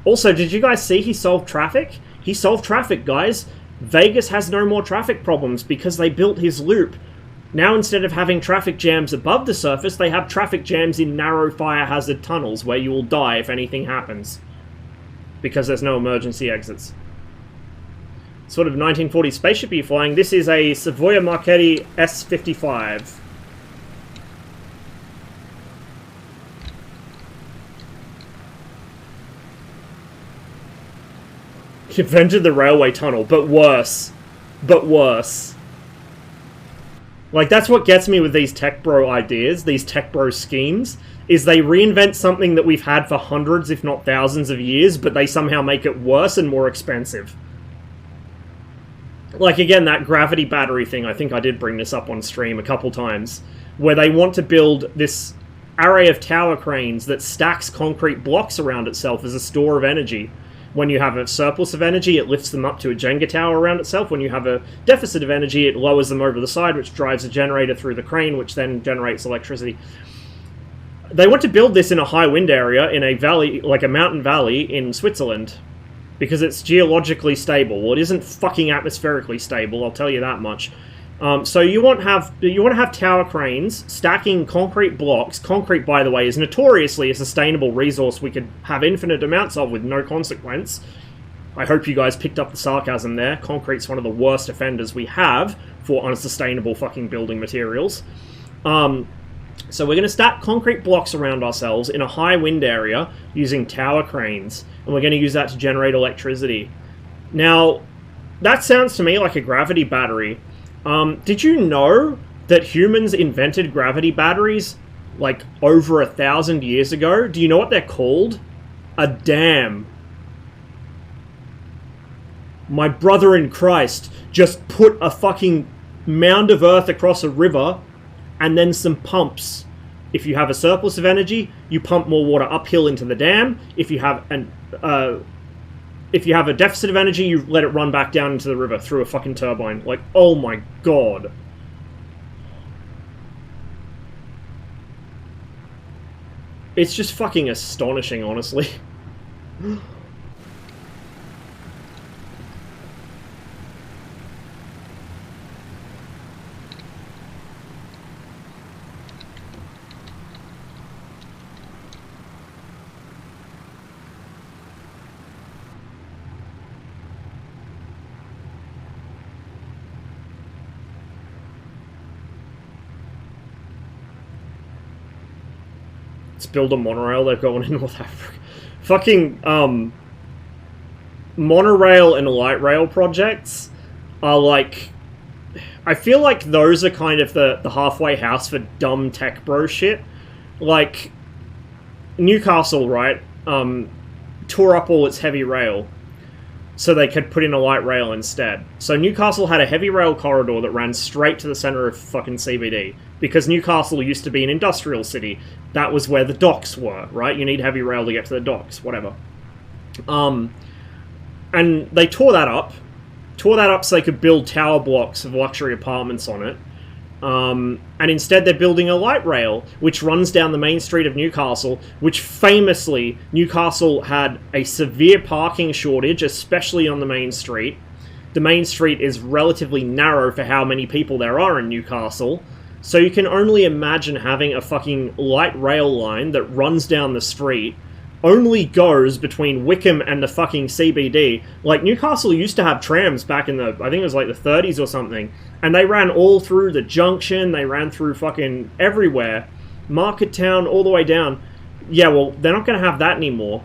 Also, did you guys see he solved traffic? He solved traffic, guys. Vegas has no more traffic problems because they built his loop. Now, instead of having traffic jams above the surface, they have traffic jams in narrow fire hazard tunnels where you will die if anything happens. Because there's no emergency exits. Sort of 1940s spaceship are you flying? This is a Savoia-Marchetti S-55. Invented the railway tunnel, but worse. But worse. Like, that's what gets me with these tech bro ideas, these tech bro schemes, is they reinvent something that we've had for hundreds, if not thousands of years, but they somehow make it worse and more expensive. Like, again, that gravity battery thing, I think I did bring this up on stream a couple times, where they want to build this array of tower cranes that stacks concrete blocks around itself as a store of energy. When you have a surplus of energy, it lifts them up to a Jenga tower around itself. When you have a deficit of energy, it lowers them over the side, which drives a generator through the crane, which then generates electricity. They want to build this in a high wind area, in a valley, like a mountain valley in Switzerland, because it's geologically stable. Well, it isn't fucking atmospherically stable, I'll tell you that much. So you want to have tower cranes stacking concrete blocks. Concrete, by the way, is notoriously a sustainable resource we could have infinite amounts of with no consequence. I hope you guys picked up the sarcasm there. Concrete's one of the worst offenders we have for unsustainable fucking building materials. So we're going to stack concrete blocks around ourselves in a high wind area using tower cranes, and we're going to use that to generate electricity. Now, that sounds to me like a gravity battery. Did you know that humans invented gravity batteries, like, over 1,000 years ago? Do you know what they're called? A dam. My brother in Christ just put a fucking mound of earth across a river, and then some pumps. If you have a surplus of energy, you pump more water uphill into the dam. If you have a deficit of energy, you let it run back down into the river through a fucking turbine. Like, oh my god. It's just fucking astonishing, honestly. Build a monorail, they've got one in North Africa. Fucking, monorail and light rail projects are like... I feel like those are kind of the halfway house for dumb tech bro shit. Like, Newcastle, right, tore up all its heavy rail, so they could put in a light rail instead. So Newcastle had a heavy rail corridor that ran straight to the center of fucking CBD. Because Newcastle used to be an industrial city. That was where the docks were, right? You need heavy rail to get to the docks, whatever. And they tore that up. Tore that up so they could build tower blocks of luxury apartments on it. And instead they're building a light rail, which runs down the main street of Newcastle, which famously, Newcastle had a severe parking shortage, especially on the main street. The main street is relatively narrow for how many people there are in Newcastle. So you can only imagine having a fucking light rail line that runs down the street only goes between Wickham and the fucking CBD. Like, Newcastle used to have trams back in the, I think it was like the 30s or something, and they ran all through the junction, they ran through fucking everywhere. Market Town, all the way down. Yeah, well, they're not going to have that anymore.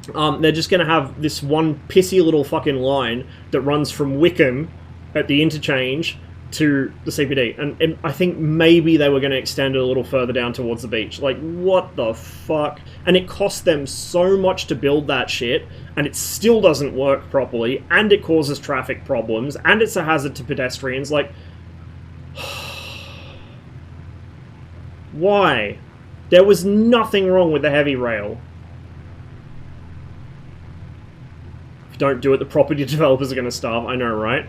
They're just going to have this one pissy little fucking line that runs from Wickham at the interchange to the CBD. And I think maybe they were going to extend it a little further down towards the beach. Like, what the fuck? And it cost them so much to build that shit, and it still doesn't work properly, and it causes traffic problems, and it's a hazard to pedestrians. Like, why? There was nothing wrong with the heavy rail. If you don't do it, the property developers are going to starve. I know, right?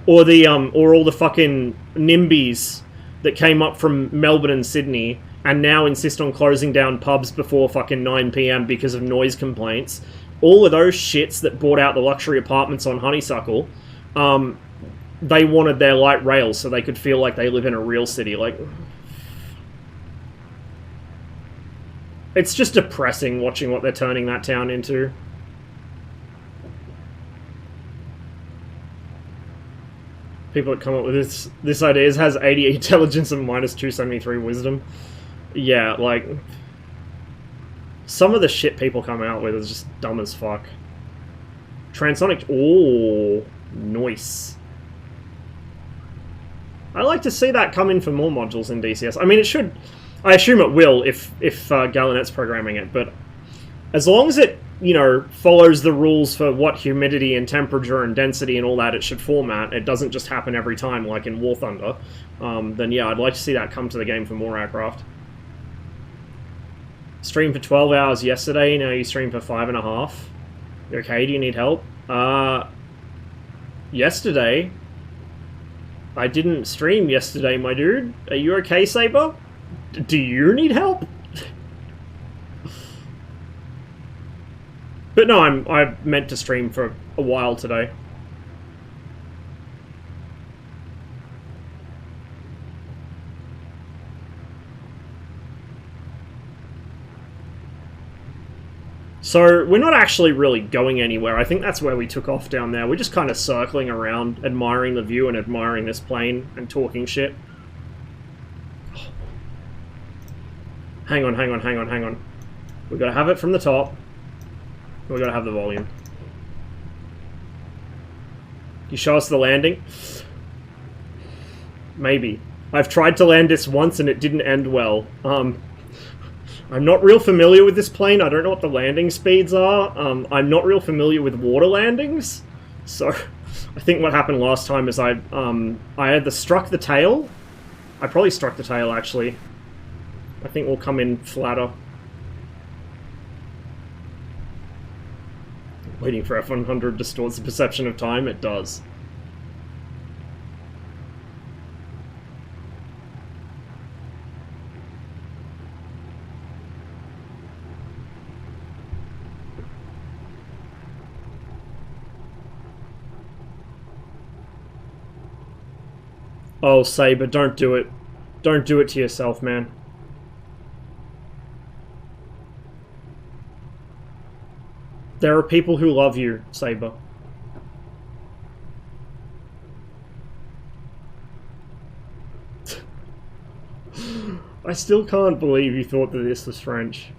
Or the or all the fucking NIMBYs that came up from Melbourne and Sydney and now insist on closing down pubs before fucking 9 PM because of noise complaints. All of those shits that bought out the luxury apartments on Honeysuckle, they wanted their light rail so they could feel like they live in a real city. Like, it's just depressing watching what they're turning that town into. People that come up with this idea has 80 intelligence and minus 273 wisdom. Yeah, like, some of the shit people come out with is just dumb as fuck. Transonic, oh, nice. I like to see that come in for more modules in DCS. I mean, it should, I assume it will if Gallinet's programming it, but as long as it, you know, follows the rules for what humidity and temperature and density and all that it should format, it doesn't just happen every time like in War Thunder, then yeah, I'd like to see that come to the game for more aircraft. Streamed for 12 hours yesterday, now you stream for 5.5. You okay? Do you need help? Yesterday? I didn't stream yesterday, my dude. Are you okay, Saber? Do you need help? But no, I meant to stream for a while today. So, we're not actually really going anywhere. I think that's where we took off down there. We're just kind of circling around, admiring the view and admiring this plane and talking shit. Hang on, hang on, hang on, hang on. We've got to have it from the top. We gotta have the volume. You show us the landing? Maybe. I've tried to land this once and it didn't end well. I'm not real familiar with this plane. I don't know what the landing speeds are. I'm not real familiar with water landings. So, I think what happened last time is I either struck the tail. I probably struck the tail, actually. I think we'll come in flatter. Waiting for F100 distorts the perception of time? It does. Oh, Saber, don't do it. Don't do it to yourself, man. There are people who love you, Saber. I still can't believe you thought that this was French.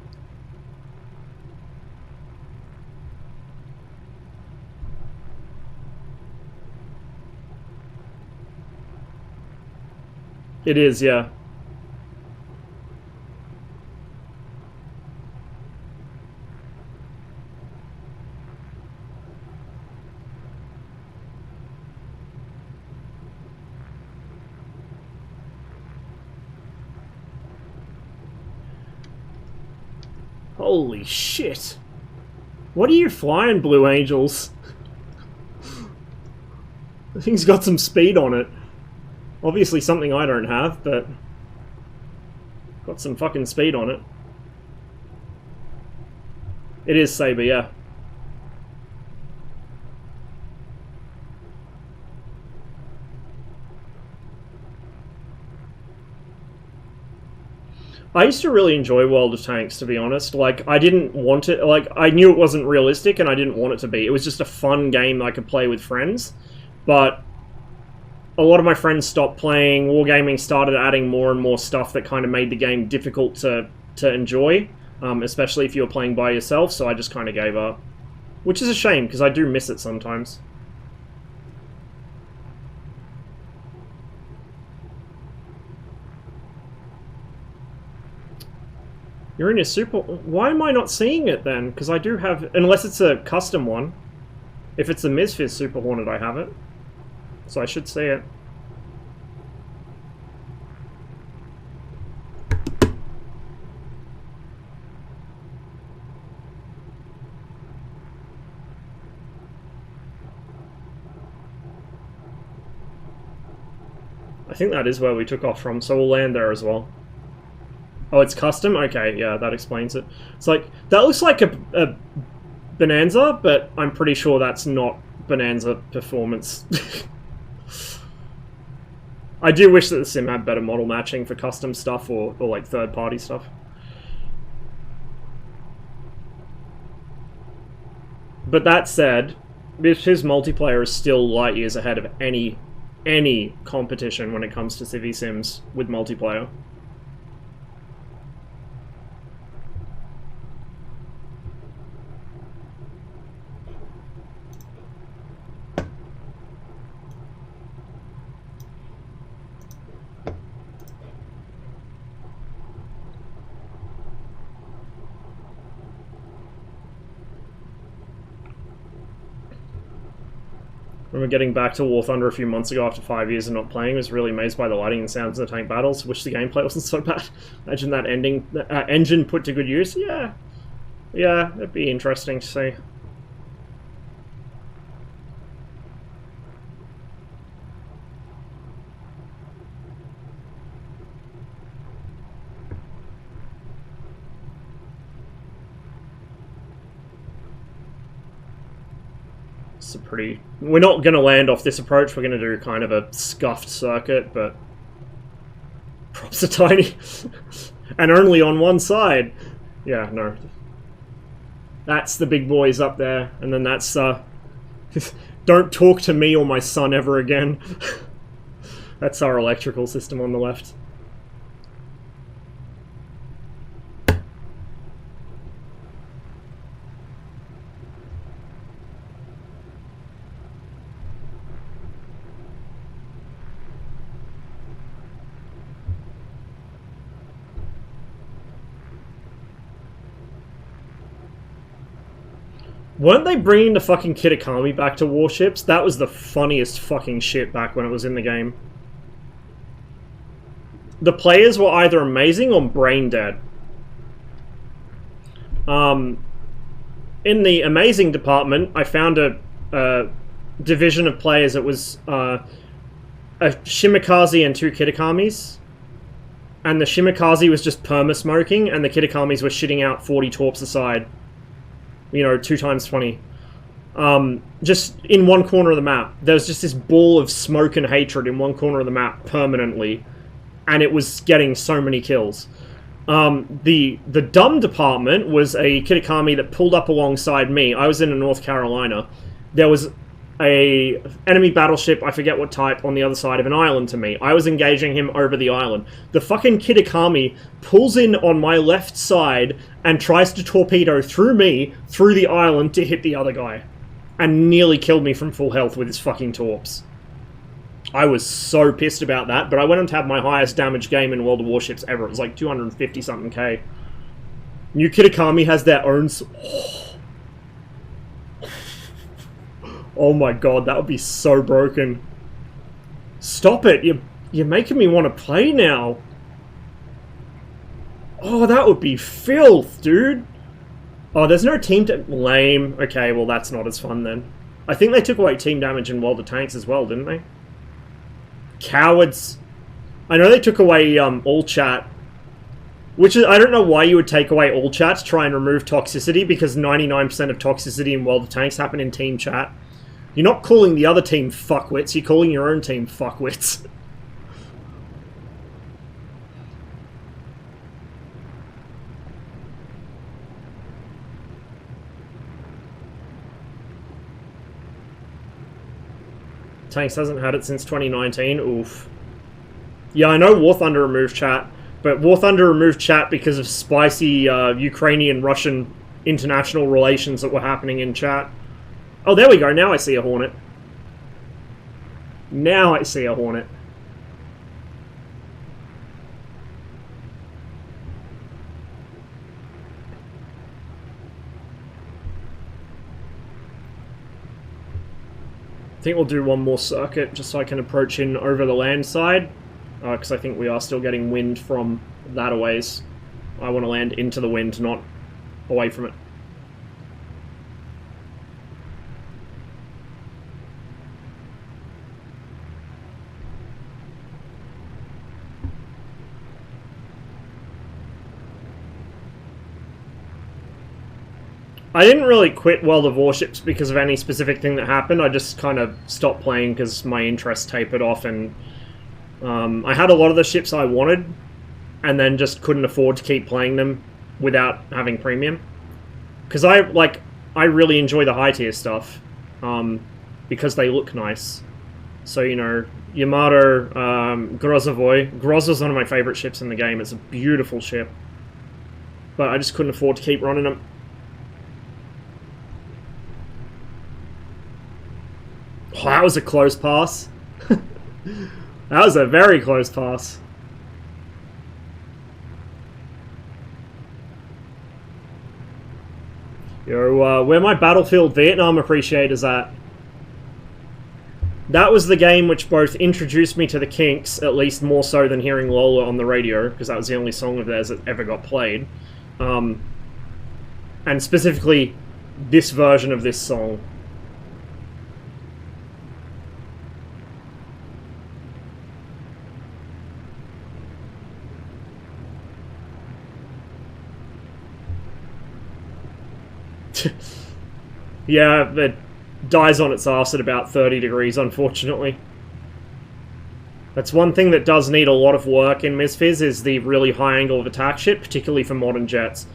It is, yeah. Holy shit. What are you flying, Blue Angels? The thing's got some speed on it. Obviously something I don't have, but got some fucking speed on it. It is Saber, yeah. I used to really enjoy World of Tanks, to be honest. Like, I didn't want it... Like, I knew it wasn't realistic, and I didn't want it to be. It was just a fun game I could play with friends. But a lot of my friends stopped playing. Wargaming started adding more and more stuff that kind of made the game difficult to enjoy. Especially if you were playing by yourself, so I just kind of gave up. Which is a shame, because I do miss it sometimes. You're in your super... Why am I not seeing it then? Because I do have... Unless it's a custom one. If it's a MSFS Super Hornet, I have it. So I should see it. I think that is where we took off from, so we'll land there as well. Oh, it's custom? Okay, yeah, that explains it. It's like, that looks like a Bonanza, but I'm pretty sure that's not Bonanza performance. I do wish that the sim had better model matching for custom stuff or like third-party stuff. But that said, his multiplayer is still light years ahead of any competition when it comes to Civi Sims with multiplayer. I remember getting back to War Thunder a few months ago after 5 years of not playing. I was really amazed by the lighting and sounds of the tank battles. Wish the gameplay wasn't so bad. Imagine that engine put to good use. Yeah, it'd be interesting to see. We're not going to land off this approach, we're going to do kind of a scuffed circuit, but props are tiny. And only on one side. Yeah, no. That's the big boys up there, and then that's, don't talk to me or my son ever again. That's our electrical system on the left. Weren't they bringing the fucking Kitakami back to warships? That was the funniest fucking shit back when it was in the game. The players were either amazing or brain dead. In the amazing department, I found a division of players that was a Shimikaze and 2 Kitakamis. And the Shimikaze was just perma-smoking, and the Kitakamis were shitting out 40 torps aside. You know, 2 times 20. Just in one corner of the map. There was just this ball of smoke and hatred in one corner of the map permanently. And it was getting so many kills. The dumb department was a Kitakami that pulled up alongside me. I was in North Carolina. There was a enemy battleship, I forget what type, on the other side of an island to me. I was engaging him over the island. The fucking Kitakami pulls in on my left side and tries to torpedo through me, through the island, to hit the other guy. And nearly killed me from full health with his fucking torps. I was so pissed about that, but I went on to have my highest damage game in World of Warships ever. It was like 250 something K. New Kitakami has their own... Oh my god, that would be so broken. Stop it, you're making me want to play now. Oh, that would be filth, dude. Oh, there's no team lame. Okay, well that's not as fun then. I think they took away team damage in World of Tanks as well, didn't they? Cowards. I know they took away all chat. Which is, I don't know why you would take away all chat to try and remove toxicity, because 99% of toxicity in World of Tanks happen in team chat. You're not calling the other team fuckwits, you're calling your own team fuckwits. Tanks hasn't had it since 2019. Oof. Yeah, I know War Thunder removed chat, but War Thunder removed chat because of spicy Ukrainian-Russian international relations that were happening in chat. Oh, there we go. Now I see a Hornet. Now I see a Hornet. I think we'll do one more circuit just so I can approach in over the land side, because I think we are still getting wind from that a ways. I want to land into the wind, not away from it. I didn't really quit World of Warships because of any specific thing that happened. I just kind of stopped playing because my interest tapered off, and I had a lot of the ships I wanted, and then just couldn't afford to keep playing them without having premium. Because I really enjoy the high tier stuff, because they look nice. So, you know, Yamato, Grozovoy. Grozo's one of my favorite ships in the game. It's a beautiful ship. But I just couldn't afford to keep running them. Oh, that was a close pass. That was a very close pass. Yo, where my Battlefield Vietnam appreciators at? That was the game which both introduced me to the Kinks, at least more so than hearing Lola on the radio, because that was the only song of theirs that ever got played. And specifically, this version of this song. Yeah, it dies on its ass at about 30 degrees, unfortunately. That's one thing that does need a lot of work in MSFS, is the really high angle of attack shit, particularly for modern jets.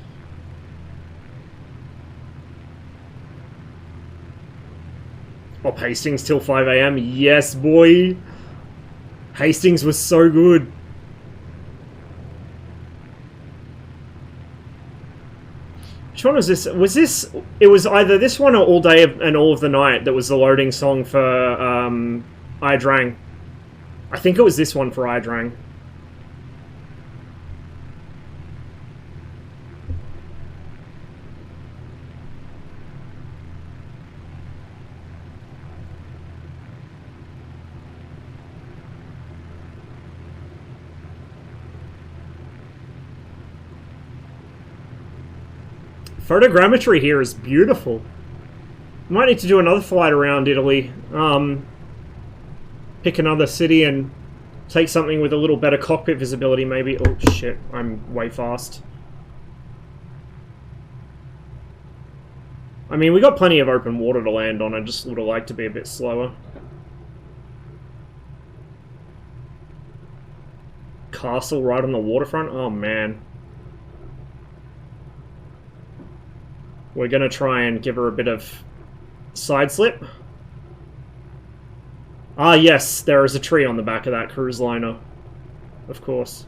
Up Hastings till 5 AM. Yes, boy! Hastings was so good. Which one was this? Was this... It was either this one or All Day and All of the Night that was the loading song for Idrang. I think it was this one for Idrang. Photogrammetry here is beautiful. Might need to do another flight around Italy. Pick another city and take something with a little better cockpit visibility, maybe. Oh shit, I'm way fast. I mean, we got plenty of open water to land on. I just would have liked to be a bit slower. Castle right on the waterfront? Oh man. We're gonna try and give her a bit of side slip. Ah yes, there is a tree on the back of that cruise liner. Of course.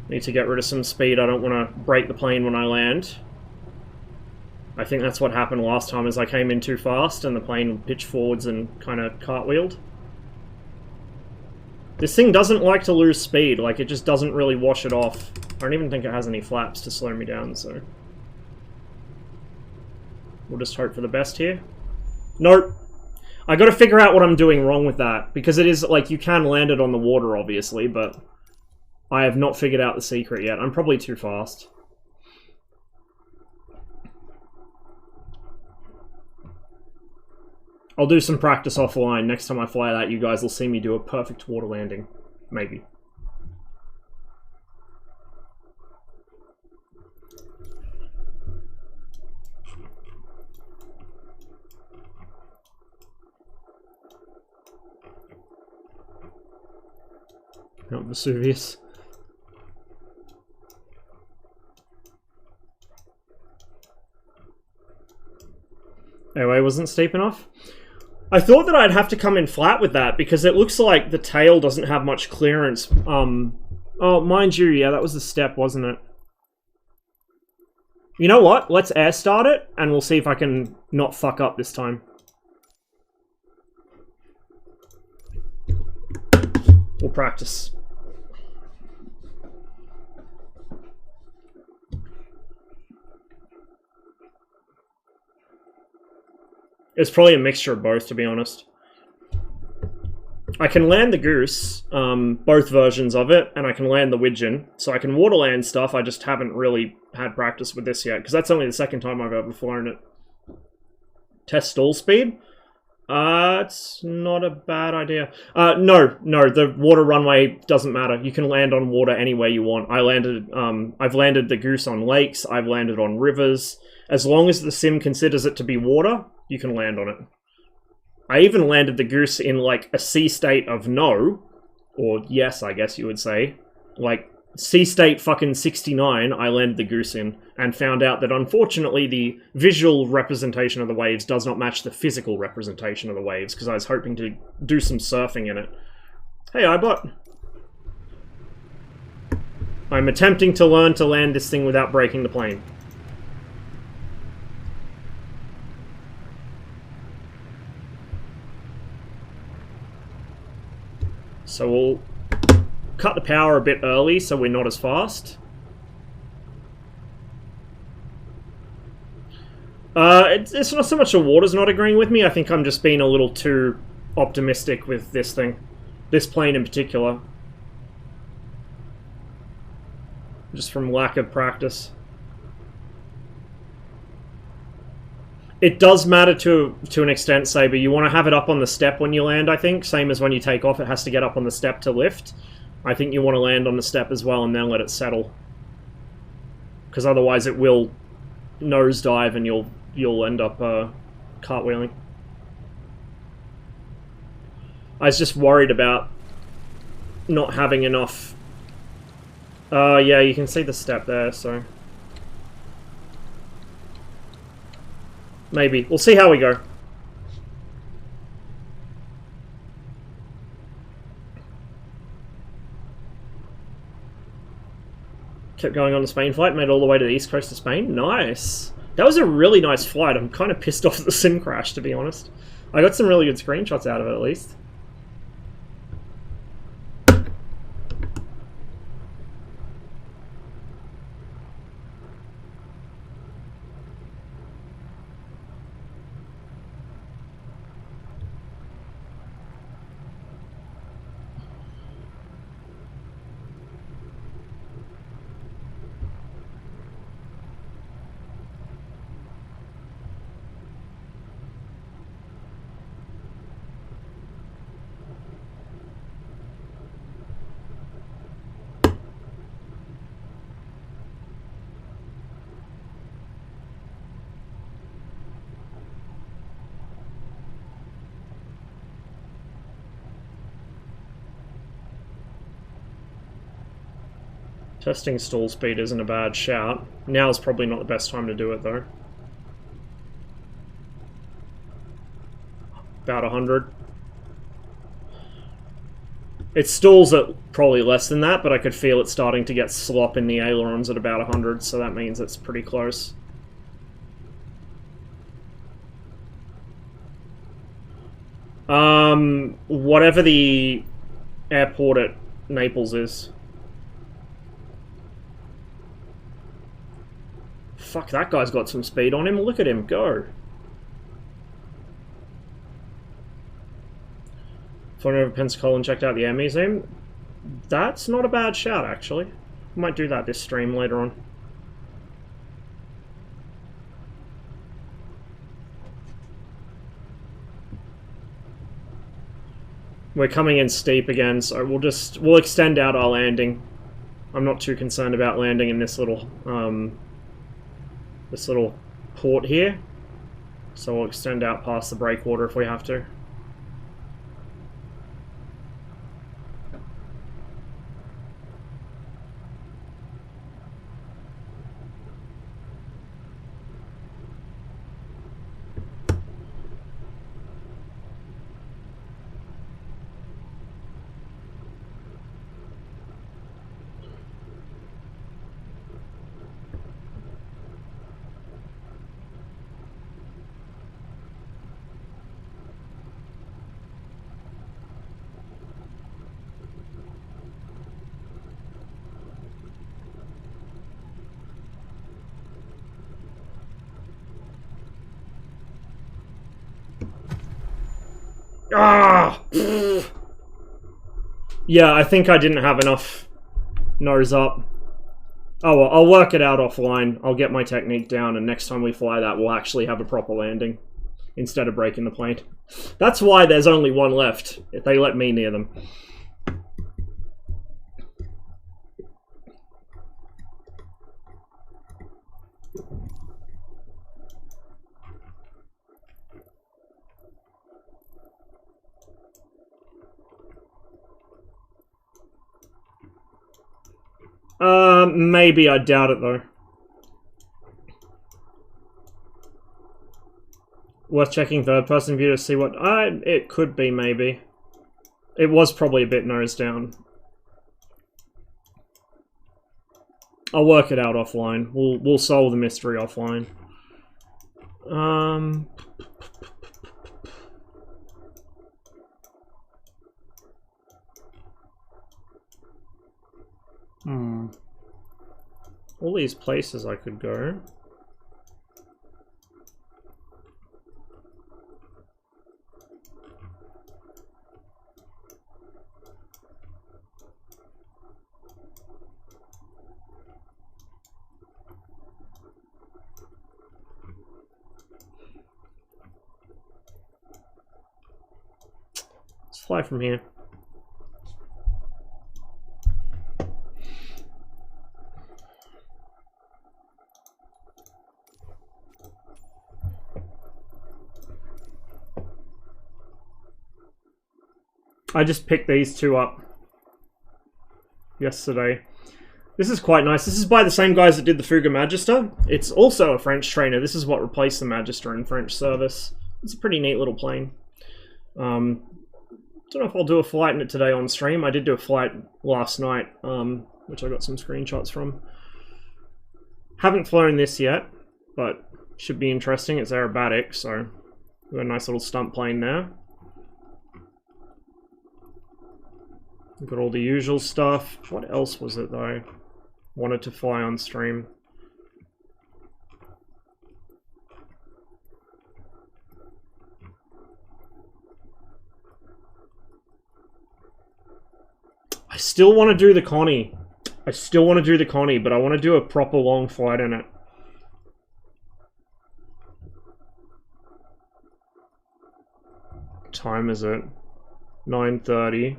Need to get rid of some speed. I don't want to break the plane when I land. I think that's what happened last time, is I came in too fast and the plane pitched forwards and kind of cartwheeled. This thing doesn't like to lose speed, like it just doesn't really wash it off. I don't even think it has any flaps to slow me down, so... We'll just hope for the best here. Nope. I gotta figure out what I'm doing wrong with that, because it is, like, you can land it on the water, obviously, but... I have not figured out the secret yet. I'm probably too fast. I'll do some practice offline. Next time I fly that, you guys will see me do a perfect water landing. Maybe. Not Vesuvius. Airway wasn't steep enough. I thought that I'd have to come in flat with that because it looks like the tail doesn't have much clearance. Oh, mind you, yeah, that was the step, wasn't it? You know what? Let's air start it, and we'll see if I can not fuck up this time. We'll practice. It's probably a mixture of both, to be honest. I can land the goose, both versions of it, and I can land the widgeon. So I can water land stuff, I just haven't really had practice with this yet, because that's only the second time I've ever flown it. Test stall speed? It's not a bad idea. No, the water runway doesn't matter. You can land on water anywhere you want. I've landed the goose on lakes, I've landed on rivers. As long as the sim considers it to be water, you can land on it. I even landed the goose in, like, a sea state of no, or yes, I guess you would say. Like, sea state fucking 69, I landed the goose in, and found out that, unfortunately, the visual representation of the waves does not match the physical representation of the waves, because I was hoping to do some surfing in it. Hey, iBot. I'm attempting to learn to land this thing without breaking the plane. So we'll cut the power a bit early so we're not as fast. It's not so much the water's not agreeing with me, I think I'm just being a little too optimistic with this thing. This plane in particular. Just from lack of practice. It does matter to an extent, Saber. You want to have it up on the step when you land, I think. Same as when you take off, it has to get up on the step to lift. I think you want to land on the step as well and then let it settle. Because otherwise it will nosedive and you'll end up cartwheeling. I was just worried about not having enough... yeah, you can see the step there, so... Maybe. We'll see how we go. Kept going on the Spain flight, made it all the way to the east coast of Spain. Nice. That was a really nice flight. I'm kind of pissed off at the sim crash, to be honest. I got some really good screenshots out of it, at least. Testing stall speed isn't a bad shout. Now's probably not the best time to do it, though. About 100. It stalls at probably less than that, but I could feel it starting to get slop in the ailerons at about 100, so that means it's pretty close. Whatever the airport at Naples is. Fuck, that guy's got some speed on him. Look at him go. Flown over Pensacola and checked out the Air Museum. That's not a bad shout, actually. Might do that this stream later on. We're coming in steep again, so we'll extend out our landing. I'm not too concerned about landing in this little port here, so we'll extend out past the breakwater if we have to. Ah! Yeah, I think I didn't have enough nose up. Oh well, I'll work it out offline. I'll get my technique down, and next time we fly that, we'll actually have a proper landing instead of breaking the plane. That's why there's only one left, if they let me near them. Maybe. I doubt it, though. Worth checking third-person view to see what... it could be, maybe. It was probably a bit nose down. I'll work it out offline. We'll solve the mystery offline. All these places I could go. Let's fly from here. I just picked these two up yesterday. This is quite nice. This is by the same guys that did the Fuga Magister. It's also a French trainer. This is what replaced the Magister in French service. It's a pretty neat little plane. Don't know if I'll do a flight in it today on stream. I did do a flight last night, which I got some screenshots from. Haven't flown this yet, but should be interesting. It's aerobatic, so we've got a nice little stunt plane there. We've got all the usual stuff. What else was it, though? Wanted to fly on stream. I still want to do the Connie. But I want to do a proper long flight in it. What time is it? 9:30.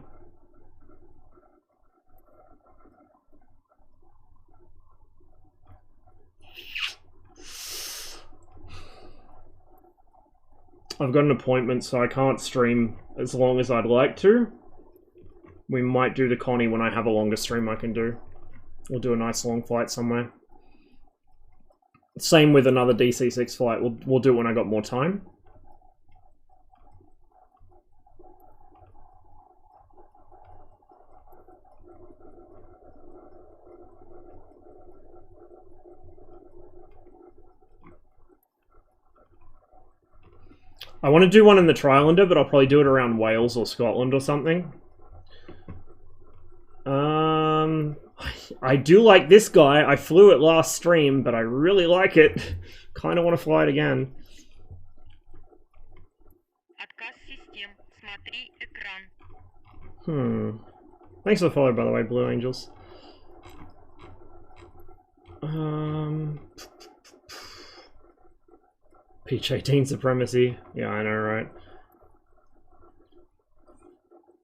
I've got an appointment, so I can't stream as long as I'd like to. We might do the Connie when I have a longer stream I can do. We'll do a nice long flight somewhere. Same with another DC6 flight. We'll do it when I got more time. I want to do one in the Trilander, but I'll probably do it around Wales or Scotland or something. I do like this guy. I flew it last stream, but I really like it. Kind of want to fly it again. Thanks for the follow, by the way, Blue Angels. Peach 18 supremacy. Yeah, I know, right?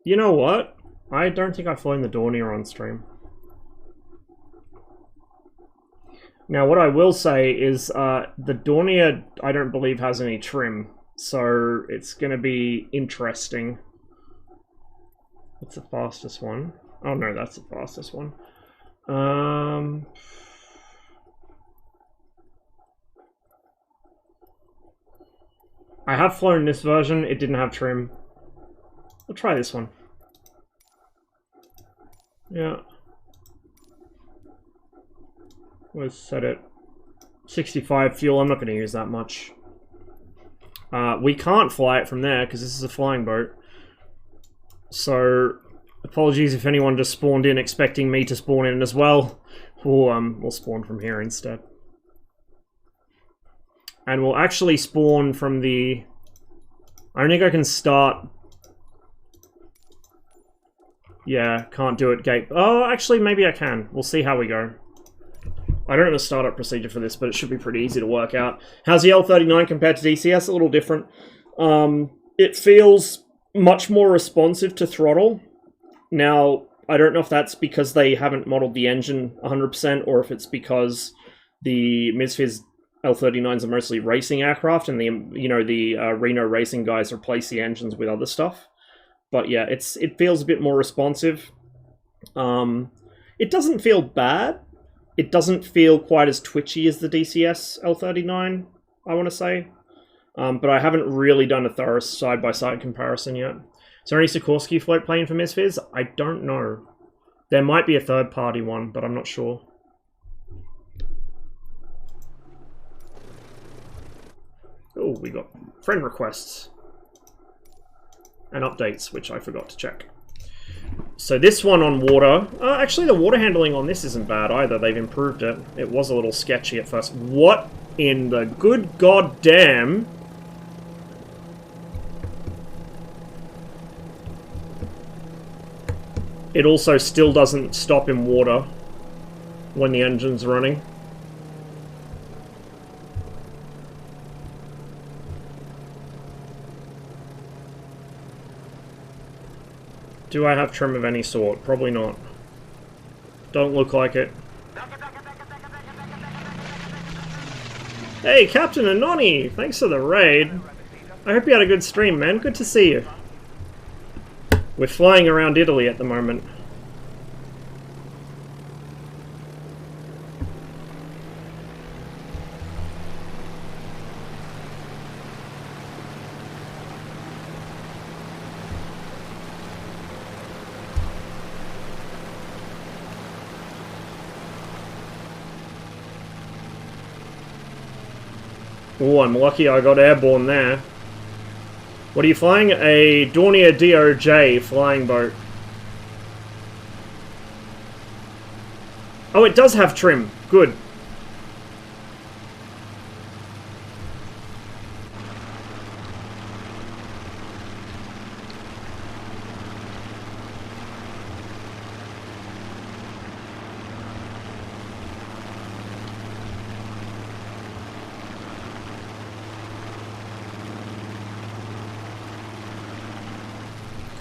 You know what? I don't think I've flown the Dornier on stream. Now, what I will say is the Dornier, I don't believe, has any trim. So it's going to be interesting. What's the fastest one? Oh, no, that's the fastest one. I have flown this version. It didn't have trim. I'll try this one. Yeah. We'll set it 65 fuel. I'm not going to use that much. We can't fly it from there because this is a flying boat. So apologies if anyone just spawned in expecting me to spawn in as well. We'll spawn from here instead. And we'll actually spawn from the... I don't think I can start Yeah, can't do it gate. Oh, actually, maybe I can. We'll see how we go. I don't know the startup procedure for this, but it should be pretty easy to work out. How's the L39 compared to DCS? A little different. It feels much more responsive to throttle. Now, I don't know if that's because they haven't modeled the engine 100%, or if it's because the MSFS L39s are mostly racing aircraft, and the Reno racing guys replace the engines with other stuff. But yeah, it feels a bit more responsive. It doesn't feel bad. It doesn't feel quite as twitchy as the DCS L39, I want to say. But I haven't really done a thorough side-by-side comparison yet. Is there any Sikorsky float plane for MSFS? I don't know. There might be a third-party one, but I'm not sure. Oh, we got friend requests. And updates, which I forgot to check. So this one on water... actually, the water handling on this isn't bad either. They've improved it. It was a little sketchy at first. What in the good goddamn... It also still doesn't stop in water when the engine's running. Do I have trim of any sort? Probably not. Don't look like it. Hey, Captain Anoni! Thanks for the raid. I hope you had a good stream, man. Good to see you. We're flying around Italy at the moment. Oh, I'm lucky I got airborne there. What are you flying? A Dornier DOJ flying boat. Oh, it does have trim. Good.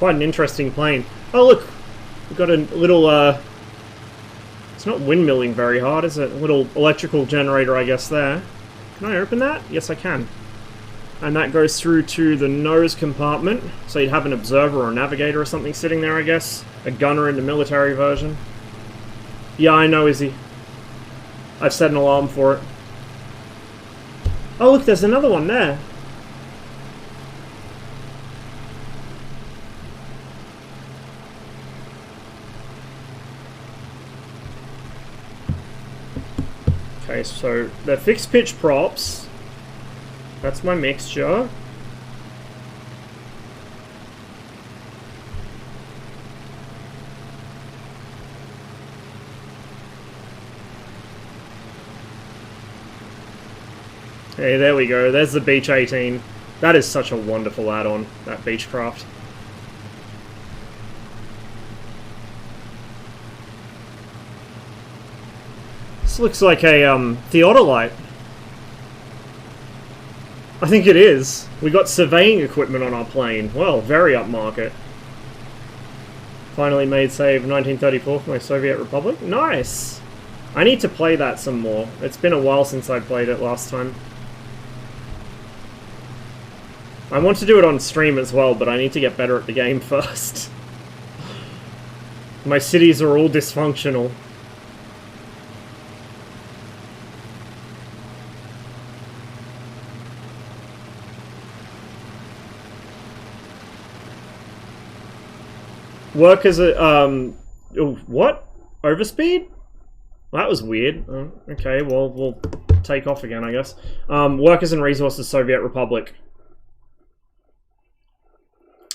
Quite an interesting plane. Oh look, we've got a little, it's not windmilling very hard, is it? A little electrical generator, I guess, there. Can I open that? Yes, I can. And that goes through to the nose compartment. So you'd have an observer or a navigator or something sitting there, I guess. A gunner in the military version. Yeah, I know, Izzy. I've set an alarm for it. Oh look, there's another one there. Okay, so they're fixed pitch props. That's my mixture. Hey, there we go. There's the Beach 18. That is such a wonderful add-on, that Beechcraft. This looks like a theodolite. I think it is. We got surveying equipment on our plane. Well, very upmarket. Finally made save 1934 for my Soviet Republic. Nice! I need to play that some more. It's been a while since I played it last time. I want to do it on stream as well, but I need to get better at the game first. My cities are all dysfunctional. Work as a, what? Overspeed? That was weird. Okay, well, we'll take off again, I guess. Workers and resources, Soviet Republic.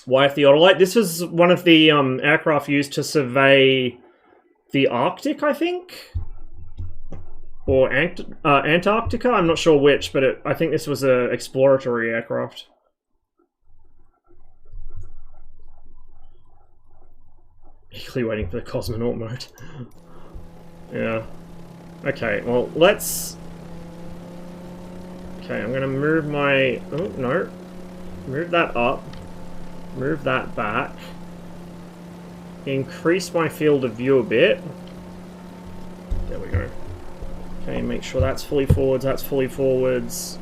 Why theodolite? This was one of the aircraft used to survey the Arctic, I think? Or Antarctica? I'm not sure which, but I think this was an exploratory aircraft. Eagerly waiting for the cosmonaut mode. Yeah. Okay, well, let's... Okay, I'm gonna move my... Oh, no. Move that up. Move that back. Increase my field of view a bit. There we go. Okay, make sure that's fully forwards, that's fully forwards.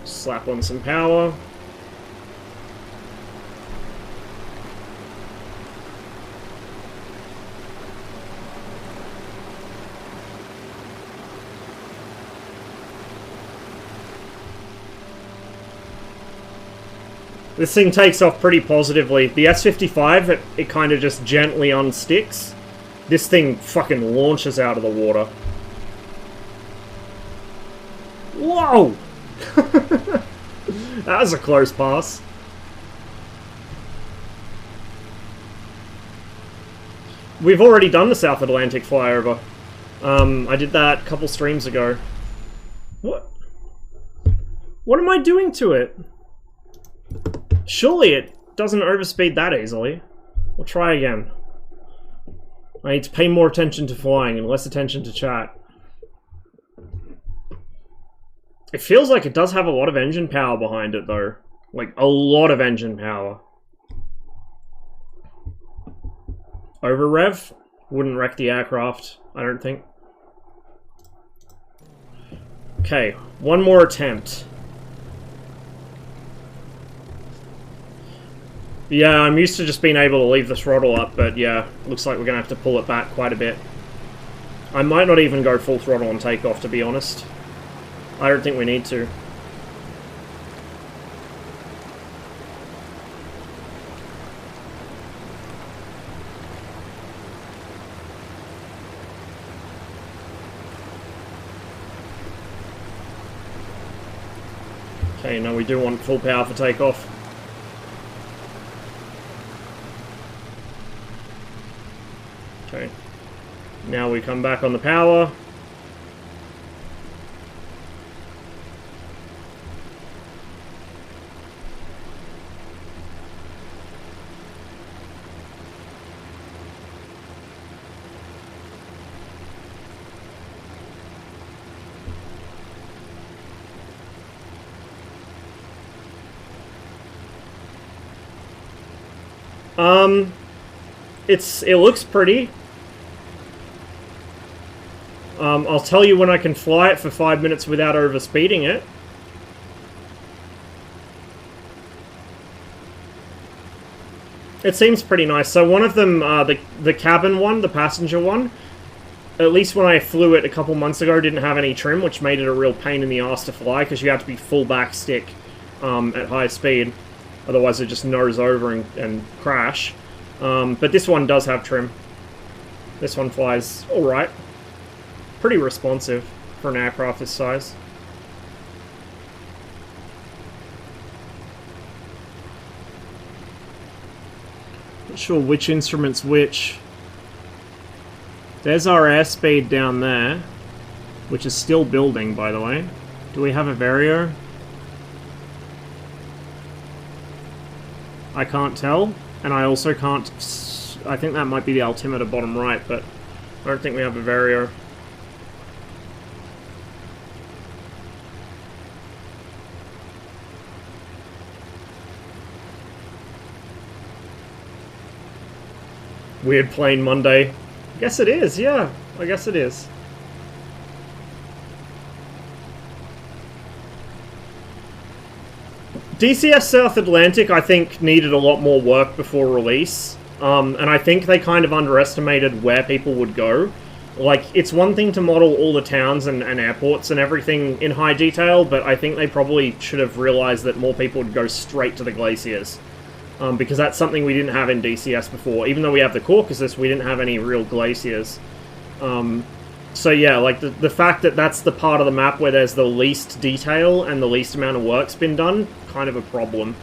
Slap on some power. This thing takes off pretty positively. The S-55, it kind of just gently unsticks. This thing fucking launches out of the water. Whoa! That was a close pass. We've already done the South Atlantic flyover. I did that a couple streams ago. What? What am I doing to it? Surely it doesn't overspeed that easily. We'll try again. I need to pay more attention to flying and less attention to chat. It feels like it does have a lot of engine power behind it though. Like, a lot of engine power. Over rev? Wouldn't wreck the aircraft, I don't think. Okay, one more attempt. Yeah, I'm used to just being able to leave the throttle up, but yeah, looks like we're going to have to pull it back quite a bit. I might not even go full throttle on takeoff, to be honest. I don't think we need to. Okay, no, we do want full power for takeoff. Okay, now we come back on the power. It looks pretty. I'll tell you when I can fly it for 5 minutes without overspeeding it. It seems pretty nice. So one of them, the cabin one, the passenger one, at least when I flew it a couple months ago, didn't have any trim, which made it a real pain in the ass to fly, because you have to be full back stick at high speed. Otherwise it just nose over and crash. But this one does have trim. This one flies alright. Pretty responsive for an aircraft this size. Not sure which instrument's which. There's our airspeed down there, which is still building, by the way. Do we have a Vario? I can't tell, and I also can't... I think that might be the altimeter bottom right, but I don't think we have a Vario. Weird plane Monday. I guess it is, yeah. I guess it is. DCS South Atlantic, I think, needed a lot more work before release. And I think they kind of underestimated where people would go. Like, it's one thing to model all the towns and airports and everything in high detail, but I think they probably should have realized that more people would go straight to the glaciers. Because that's something we didn't have in DCS before. Even though we have the Caucasus, we didn't have any real glaciers. So yeah, like, the fact that that's the part of the map where there's the least detail and the least amount of work's been done, kind of a problem.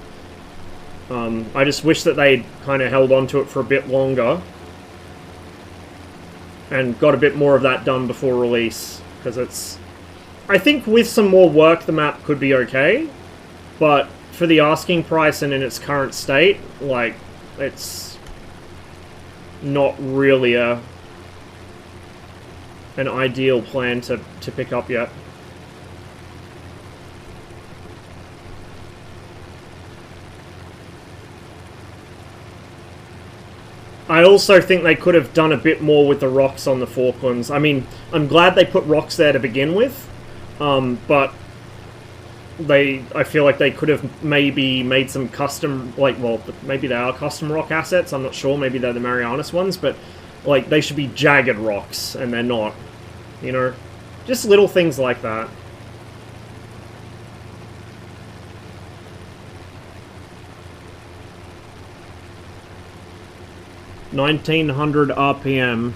I just wish that they'd kind of held on to it for a bit longer. And got a bit more of that done before release. Because it's... I think with some more work, the map could be okay. But for the asking price and in its current state, like, it's not really an ideal plan to pick up yet. I also think they could have done a bit more with the rocks on the Falklands. I mean, I'm glad they put rocks there to begin with, but I feel like they could have maybe made some custom, like, well, maybe they are custom rock assets, I'm not sure, maybe they're the Marianas ones, but, like, they should be jagged rocks, and they're not, you know? Just little things like that. $1,900 RPM,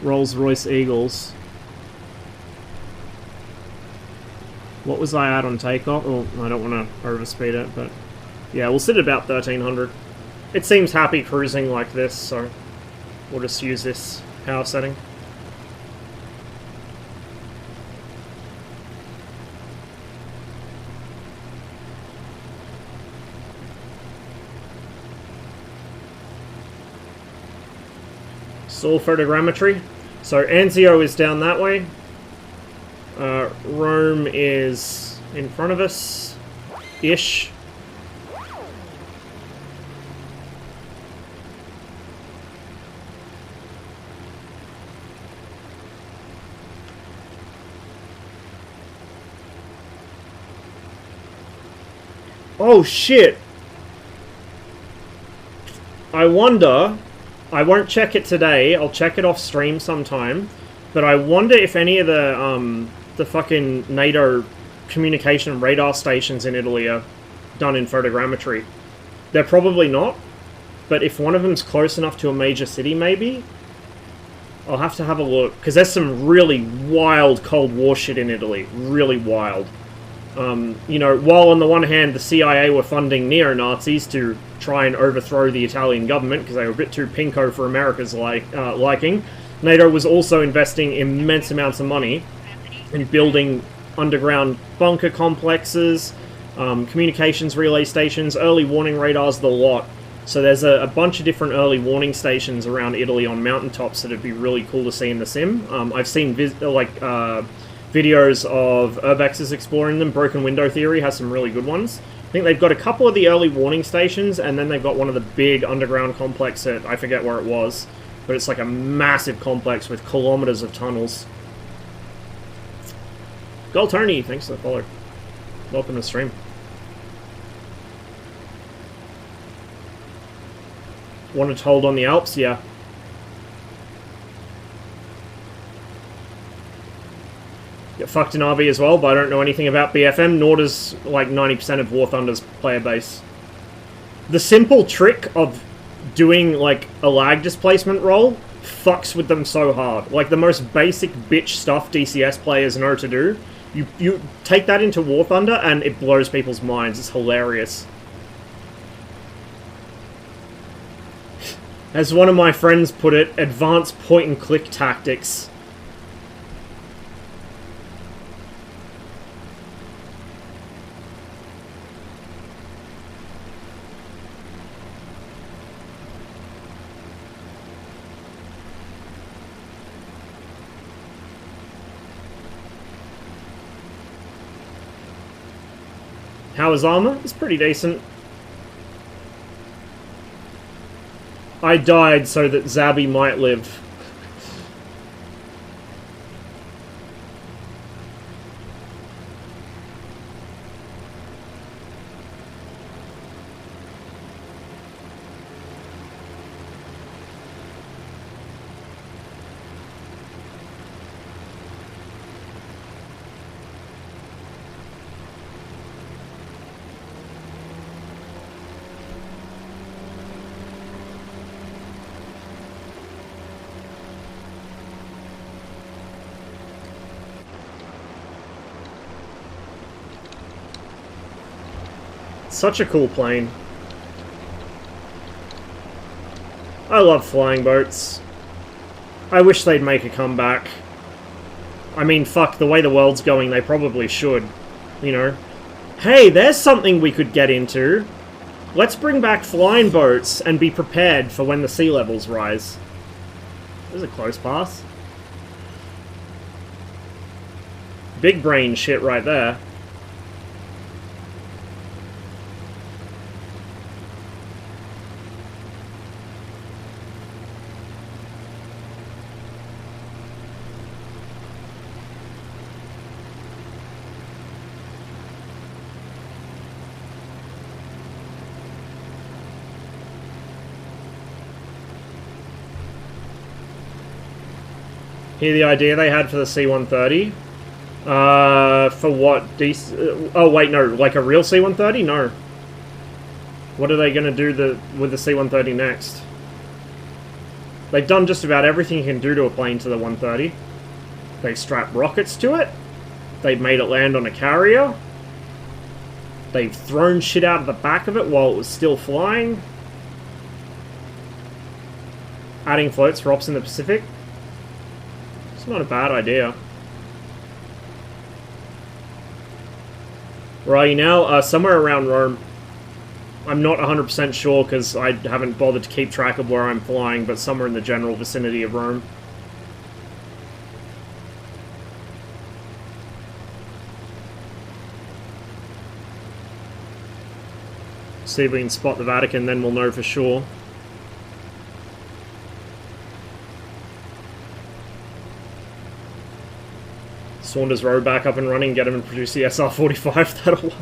Rolls-Royce Eagles. What was I at on takeoff? Oh, I don't want to overspeed it, but yeah, we'll sit at about 1,300. It seems happy cruising like this, so we'll just use this power setting. Soil photogrammetry. So Anzio is down that way. Rome is in front of us, ish. Oh shit! I wonder, I won't check it today, I'll check it off stream sometime, but I wonder if any of the fucking NATO communication radar stations in Italy are done in photogrammetry. They're probably not, but if one of them's close enough to a major city, maybe? I'll have to have a look, because there's some really wild Cold War shit in Italy. Really wild. You know, while on the one hand the CIA were funding neo-Nazis to try and overthrow the Italian government, because they were a bit too pinko for America's liking, NATO was also investing immense amounts of money in building underground bunker complexes, communications relay stations, early warning radars, the lot. So there's a bunch of different early warning stations around Italy on mountaintops that would be really cool to see in the sim. I've seen videos of Urbexes exploring them. Broken Window Theory has some really good ones. I think they've got a couple of the early warning stations, and then they've got one of the big underground complexes. I forget where it was, but it's like a massive complex with kilometers of tunnels. Gold Tony, thanks for the follow. Welcome to the stream. Wanted to hold on the Alps? Yeah. Get fucked in RV as well, but I don't know anything about BFM, nor does like 90% of War Thunder's player base. The simple trick of doing like a lag displacement roll fucks with them so hard. Like the most basic bitch stuff DCS players know to do, you take that into War Thunder and it blows people's minds. It's hilarious. As one of my friends put it, advanced point-and-click tactics. How is ArmA? It's pretty decent. I died so that Zabby might live. Such a cool plane. I love flying boats. I wish they'd make a comeback. I mean, fuck, the way the world's going, they probably should. You know? Hey, there's something we could get into. Let's bring back flying boats and be prepared for when the sea levels rise. This is a close pass. Big brain shit right there. Hear the idea they had for the C-130? For what? Oh wait, no, like a real C-130? No. What are they going to do with the C-130 next? They've done just about everything you can do to a plane to the 130. They strapped rockets to it. They've made it land on a carrier. They've thrown shit out of the back of it while it was still flying. Adding floats for ops in the Pacific. It's not a bad idea. Where are you now? Somewhere around Rome. I'm not 100% sure because I haven't bothered to keep track of where I'm flying, but somewhere in the general vicinity of Rome. See if we can spot the Vatican, then we'll know for sure. Saunders Road back up and running, get him and produce the SR-45. That'll...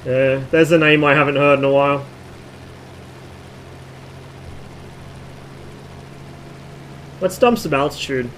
Yeah, there's a name I haven't heard in a while. Let's dump some altitude.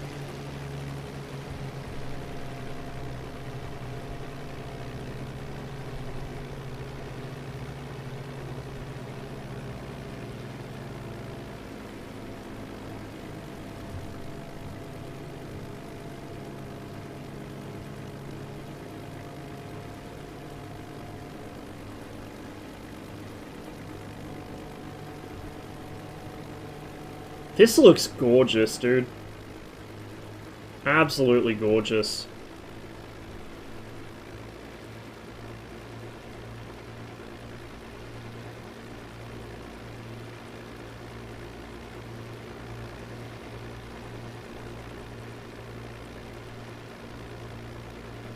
This looks gorgeous, dude. Absolutely gorgeous.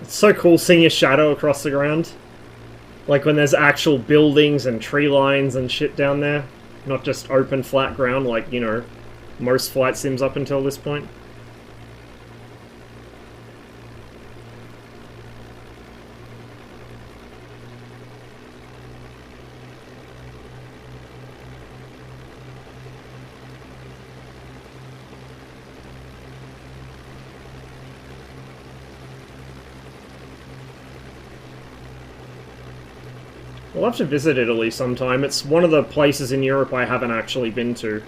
It's so cool seeing a shadow across the ground. Like when there's actual buildings and tree lines and shit down there. Not just open flat ground like, you know, most flight sims up until this point. I'll have to visit Italy sometime. It's one of the places in Europe I haven't actually been to.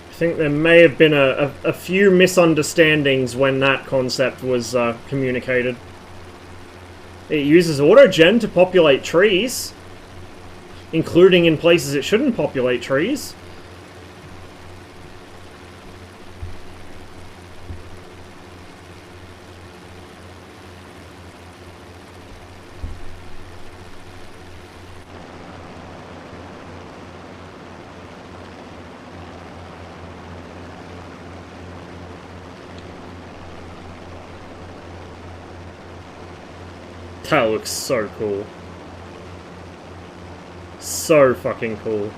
I think there may have been a few misunderstandings when that concept was communicated. It uses autogen to populate trees, including in places it shouldn't populate trees. That looks so cool. So fucking cool.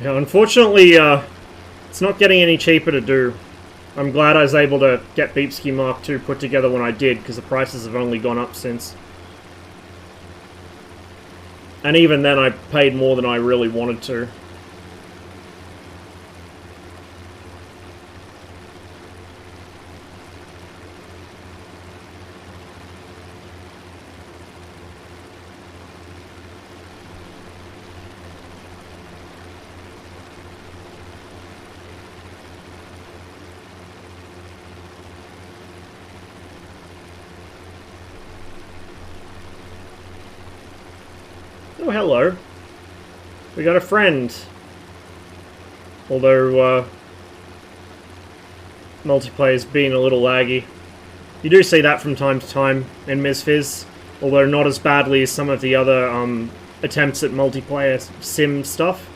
Yeah, unfortunately, it's not getting any cheaper to do. I'm glad I was able to get Beepski Mark II put together when I did, because the prices have only gone up since. And even then I paid more than I really wanted to. Oh, hello. We got a friend. Although, multiplayer's being a little laggy. You do see that from time to time in MSFS, although not as badly as some of the other attempts at multiplayer sim stuff.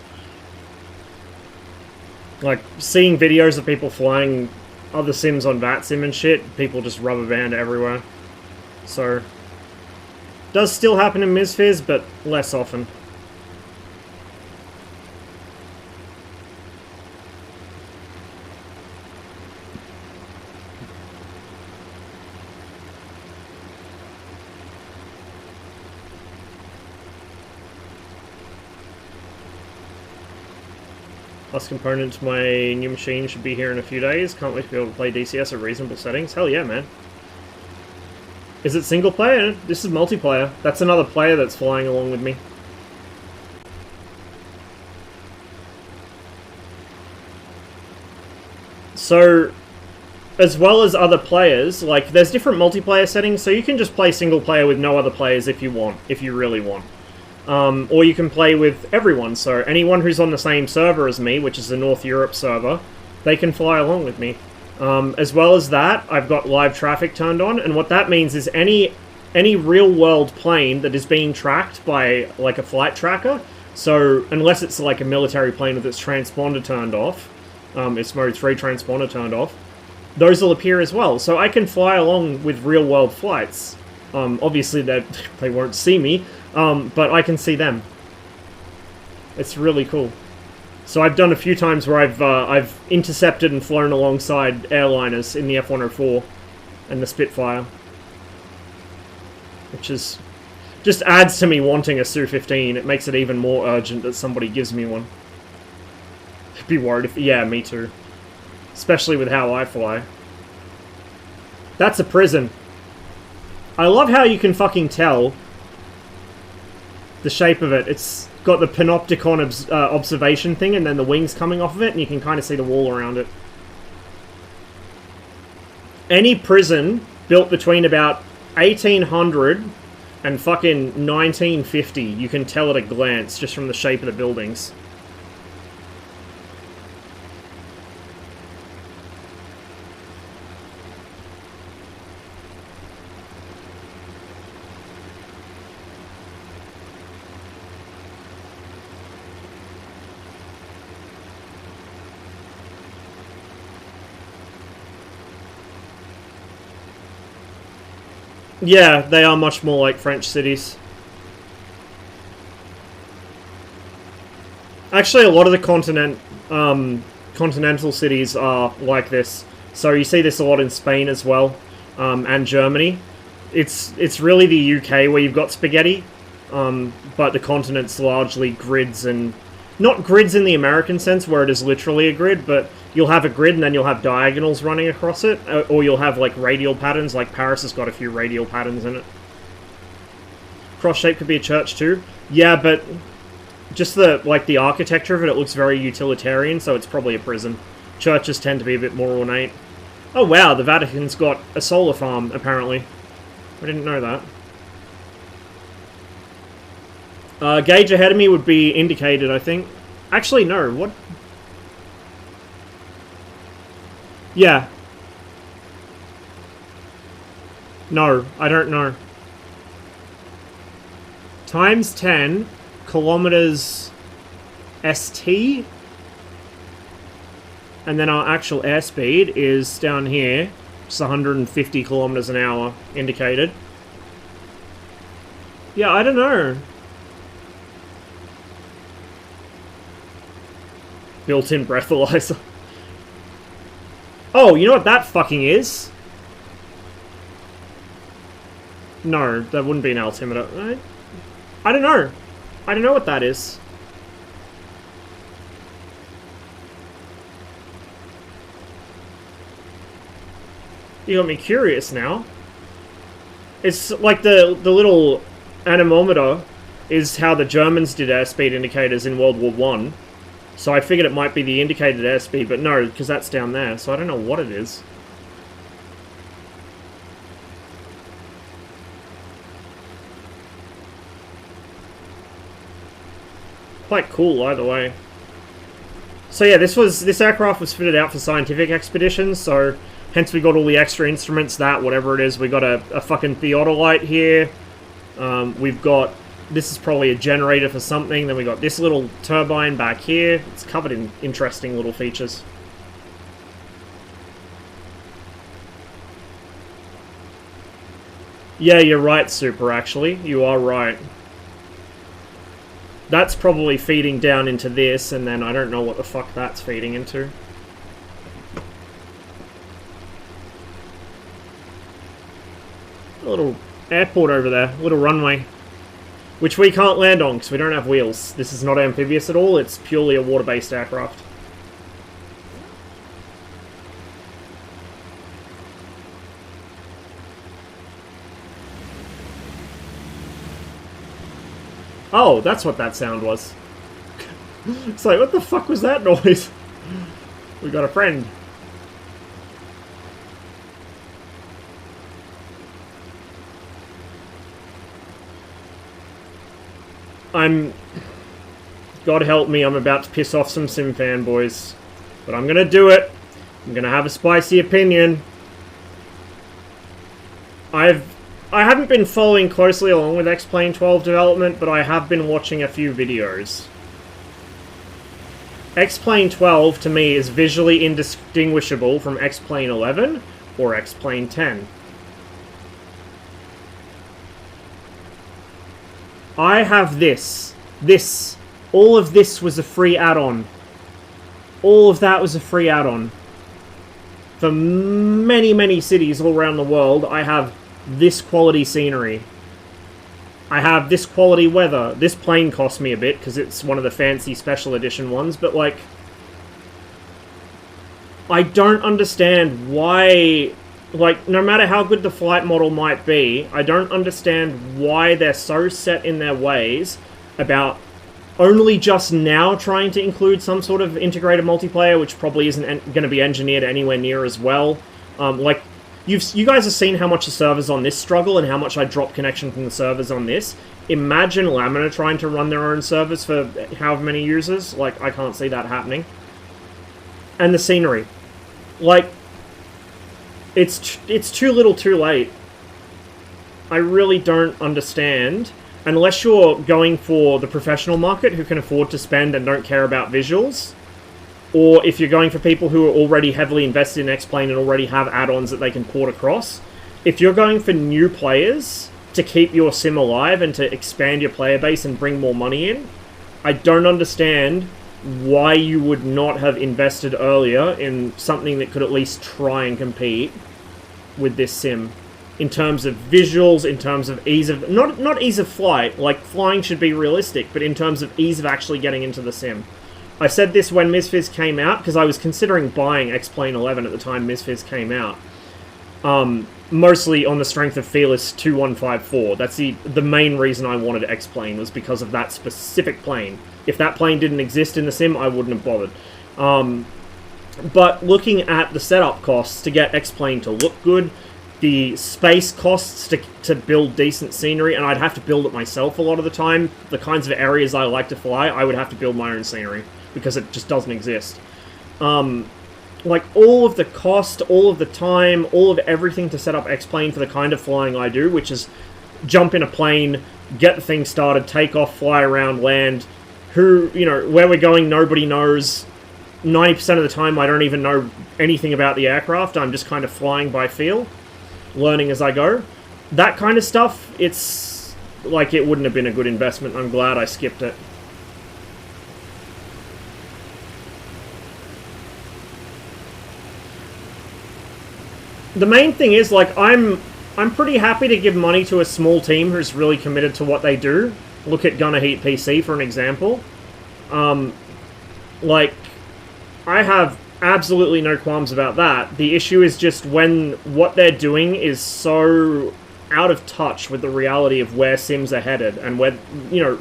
Like, seeing videos of people flying other sims on VATSIM and shit, people just rubber band everywhere. So, does still happen in MSFS, but less often. Plus component to my new machine should be here in a few days. Can't wait to be able to play DCS at reasonable settings. Hell yeah, man. Is it single player? This is multiplayer. That's another player that's flying along with me. So, as well as other players, like, there's different multiplayer settings, so you can just play single player with no other players if you want, if you really want. Or you can play with everyone, so anyone who's on the same server as me, which is the North Europe server, they can fly along with me. As well as that, I've got live traffic turned on, and what that means is any real-world plane that is being tracked by, like, a flight tracker, so unless it's, like, a military plane with its transponder turned off, its Mode 3 transponder turned off, those will appear as well. So I can fly along with real-world flights. Obviously, they won't see me, but I can see them. It's really cool. So I've done a few times where I've intercepted and flown alongside airliners in the F-104 and the Spitfire, which is just adds to me wanting a Su-15. It makes it even more urgent that somebody gives me one. I'd be worried if... Yeah, me too. Especially with how I fly. That's a prison. I love how you can fucking tell the shape of it. It's got the panopticon observation thing and then the wings coming off of it, and you can kind of see the wall around it. Any prison built between about 1800 and fucking 1950, you can tell at a glance just from the shape of the buildings. Yeah, they are much more like French cities. Actually, a lot of the continental cities are like this. So you see this a lot in Spain as well, and Germany. It's really the UK where you've got spaghetti, but the continent's largely grids, and not grids in the American sense where it is literally a grid, but you'll have a grid and then you'll have diagonals running across it, or you'll have like radial patterns, like Paris has got a few radial patterns in it. Cross shape could be a church too. Yeah, but just the architecture of it, it looks very utilitarian, so it's probably a prison. Churches tend to be a bit more ornate. Oh wow, the Vatican's got a solar farm, apparently. I didn't know that. Gauge ahead of me would be indicated, I think. Actually, no, what? Yeah. No, I don't know. Times 10 kilometers ST. And then our actual airspeed is down here. It's 150 kilometers an hour indicated. Yeah, I don't know. Built-in breathalyzer. Oh, you know what that fucking is? No, that wouldn't be an altimeter, right? I don't know. I don't know what that is. You got me curious now. It's like the little anemometer is how the Germans did airspeed indicators in World War One. So I figured it might be the indicated airspeed, but no, because that's down there, so I don't know what it is. Quite cool either way. So yeah, this aircraft was fitted out for scientific expeditions, so hence we got all the extra instruments, that, whatever it is. We got a fucking theodolite here. We've got, this is probably a generator for something. Then we got this little turbine back here. It's covered in interesting little features. Yeah, you're right, Super, actually. You are right. That's probably feeding down into this, and then I don't know what the fuck that's feeding into. A little airport over there, a little runway. Which we can't land on, because we don't have wheels. This is not amphibious at all, it's purely a water-based aircraft. Oh, that's what that sound was. It's like, what the fuck was that noise? We got a friend. God help me, I'm about to piss off some sim fanboys. But I'm gonna do it. I'm gonna have a spicy opinion. I haven't been following closely along with X-Plane 12 development, but I have been watching a few videos. X-Plane 12, to me, is visually indistinguishable from X-Plane 11 or X-Plane 10. I have this. All of this was a free add-on. All of that was a free add-on. For many, many cities all around the world, I have this quality scenery. I have this quality weather. This plane cost me a bit, because it's one of the fancy special edition ones, but, like, I don't understand why, like, no matter how good the flight model might be, I don't understand why they're so set in their ways about only just now trying to include some sort of integrated multiplayer, which probably isn't going to be engineered anywhere near as well. Like, you guys have seen how much the servers on this struggle and how much I drop connection from the servers on this. Imagine Lamina trying to run their own servers for however many users. Like, I can't see that happening. And the scenery. Like, it's too little too late. I really don't understand. Unless you're going for the professional market who can afford to spend and don't care about visuals, or if you're going for people who are already heavily invested in X-Plane and already have add-ons that they can port across, if you're going for new players to keep your sim alive and to expand your player base and bring more money in, I don't understand why you would not have invested earlier in something that could at least try and compete with this sim. In terms of visuals, in terms of ease of... Not ease of flight, like, flying should be realistic, but in terms of ease of actually getting into the sim. I said this when MSFS came out, because I was considering buying X-Plane 11 at the time MSFS came out. Mostly on the strength of Fearless 2154. That's the main reason I wanted X-Plane, was because of that specific plane. If that plane didn't exist in the sim, I wouldn't have bothered. But looking at the setup costs to get X-Plane to look good, the space costs to build decent scenery, and I'd have to build it myself a lot of the time. The kinds of areas I like to fly, I would have to build my own scenery, because it just doesn't exist. Like, all of the cost, all of the time, all of everything to set up X-Plane for the kind of flying I do, which is jump in a plane, get the thing started, take off, fly around, land. Where we're going, nobody knows. 90% of the time, I don't even know anything about the aircraft. I'm just kind of flying by feel, learning as I go. That kind of stuff, it's like it wouldn't have been a good investment. I'm glad I skipped it. The main thing is, like, I'm pretty happy to give money to a small team who's really committed to what they do. Look at Gunner Heat PC for an example. Like, I have absolutely no qualms about that. The issue is just when what they're doing is so out of touch with the reality of where Sims are headed and where, you know,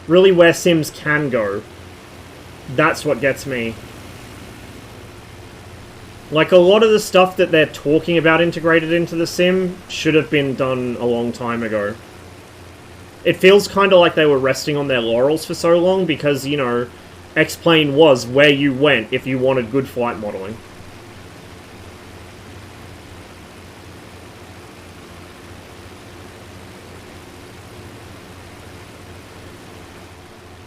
really where Sims can go. That's what gets me. Like, a lot of the stuff that they're talking about integrated into the Sim should have been done a long time ago. It feels kind of like they were resting on their laurels for so long because, you know, X-Plane was where you went if you wanted good flight modeling.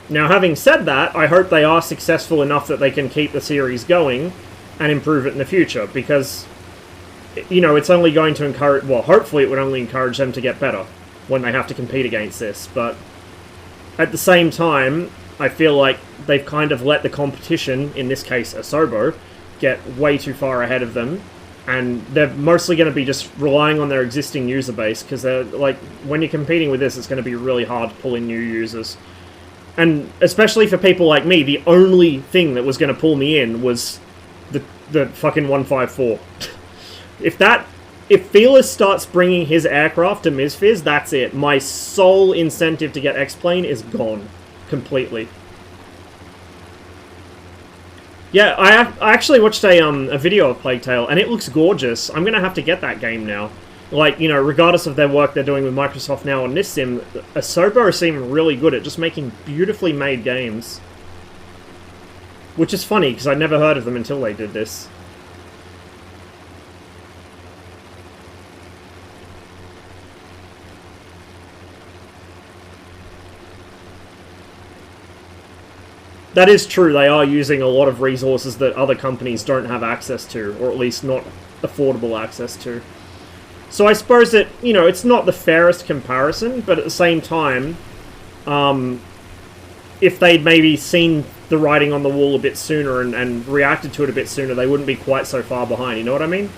Now, having said that, I hope they are successful enough that they can keep the series going and improve it in the future, because, you know, it's only going to encourage... Well, hopefully it would only encourage them to get better when they have to compete against this, but at the same time, I feel like they've kind of let the competition, in this case Asobo, get way too far ahead of them, and they're mostly going to be just relying on their existing user base, because they're, like, when you're competing with this, it's going to be really hard to pull in new users. And especially for people like me, the only thing that was going to pull me in was the fucking 154. If Fearless starts bringing his aircraft to MSFS, that's it. My sole incentive to get X-Plane is gone. Completely. Yeah, I actually watched a video of Plague Tale, and it looks gorgeous. I'm going to have to get that game now. Like, you know, regardless of their work they're doing with Microsoft now on this sim, Asobo seem really good at just making beautifully made games. Which is funny, because I never heard of them until they did this. That is true, they are using a lot of resources that other companies don't have access to, or at least not affordable access to. So I suppose that, you know, it's not the fairest comparison, but at the same time, if they'd maybe seen the writing on the wall a bit sooner and reacted to it a bit sooner, they wouldn't be quite so far behind, you know what I mean?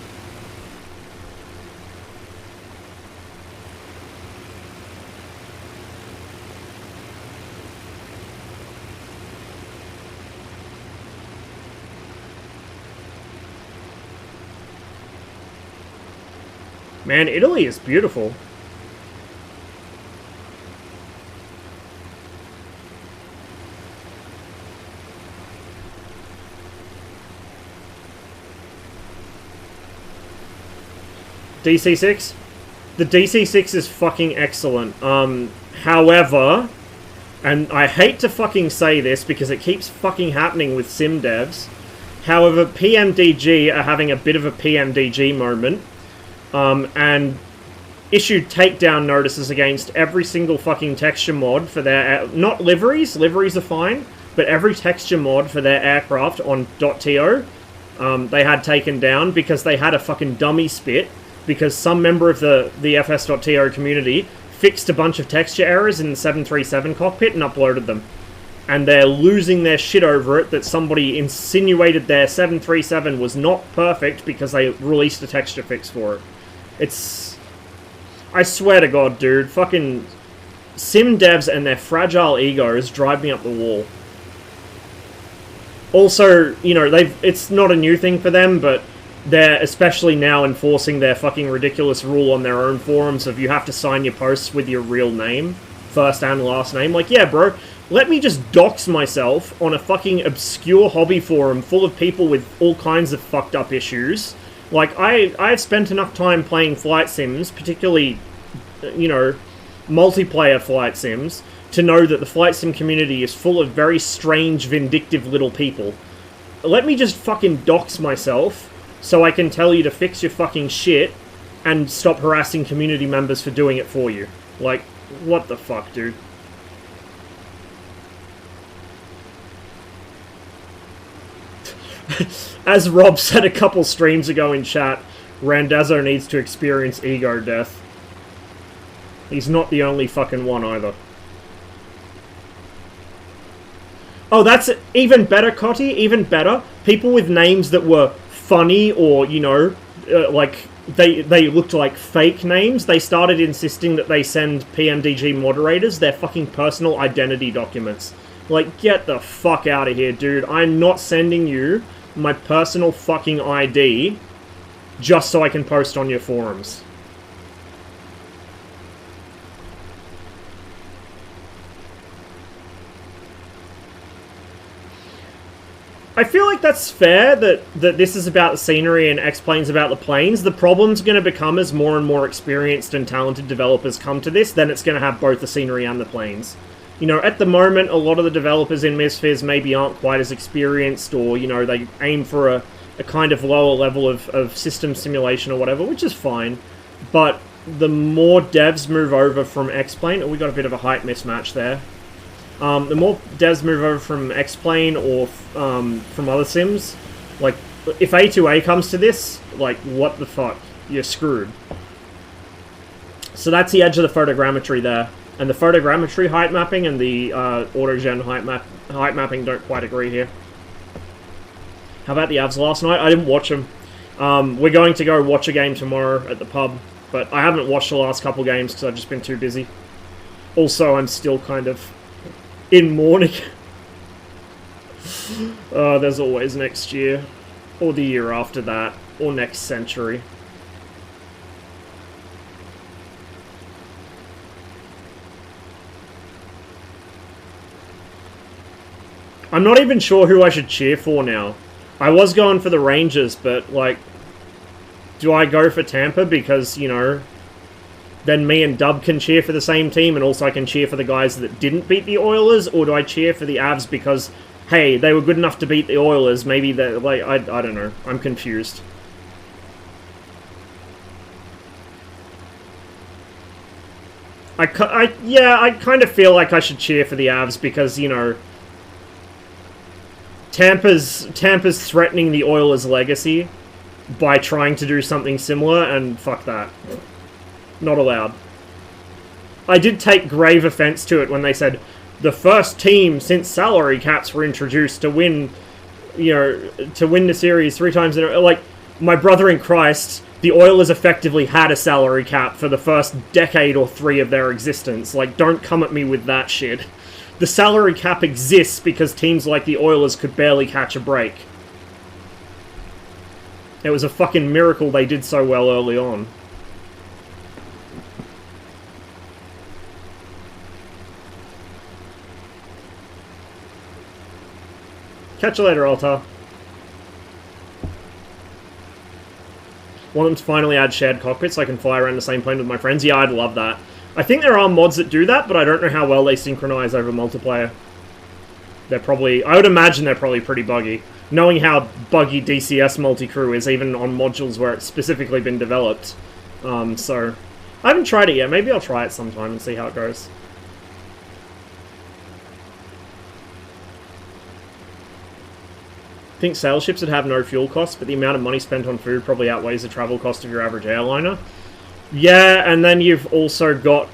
Man, Italy is beautiful. DC6? The DC6 is fucking excellent. However, and I hate to fucking say this because it keeps fucking happening with sim devs, however, PMDG are having a bit of a PMDG moment. And issued takedown notices against every single fucking texture mod for their... Not liveries, liveries are fine, but every texture mod for their aircraft on .to, they had taken down because they had a fucking dummy spit, because some member of the FS.to community fixed a bunch of texture errors in the 737 cockpit and uploaded them. And they're losing their shit over it that somebody insinuated their 737 was not perfect because they released a texture fix for it. It's... I swear to God, dude, fucking sim devs and their fragile egos drive me up the wall. Also, you know, it's not a new thing for them, but they're especially now enforcing their fucking ridiculous rule on their own forums of you have to sign your posts with your real name, first and last name. Like, yeah, bro, let me just dox myself on a fucking obscure hobby forum full of people with all kinds of fucked up issues. Like, I've spent enough time playing flight sims, particularly, you know, multiplayer flight sims, to know that the flight sim community is full of very strange, vindictive little people. Let me just fucking dox myself so I can tell you to fix your fucking shit and stop harassing community members for doing it for you. Like, what the fuck, dude? As Rob said a couple streams ago in chat, Randazzo needs to experience ego death. He's not the only fucking one either. Oh, that's even better, Cotty, even better. People with names that were funny or, you know, like they looked like fake names. They started insisting that they send PMDG moderators their fucking personal identity documents. Like, get the fuck out of here, dude. I'm not sending you my personal fucking ID just so I can post on your forums. I feel like that's fair that this is about the scenery and X-Plane's about the planes. The problem's going to become as more and more experienced and talented developers come to this, then it's going to have both the scenery and the planes. You know, at the moment, a lot of the developers in MSFS maybe aren't quite as experienced, or, you know, they aim for a kind of lower level of system simulation or whatever, which is fine. But the more devs move over from X-Plane... Oh, we got a bit of a height mismatch there. The more devs move over from X-Plane or from other sims, like, if A2A comes to this, like, what the fuck? You're screwed. So that's the edge of the photogrammetry there. And the photogrammetry height mapping and the auto-gen height mapping don't quite agree here. How about the Avs last night? I didn't watch them. We're going to go watch a game tomorrow at the pub, but I haven't watched the last couple games because I've just been too busy. Also, I'm still kind of in mourning. There's always next year, or the year after that, or next century. I'm not even sure who I should cheer for now. I was going for the Rangers, but, like, do I go for Tampa because, you know, then me and Dub can cheer for the same team, and also I can cheer for the guys that didn't beat the Oilers? Or do I cheer for the Avs because, hey, they were good enough to beat the Oilers, maybe they're, like, I don't know. I'm confused. Yeah, I kind of feel like I should cheer for the Avs because, you know, Tampa's threatening the Oilers' legacy by trying to do something similar, and fuck that. Not allowed. I did take grave offense to it when they said, the first team since salary caps were introduced to win, you know, to win the series 3 times in a row. Like, my brother in Christ, the Oilers effectively had a salary cap for the first decade or 3 of their existence. Like, don't come at me with that shit. The salary cap exists because teams like the Oilers could barely catch a break. It was a fucking miracle they did so well early on. Catch you later, Altar. Want them to finally add shared cockpits so I can fly around the same plane with my friends? Yeah, I'd love that. I think there are mods that do that, but I don't know how well they synchronize over multiplayer. They're probably... I would imagine they're probably pretty buggy. Knowing how buggy DCS multi-crew is, even on modules where it's specifically been developed. So... I haven't tried it yet. Maybe I'll try it sometime and see how it goes. I think sail ships would have no fuel costs, but the amount of money spent on food probably outweighs the travel cost of your average airliner. Yeah, and then you've also got,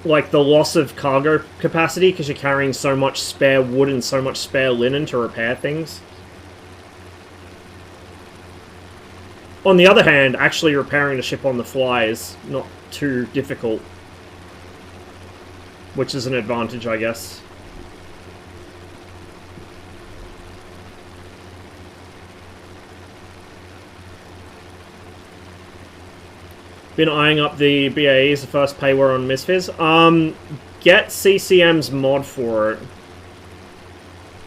like, the loss of cargo capacity because you're carrying so much spare wood and so much spare linen to repair things. On the other hand, actually repairing the ship on the fly is not too difficult. Which is an advantage, I guess. Been eyeing up the BAE as the first payware on MSFS. Get CCM's mod for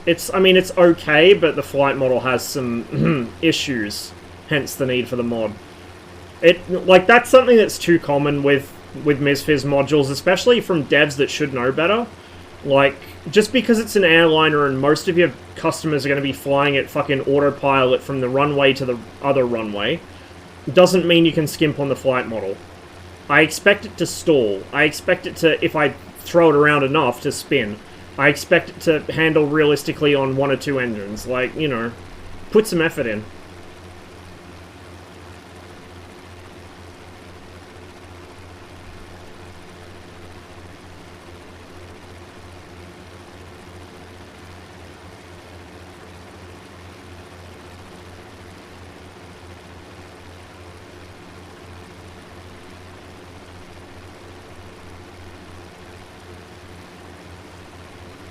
it. I mean, it's okay, but the flight model has some issues, hence the need for the mod. Like, that's something that's too common with MSFS modules, especially from devs that should know better. Like, just because it's an airliner and most of your customers are going to be flying at fucking autopilot from the runway to the other runway, doesn't mean you can skimp on the flight model. I expect it to stall. I expect it to, if I throw it around enough, to spin. I expect it to handle realistically on 1 or 2 engines. Like, you know, put some effort in.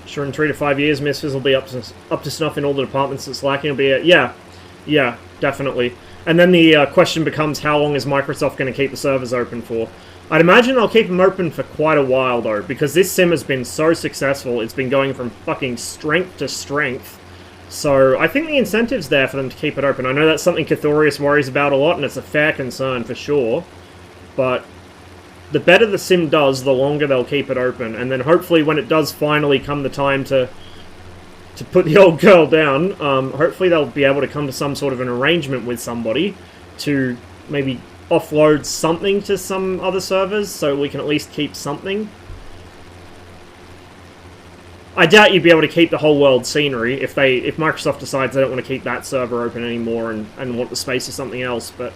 Sure, in 3 to 5 years, MSFS will be up to snuff in all the departments that's lacking. It'll be yeah, definitely. And then the question becomes, how long is Microsoft going to keep the servers open for? I'd imagine they'll keep them open for quite a while, though, because this sim has been so successful. It's been going from fucking strength to strength. So I think the incentive's there for them to keep it open. I know that's something Cathorius worries about a lot, and it's a fair concern for sure. But the better the sim does, the longer they'll keep it open. And then hopefully when it does finally come the time to put the old girl down, hopefully they'll be able to come to some sort of an arrangement with somebody to maybe offload something to some other servers so we can at least keep something. I doubt you'd be able to keep the whole world scenery if Microsoft decides they don't want to keep that server open anymore and want the space for something else, but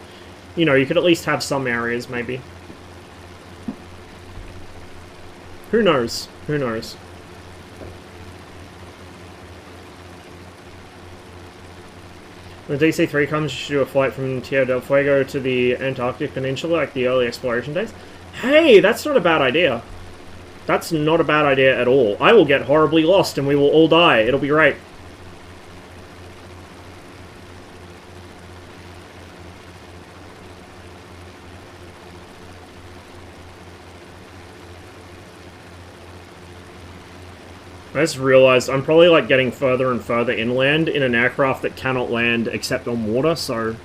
you know, you could at least have some areas maybe. Who knows? Who knows? When DC-3 comes, you should do a flight from Tierra del Fuego to the Antarctic Peninsula, like the early exploration days. Hey, that's not a bad idea. That's not a bad idea at all. I will get horribly lost and we will all die. It'll be great. I just realized I'm probably like getting further and further inland in an aircraft that cannot land except on water, so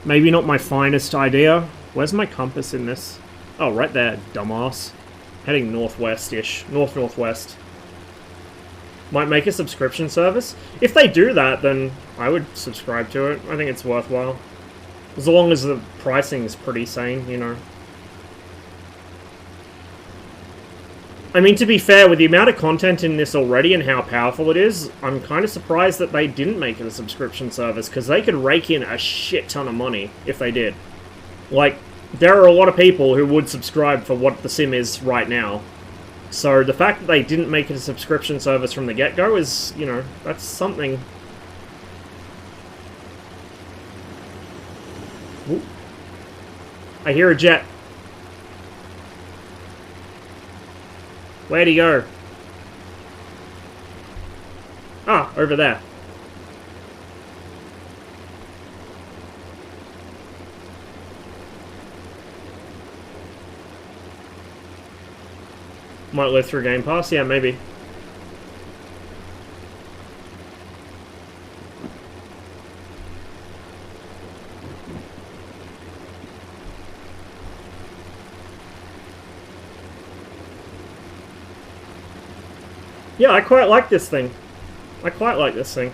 maybe not my finest idea. Where's my compass in this? Oh, right there, dumbass. Heading northwest-ish. North-northwest. Might make a subscription service. If they do that, then I would subscribe to it. I think it's worthwhile. As long as the pricing is pretty sane, you know. I mean, to be fair, with the amount of content in this already and how powerful it is, I'm kind of surprised that they didn't make it a subscription service, because they could rake in a shit ton of money if they did. Like, there are a lot of people who would subscribe for what the sim is right now. So the fact that they didn't make it a subscription service from the get-go is, you know, that's something. Ooh. I hear a jet. Where'd he go? Ah, over there. Might live through Game Pass? Yeah, maybe. Yeah, I quite like this thing. I quite like this thing.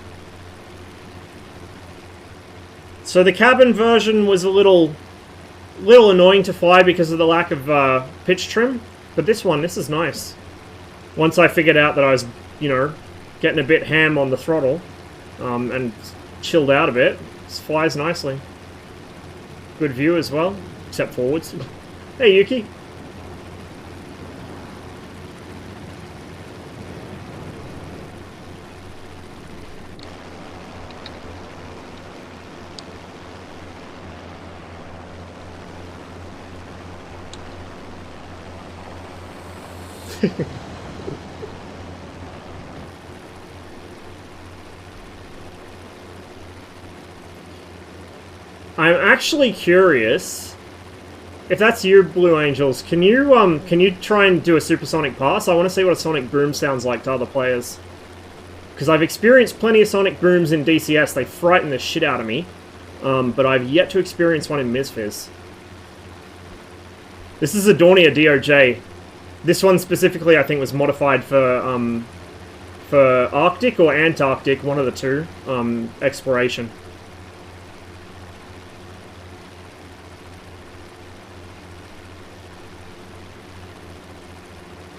So the cabin version was a little annoying to fly because of the lack of pitch trim. But this is nice. Once I figured out that I was, you know, getting a bit ham on the throttle, and chilled out a bit, this flies nicely. Good view as well, except forwards. Hey, Yuki. I'm actually curious if that's you, Blue Angels. Can you try and do a supersonic pass? I want to see what a sonic boom sounds like to other players, because I've experienced plenty of sonic booms in DCS. They frighten the shit out of me, but I've yet to experience one in MSFS. This is a Dornier DOJ. This one specifically, I think, was modified for Arctic or Antarctic, one of the two, exploration.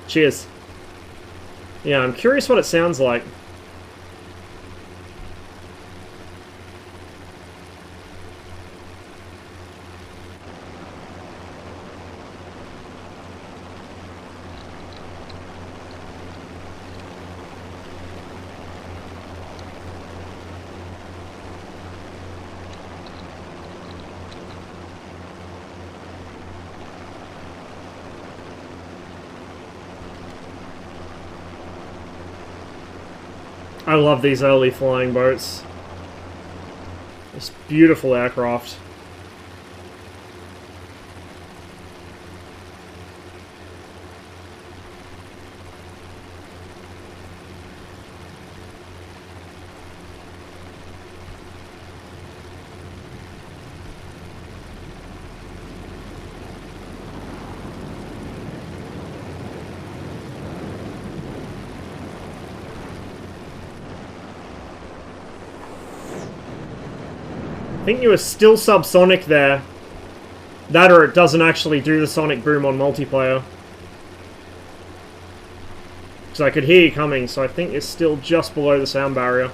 Cheers. Yeah, I'm curious what it sounds like. I love these early flying boats. It's beautiful aircraft. I think you were still subsonic there. That or it doesn't actually do the sonic boom on multiplayer. Because I could hear you coming, so I think it's still just below the sound barrier.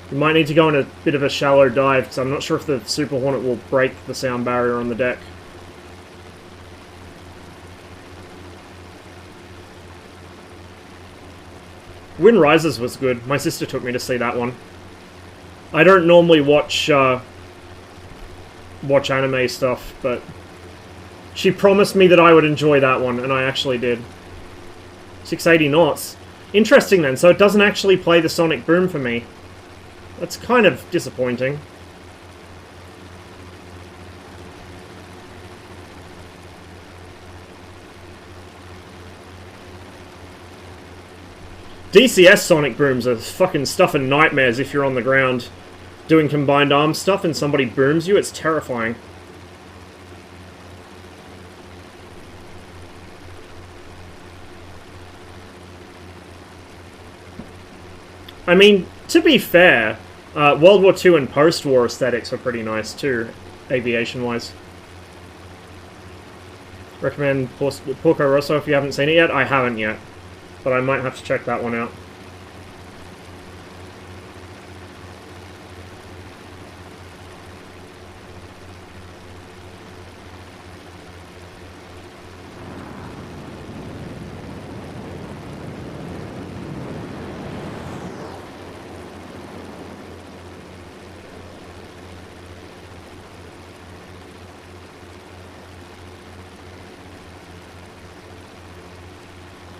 You might need to go on a bit of a shallow dive, because I'm not sure if the Super Hornet will break the sound barrier on the deck. Wind Rises was good. My sister took me to see that one. I don't normally watch anime stuff, but she promised me that I would enjoy that one, and I actually did. 680 knots. Interesting then, so it doesn't actually play the sonic boom for me. That's kind of disappointing. DCS sonic booms are fucking stuffing nightmares if you're on the ground doing combined arms stuff and somebody booms you. It's terrifying. I mean, to be fair, World War II and post-war aesthetics are pretty nice too, aviation-wise. Recommend Porco Rosso if you haven't seen it yet. I haven't yet, but I might have to check that one out.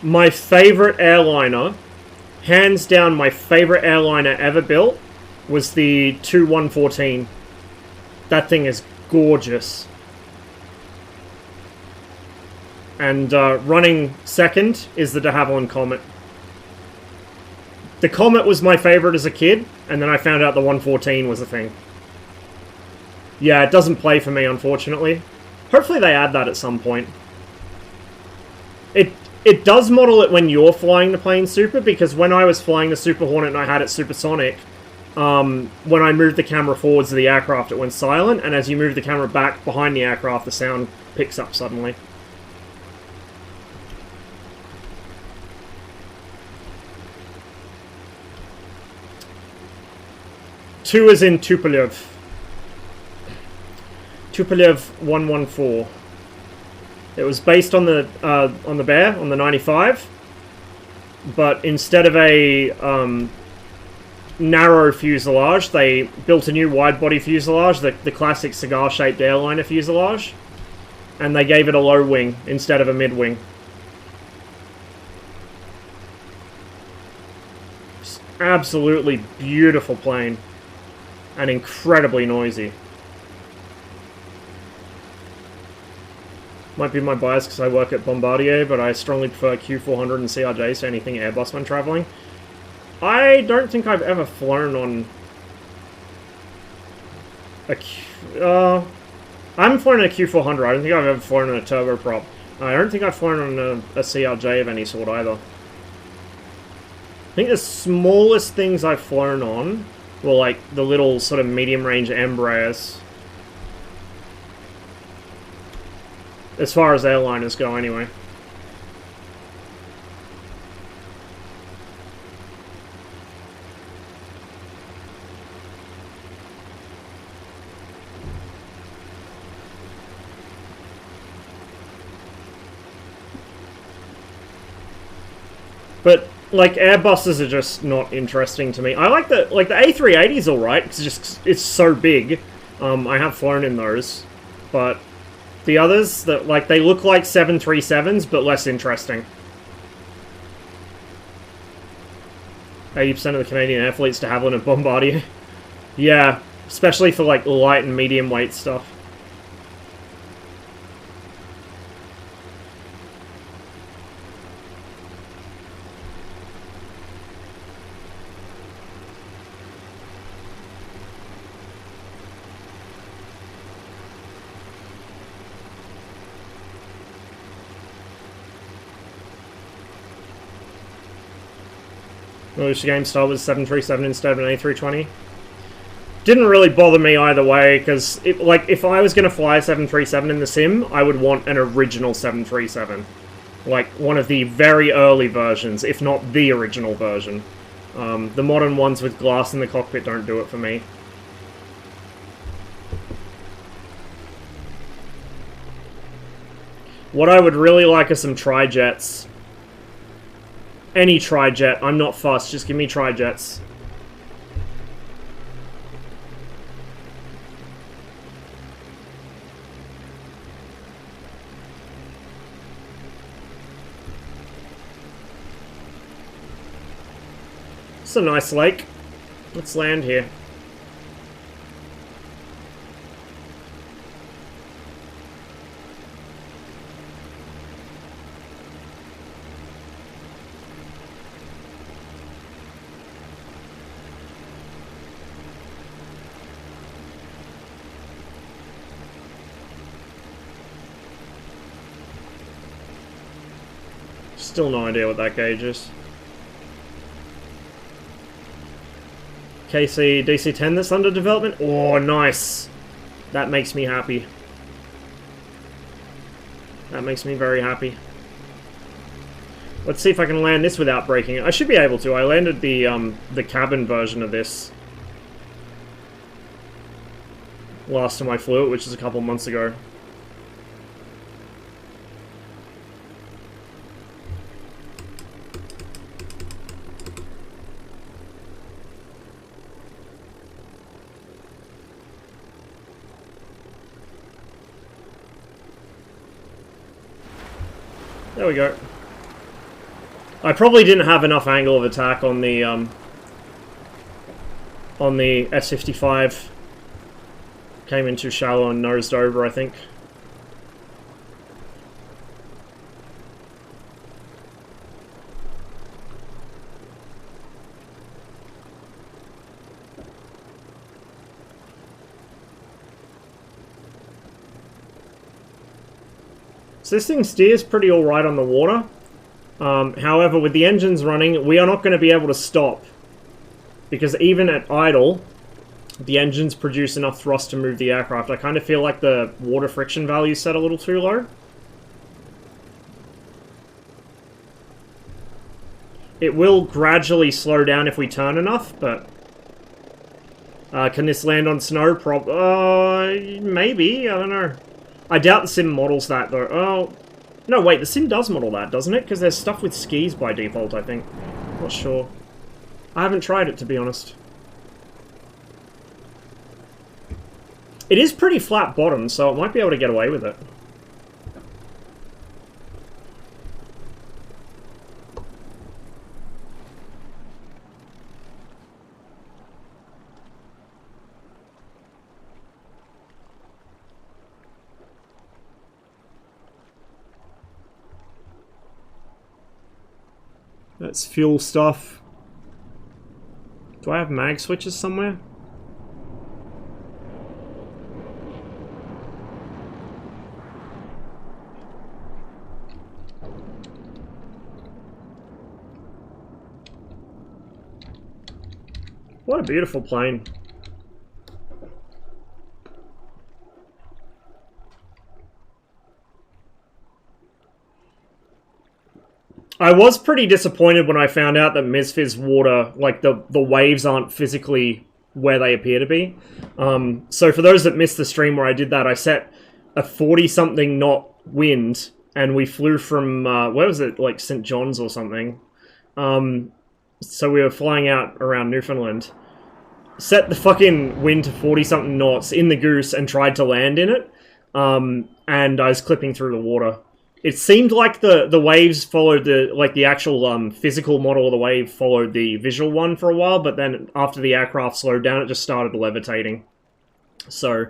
My favorite airliner, hands down my favorite airliner ever built, was the Tu-114. That thing is gorgeous. And running second is the de Havilland Comet. The Comet was my favorite as a kid, and then I found out the 114 was a thing. Yeah, it doesn't play for me, unfortunately. Hopefully they add that at some point. It does model it when you're flying the plane super, because when I was flying the Super Hornet and I had it supersonic, when I moved the camera forwards of the aircraft, it went silent, and as you move the camera back behind the aircraft, the sound picks up suddenly. Two is in Tupolev. Tupolev 114. It was based on the Bear, on the 95, but instead of a narrow fuselage, they built a new wide-body fuselage, the classic cigar-shaped airliner fuselage, and they gave it a low wing instead of a mid-wing. Just absolutely beautiful plane, and incredibly noisy. Might be my bias because I work at Bombardier, but I strongly prefer Q400 and CRJs to anything Airbus when traveling. I don't think I've ever flown on a I haven't flown on a Q400. I don't think I've ever flown on a turboprop. I don't think I've flown on a CRJ of any sort either. I think the smallest things I've flown on were like the little sort of medium-range Embraers. As far as airliners go, anyway. But like Airbuses are just not interesting to me. I like the A380 is all right because it's so big. I have flown in those, but the others, that like they look like 737s, but less interesting. 80% of the Canadian air fleet's de Havilland and Bombardier. Yeah, especially for like light and medium weight stuff. I wish the game start with 737 instead of an A320. Didn't really bother me either way, because like if I was going to fly a 737 in the sim, I would want an original 737. Like one of the very early versions, if not the original version. The modern ones with glass in the cockpit don't do it for me. What I would really like are some tri-jets. Any tri-jet, I'm not fussed, just give me tri-jets. It's a nice lake. Let's land here. Still no idea what that gauge is. KC DC-10 that's under development? Oh, nice. That makes me happy. That makes me very happy. Let's see if I can land this without breaking it. I should be able to. I landed the cabin version of this last time I flew it, which is a couple months ago. There we go. I probably didn't have enough angle of attack on the S-55. Came in too shallow and nosed over, I think. So this thing steers pretty alright on the water. However, with the engines running, we are not going to be able to stop. Because even at idle, the engines produce enough thrust to move the aircraft. I kind of feel like the water friction value set a little too low. It will gradually slow down if we turn enough, but... can this land on snow? Maybe, I don't know. I doubt the sim models that, though. Oh, no, wait, the sim does model that, doesn't it? Because there's stuff with skis by default, I think. Not sure. I haven't tried it, to be honest. It is pretty flat bottom, so it might be able to get away with it. That's fuel stuff. Do I have mag switches somewhere? What a beautiful plane. I was pretty disappointed when I found out that MSFS water, like the waves aren't physically where they appear to be. So for those that missed the stream where I did that, I set a 40-something knot wind, and we flew from, where was it, like St. John's or something. So we were flying out around Newfoundland. Set the fucking wind to 40-something knots in the Goose and tried to land in it. And I was clipping through the water. It seemed like the waves followed the actual physical model of the wave followed the visual one for a while, but then after the aircraft slowed down, it just started levitating. So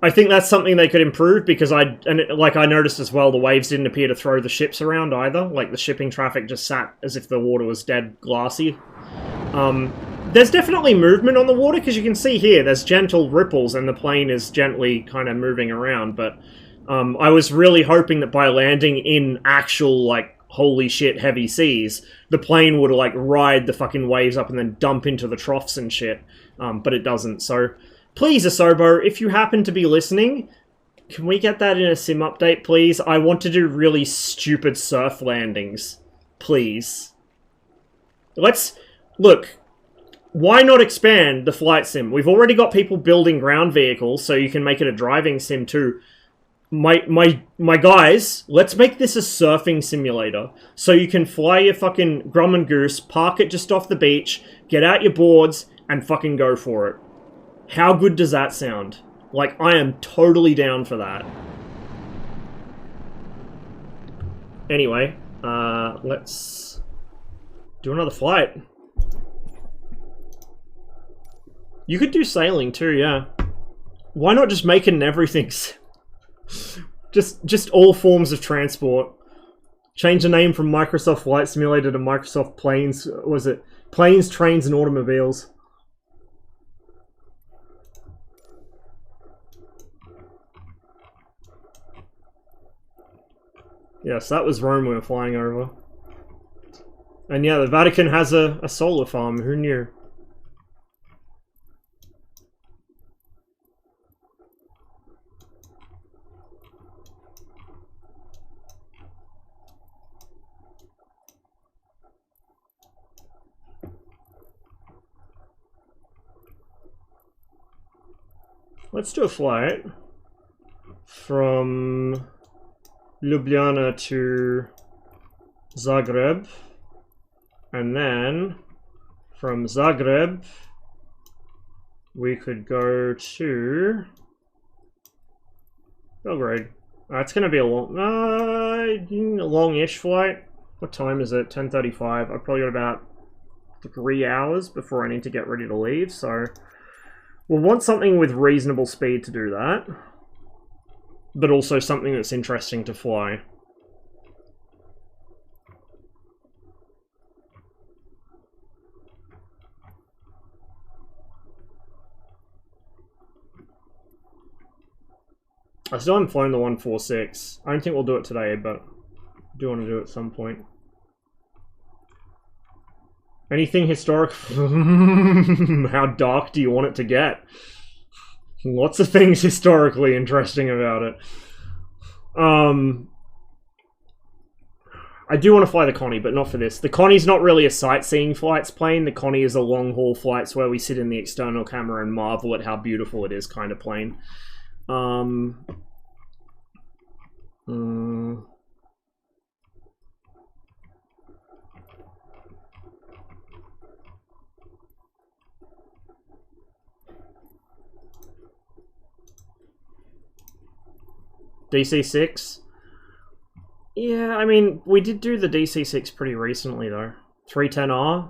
I think that's something they could improve, because I noticed as well, the waves didn't appear to throw the ships around either. Like, the shipping traffic just sat as if the water was dead glassy. There's definitely movement on the water, because you can see here, there's gentle ripples and the plane is gently kind of moving around, but I was really hoping that by landing in actual, like, holy shit heavy seas, the plane would, like, ride the fucking waves up and then dump into the troughs and shit, but it doesn't. So, please, Asobo, if you happen to be listening, can we get that in a sim update, please? I want to do really stupid surf landings. Please. Look, why not expand the flight sim? We've already got people building ground vehicles, so you can make it a driving sim too. My guys, let's make this a surfing simulator. So you can fly your fucking Grum and Goose, park it just off the beach, get out your boards, and fucking go for it. How good does that sound? Like, I am totally down for that. Anyway, let's do another flight. You could do sailing too, yeah. Why not just make it in everything? Just all forms of transport. Change the name from Microsoft Flight Simulator to Microsoft Planes. Was it Planes, Trains, and Automobiles? Yes, that was Rome we were flying over. And yeah, the Vatican has a solar farm. Who knew? Let's do a flight from Ljubljana to Zagreb, and then from Zagreb we could go to Belgrade. It's going to be a long-ish flight. What time is it? 10:35. I've probably got about 3 hours before I need to get ready to leave, so we'll want something with reasonable speed to do that, but also something that's interesting to fly. I still haven't flown the 146. I don't think we'll do it today, but I do want to do it at some point. Anything historic? How dark do you want it to get? Lots of things historically interesting about it. I do want to fly the Connie, but not for this. The Connie's not really a sightseeing flights plane. The Connie is a long-haul flights where we sit in the external camera and marvel at how beautiful it is kind of plane. DC6? Yeah, I mean, we did do the DC6 pretty recently, though. 310R?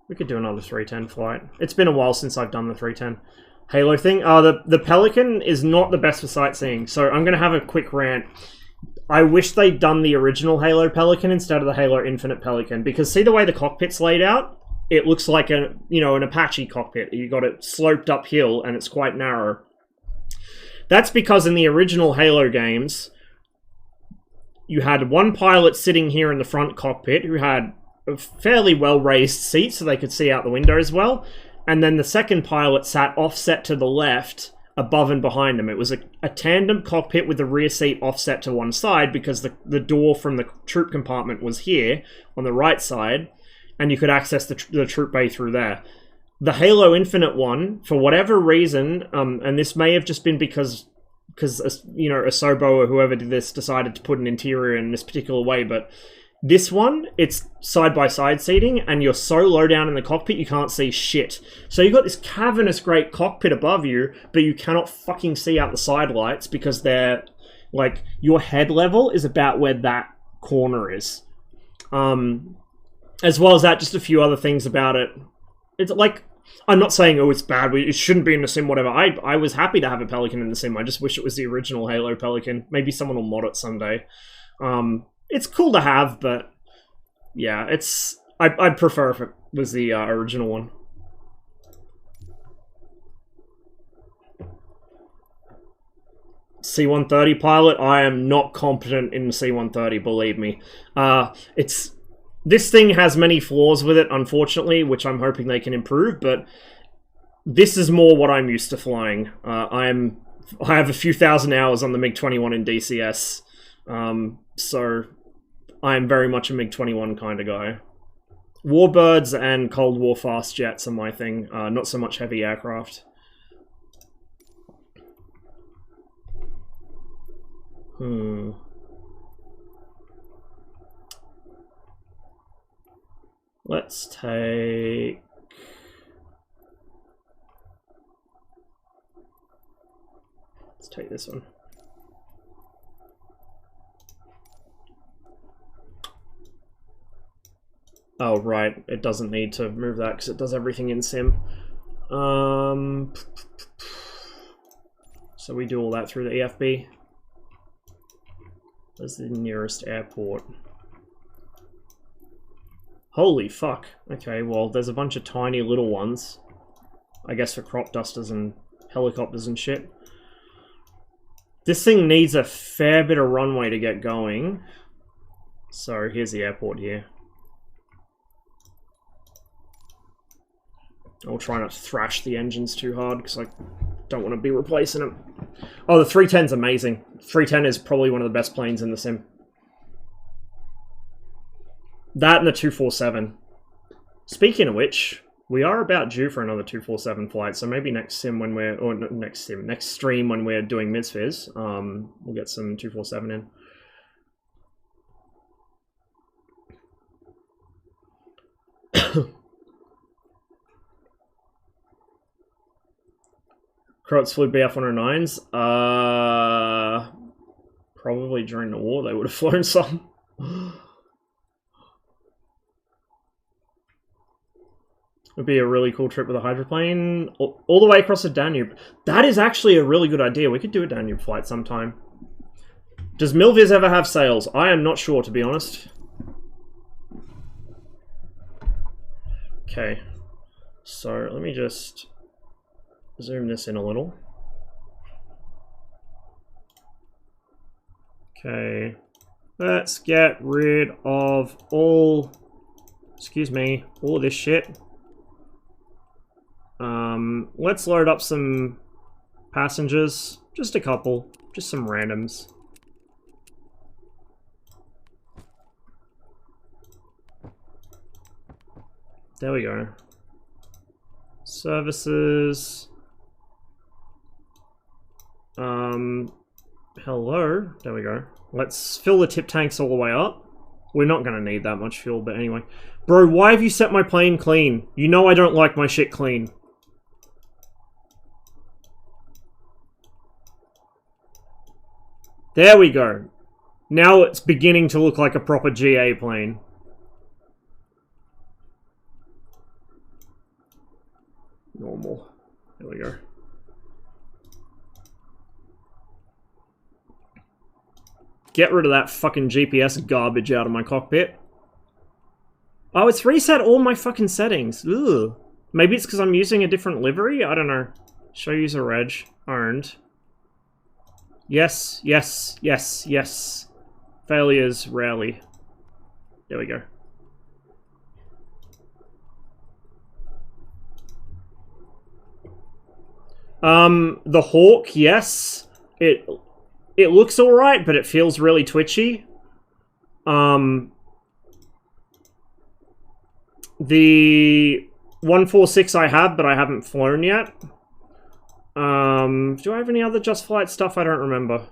We could do another 310 flight. It's been a while since I've done the 310 Halo thing. The Pelican is not the best for sightseeing, so I'm going to have a quick rant. I wish they'd done the original Halo Pelican instead of the Halo Infinite Pelican, because see the way the cockpit's laid out? It looks like an Apache cockpit. You got it sloped uphill and it's quite narrow. That's because in the original Halo games, you had one pilot sitting here in the front cockpit who had a fairly well-raised seat so they could see out the window as well, and then the second pilot sat offset to the left, above and behind him. It was a tandem cockpit with the rear seat offset to one side because the door from the troop compartment was here on the right side, and you could access the troop bay through there. The Halo Infinite one, for whatever reason, and this may have just been because Asobo or whoever did this decided to put an interior in this particular way, but This one, it's side-by-side seating, and you're so low down in the cockpit you can't see shit. So you've got this cavernous great cockpit above you, but you cannot fucking see out the side lights because they're, like, your head level is about where that corner is. As well as that, just a few other things about it. It's like, I'm not saying, oh, it's bad, it shouldn't be in the sim, whatever. I was happy to have a Pelican in the sim. I just wish it was the original Halo Pelican. Maybe someone will mod it someday. It's cool to have, but yeah, I'd prefer if it was the original one. C-130 pilot, I am not competent in the C-130, believe me. This thing has many flaws with it, unfortunately, which I'm hoping they can improve, but this is more what I'm used to flying. I have a few thousand hours on the MiG-21 in DCS, so I am very much a MiG-21 kind of guy. Warbirds and Cold War fast jets are my thing, not so much heavy aircraft. Let's take... Let's take this one. Oh, right. It doesn't need to move that because it does everything in sim. So we do all that through the EFB. Where's the nearest airport? Holy fuck. Okay, well, there's a bunch of tiny little ones. I guess for crop dusters and helicopters and shit. This thing needs a fair bit of runway to get going. So, here's the airport here. I'll try not to thrash the engines too hard, because I don't want to be replacing them. Oh, the 310's amazing. 310 is probably one of the best planes in the sim. That and the 247. Speaking of which, we are about due for another 247 flight, so maybe next sim when we're... Or next stream when we're doing MSFS, we'll get some 247 in. Croats flew BF-109s? Probably during the war they would have flown some. Would be a really cool trip with a hydroplane. All the way across the Danube. That is actually a really good idea. We could do a Danube flight sometime. Does Milviz ever have sails? I am not sure, to be honest. Okay. So, let me just zoom this in a little. Okay. Let's get rid of all... Excuse me. All of this shit. Let's load up some passengers. Just a couple. Just some randoms. There we go. Services. Hello. There we go. Let's fill the tip tanks all the way up. We're not going to need that much fuel, but anyway. Bro, why have you set my plane clean? You know I don't like my shit clean. There we go. Now it's beginning to look like a proper GA plane. Normal. There we go. Get rid of that fucking GPS garbage out of my cockpit. Oh, it's reset all my fucking settings. Ugh. Maybe it's because I'm using a different livery? I don't know. Show user reg. Owned. Yes, yes, yes, yes. Failures, rarely. There we go. The Hawk, yes. It looks alright, but it feels really twitchy. The 146 I have, but I haven't flown yet. Do I have any other Just Flight stuff? I don't remember.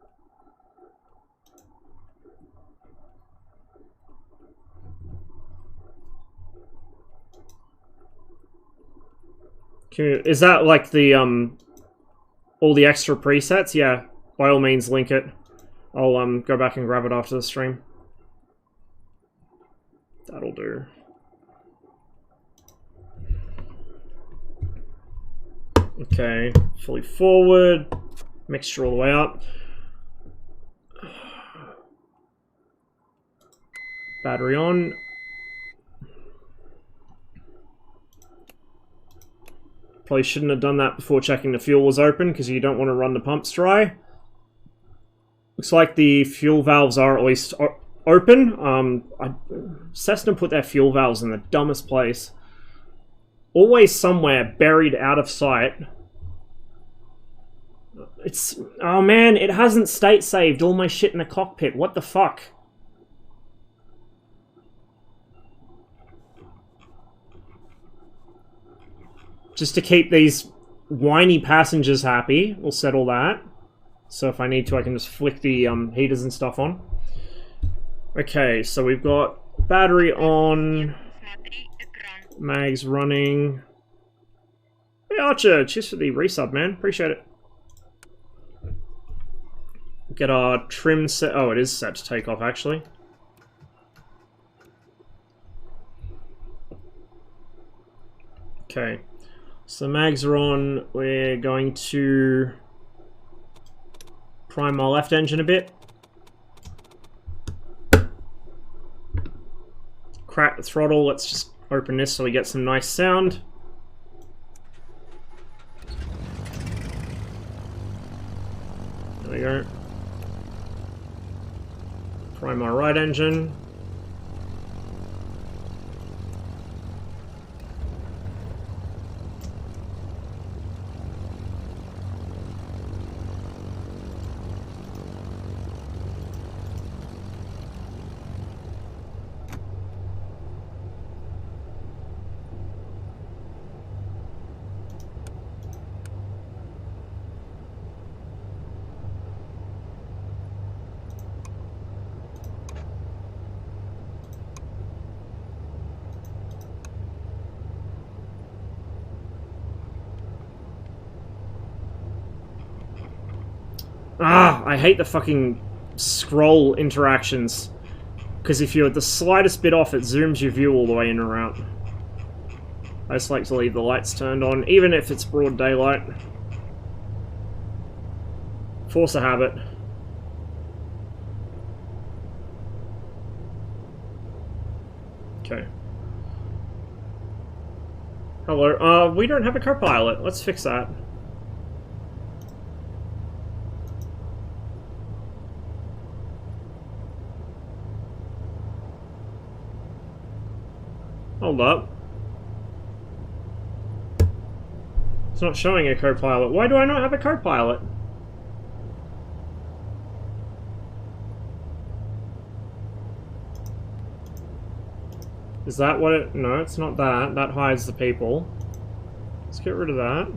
I Is that like the all the extra presets? Yeah, by all means link it. I'll go back and grab it after the stream. That'll do. Okay, fully forward, mixture all the way up. Battery on. Probably shouldn't have done that before checking the fuel was open, because you don't want to run the pumps dry. Looks like the fuel valves are at least open. Cessna put their fuel valves in the dumbest place. Always somewhere buried out of sight. It's... Oh man, it hasn't state saved all my shit in the cockpit. What the fuck? Just to keep these whiny passengers happy, we'll settle that. So if I need to, I can just flick the heaters and stuff on. Okay, so we've got battery on. Mags running. Hey Archer, cheers for the resub, man. Appreciate it. Get our trim set. Oh, it is set to take off, actually. Okay. So mags are on. We're going to prime our left engine a bit. Crack the throttle. Let's just open this so we get some nice sound. There we go. Prime our right engine. Ah, I hate the fucking scroll interactions. Because if you're the slightest bit off, it zooms your view all the way in and out. I just like to leave the lights turned on, even if it's broad daylight. Force a habit. Okay. Hello. We don't have a co-pilot. Let's fix that. Hold up. It's not showing a co-pilot. Why do I not have a co-pilot? Is that what it... No, it's not that. That hides the people. Let's get rid of that.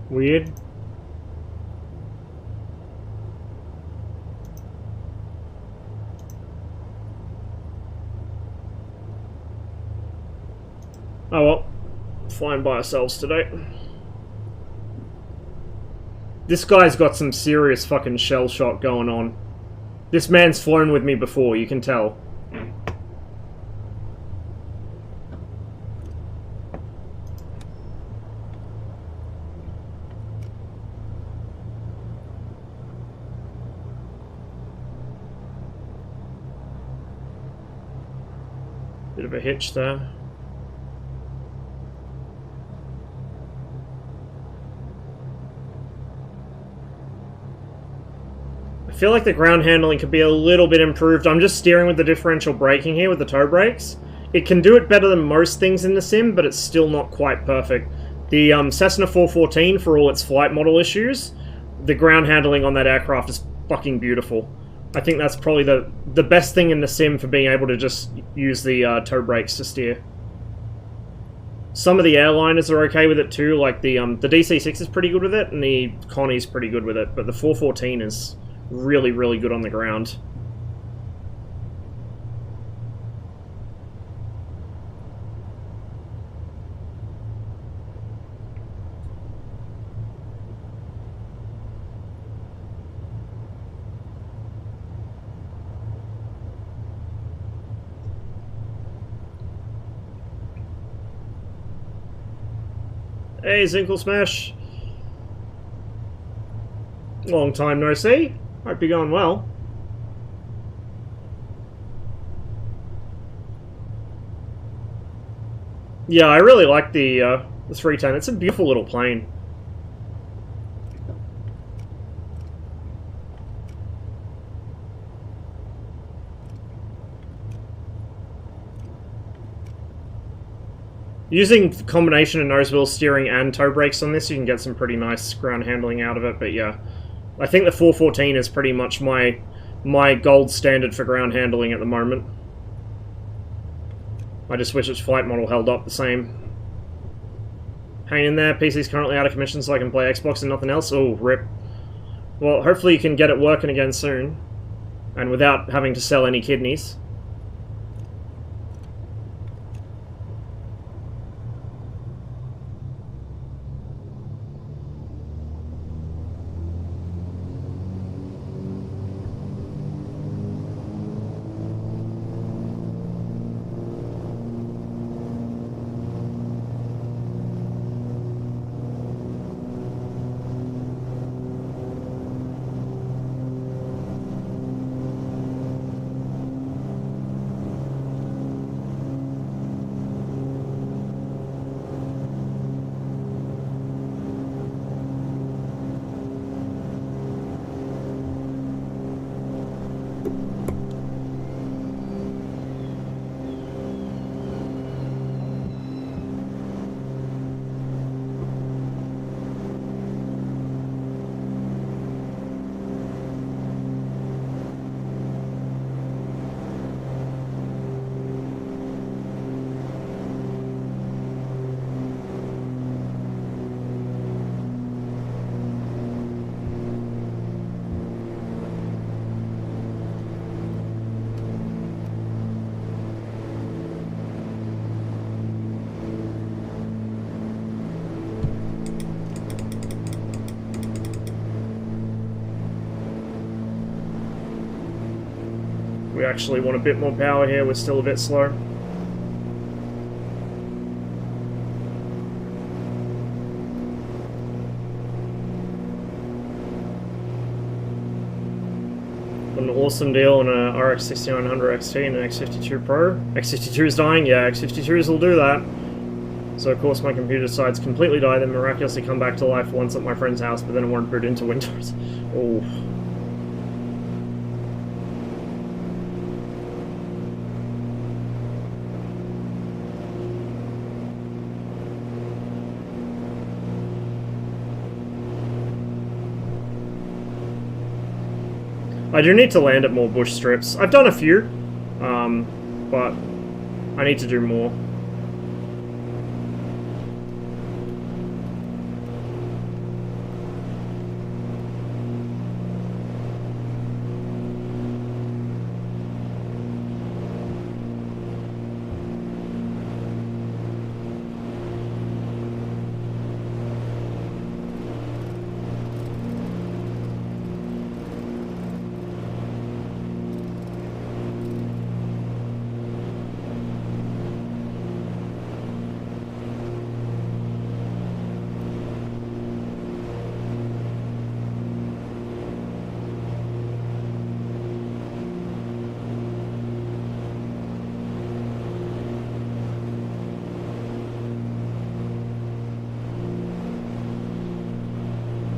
Weird. Oh well, flying by ourselves today. This guy's got some serious fucking shell shock going on. This man's flown with me before, you can tell. Bit of a hitch there. I feel like the ground handling could be a little bit improved. I'm just steering with the differential braking here with the toe brakes. It can do it better than most things in the sim, but it's still not quite perfect. The Cessna 414, for all its flight model issues, the ground handling on that aircraft is fucking beautiful. I think that's probably the best thing in the sim for being able to just use the toe brakes to steer. Some of the airliners are okay with it too, like the DC6 is pretty good with it, and the Connie's pretty good with it, but the 414 is really, really good on the ground. Hey, Zinkle Smash. Long time no see. Hope you're going well. Yeah, I really like the 310. It's a beautiful little plane. Using the combination of nose wheel steering and toe brakes on this, you can get some pretty nice ground handling out of it, but yeah. I think the 414 is pretty much my gold standard for ground handling at the moment. I just wish its flight model held up the same. Hang in there, PC's currently out of commission so I can play Xbox and nothing else. Oh, rip. Well, hopefully you can get it working again soon. And without having to sell any kidneys. We actually want a bit more power here, we're still a bit slow. An awesome deal on a RX 6900 XT and an X52 Pro. X52 is dying? Yeah, X52s will do that. So of course my computer decides completely die, then miraculously come back to life once at my friend's house, but then it won't boot into Windows. Oh. I do need to land at more bush strips. I've done a few, but I need to do more.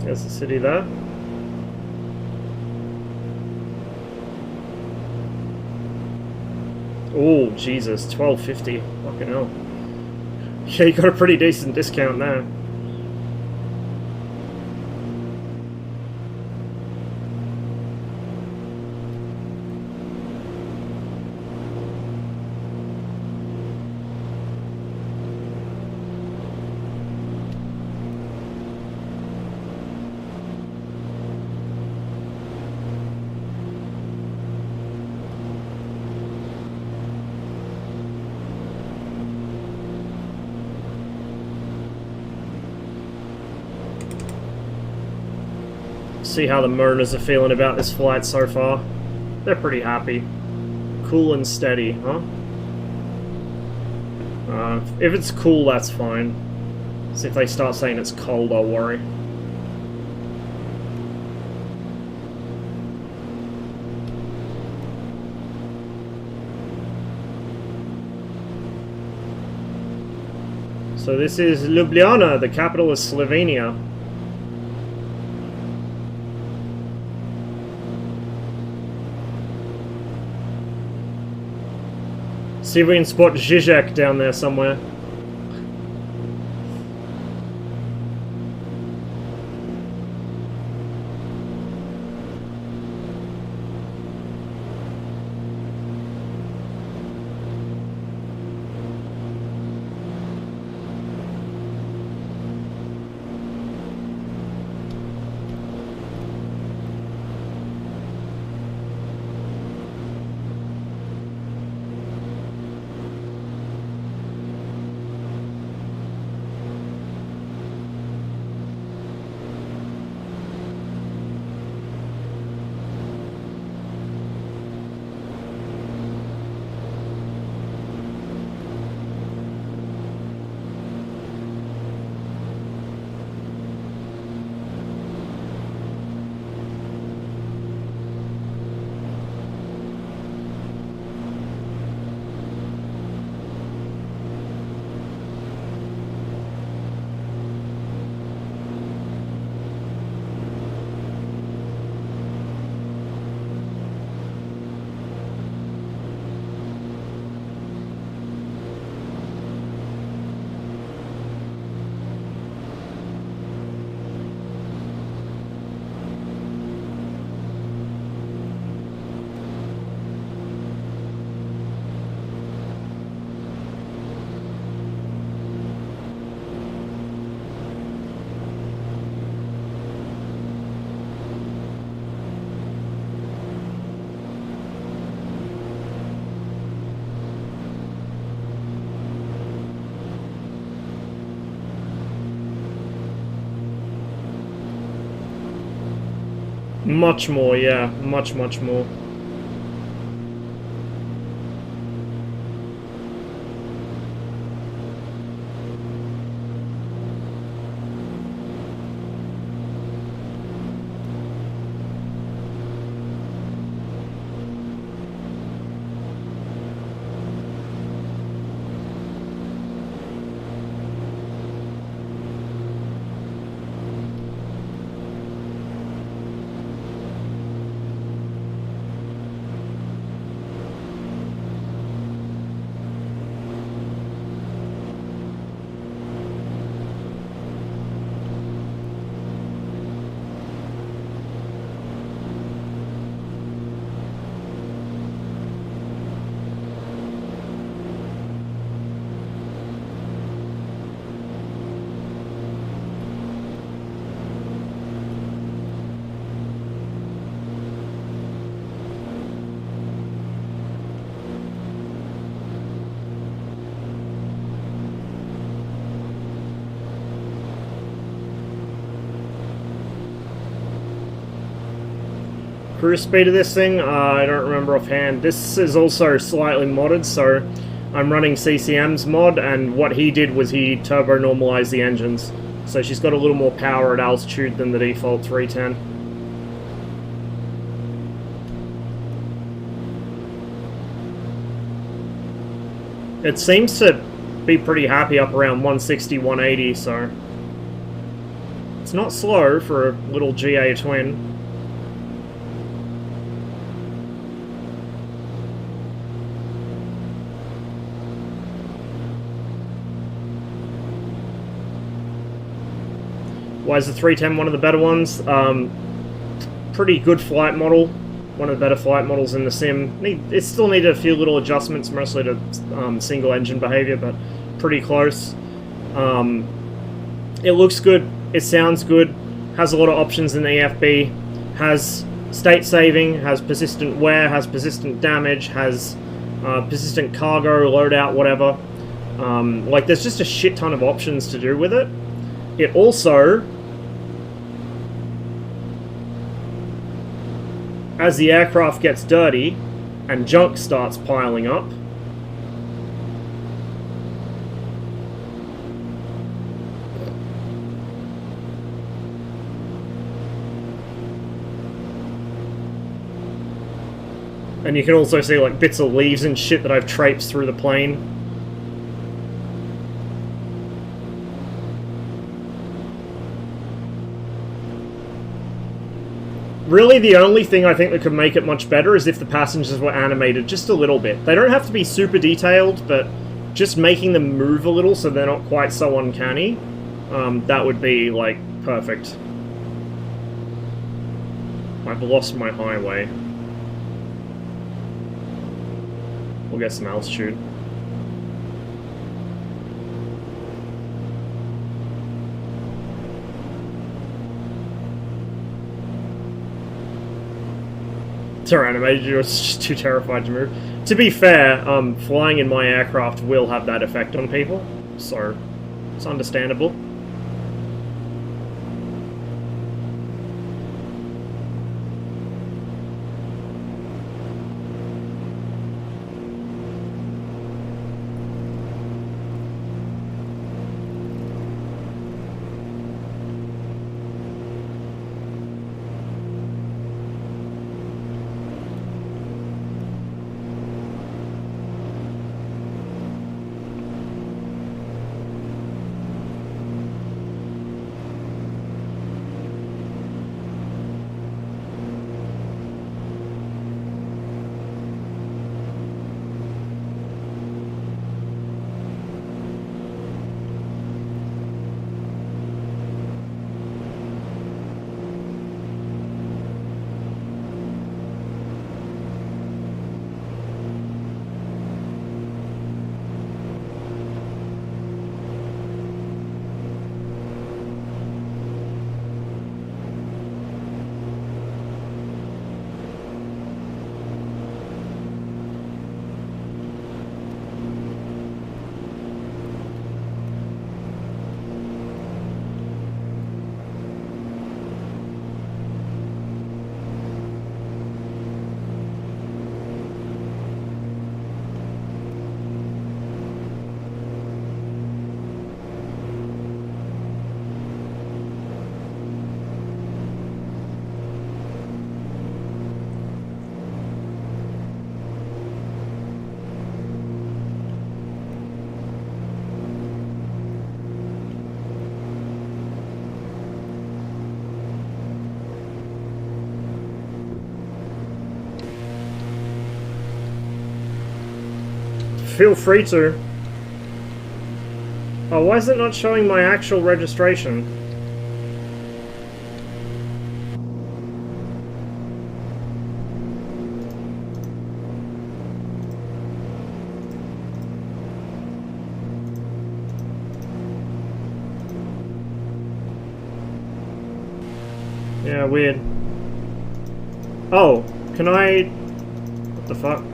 There's the city there. Oh, Jesus, 1250. Fucking hell. Yeah, you got a pretty decent discount there. See how the Mariners are feeling about this flight so far. They're pretty happy. Cool and steady, huh? If it's cool, that's fine. So if they start saying it's cold, I'll worry. So this is Ljubljana, the capital of Slovenia. See if we can spot Zizek down there somewhere. Much more, yeah. Much more. Cruise speed of this thing, I don't remember offhand. This is also slightly modded, so I'm running CCM's mod, and what he did was he turbo normalized the engines. So she's got a little more power at altitude than the default 310. It seems to be pretty happy up around 160, 180, so it's not slow for a little GA twin. Why is the 310 one of the better ones? Pretty good flight model. One of the better flight models in the sim. It still needed a few little adjustments, mostly to single engine behavior, but pretty close. It looks good. It sounds good. Has a lot of options in the EFB. Has state saving. Has persistent wear. Has persistent damage. Has persistent cargo, loadout, whatever. Like, there's just a shit ton of options to do with it. It also, as the aircraft gets dirty and junk starts piling up, And you can also see like bits of leaves and shit that I've traipsed through the plane. Really, the only thing I think that could make it much better is if the passengers were animated just a little bit. They don't have to be super detailed, but just making them move a little so they're not quite so uncanny, that would be, like, perfect. I've lost my highway. We'll get some altitude. Sorry, animated, you're just too terrified to move. To be fair, flying in my aircraft will have that effect on people, so it's understandable. Feel free to. Oh, why is it not showing my actual registration? Yeah, weird. Oh, can I... What the fuck?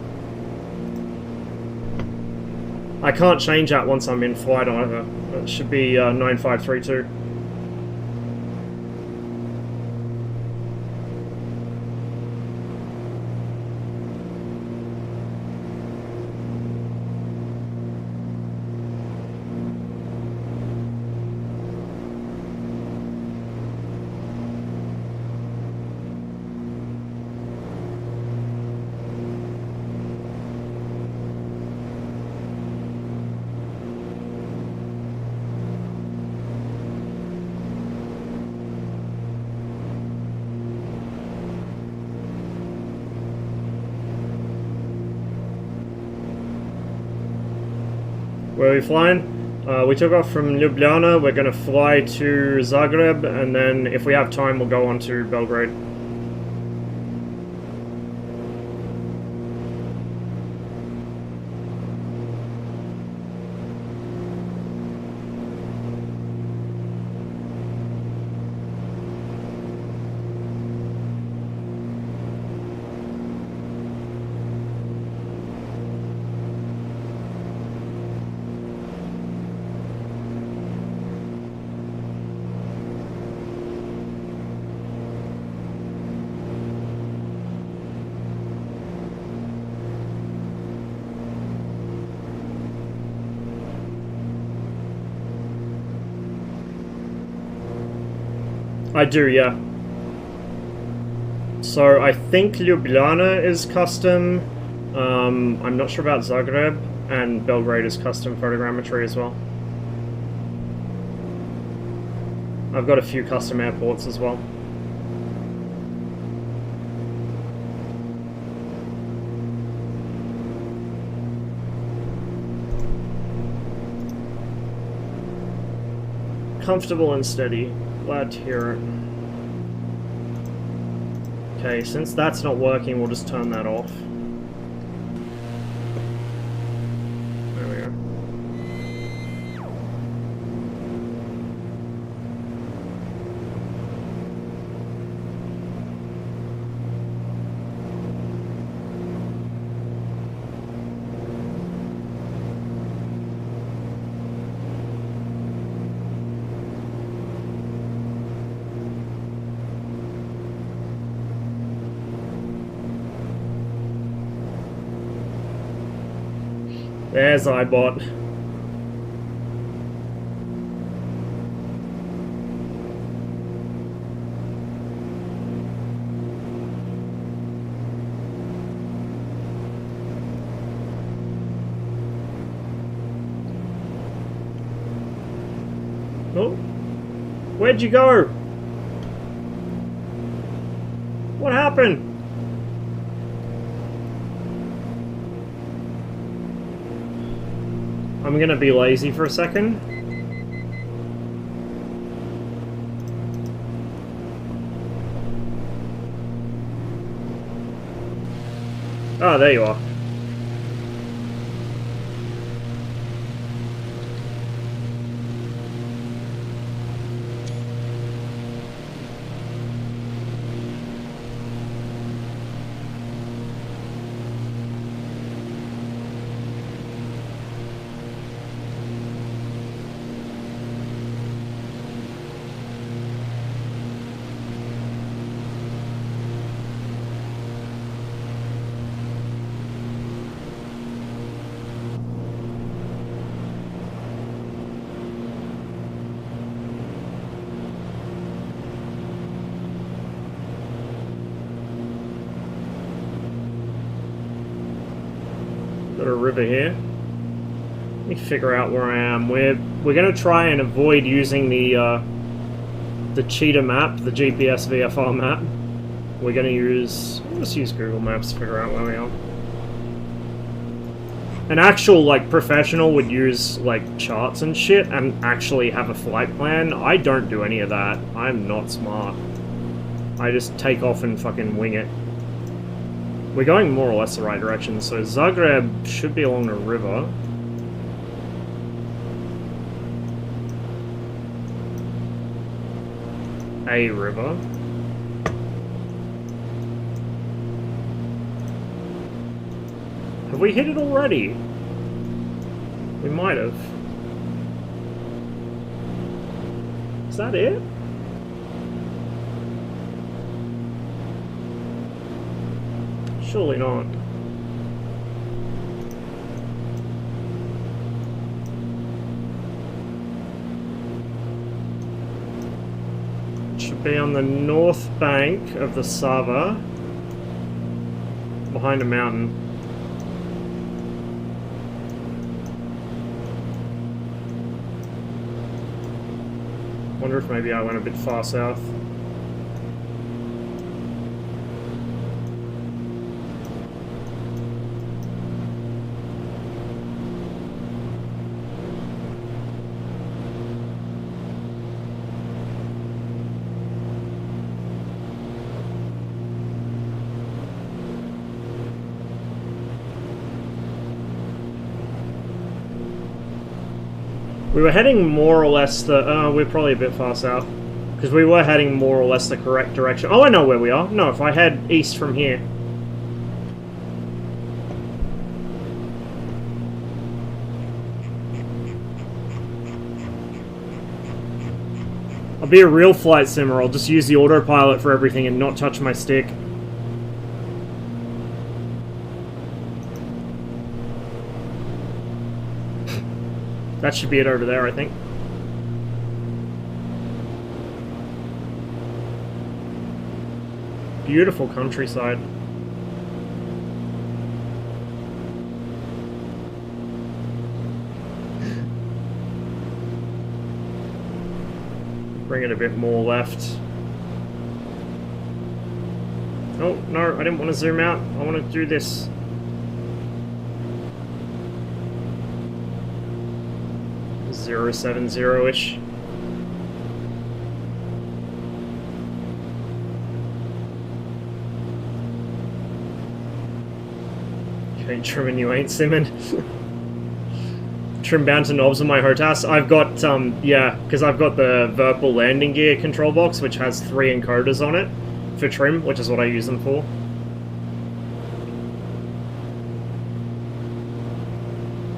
I can't change that once I'm in flight either. It should be 9532. Where are we flying? We took off from Ljubljana. We're going to fly to Zagreb, and then if we have time, we'll go on to Belgrade. I do, yeah. So I think Ljubljana is custom. I'm not sure about Zagreb, and Belgrade is custom photogrammetry as well. I've got a few custom airports as well. Comfortable and steady. Glad to hear it. Okay, since that's not working, we'll just turn that off. There we go. There's iBot. Oh, where'd you go? What happened? I'm gonna be lazy for a second. Ah, there you are. Got a river here. Let me figure out where I am. We're gonna try and avoid using the cheetah map, the GPS VFR map. We're gonna let's use Google Maps to figure out where we are. An actual like professional would use like charts and shit and actually have a flight plan. I don't do any of that. I'm not smart. I just take off and fucking wing it. We're going more or less the right direction, so Zagreb should be along the river. A river. Have we hit it already? We might have. Is that it? Surely not. It should be on the north bank of the Sava, behind a mountain. Wonder if maybe I went a bit far south. We were heading more or less the... we're probably a bit far south. Because we were heading more or less the correct direction. Oh, I know where we are. No, if I head east from here. I'll be a real flight simmer. I'll just use the autopilot for everything and not touch my stick. That should be it over there, I think. Beautiful countryside. Bring it a bit more left. Oh, no, I didn't want to zoom out. I want to do this. .070-ish. You ain't trimming, you ain't simming. Trim bound to knobs on my HOTAS. I've got, yeah, because I've got the Virpil landing gear control box, which has 3 encoders on it for trim, which is what I use them for.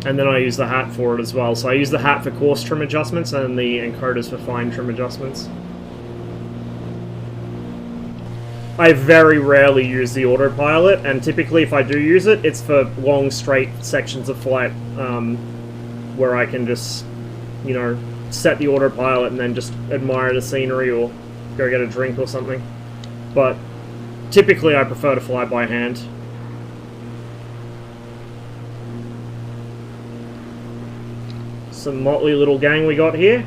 And then I use the hat for it as well. So I use the hat for coarse trim adjustments and the encoders for fine trim adjustments. I very rarely use the autopilot, and typically if I do use it, it's for long straight sections of flight where I can just, you know, set the autopilot and then just admire the scenery or go get a drink or something. But typically I prefer to fly by hand. Some motley little gang we got here.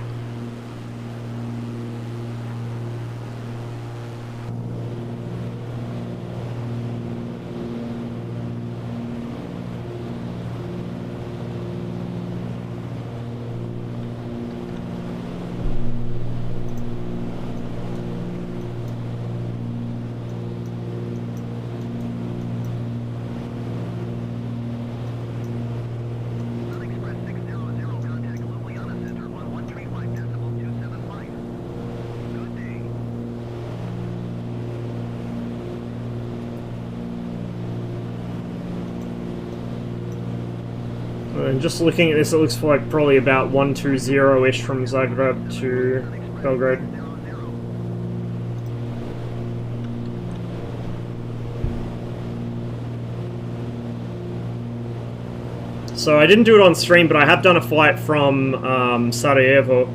And just looking at this, it looks like probably about 120-ish from Zagreb to Belgrade. So I didn't do it on stream, but I have done a flight from Sarajevo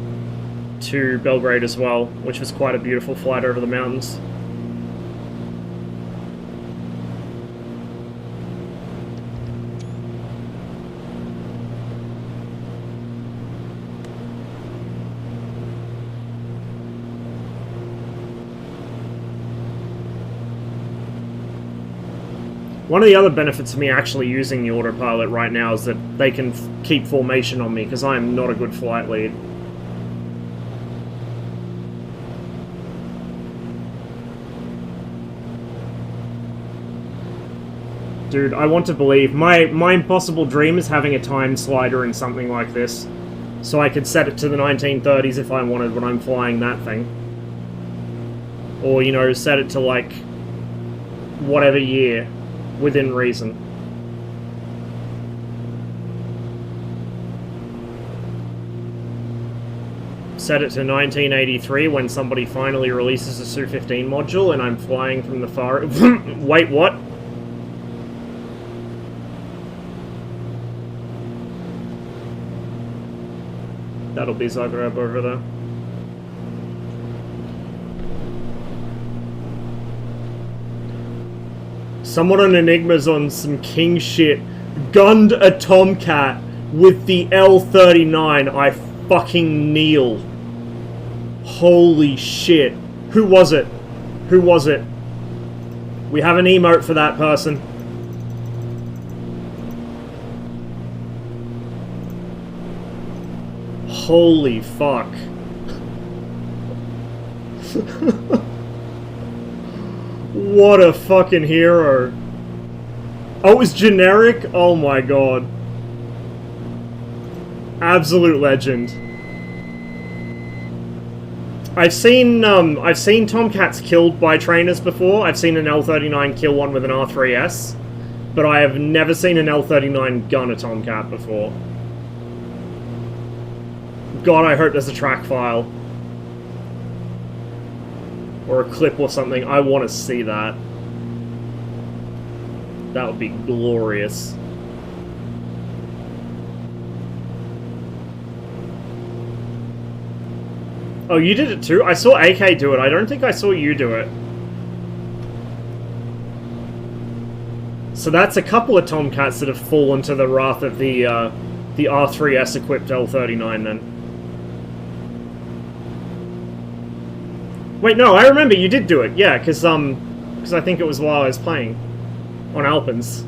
to Belgrade as well, which was quite a beautiful flight over the mountains. One of the other benefits of me actually using the autopilot right now is that they can keep formation on me, because I am not a good flight lead. Dude, I want to believe. My impossible dream is having a time slider in something like this, so I could set it to the 1930s if I wanted when I'm flying that thing. Or, you know, set it to, like, whatever year. Within reason. Set it to 1983 when somebody finally releases a Su-15 module and I'm flying from the far... Wait, what? That'll be Zagreb over there. Someone on Enigma's on some king shit. Gunned a Tomcat with the L-39. I fucking kneel. Holy shit. Who was it? Who was it? We have an emote for that person. Holy fuck. What a fucking hero. Oh, it was generic? Oh my god. Absolute legend. I've seen Tomcats killed by trainers before. I've seen an L-39 kill one with an R3S. But I have never seen an L-39 gun a Tomcat before. God, I hope there's a track file. Or a clip or something. I want to see that. That would be glorious. Oh, you did it too? I saw AK do it. I don't think I saw you do it. So that's a couple of Tomcats that have fallen to the wrath of the R3S equipped L39 then. Wait, no, I remember you did do it. Yeah, because I think it was while I was playing on Alpens.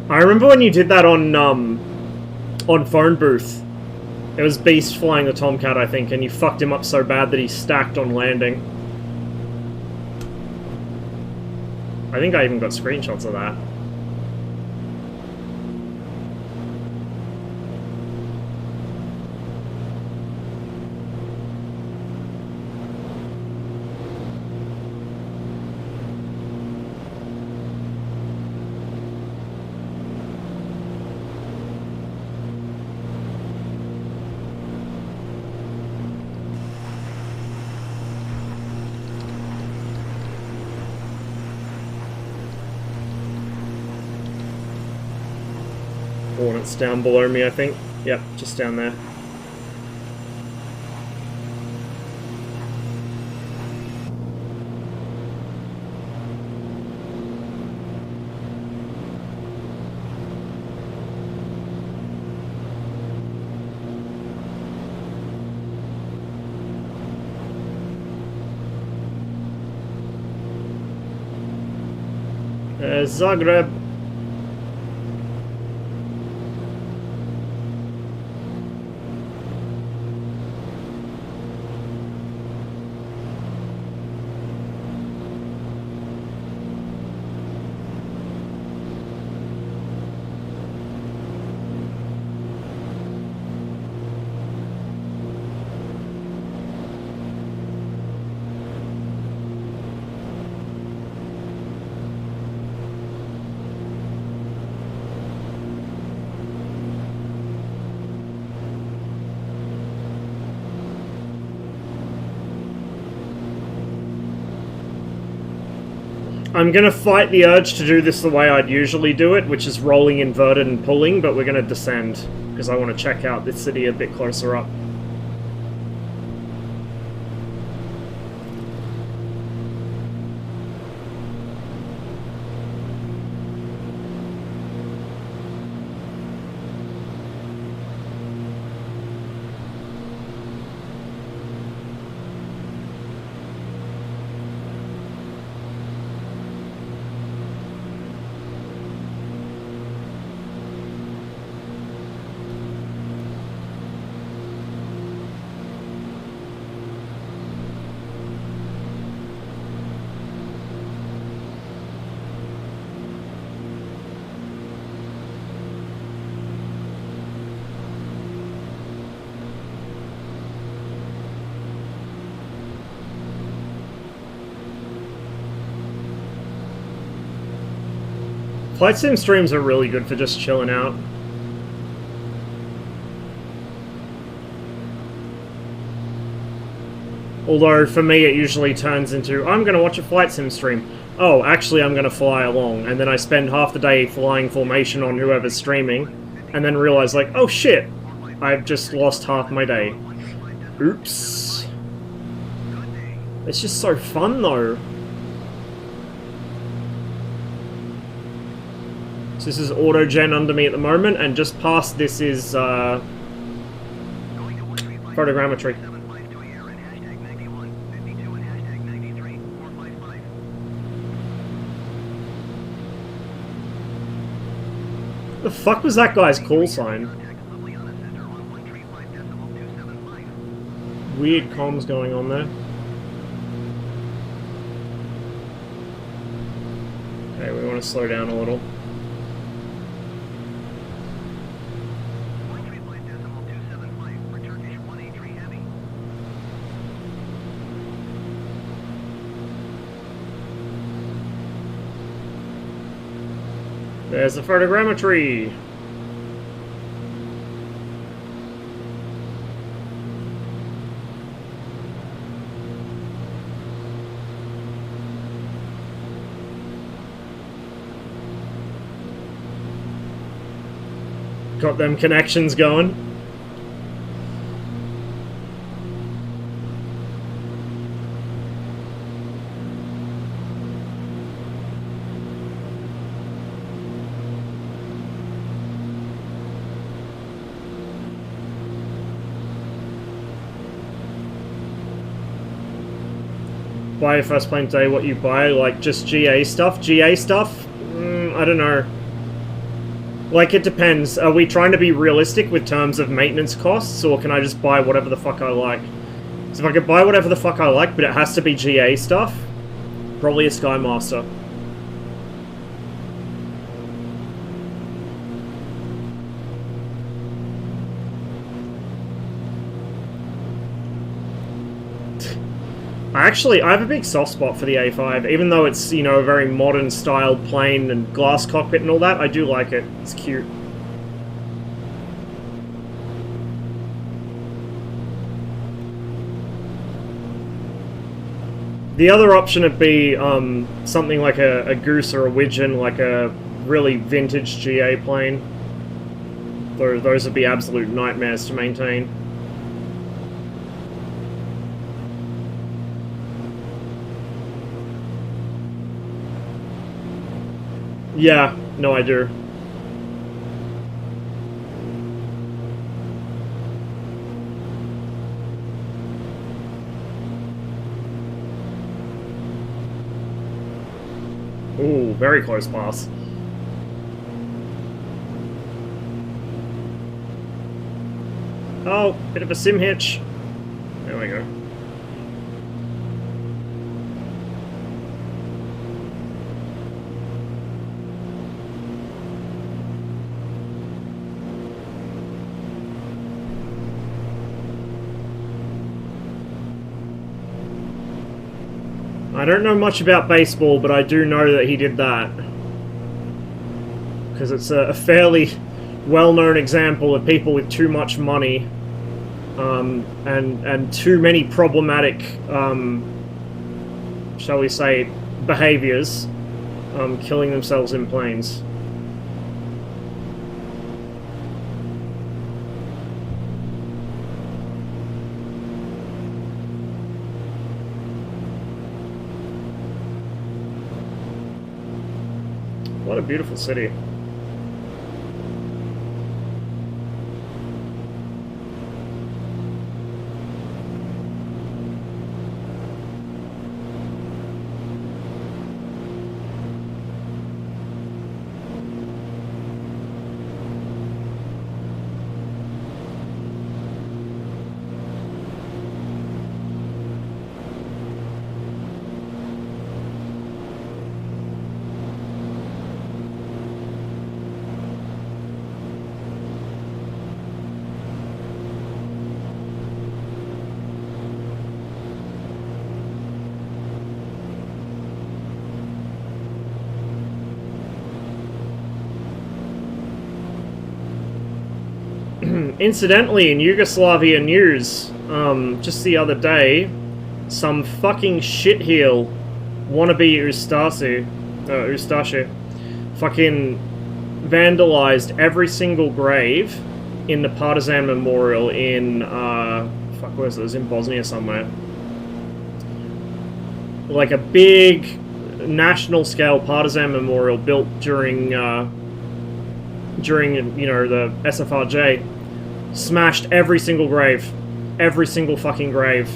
I remember when you did that on Phone Booth. It was Beast flying the Tomcat, I think, and you fucked him up so bad that he stacked on landing. I think I even got screenshots of that. Hornets down below me, I think. Yep, just down there. Zagreb. I'm gonna fight the urge to do this the way I'd usually do it, which is rolling inverted and pulling, but we're gonna descend, because I want to check out this city a bit closer up. Flight sim streams are really good for just chilling out. Although, for me, it usually turns into, I'm going to watch a flight sim stream. Oh, actually, I'm going to fly along. And then I spend half the day flying formation on whoever's streaming, and then realize, like, oh shit, I've just lost half my day. Oops. It's just so fun, though. So this is auto-gen under me at the moment, and just past this is, photogrammetry. The fuck was that guy's call sign? Weird comms going on there. Okay, we want to slow down a little. There's the photogrammetry. Got them connections going. Buy your first plane today, what you buy, like just GA stuff? GA stuff? I don't know. Like, it depends. Are we trying to be realistic with terms of maintenance costs, or can I just buy whatever the fuck I like? So if I could buy whatever the fuck I like, but it has to be GA stuff, probably a Skymaster. I have a big soft spot for the A5, even though it's, you know, a very modern styled plane and glass cockpit and all that. I do like it. It's cute. The other option would be something like a Goose or a Widgeon, like a really vintage GA plane. Those would be absolute nightmares to maintain. Yeah, no, I do. Ooh, very close pass. Oh, bit of a sim hitch. There we go. I don't know much about baseball, but I do know that he did that. Because it's a fairly well-known example of people with too much money and too many problematic, shall we say, behaviors, killing themselves in planes. What a beautiful city. Incidentally, in Yugoslavia news, just the other day, some fucking shitheel wannabe Ustashi fucking vandalized every single grave in the Partizan Memorial in, fuck, where is it? It was in Bosnia somewhere. Like a big national scale Partizan Memorial built during, you know, the SFRJ. Smashed every single grave. Every single fucking grave.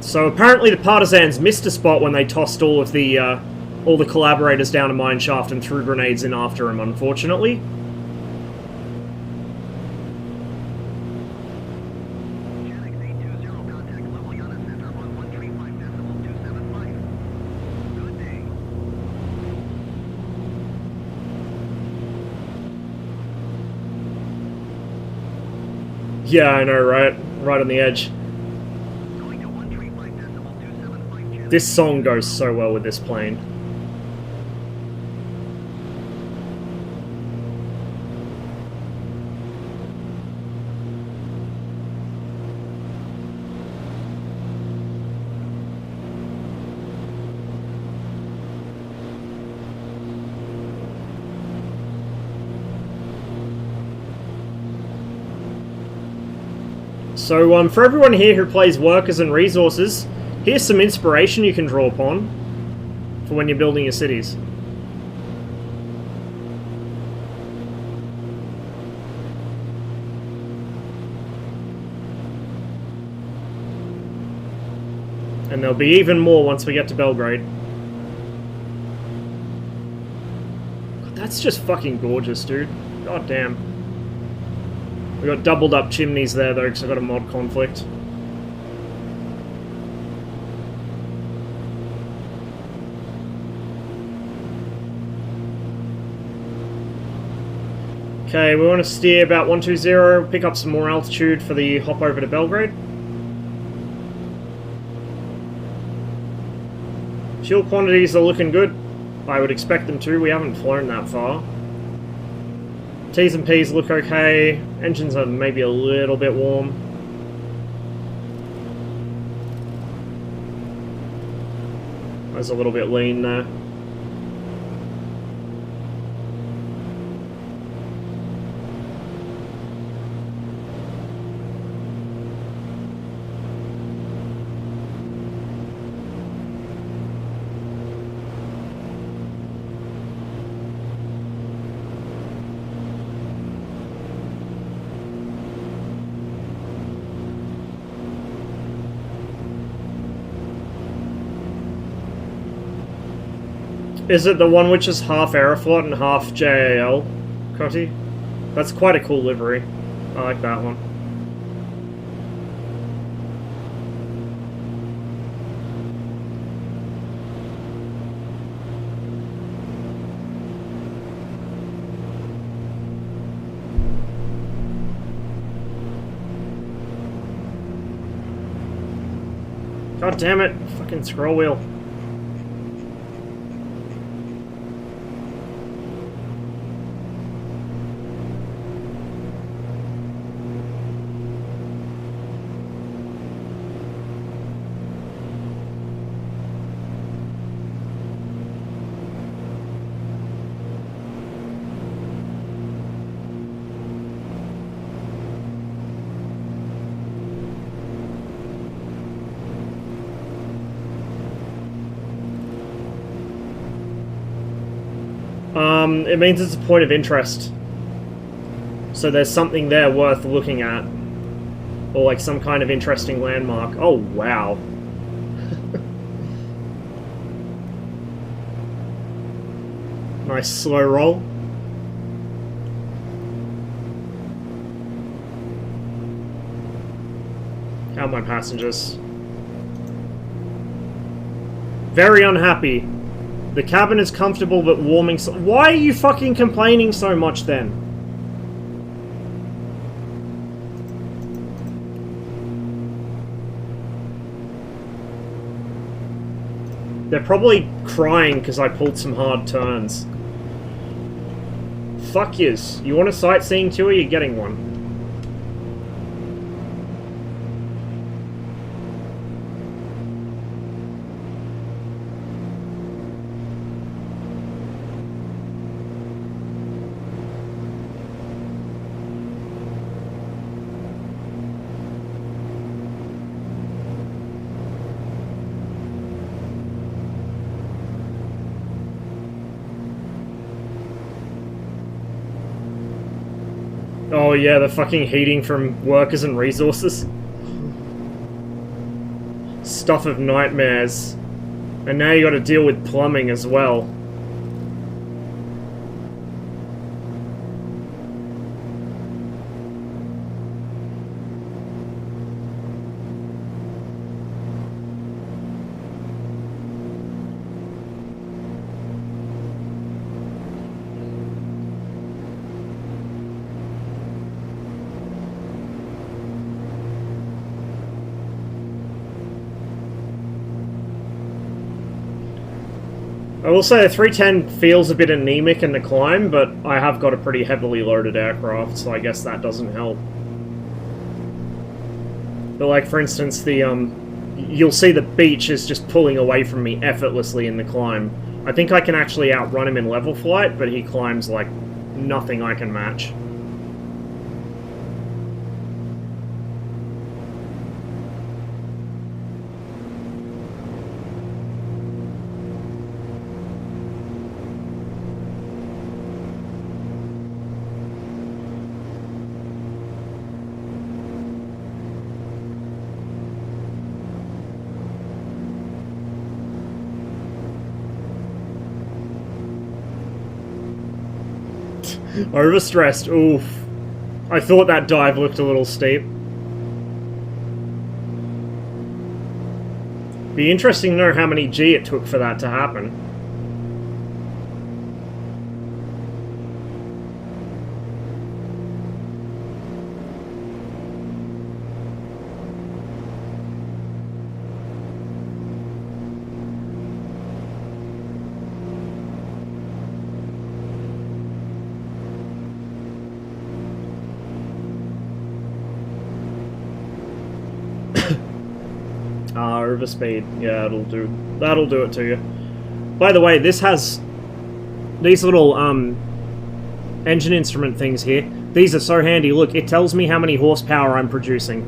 So apparently the Partisans missed a spot when they tossed all the collaborators down a mine shaft and threw grenades in after them, unfortunately. Yeah, I know, right? Right on the edge. This song goes so well with this plane. So, for everyone here who plays Workers and Resources, here's some inspiration you can draw upon for when you're building your cities. And there'll be even more once we get to Belgrade. That's just fucking gorgeous, dude. God damn. We got doubled up chimneys there though, because I got a mod conflict. Okay, we want to steer about 120, pick up some more altitude for the hop over to Belgrade. Fuel quantities are looking good. I would expect them to, we haven't flown that far. T's and P's look okay. Engines are maybe a little bit warm. There's a little bit lean there. Is it the one which is half Aeroflot and half JAL, Cotty? That's quite a cool livery. I like that one. God damn it, fucking scroll wheel. It means it's a point of interest. So there's something there worth looking at. Or like some kind of interesting landmark. Oh, wow. Nice slow roll. How are my passengers? Very unhappy. The cabin is comfortable but warming so— Why are you fucking complaining so much then? They're probably crying because I pulled some hard turns. Fuck yous. You want a sightseeing tour? You're getting one. Oh yeah, the fucking heating from Workers and Resources. Stuff of nightmares. And now you gotta deal with plumbing as well. I will say the 310 feels a bit anemic in the climb, but I have got a pretty heavily loaded aircraft, so I guess that doesn't help. But like, for instance, the, you'll see the beach is just pulling away from me effortlessly in the climb. I think I can actually outrun him in level flight, but he climbs like nothing I can match. Overstressed, oof. I thought that dive looked a little steep. Be interesting to know how many G it took for that to happen. Overspeed. Yeah, that'll do it to you. By the way, this has these little engine instrument things here. These are so handy. Look, it tells me how many horsepower I'm producing.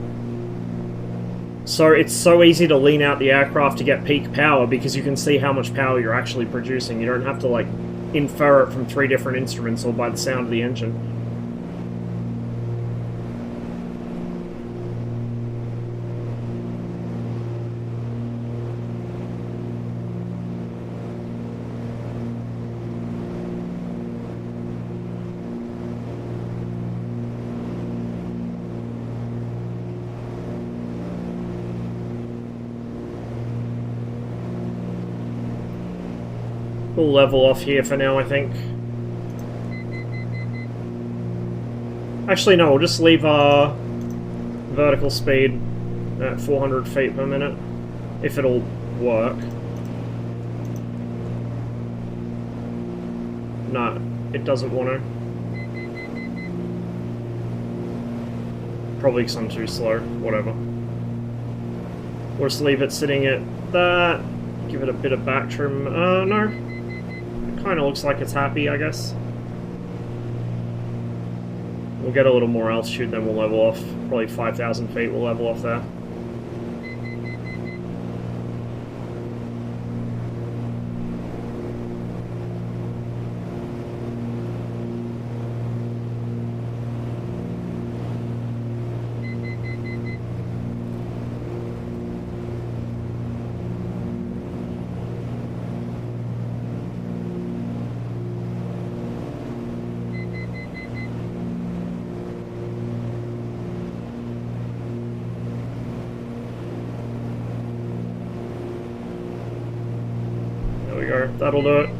So it's so easy to lean out the aircraft to get peak power because you can see how much power you're actually producing. You don't have to like infer it from 3 different instruments or by the sound of the engine. We'll level off here for now, I think. Actually, no, we'll just leave our vertical speed at 400 feet per minute, if it'll work. No, it doesn't want to. Probably because I'm too slow, whatever. We'll just leave it sitting at that, give it a bit of back trim. No. Kind of looks like it's happy, I guess. We'll get a little more altitude, then we'll level off. Probably 5,000 feet, we'll level off there. That'll do it.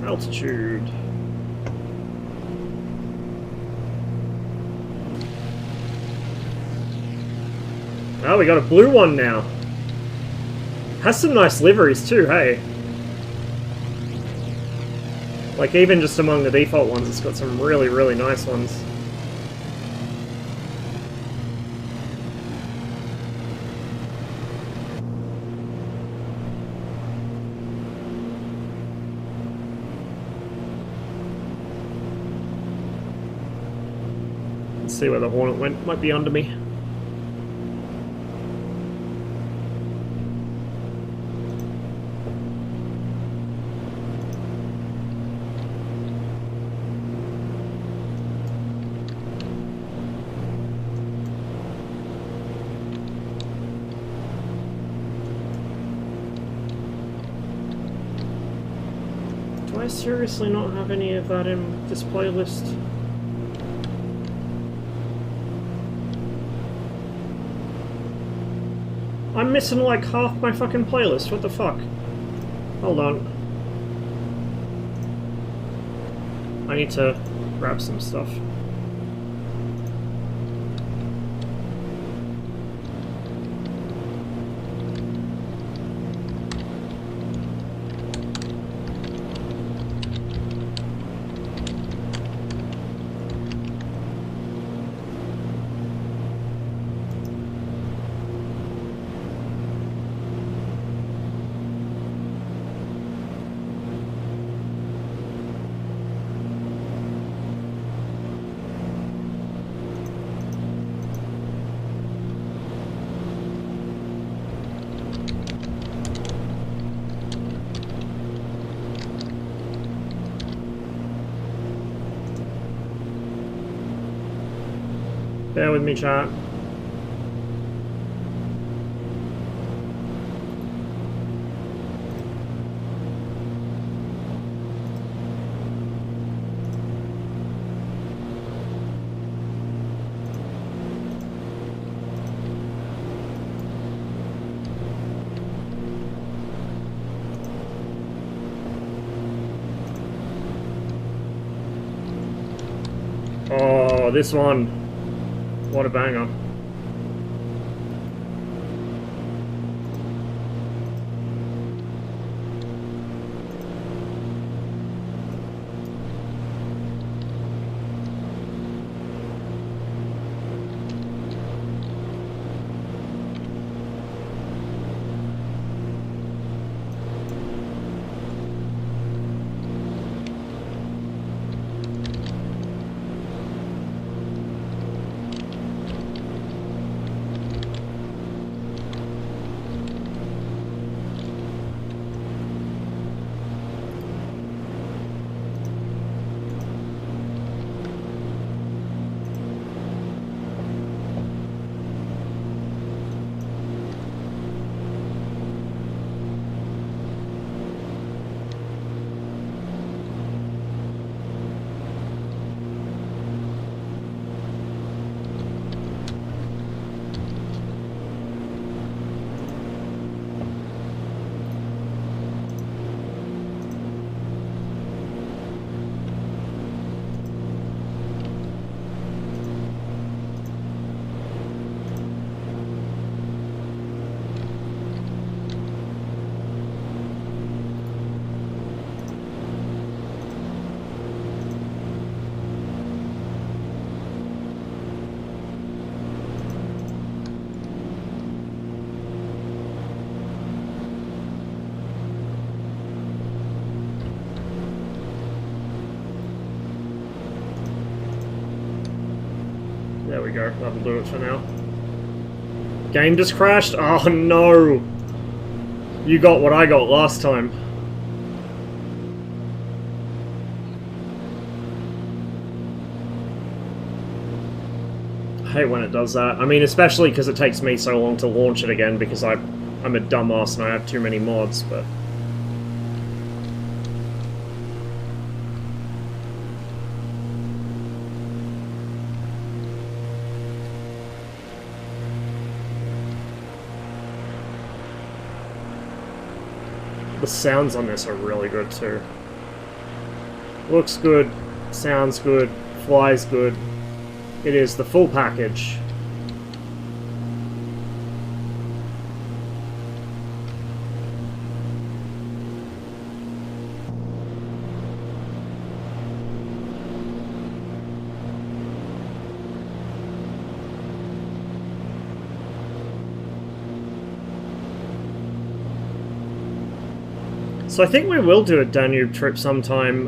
Altitude. Oh, we got a blue one now. Has some nice liveries too, hey? Like, even just among the default ones, it's got some really, really nice ones. See where the Hornet went. Might be under me. Do I seriously not have any of that in this playlist? I'm missing like half my fucking playlist, what the fuck? Hold on. I need to grab some stuff. Bear with me, chat. Oh, this one. What a banger. There we go, that'll do it for now. Game just crashed? Oh no! You got what I got last time. I hate when it does that. I mean, especially because it takes me so long to launch it again because I'm a dumbass and I have too many mods, but... The sounds on this are really good too. Looks good, sounds good, flies good. It is the full package. So I think we will do a Danube trip sometime.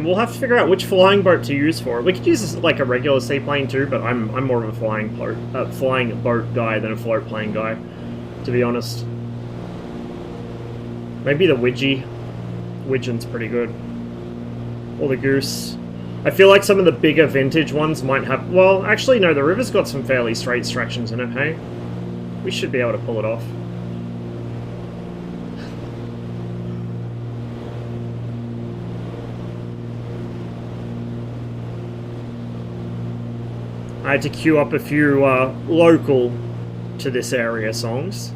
We'll have to figure out which flying boat to use for it. We could use this, like a regular seaplane too, but I'm more of a flying boat guy than a float plane guy, to be honest. Maybe the Widgie. Widgeon's pretty good. Or the Goose. I feel like some of the bigger vintage ones might have... Well, actually no, the River's got some fairly straight tractions in it, hey? We should be able to pull it off. I had to queue up a few local to this area songs.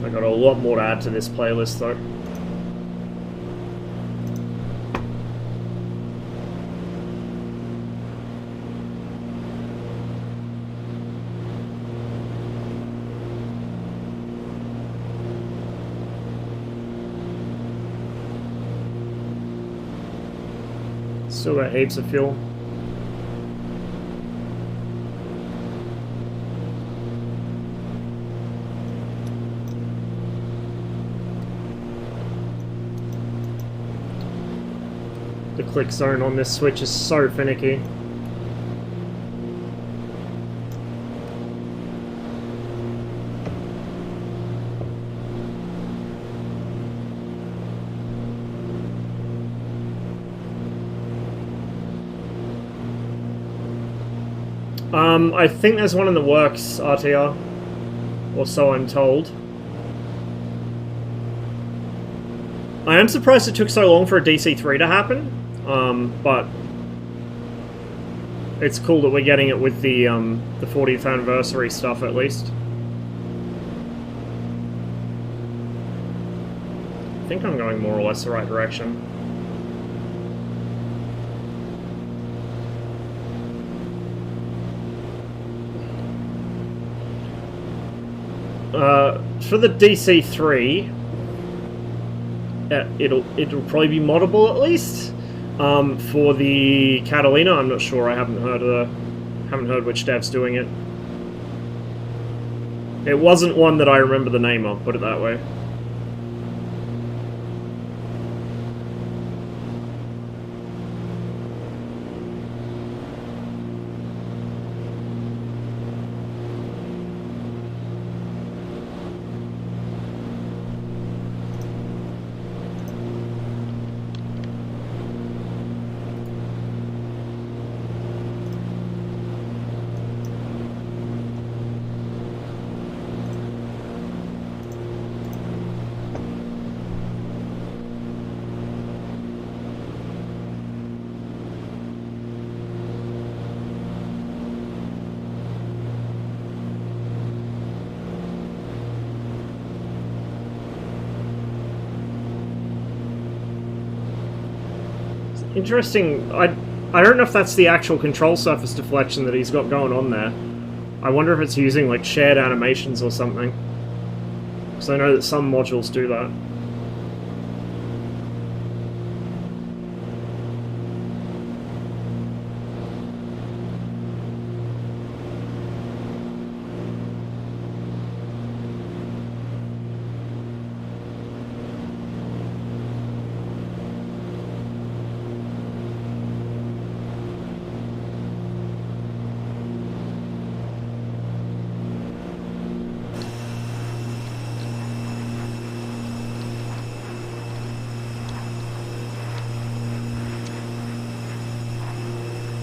I got a lot more to add to this playlist though. Still got heaps of fuel. The click zone on this switch is so finicky. I think there's one in the works, RTR. Or so I'm told. I am surprised it took so long for a DC3 to happen, but it's cool that we're getting it with the 40th anniversary stuff at least. I think I'm going more or less the right direction. For the DC3, it'll probably be moddable at least. For the Catalina, I'm not sure. I haven't heard which dev's doing it. It wasn't one that I remember the name of, put it that way. Interesting. I don't know if that's the actual control surface deflection that he's got going on there. I wonder if it's using like shared animations or something. Because I know that some modules do that.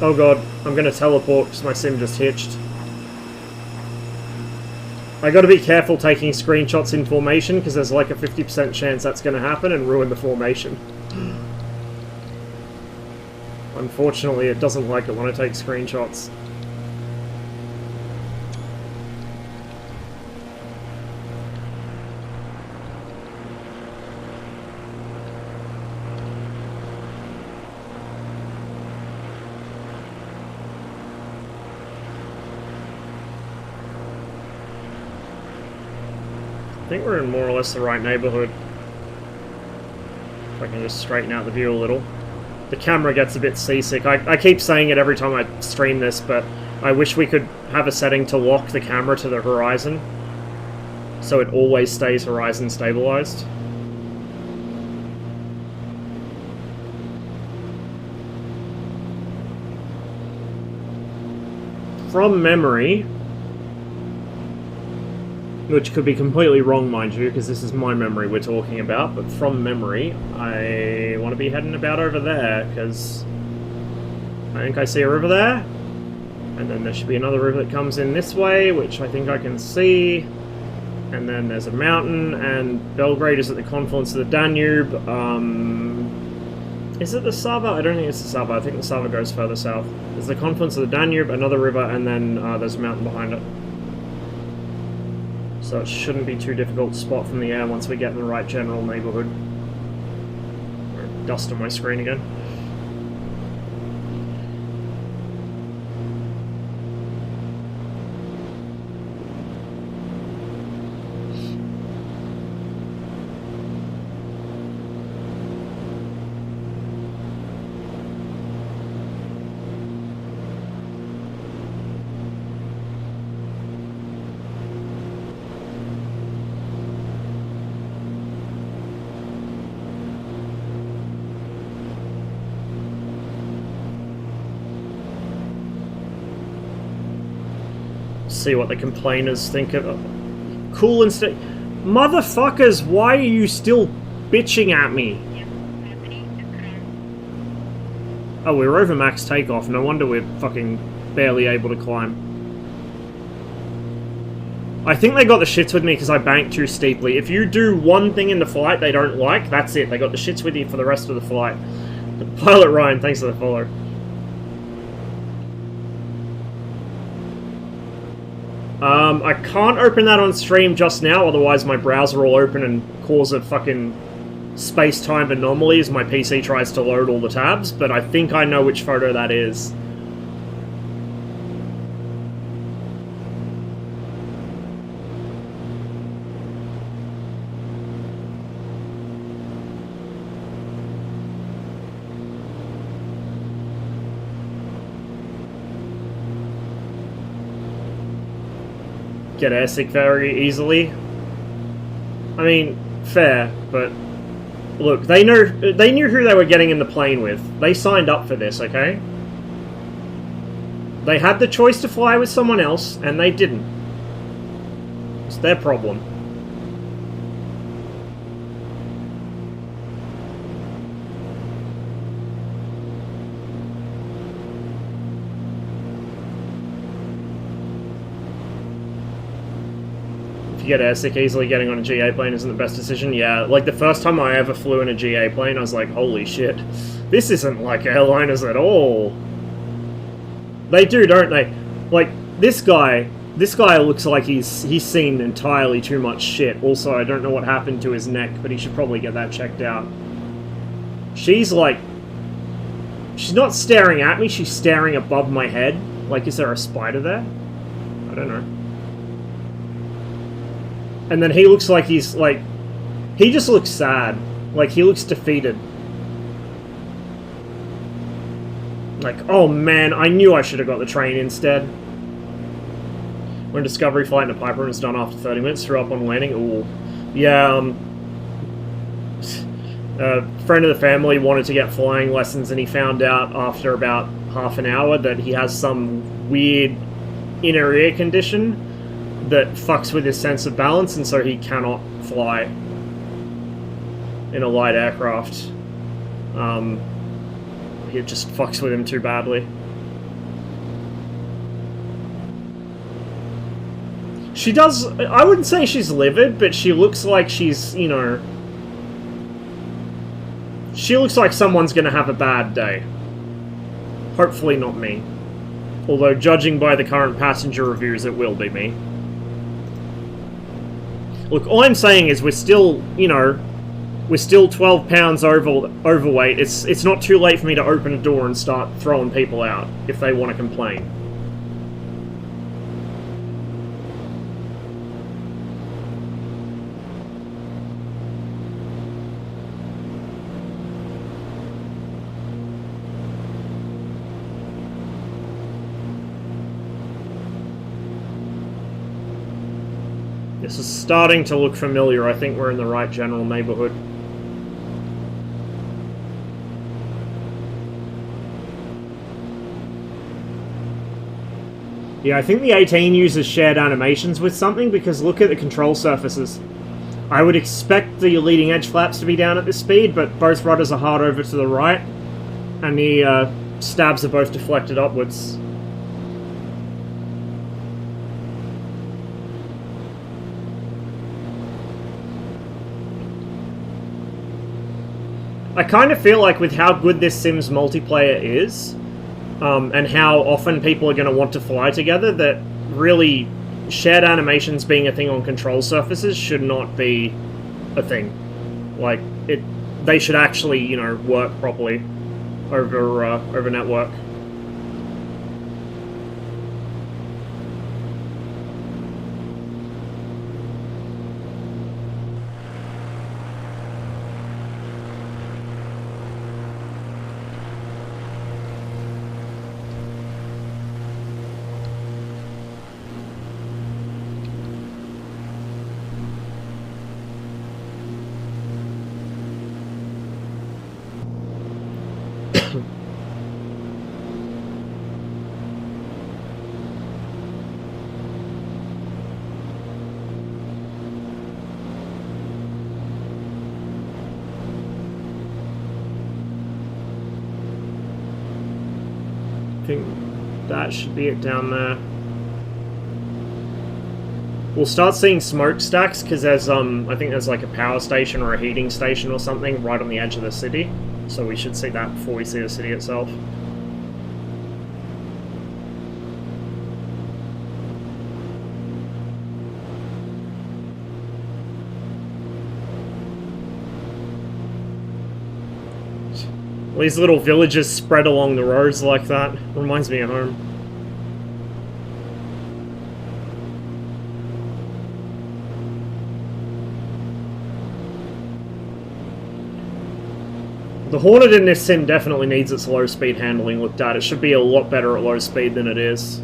Oh god, I'm gonna teleport because my sim just hitched. I gotta be careful taking screenshots in formation because there's like a 50% chance that's gonna happen and ruin the formation. Unfortunately, it doesn't like it when I take screenshots. I think we're in more or less the right neighborhood. If I can just straighten out the view a little. The camera gets a bit seasick. I keep saying it every time I stream this, but I wish we could have a setting to lock the camera to the horizon, so it always stays horizon stabilized. From memory, which could be completely wrong, mind you, because this is my memory we're talking about, but from memory, I want to be heading about over there, because I think I see a river there, and then there should be another river that comes in this way, which I think I can see, and then there's a mountain, and Belgrade is at the confluence of the Danube. Is it the Sava? I don't think it's the Sava. I think the Sava goes further south. There's the confluence of the Danube, another river, and then there's a mountain behind it. So it shouldn't be too difficult to spot from the air once we get in the right general neighborhood. Dust on my screen again. see what the complainers think of it. Cool and stay. Motherfuckers, why are you still bitching at me? Oh, we're over max takeoff. No wonder we're fucking barely able to climb. I think they got the shits with me because I banked too steeply. If you do one thing in the flight they don't like, that's it. They got the shits with you for the rest of the flight. Pilot Ryan, thanks for the follow. I can't open that on stream just now, otherwise my browser will open and cause a fucking space-time anomaly as my PC tries to load all the tabs, but I think I know which photo that is. Get airsick very easily. I mean, fair, but look, they knew who they were getting in the plane with. They signed up for this, okay? They had the choice to fly with someone else, and they didn't. It's their problem. Get airsick easily, getting on a GA plane isn't the best decision. Yeah, like the first time I ever flew in a GA plane, I was like, holy shit, this isn't like airliners at all. They do, don't they? Like, this guy looks like he's seen entirely too much shit. Also, I don't know what happened to his neck, but he should probably get that checked out. She's like, she's not staring at me, she's staring above my head. Like, is there a spider there? I don't know. And then he looks like he's, like... He just looks sad. Like, he looks defeated. Like, oh man, I knew I should have got the train instead. When Discovery flight in a pipe room is done after 30 minutes, threw up on landing. Ooh. Yeah, a friend of the family wanted to get flying lessons and he found out after about half an hour that he has some weird inner ear condition that fucks with his sense of balance, and so he cannot fly in a light aircraft. It just fucks with him too badly. She does... I wouldn't say she's livid, but she looks like she's, you know... She looks like someone's gonna have a bad day. Hopefully not me. Although, judging by the current passenger reviews, it will be me. Look, all I'm saying is we're still, you know, we're still 12 pounds overweight. It's not too late for me to open a door and start throwing people out if they want to complain. This is starting to look familiar. I think we're in the right general neighborhood. Yeah, I think the 18 uses shared animations with something, because look at the control surfaces. I would expect the leading edge flaps to be down at this speed, but both rudders are hard over to the right, and the stabs are both deflected upwards. I kind of feel like with how good this Sims multiplayer is, and how often people are going to want to fly together, that really shared animations being a thing on control surfaces should not be a thing. Like, they should actually, you know, work properly over network. think that should be it down there. We'll start seeing smokestacks because there's I think there's like a power station or a heating station or something right on the edge of the city. So we should see that before we see the city itself. These little villages spread along the roads like that. Reminds me of home. The Hornet in this sim definitely needs its low speed handling looked at. It should be a lot better at low speed than it is.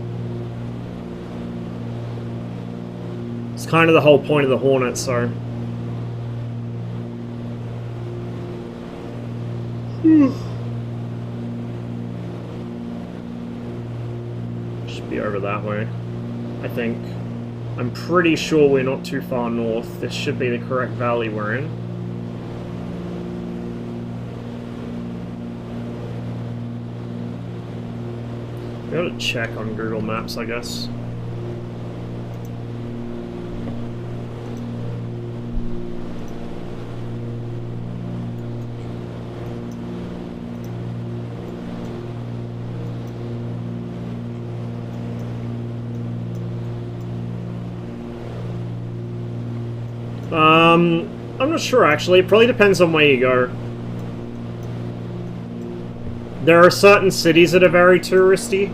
It's kind of the whole point of the Hornet, so... Should be over that way, I think. I'm pretty sure we're not too far north. This should be the correct valley we're in. Gotta check on Google Maps, I guess. I'm not sure actually. It probably depends on where you go. There are certain cities that are very touristy,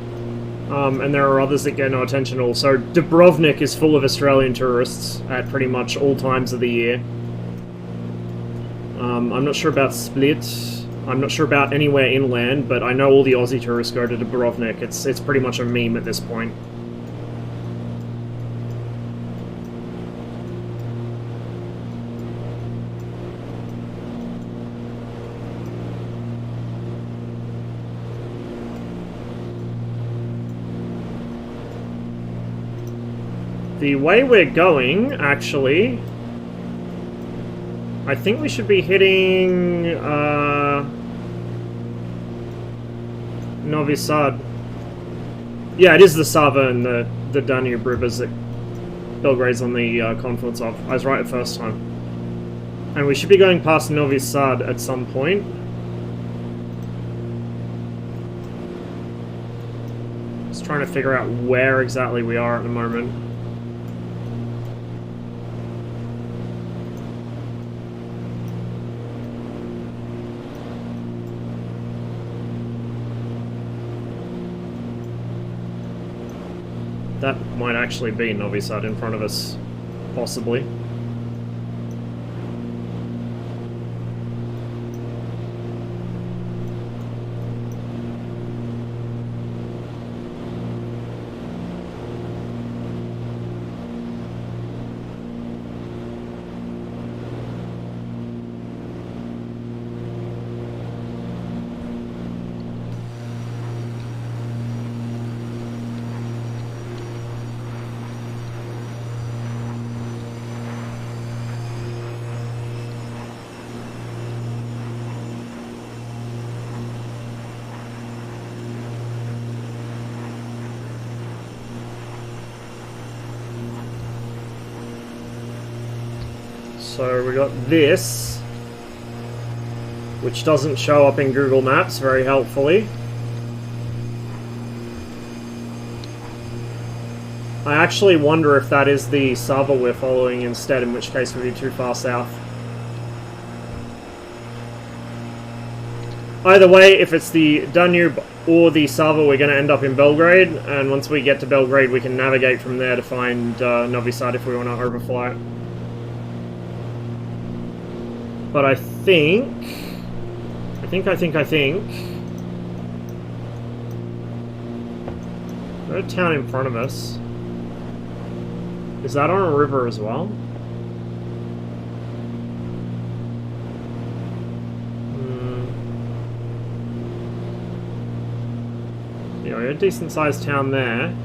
and there are others that get no attention at all. So Dubrovnik is full of Australian tourists at pretty much all times of the year. I'm not sure about Split. I'm not sure about anywhere inland, but I know all the Aussie tourists go to Dubrovnik. It's pretty much a meme at this point. The way we're going, actually, I think we should be hitting Novi Sad. Yeah, it is the Sava and the Danube rivers that Belgrade's on the confluence of. I was right the first time. And we should be going past Novi Sad at some point. Just trying to figure out where exactly we are at the moment. That might actually be Novi Sad in front of us, possibly. So we got this, which doesn't show up in Google Maps very helpfully. I actually wonder if that is the Sava we're following instead, in which case we'd be too far south. Either way, if it's the Danube or the Sava, we're going to end up in Belgrade, and once we get to Belgrade we can navigate from there to find Novi Sad if we want to overfly it. But I think... Got a town in front of us. Is that on a river as well? Yeah, we got a decent sized town there.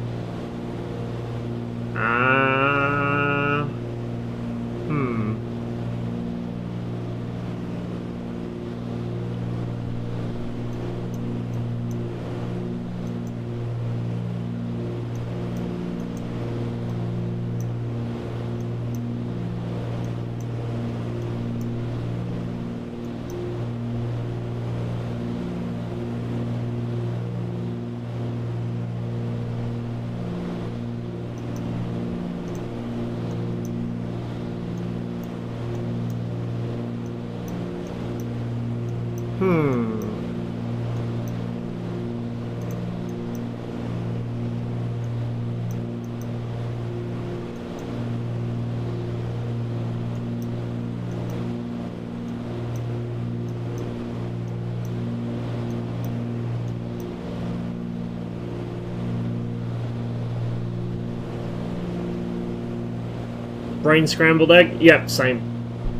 Brain scrambled egg? Yep, same.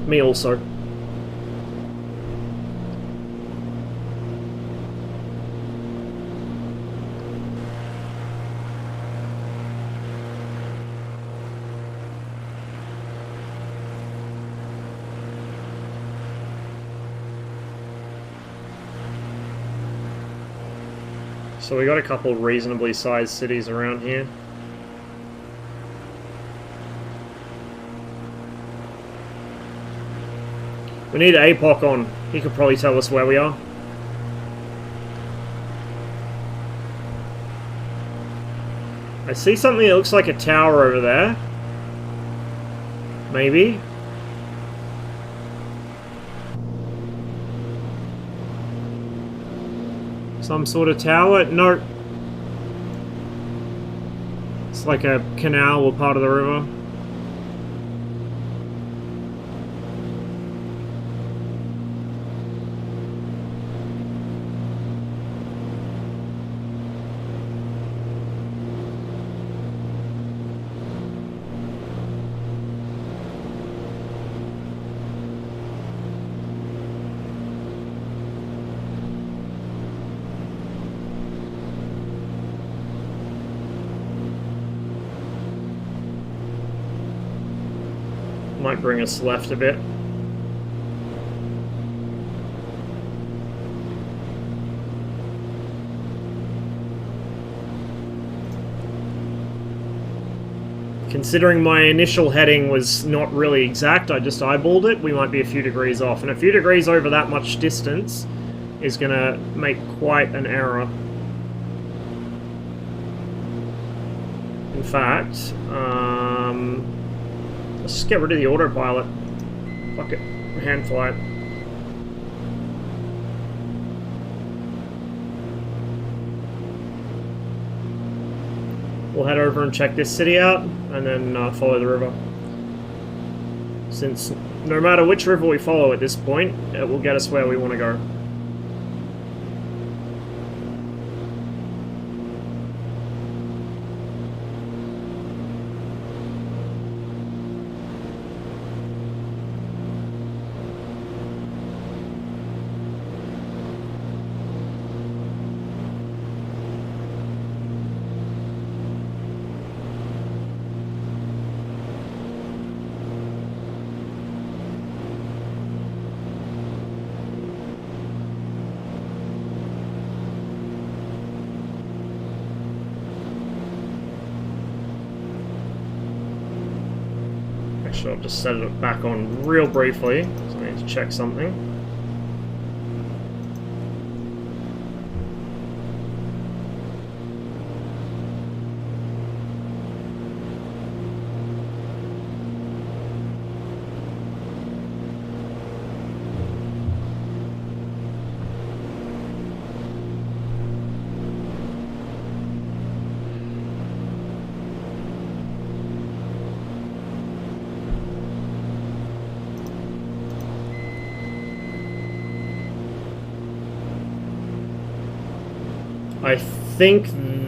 Me also. So we got a couple reasonably sized cities around here. We need APOC on. He could probably tell us where we are. I see something that looks like a tower over there. Maybe. Some sort of tower? No. It's like a canal or part of the river. Might bring us left a bit. Considering my initial heading was not really exact, I just eyeballed it, we might be a few degrees off. And a few degrees over that much distance is gonna make quite an error. In fact, let's just get rid of the autopilot. Fuck it. Hand fly it. We'll head over and check this city out, and then follow the river. Since no matter which river we follow at this point, it will get us where we want to go. Actually, I'll just set it back on real briefly, so I need to check something. I think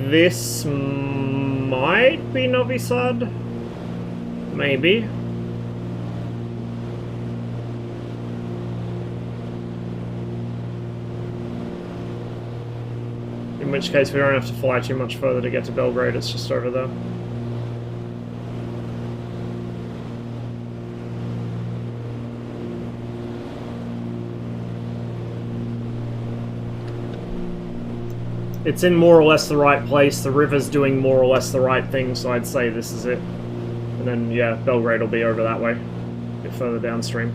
this might be Novi Sad. Maybe. In which case we don't have to fly too much further to get to Belgrade, it's just over there. It's in more or less the right place, the river's doing more or less the right thing, so I'd say this is it. And then, yeah, Belgrade will be over that way, a bit further downstream.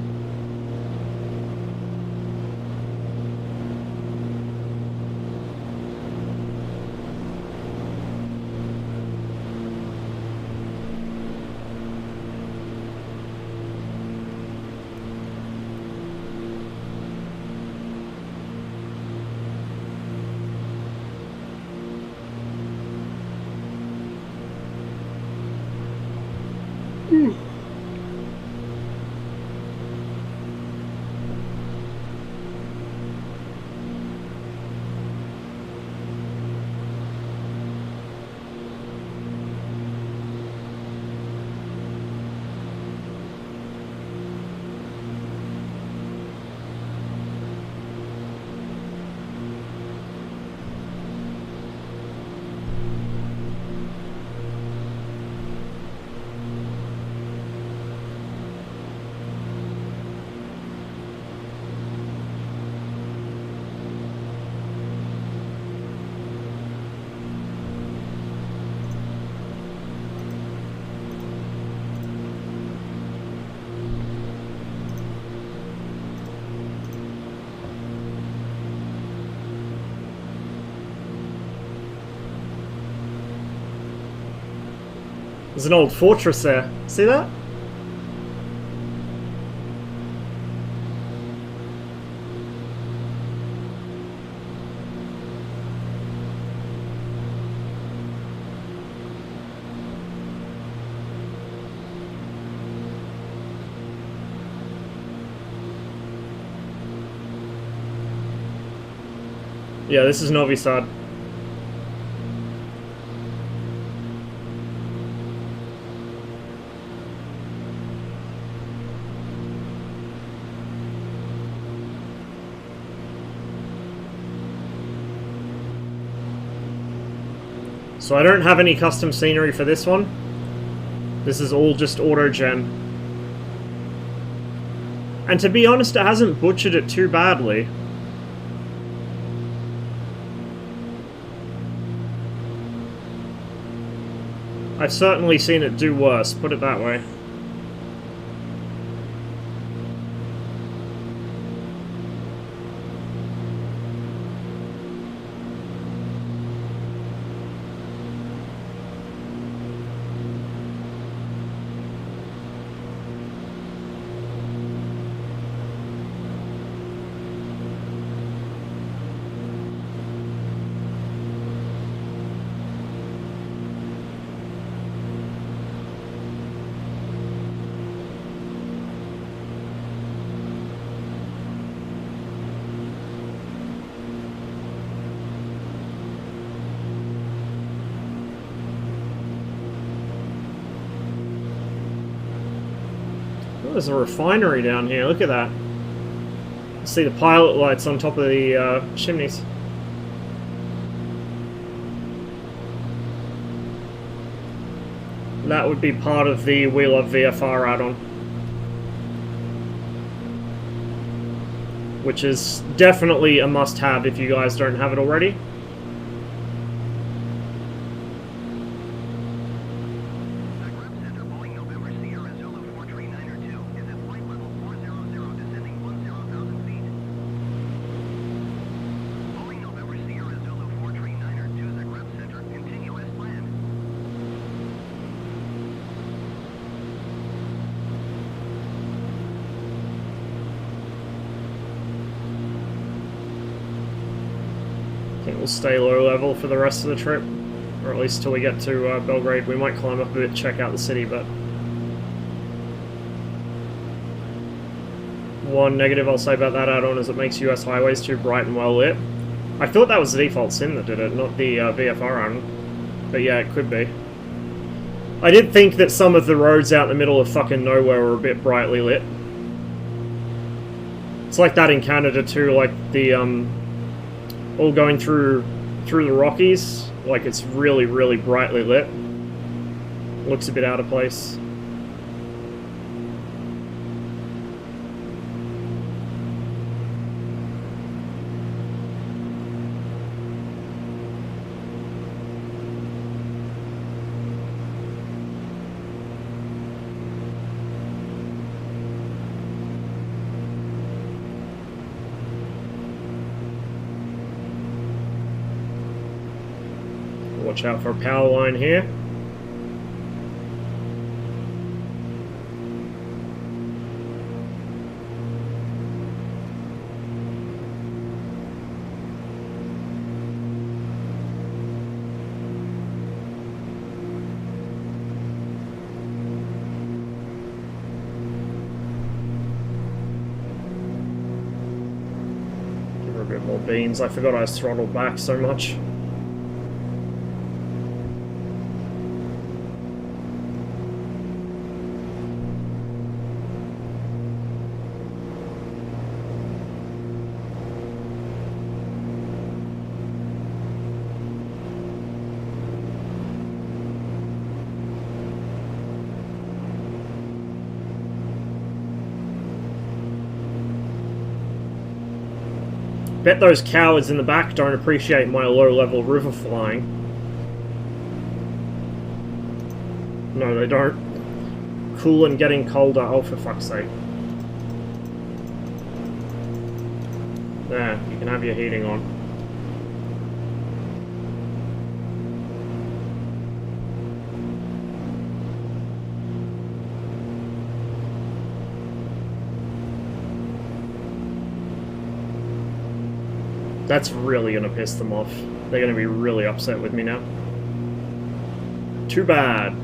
There's an old fortress there. See that? Yeah, this is Novi Sad. So I don't have any custom scenery for this one. This is all just auto-gen. And to be honest, it hasn't butchered it too badly. I've certainly seen it do worse, put it that way. There's a refinery down here, look at that. See the pilot lights on top of the chimneys. That would be part of the We Love VFR add-on. Which is definitely a must-have if you guys don't have it already. We'll stay low level for the rest of the trip, or at least till we get to Belgrade. We might climb up a bit, check out the city, but one negative I'll say about that add-on is it makes US highways too bright and well lit. I thought that was the default sim that did it, not the VFR add-on, but yeah, it could be. I did think that some of the roads out in the middle of fucking nowhere were a bit brightly lit. It's like that in Canada too, like the all going through the Rockies, like it's really, really brightly lit. Looks a bit out of place. Watch out for a power line here. get more beans. I forgot I throttled back so much. Bet those cowards in the back don't appreciate my low-level river flying. No, they don't. Cool and getting colder. Oh, for fuck's sake. There, you can have your heating on. That's really gonna piss them off. They're gonna be really upset with me now. Too bad.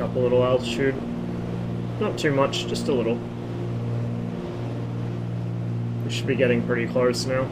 Up a little altitude. Not too much, just a little. We should be getting pretty close now.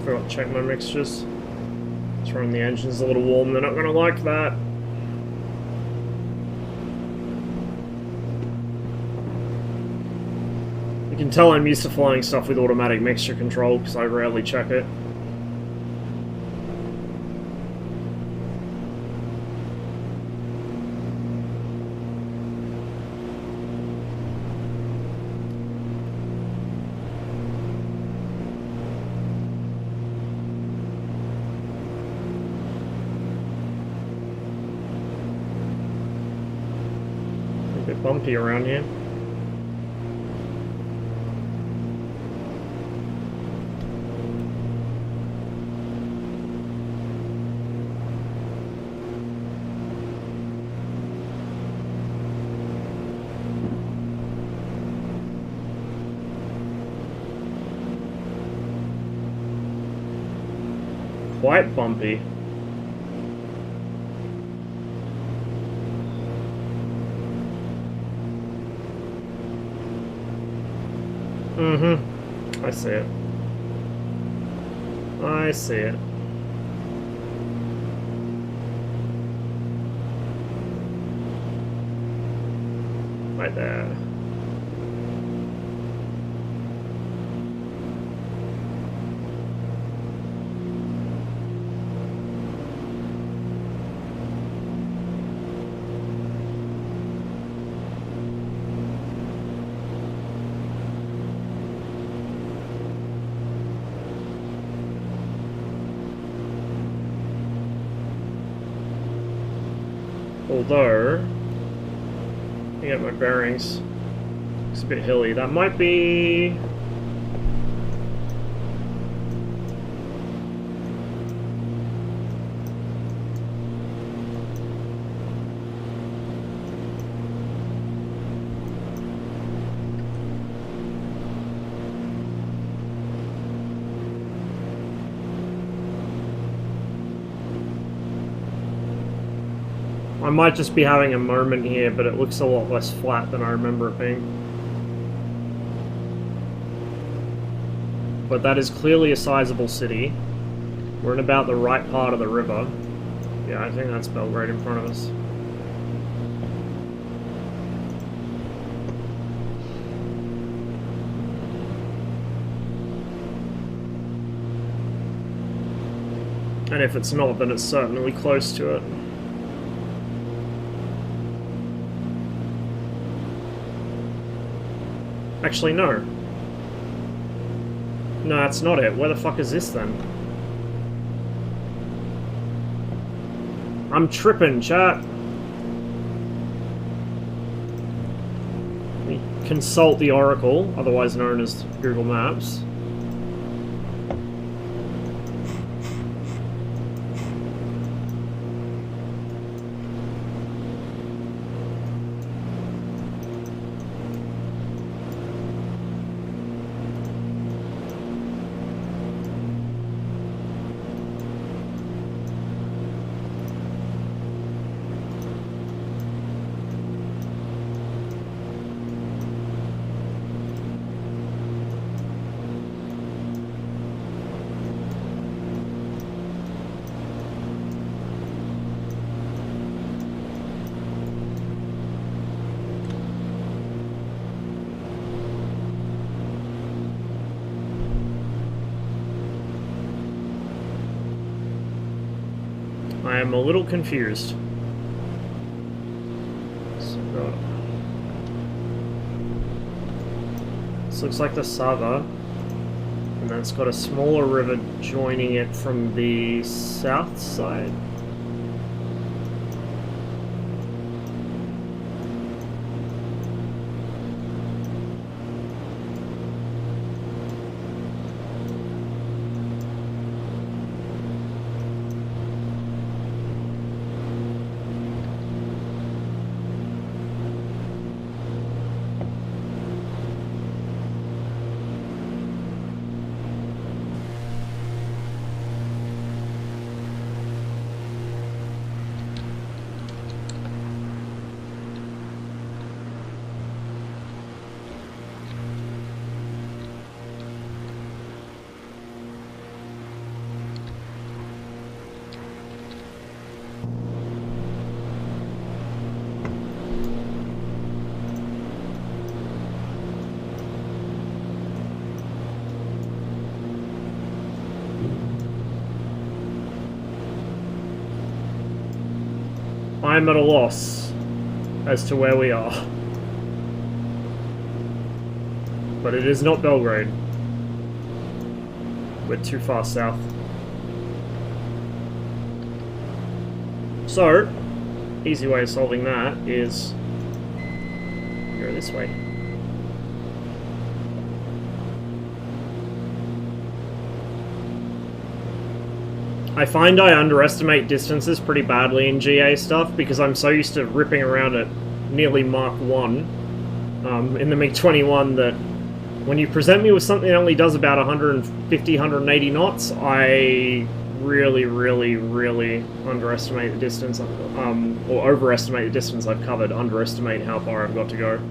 Forgot to check my mixtures. Throwing the engines a little warm, they're not gonna like that. You can tell I'm used to flying stuff with automatic mixture control because I rarely check it. A bit bumpy around here. Quite bumpy. I see it. I see it. Right there. Although, I get my bearings. It's a bit hilly. That might be... I might just be having a moment here, but it looks a lot less flat than I remember it being. But that is clearly a sizable city. We're in about the right part of the river. Yeah, I think that's Belgrade in front of us. And if it's not, then it's certainly close to it. Actually, no. No, that's not it. Where the fuck is this then? I'm tripping, chat. Let me consult the Oracle, otherwise known as Google Maps. I am a little confused. So, this looks like the Sava, and then it's got a smaller river joining it from the south side. I'm at a loss as to where we are. But it is not Belgrade. We're too far south. So, easy way of solving that is go this way. I find I underestimate distances pretty badly in GA stuff because I'm so used to ripping around at nearly Mach 1 in the MiG-21 that when you present me with something that only does about 150, 180 knots, I really underestimate the distance, or overestimate the distance I've covered, underestimate how far I've got to go.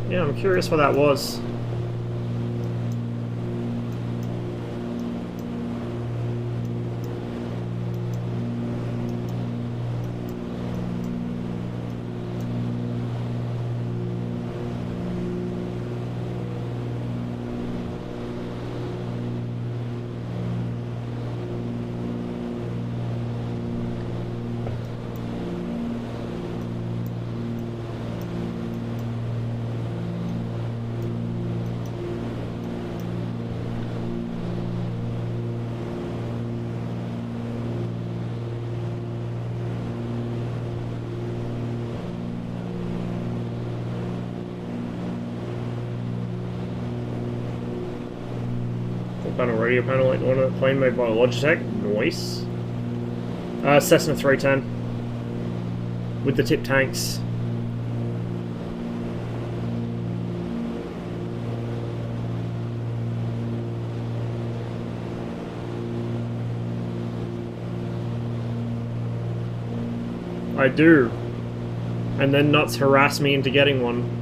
Yeah, I'm curious what that was. Panel radio panel like the one on the plane made by Logitech. Nice. Cessna 310 with the tip tanks. I do. And then nuts harass me into getting one.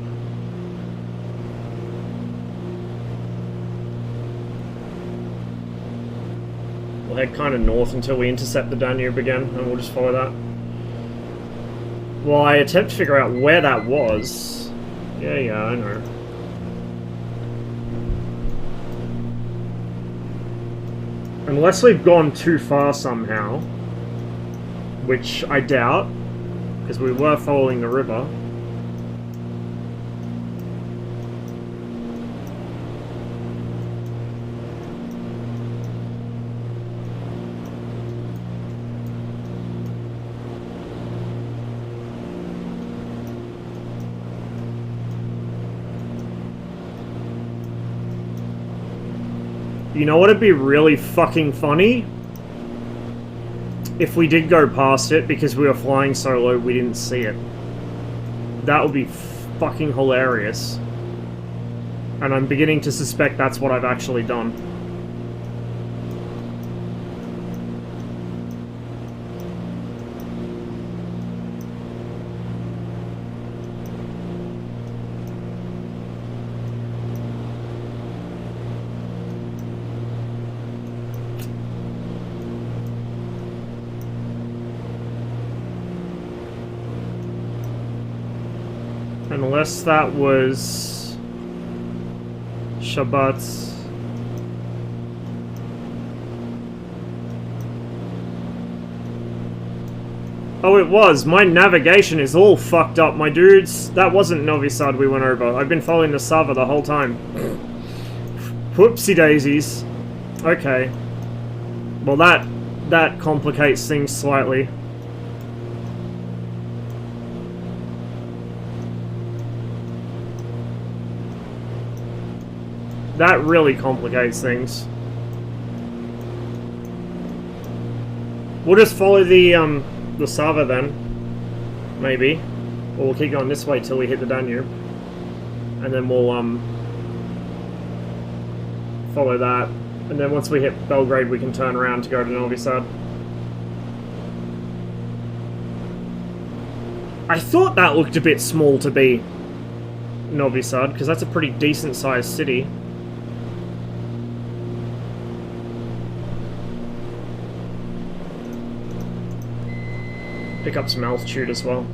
We'll head kind of north until we intercept the Danube again, and we'll just follow that. Well, I attempt to figure out where that was. Yeah, I know. Unless we've gone too far somehow, which I doubt, because we were following the river. You know what would be really fucking funny? If we did go past it because we were flying so low we didn't see it. That would be fucking hilarious. And I'm beginning to suspect that's what I've actually done. Unless that was... Shabbats. Oh, it was. My navigation is all fucked up, my dudes. That wasn't Novi Sad we went over. I've been following the Sava the whole time. Whoopsie daisies. Okay. Well, that complicates things slightly. That really complicates things. We'll just follow the Sava then. Maybe. Or we'll keep going this way till we hit the Danube. And then we'll follow that. And then once we hit Belgrade we can turn around to go to Novi Sad. I thought that looked a bit small to be Novi Sad, because that's a pretty decent sized city. Pick up some altitude as well.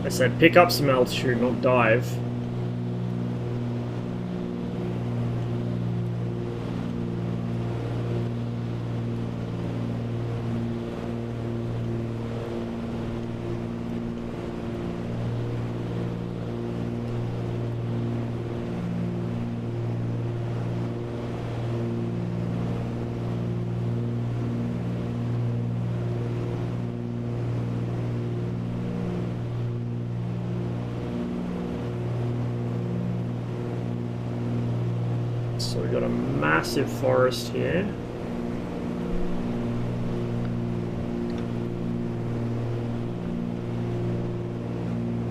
I said pick up some altitude, not dive. So we've got a massive forest here.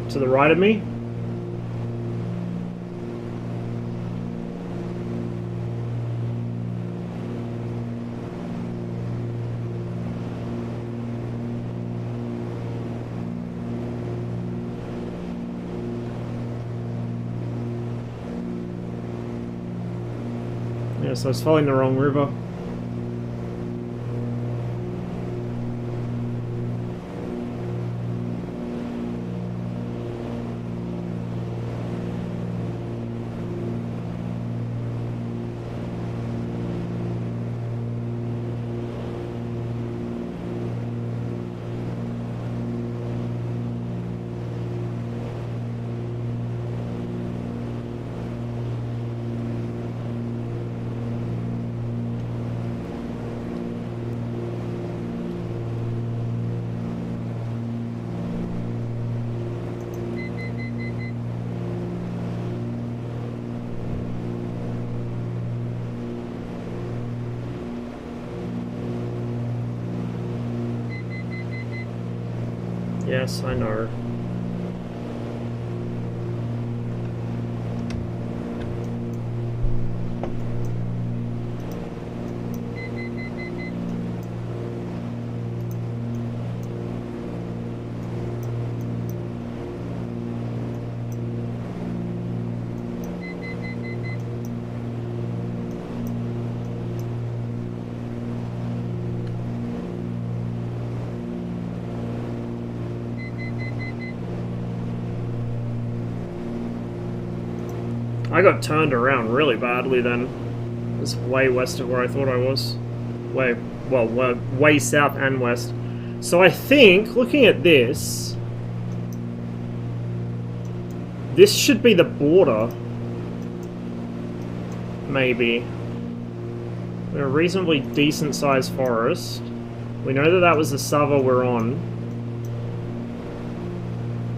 To the right of me. Yeah, so I was following the wrong river. Yes, I know. I got turned around really badly then. It was way west of where I thought I was. Way south and west. So I think, looking at this, this should be the border. Maybe. We're a reasonably decent sized forest. We know that that was the Sava we're on.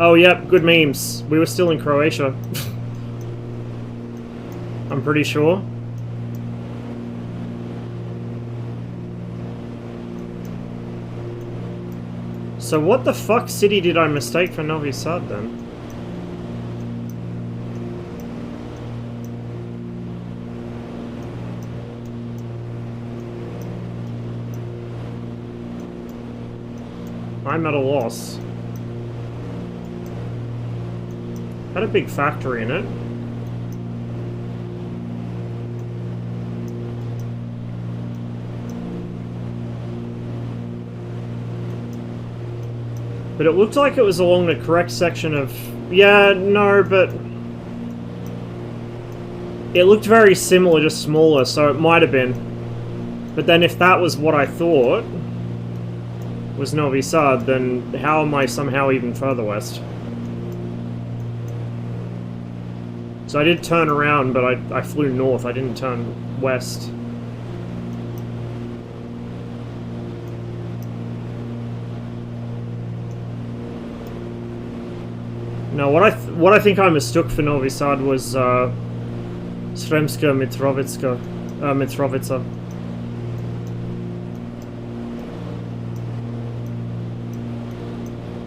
Oh, yep, good memes. We were still in Croatia. I'm pretty sure. So what the fuck city did I mistake for Novi Sad then? I'm at a loss. Had a big factory in it. But it looked like it was along the correct section of... Yeah, no, but... It looked very similar, just smaller, so it might have been. But then if that was what I thought was Novi Sad, then how am I somehow even further west? So I did turn around, but I flew north, I didn't turn west. No, what I think I mistook for Novi Sad was Sremska Mitrovica.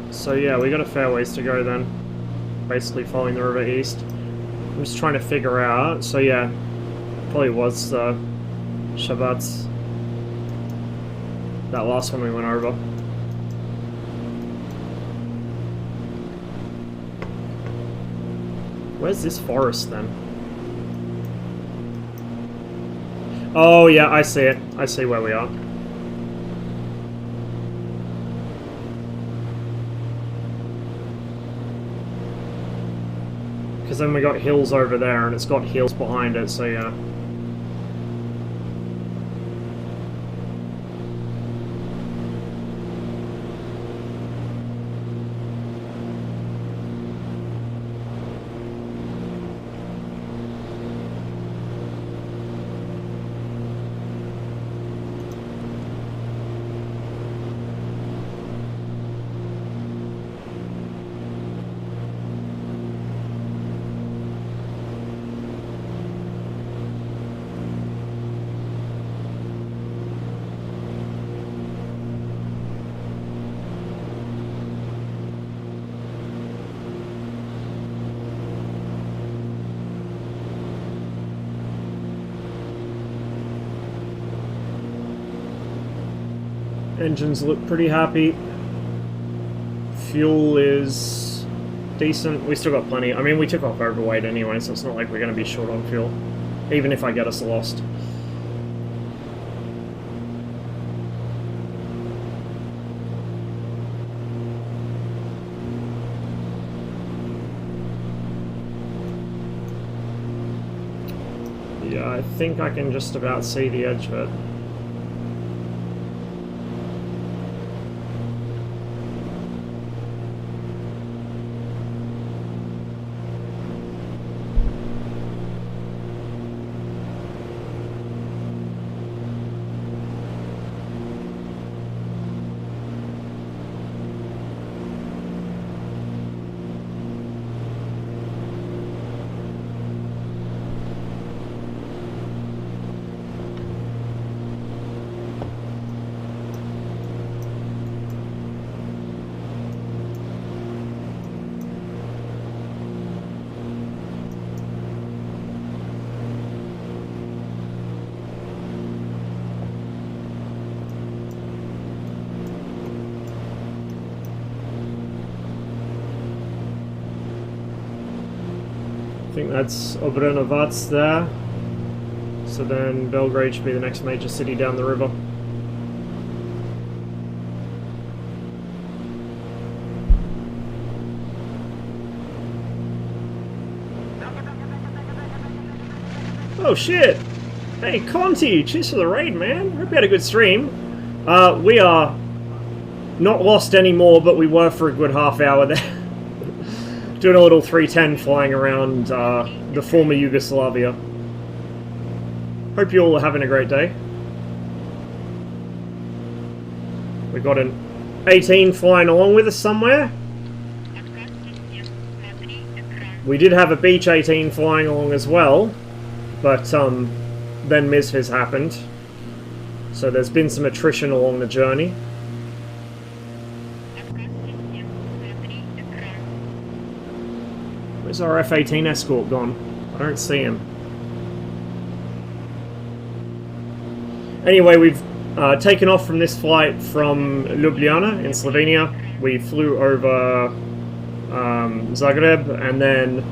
So yeah, we got a fair ways to go then. Basically following the river east. I'm just trying to figure out. So yeah, probably was Shabbat. That last one we went over. Where's this forest then? Oh yeah, I see it. I see where we are. Because then we got hills over there, and it's got hills behind it, so yeah. Engines look pretty happy. Fuel is decent. We still got plenty. I mean, we took off overweight anyway, so it's not like we're going to be short on fuel. Even if I get us lost. Yeah, I think I can just about see the edge of it. I think that's Obrenovac there. So then Belgrade should be the next major city down the river. Oh shit! Hey Conti, cheers for the raid, man. Hope you had a good stream. We are not lost anymore, but we were for a good half hour there. Doing a little 310 flying around the former Yugoslavia. Hope you all are having a great day. We got an 18 flying along with us somewhere. We did have a beach 18 flying along as well, but then MSFS happened. So there's been some attrition along the journey. Where's our F-18 escort gone? I don't see him. Anyway, we've taken off from this flight from Ljubljana in Slovenia. We flew over Zagreb, and then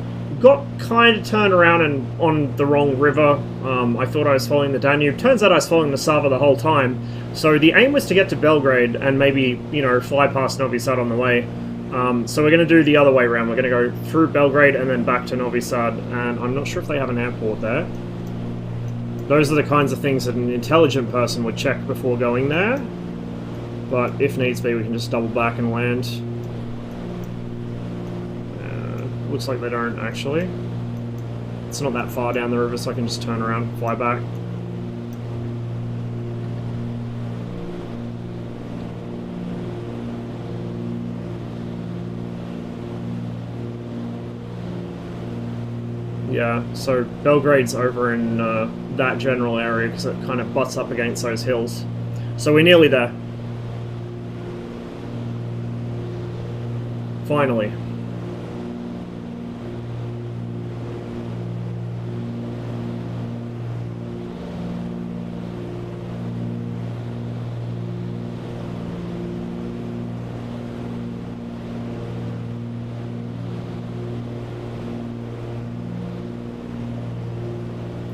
got kind of turned around and on the wrong river. I thought I was following the Danube. Turns out I was following the Sava the whole time. So the aim was to get to Belgrade and maybe, you know, fly past Novi Sad on the way. So we're going to do the other way around. We're going to go through Belgrade and then back to Novi Sad, and I'm not sure if they have an airport there. Those are the kinds of things that an intelligent person would check before going there. But if needs be, we can just double back and land. Looks like they don't, actually. It's not that far down the river, so I can just turn around and fly back. Yeah, so Belgrade's over in that general area because it kind of butts up against those hills. So we're nearly there. Finally.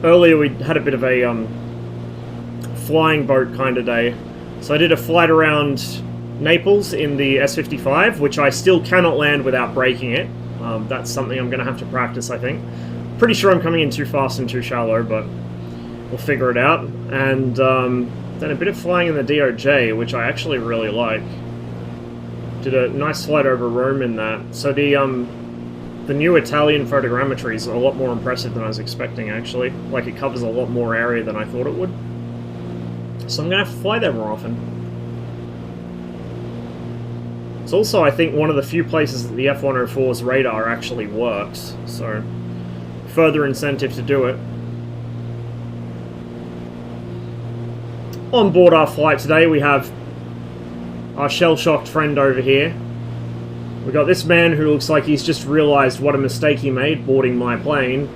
Earlier we had a bit of a flying boat kind of day. So I did a flight around Naples in the S-55, which I still cannot land without breaking it. That's something I'm going to have to practice, I think. Pretty sure I'm coming in too fast and too shallow, but we'll figure it out. And then a bit of flying in the DOJ, which I actually really like. Did a nice flight over Rome in that. So the new Italian photogrammetry is a lot more impressive than I was expecting, actually. Like, it covers a lot more area than I thought it would. So I'm going to have to fly there more often. It's also, I think, one of the few places that the F-104's radar actually works, so further incentive to do it. On board our flight today, we have our shell-shocked friend over here. We got this man who looks like he's just realized what a mistake he made boarding my plane,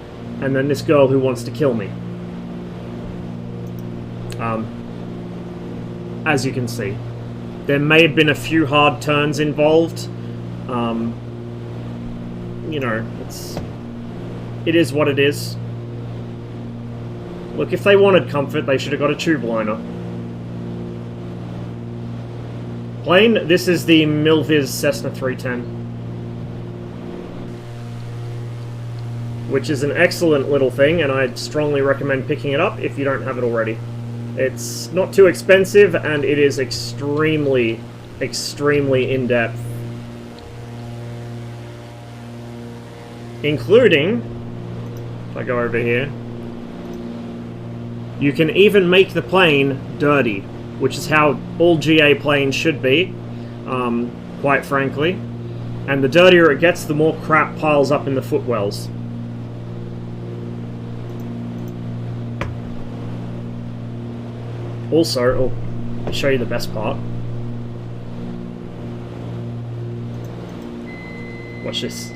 and then this girl who wants to kill me. As you can see. There may have been a few hard turns involved. You know, it is what it is. Look, if they wanted comfort, they should have got a tube liner. Plane, this is the Milviz Cessna 310. Which is an excellent little thing, and I'd strongly recommend picking it up if you don't have it already. It's not too expensive, and it is extremely, extremely in-depth. Including, if I go over here, you can even make the plane dirty, which is how all GA planes should be, quite frankly. And the dirtier it gets, the more crap piles up in the footwells. Also, I'll show you the best part. Watch this.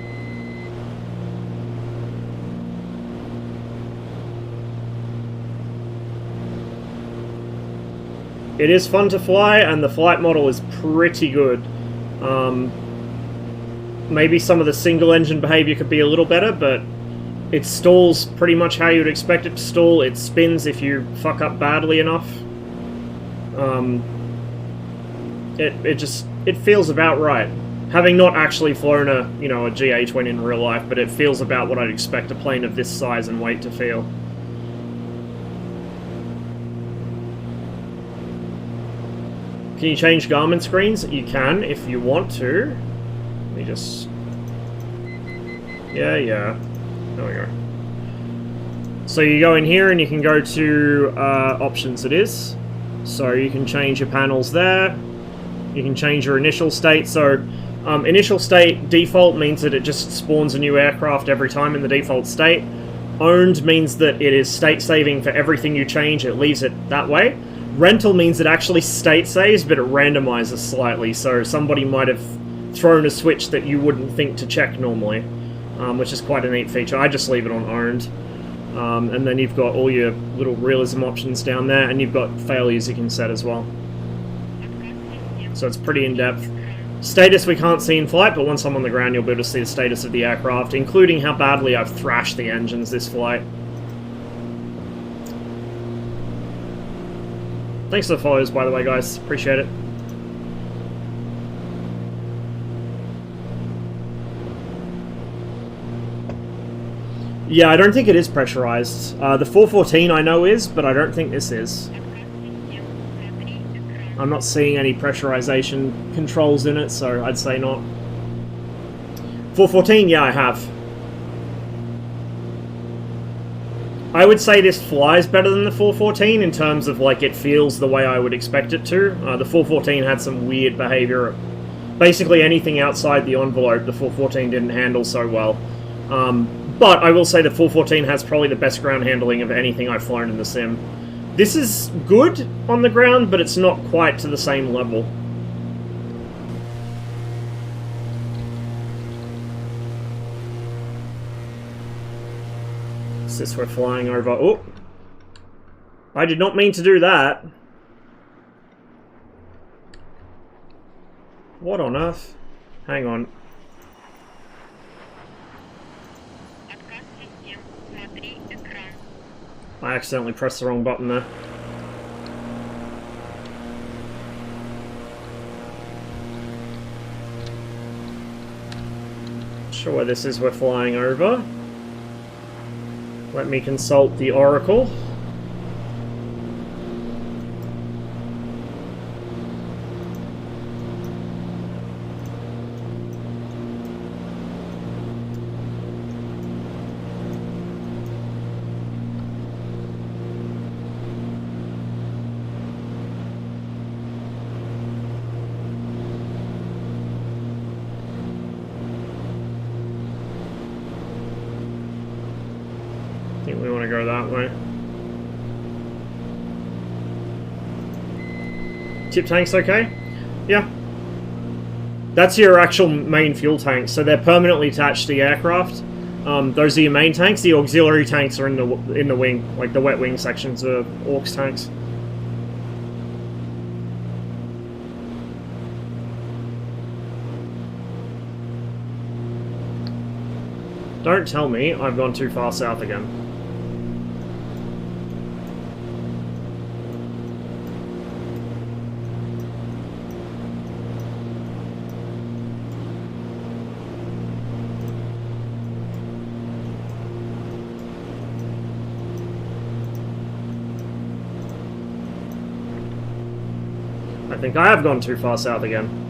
It is fun to fly, and the flight model is pretty good. Maybe some of the single-engine behavior could be a little better, but it stalls pretty much how you'd expect it to stall. It spins if you fuck up badly enough. It feels about right. Having not actually flown a GA twin in real life, but it feels about what I'd expect a plane of this size and weight to feel. Can you change Garmin screens? You can if you want to. Let me just... Yeah. There we go. So you go in here and you can go to options, it is. So you can change your panels there. You can change your initial state. So initial state default means that it just spawns a new aircraft every time in the default state. Owned means that it is state saving for everything you change. It leaves it that way. Rental means it actually state saves, but it randomizes slightly. So somebody might have thrown a switch that you wouldn't think to check normally, which is quite a neat feature. I just leave it on owned. And then you've got all your little realism options down there, and you've got failures you can set as well. So it's pretty in-depth. Status we can't see in flight, but once I'm on the ground you'll be able to see the status of the aircraft, including how badly I've thrashed the engines this flight. Thanks for the follows, by the way, guys. Appreciate it. Yeah, I don't think it is pressurized. The 414 I know is, but I don't think this is. I'm not seeing any pressurization controls in it, so I'd say not. 414, yeah, I have. I would say this flies better than the 414 in terms of, like, it feels the way I would expect it to. The 414 had some weird behavior. Basically anything outside the envelope, the 414 didn't handle so well. But I will say the 414 has probably the best ground handling of anything I've flown in the sim. This is good on the ground, but it's not quite to the same level. Is this we're flying over? Oh! I did not mean to do that. What on earth? Hang on. I accidentally pressed the wrong button there. Not sure where this is we're flying over. Let me consult the Oracle. We want to go that way. Tip tanks okay? Yeah. That's your actual main fuel tanks, so they're permanently attached to the aircraft. Those are your main tanks. The auxiliary tanks are in the wing, like the wet wing sections of aux tanks. Don't tell me I've gone too far south again. I think I have gone too far south again.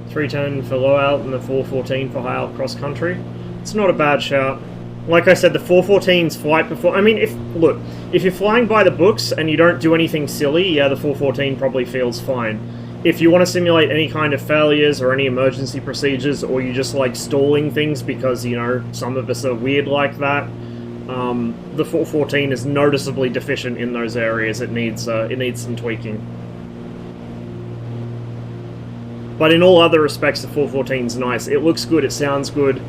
.310 for low alt and the 414 for high alt cross country. It's not a bad shout. Like I said, the 414's flight before. I mean, if you're flying by the books and you don't do anything silly, yeah, the 414 probably feels fine. If you want to simulate any kind of failures or any emergency procedures, or you just like stalling things because, you know, some of us are weird like that, the 414 is noticeably deficient in those areas. It needs some tweaking. But in all other respects, the 414's nice. It looks good, it sounds good.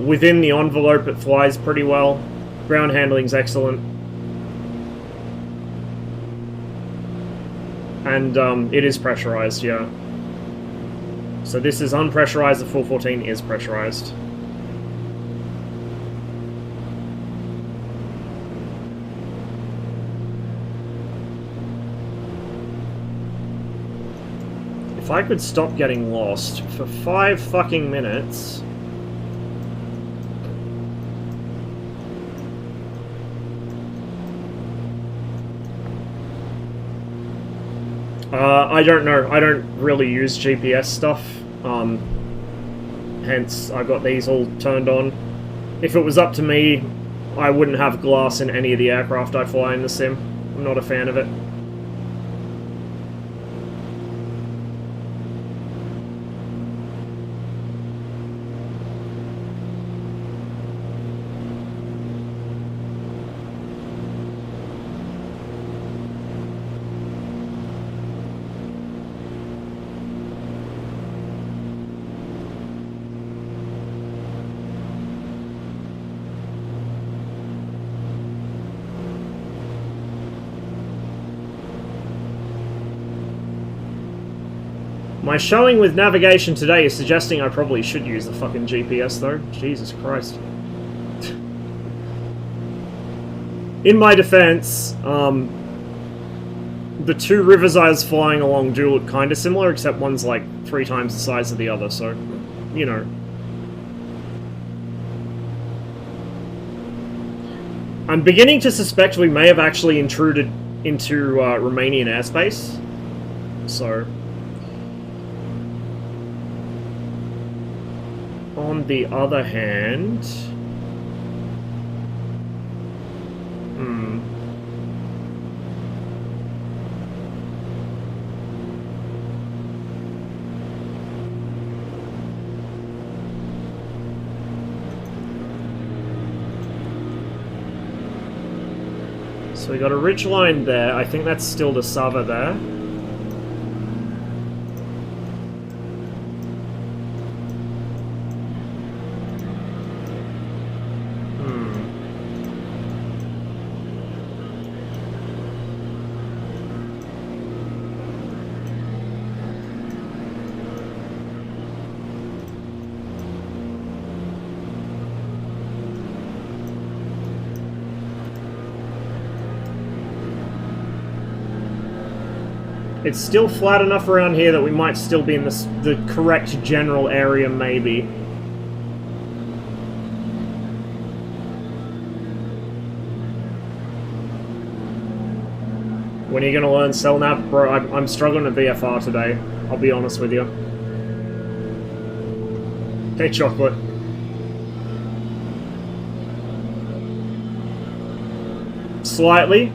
Within the envelope, it flies pretty well. Ground handling's excellent. And it is pressurized, yeah. So this is unpressurized, the 414 is pressurized. If I could stop getting lost for 5 fucking minutes... I don't know. I don't really use GPS stuff. Hence, I got these all turned on. If it was up to me, I wouldn't have glass in any of the aircraft I fly in the sim. I'm not a fan of it. My showing with navigation today is suggesting I probably should use the fucking GPS though. Jesus Christ. In my defense, the two rivers I was flying along do look kind of similar, except one's like 3 times the size of the other, so, you know. I'm beginning to suspect we may have actually intruded into Romanian airspace, so... On the other hand... So we got a ridge line there. I think that's still the Sava there. It's still flat enough around here that we might still be in the correct general area, maybe. When are you gonna learn Selnap? Bro, I'm struggling at VFR today, I'll be honest with you. Hey, Chocolate. Slightly.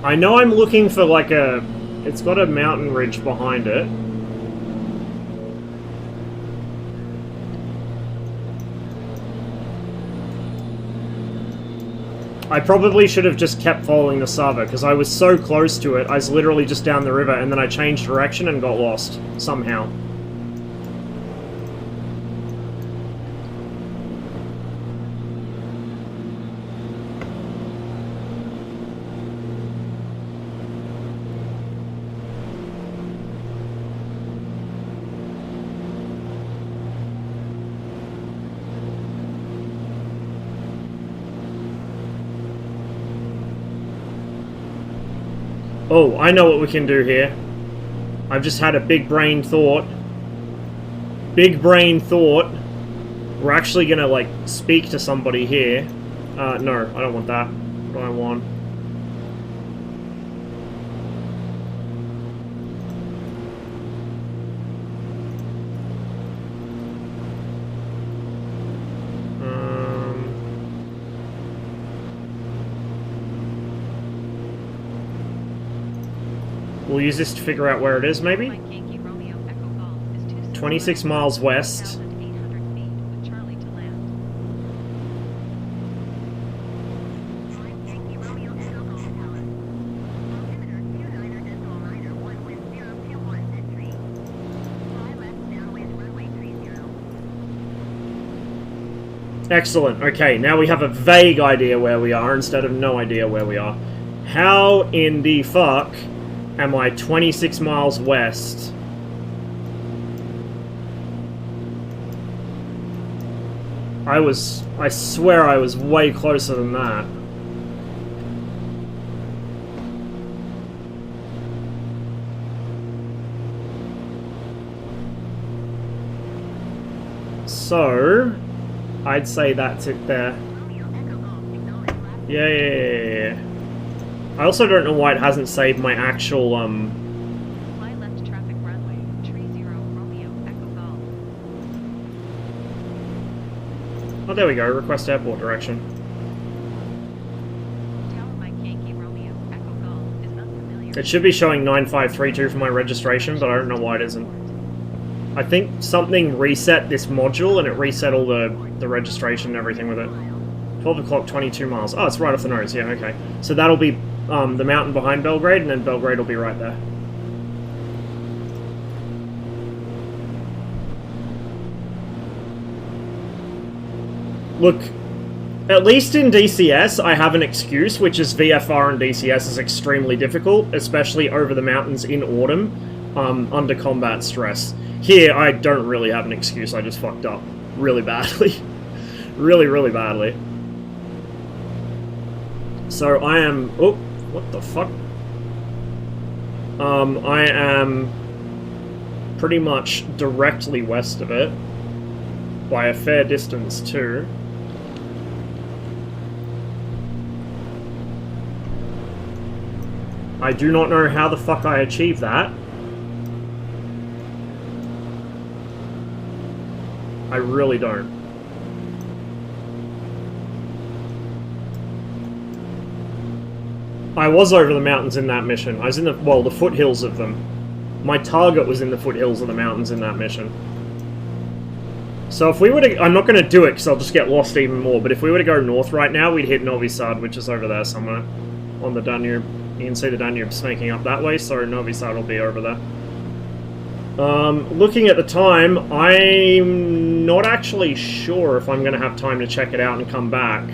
I know I'm looking for like a... It's got a mountain ridge behind it. I probably should have just kept following the Sava, because I was so close to it, I was literally just down the river, and then I changed direction and got lost, somehow. Oh, I know what we can do here. I've just had a big brain thought. Big brain thought. We're actually gonna, like, speak to somebody here. No, I don't want that. What do I want? We'll use this to figure out where it is, maybe? 26 miles west. Excellent. Okay, now we have a vague idea where we are instead of no idea where we are. How in the fuck am I 26 miles west? I swear I was way closer than that. So, I'd say that's it there. Yeah. I also don't know why it hasn't saved my actual, Fly left traffic runway, 30 Romeo Echo Golf. Oh, there we go. Request airport direction. Tower Mike Yankee Romeo Echo Golf is unfamiliar. It should be showing 9532 for my registration, but I don't know why it isn't. I think something reset this module, and it reset all the registration and everything with it. 12 o'clock, 22 miles. Oh, it's right off the nose. Yeah, okay. So that'll be the mountain behind Belgrade, and then Belgrade will be right there. Look, at least in DCS, I have an excuse, which is VFR and DCS is extremely difficult, especially over the mountains in autumn. under combat stress. Here, I don't really have an excuse. I just fucked up really badly. really, really badly. So I am... Oh, what the fuck? I am pretty much directly west of it. By a fair distance, too. I do not know how the fuck I achieved that. I really don't. I was over the mountains in that mission. I was in the, well, the foothills of them. My target was in the foothills of the mountains in that mission. So if we were to... I'm not going to do it because I'll just get lost even more, but if we were to go north right now, we'd hit Novi Sad, which is over there somewhere on the Danube. You can see the Danube snaking up that way, so Novi Sad will be over there. Looking at the time, I'm not actually sure if I'm going to have time to check it out and come back.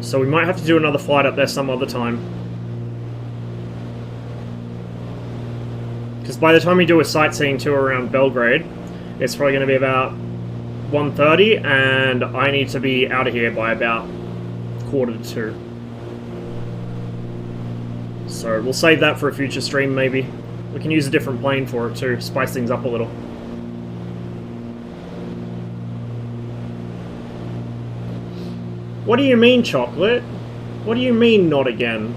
So we might have to do another flight up there some other time. Because by the time we do a sightseeing tour around Belgrade, it's probably going to be about 1:30, and I need to be out of here by about 1:45. So we'll save that for a future stream, maybe. We can use a different plane for it too, spice things up a little. What do you mean, chocolate? What do you mean, not again?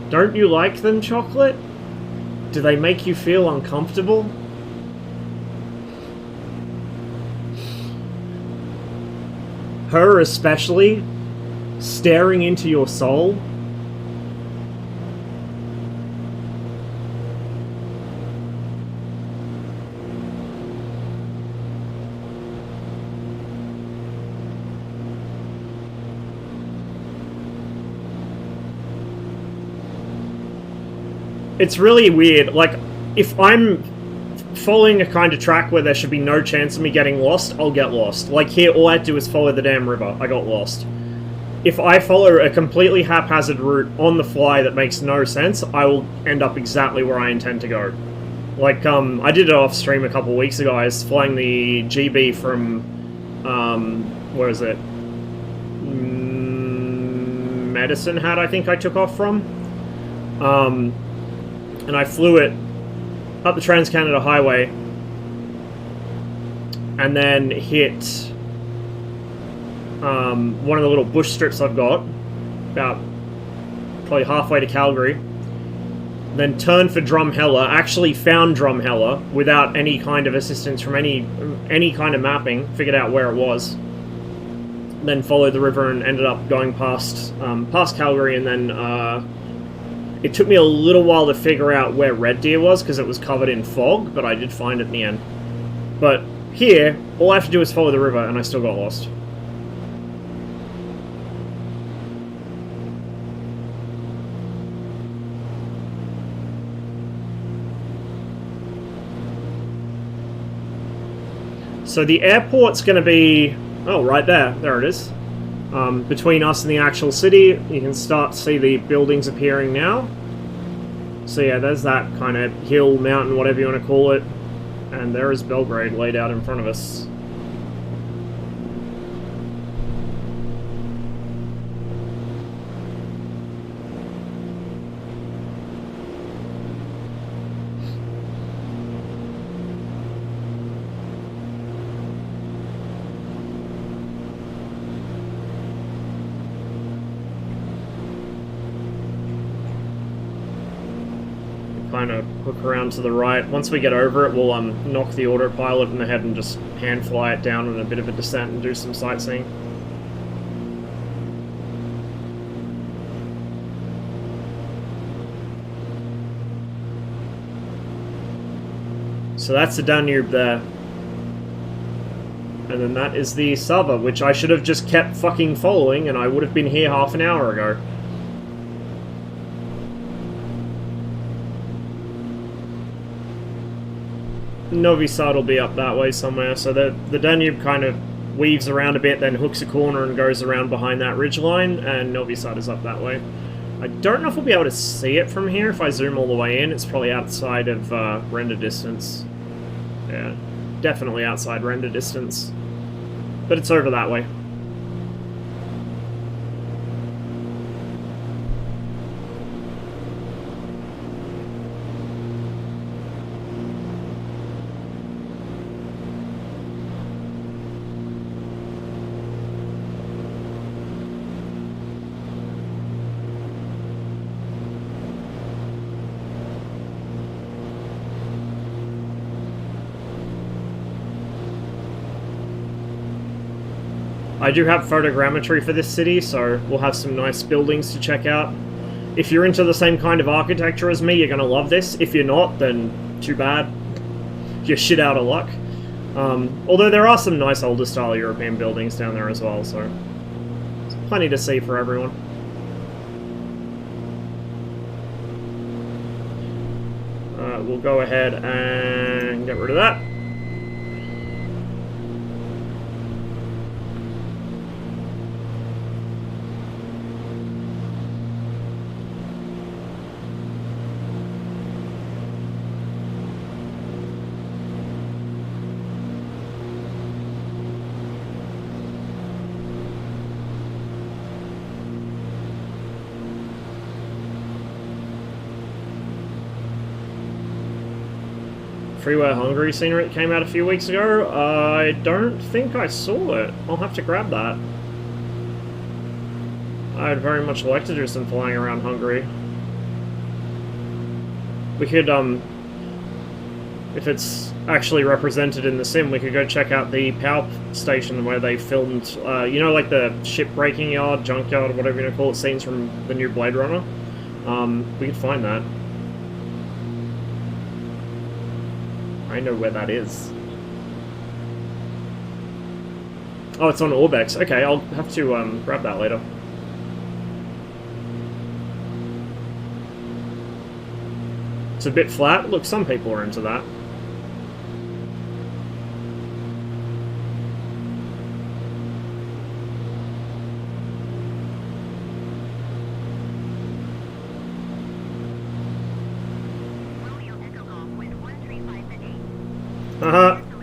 Don't you like them, chocolate? Do they make you feel uncomfortable? Her especially? Staring into your soul? It's really weird. Like, if I'm following a kind of track where there should be no chance of me getting lost, I'll get lost. Like here, all I had to do is follow the damn river. I got lost. If I follow a completely haphazard route on the fly that makes no sense, I will end up exactly where I intend to go. Like, I did it off stream a couple weeks ago. I was flying the GB from, where is it? Medicine Hat, I think I took off from. And I flew it up the Trans-Canada Highway and then hit one of the little bush strips I've got, about probably halfway to Calgary, then turned for Drumheller, actually found Drumheller without any kind of assistance from any kind of mapping, figured out where it was, then followed the river and ended up going past Calgary, and then it took me a little while to figure out where Red Deer was because it was covered in fog, but I did find it in the end. But here, all I have to do is follow the river and I still got lost. So the airport's going to be... oh, right there. There it is. Between us and the actual city, you can start to see the buildings appearing now. So yeah, there's that kind of hill, mountain, whatever you want to call it. And there is Belgrade laid out in front of us. Kind of hook around to the right. Once we get over it, we'll knock the autopilot in the head and just hand fly it down in a bit of a descent and do some sightseeing. So that's the Danube there. And then that is the Sava, which I should have just kept fucking following and I would have been here half an hour ago. Novi Sad will be up that way somewhere, so the Danube kind of weaves around a bit, then hooks a corner and goes around behind that ridgeline, and Novi Sad is up that way. I don't know if we'll be able to see it from here if I zoom all the way in. It's probably outside of render distance. Yeah, definitely outside render distance. But it's over that way. I do have photogrammetry for this city, so we'll have some nice buildings to check out. If you're into the same kind of architecture as me, you're going to love this. If you're not, then too bad. You're shit out of luck. Although there are some nice older style European buildings down there as well, so there's plenty to see for everyone. We'll go ahead and get rid of that. Freeware Hungary scenery came out a few weeks ago. I don't think I saw it. I'll have to grab that. I'd very much like to do some flying around Hungary. We could, if it's actually represented in the sim, we could go check out the power station where they filmed, you know, like the shipbreaking yard, junkyard, whatever you want to call it, scenes from the new Blade Runner. We could find that. I know where that is. Oh, it's on Orbex. Okay, I'll have to grab that later. It's a bit flat. Look, some people are into that.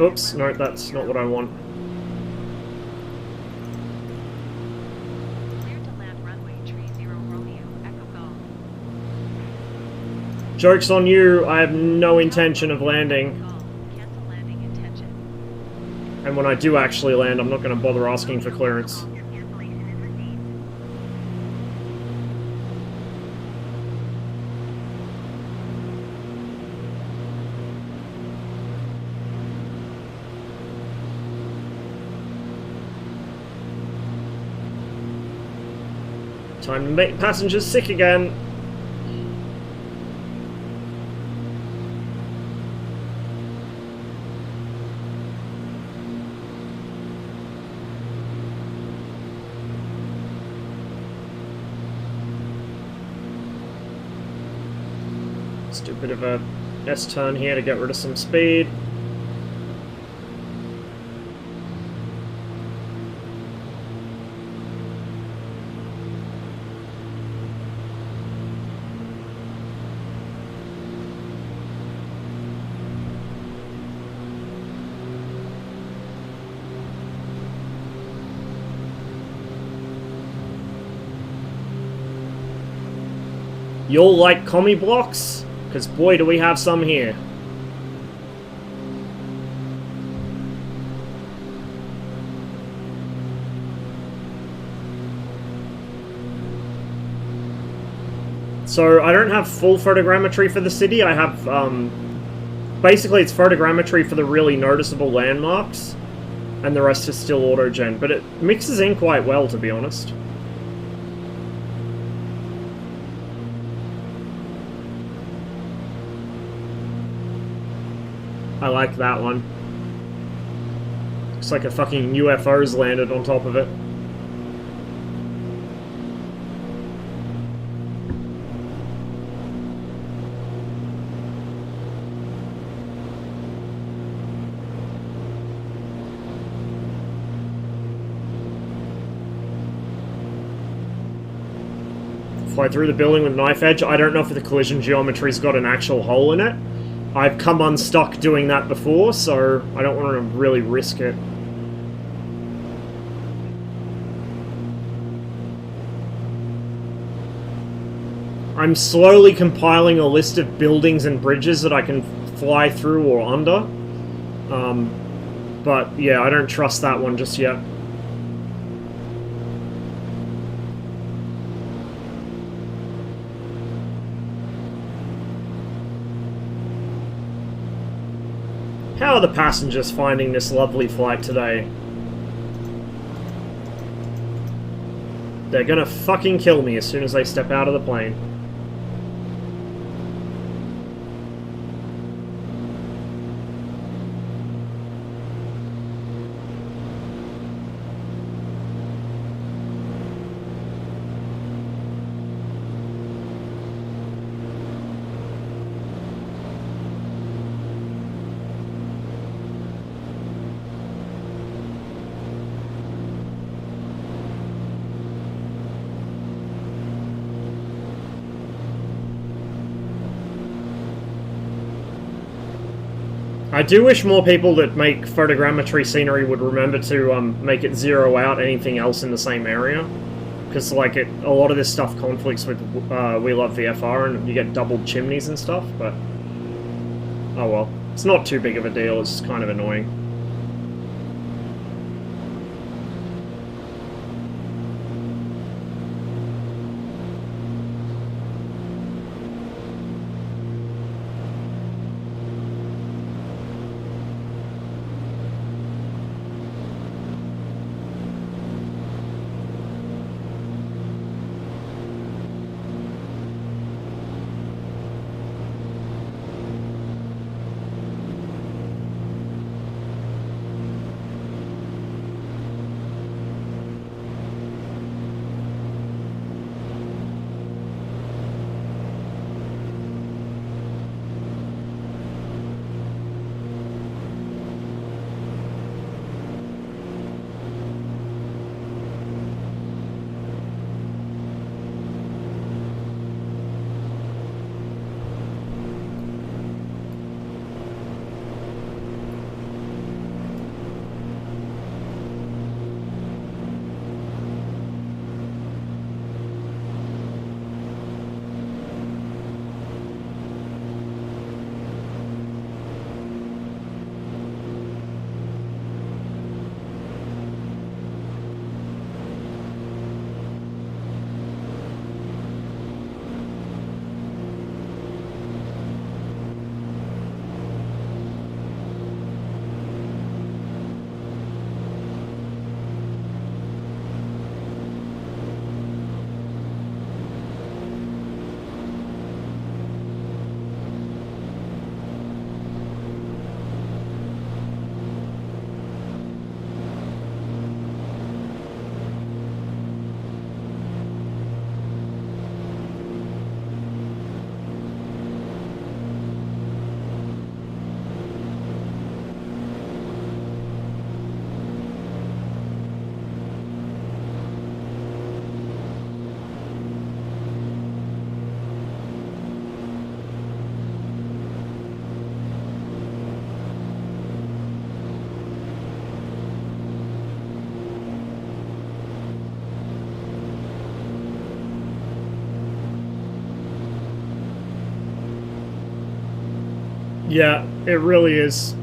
Oops, no, that's not what I want. Joke's on you, I have no intention of landing. And when I do actually land, I'm not going to bother asking for clearance. Time to make passengers sick again. Let's do a bit of a S-turn here to get rid of some speed. You'll like commie blocks? Because boy do we have some here. So I don't have full photogrammetry for the city. I have, basically it's photogrammetry for the really noticeable landmarks, and the rest is still auto-gen, but it mixes in quite well, to be honest. I like that one. Looks like a fucking UFO's landed on top of it. Fly through the building with knife edge. I don't know if the collision geometry's got an actual hole in it. I've come unstuck doing that before, so I don't want to really risk it. I'm slowly compiling a list of buildings and bridges that I can fly through or under. But yeah, I don't trust that one just yet. How are the passengers finding this lovely flight today? They're gonna fucking kill me as soon as they step out of the plane. I do wish more people that make photogrammetry scenery would remember to make it zero out anything else in the same area. Because like a lot of this stuff conflicts with We Love VFR and you get doubled chimneys and stuff, but oh well. It's not too big of a deal, it's kind of annoying. Yeah, it really is.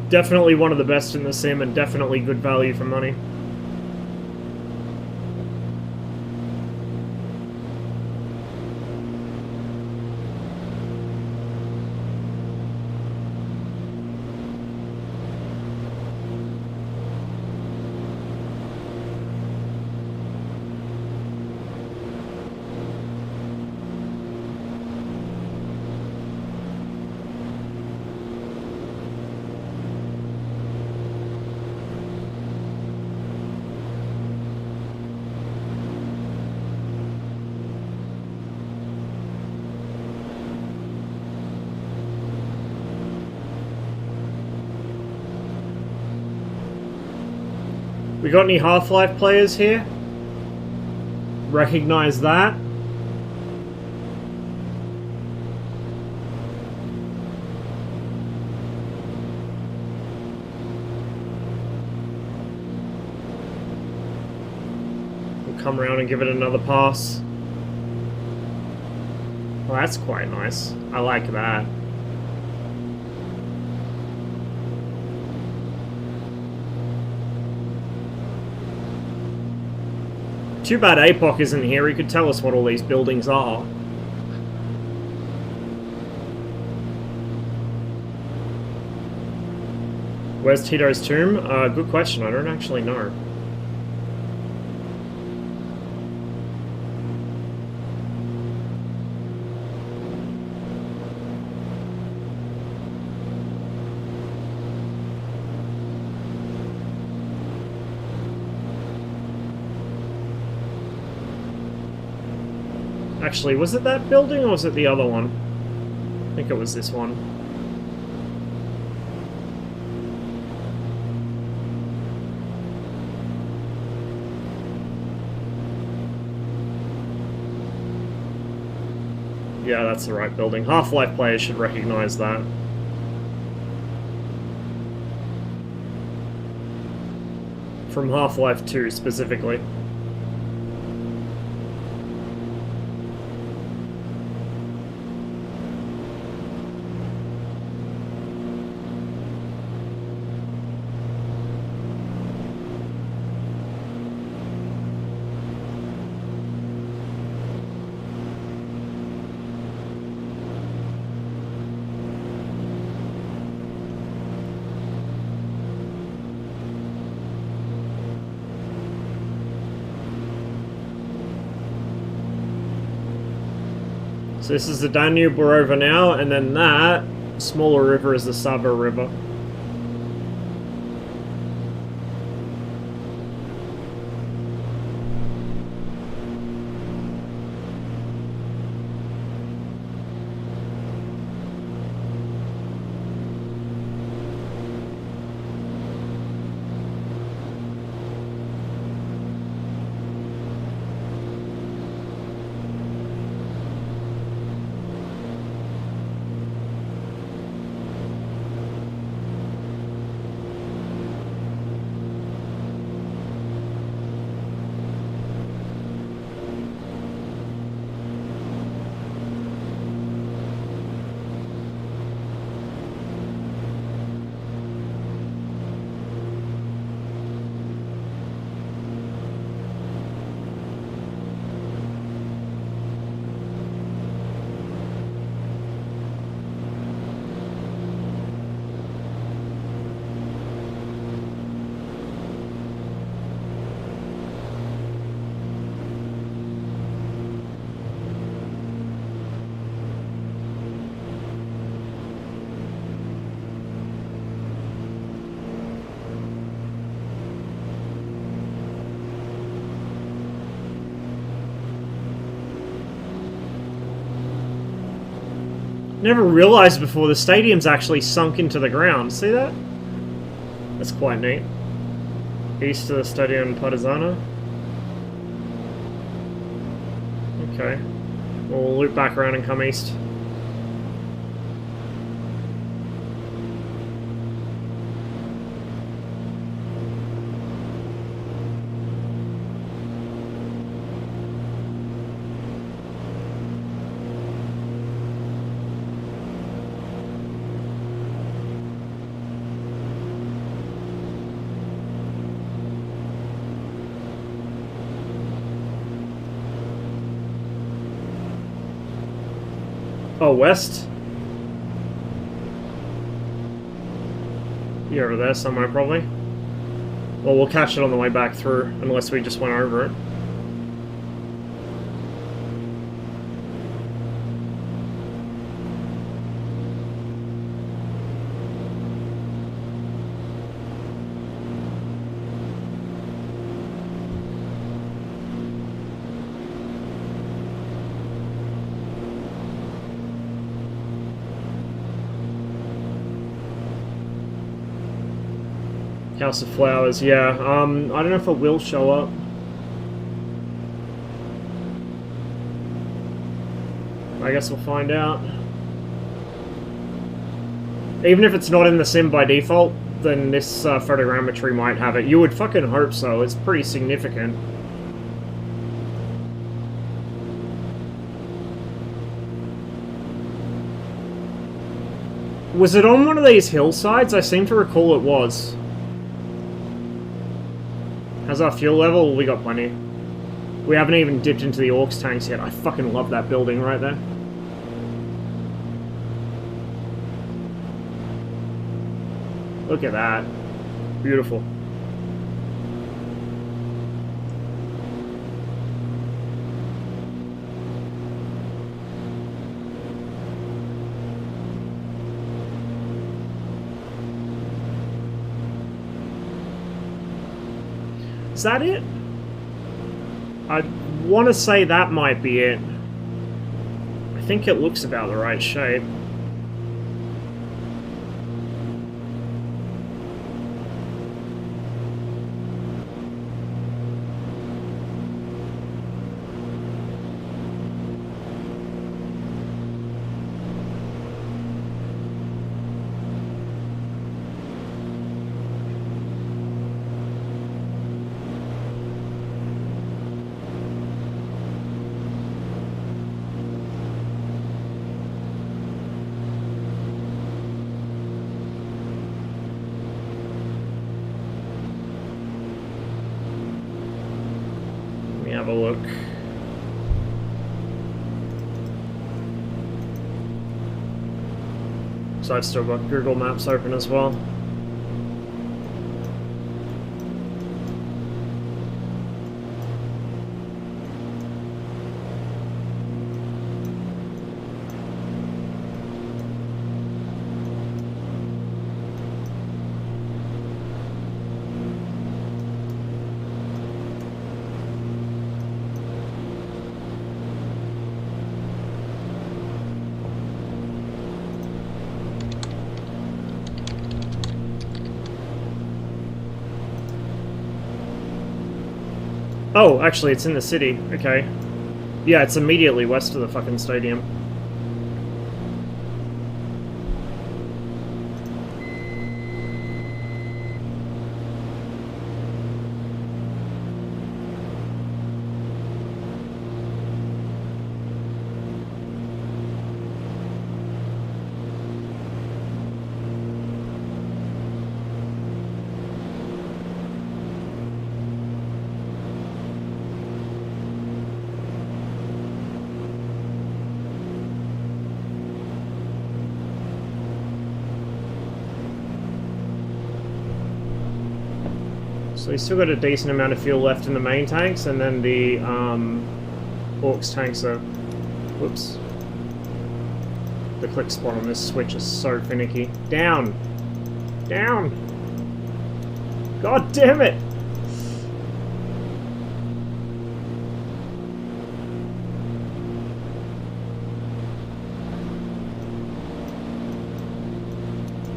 Definitely one of the best in the sim and definitely good value for money. We got any Half-Life players here? recognize that. We'll come around and give it another pass. Well, that's quite nice. I like that. Too bad APOC isn't here, he could tell us what all these buildings are. Where's Tito's tomb? Good question, I don't actually know. Actually, was it that building or was it the other one? I think it was this one. Yeah, that's the right building. Half-Life players should recognize that. From Half-Life 2 specifically. So this is the Danube we're over now, and then that smaller river is the Sava River. Never realized before the stadium's actually sunk into the ground. See that? That's quite neat. East of the Stadium Partizano. Okay. We'll loop back around and come east. Oh, west? You're over there somewhere, probably. Well, we'll catch it on the way back through, unless we just went over it. House of Flowers, yeah. I don't know if it will show up. I guess we'll find out. Even if it's not in the sim by default, then this photogrammetry might have it. You would fucking hope so. It's pretty significant. Was it on one of these hillsides? I seem to recall it was. How's our fuel level? We got plenty. We haven't even dipped into the AUX tanks yet. I fucking love that building right there. Look at that. Beautiful. Is that it? I want to say that might be it. I think it looks about the right shape. Have a look. So I've still got Google Maps open as well. Oh, actually, it's in the city. Okay. Yeah, it's immediately west of the fucking stadium. So we still got a decent amount of fuel left in the main tanks, and then the AUX tanks are... Whoops. The click spot on this switch is so finicky. Down! Down! God damn it!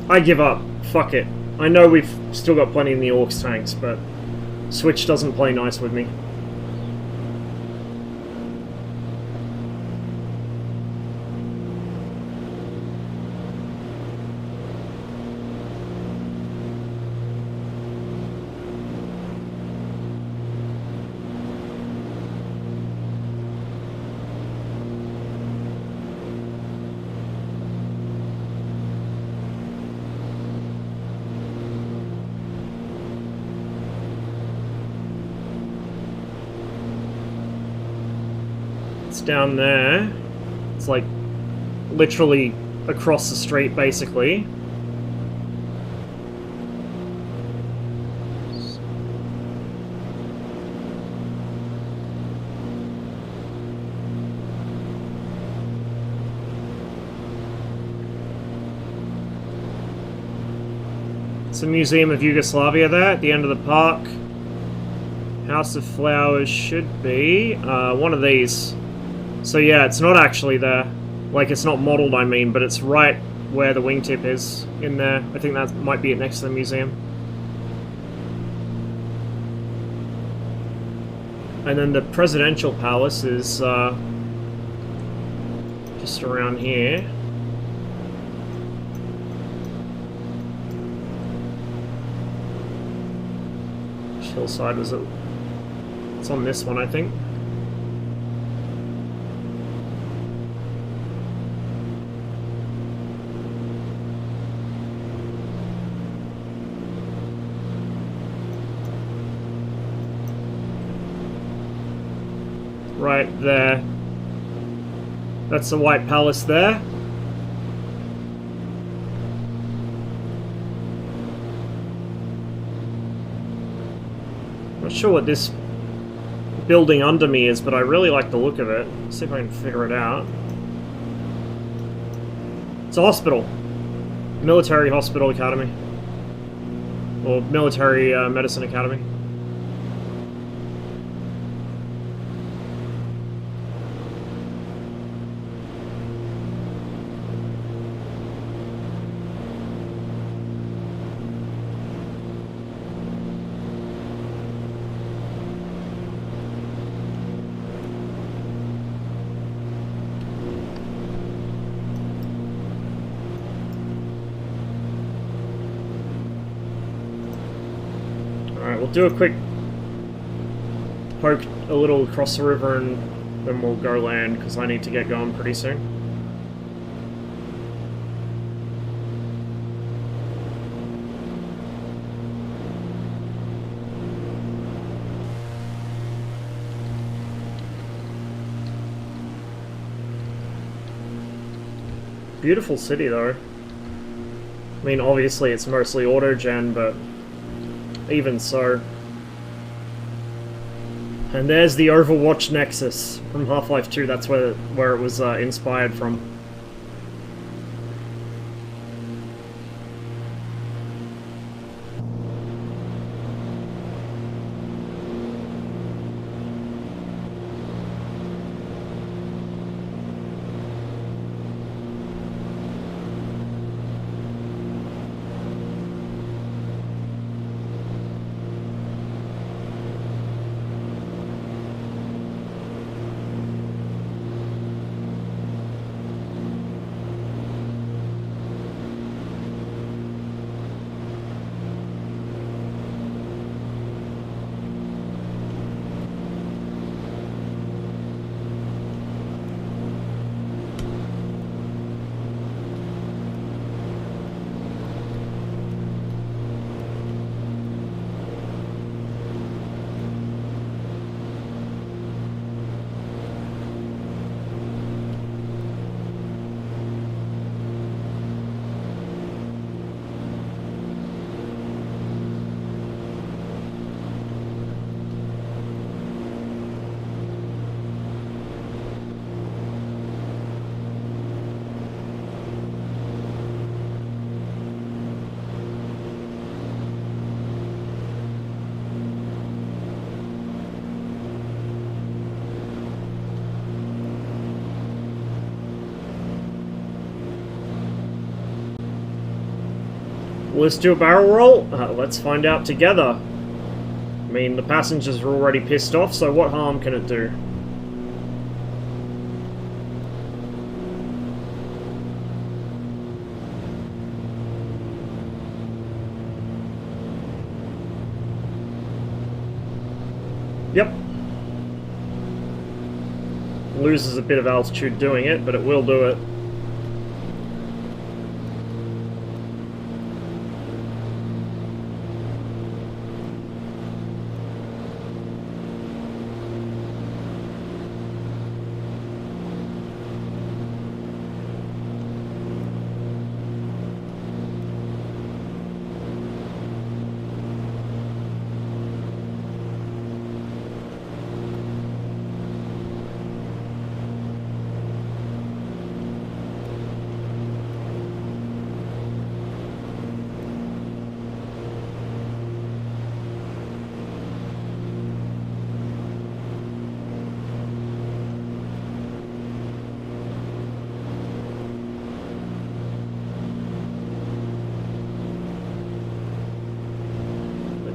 I give up. Fuck it. I know we've still got plenty in the AUX tanks, but Switch doesn't play nice with me. Down there. It's like literally across the street, basically. It's a Museum of Yugoslavia there at the end of the park. House of Flowers should be one of these. So yeah, it's not actually there. Like, it's not modelled, I mean, but it's right where the wingtip is in there. I think that might be it next to the museum. And then the Presidential Palace is Just around here. Which hillside was it? It's on this one, I think. Right there. That's the White Palace there. Not sure what this building under me is, but I really like the look of it. Let's see if I can figure it out. It's a hospital. Military Hospital Academy. Or Military Medicine Academy. We'll do a quick poke a little across the river and then we'll go land because I need to get going pretty soon. Beautiful city though. I mean, obviously it's mostly auto-gen, but even so. And there's the Overwatch Nexus from Half-Life 2. That's where it was inspired from. Let's do a barrel roll. Let's find out together. I mean, the passengers are already pissed off, so what harm can it do? Yep. Loses a bit of altitude doing it, but it will do it.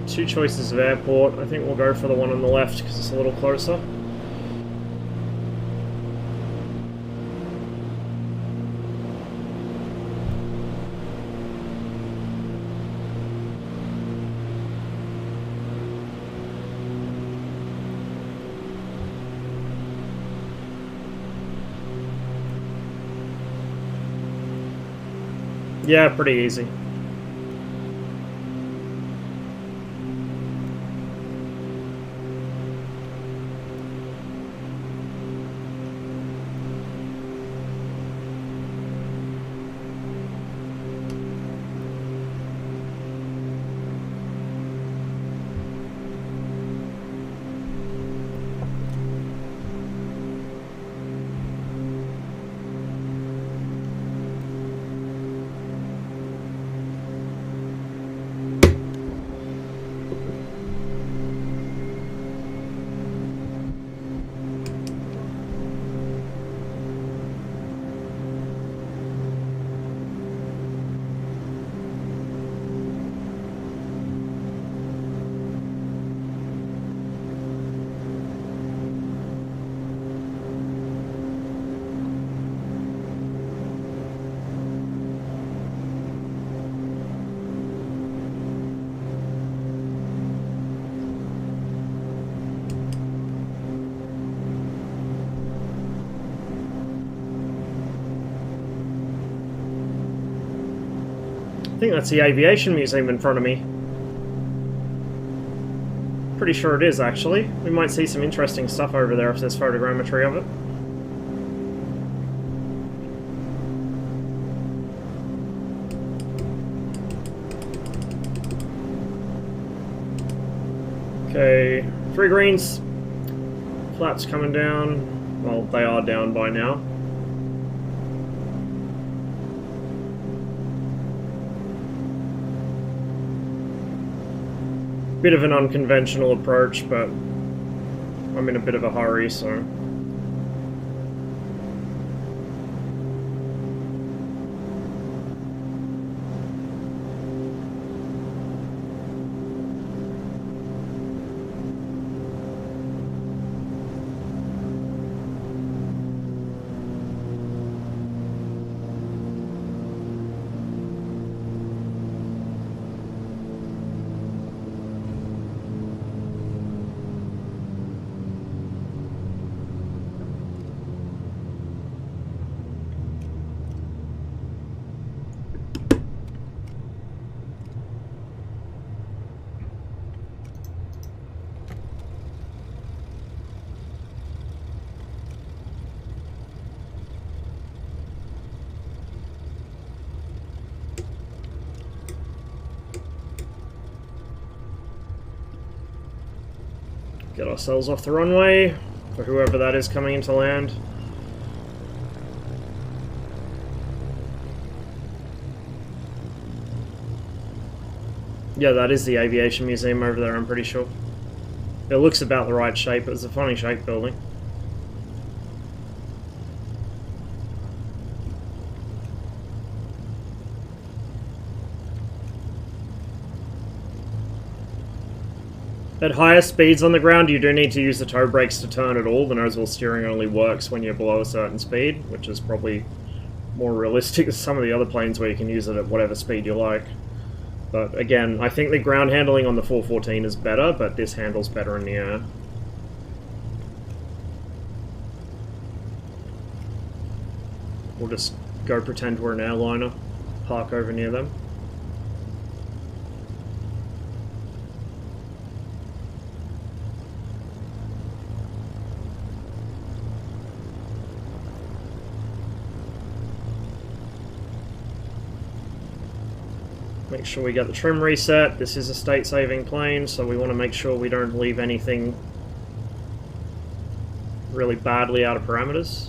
Two choices of airport. I think we'll go for the one on the left because it's a little closer. Yeah, pretty easy. I think that's the aviation museum in front of me. Pretty sure it is, actually. We might see some interesting stuff over there if there's photogrammetry of it. Okay, 3 greens. Flaps coming down. Well, they are down by now. Bit of an unconventional approach, but I'm in a bit of a hurry, so... Get ourselves off the runway for whoever that is coming into land. Yeah, that is the aviation museum over there, I'm pretty sure. It looks about the right shape. It's a funny shaped building. At higher speeds on the ground, you do need to use the toe brakes to turn at all. The nose wheel steering only works when you're below a certain speed, which is probably more realistic than some of the other planes where you can use it at whatever speed you like. But again, I think the ground handling on the 414 is better, but this handles better in the air. We'll just go pretend we're an airliner, park over near them. Make sure we get the trim reset. This is a state-saving plane, so we want to make sure we don't leave anything really badly out of parameters.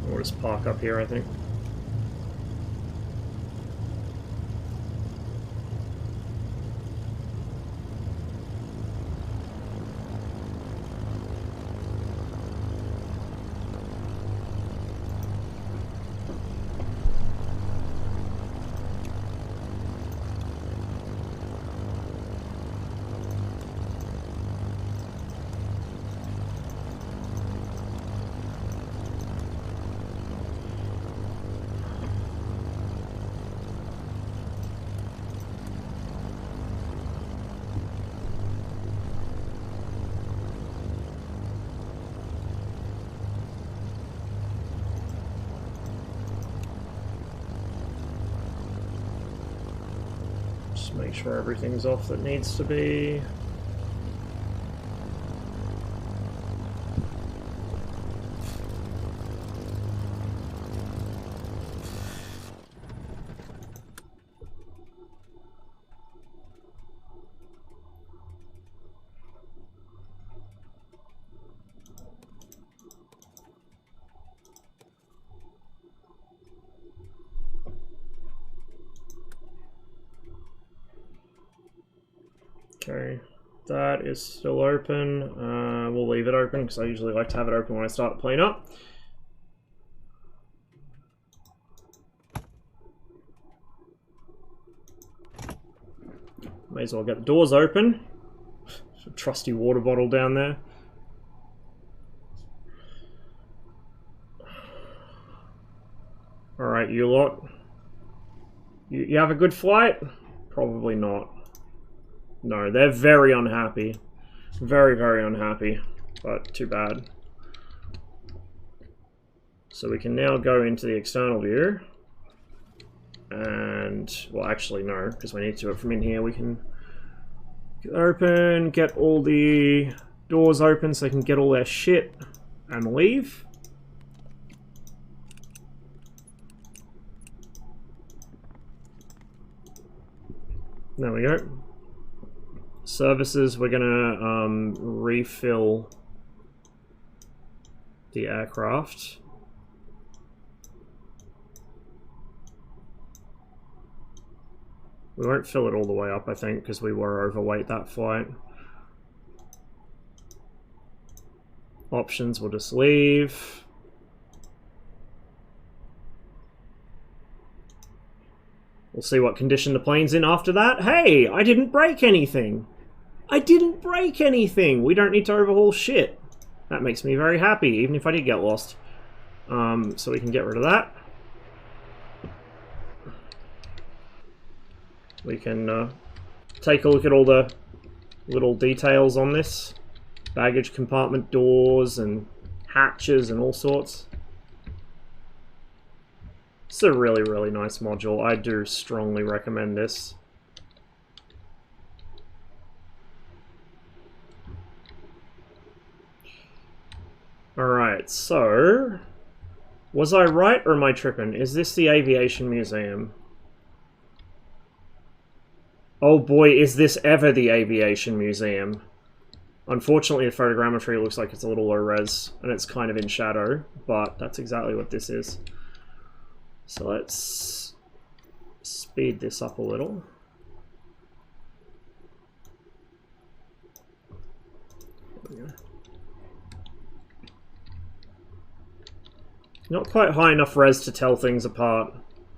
We'll just park up here, I think. Just make sure everything's off that needs to be. Okay, that is still open. We'll leave it open because I usually like to have it open when I start playing up. May as well get the doors open. Trusty water bottle down there. Alright, you lot. You have a good flight? Probably not. No, they're very unhappy. Very, very unhappy. But too bad. So we can now go into the external view. And, well, actually no, because we need to do it from in here. We can open, get all the doors open so they can get all their shit and leave. There we go. Services, we're gonna refill the aircraft. We won't fill it all the way up, I think, because we were overweight that flight. Options, we'll just leave. We'll see what condition the plane's in after that. Hey, I didn't break anything. I didn't break anything. We don't need to overhaul shit. That makes me very happy, even if I did get lost. So we can get rid of that. We can take a look at all the little details on this. Baggage compartment doors and hatches and all sorts. It's a really, really nice module. I do strongly recommend this. Alright, so... was I right or am I tripping? Is this the Aviation Museum? Oh boy, is this ever the Aviation Museum. Unfortunately, the photogrammetry looks like it's a little low res, and it's kind of in shadow, but that's exactly what this is. So let's speed this up a little. Not quite high enough res to tell things apart,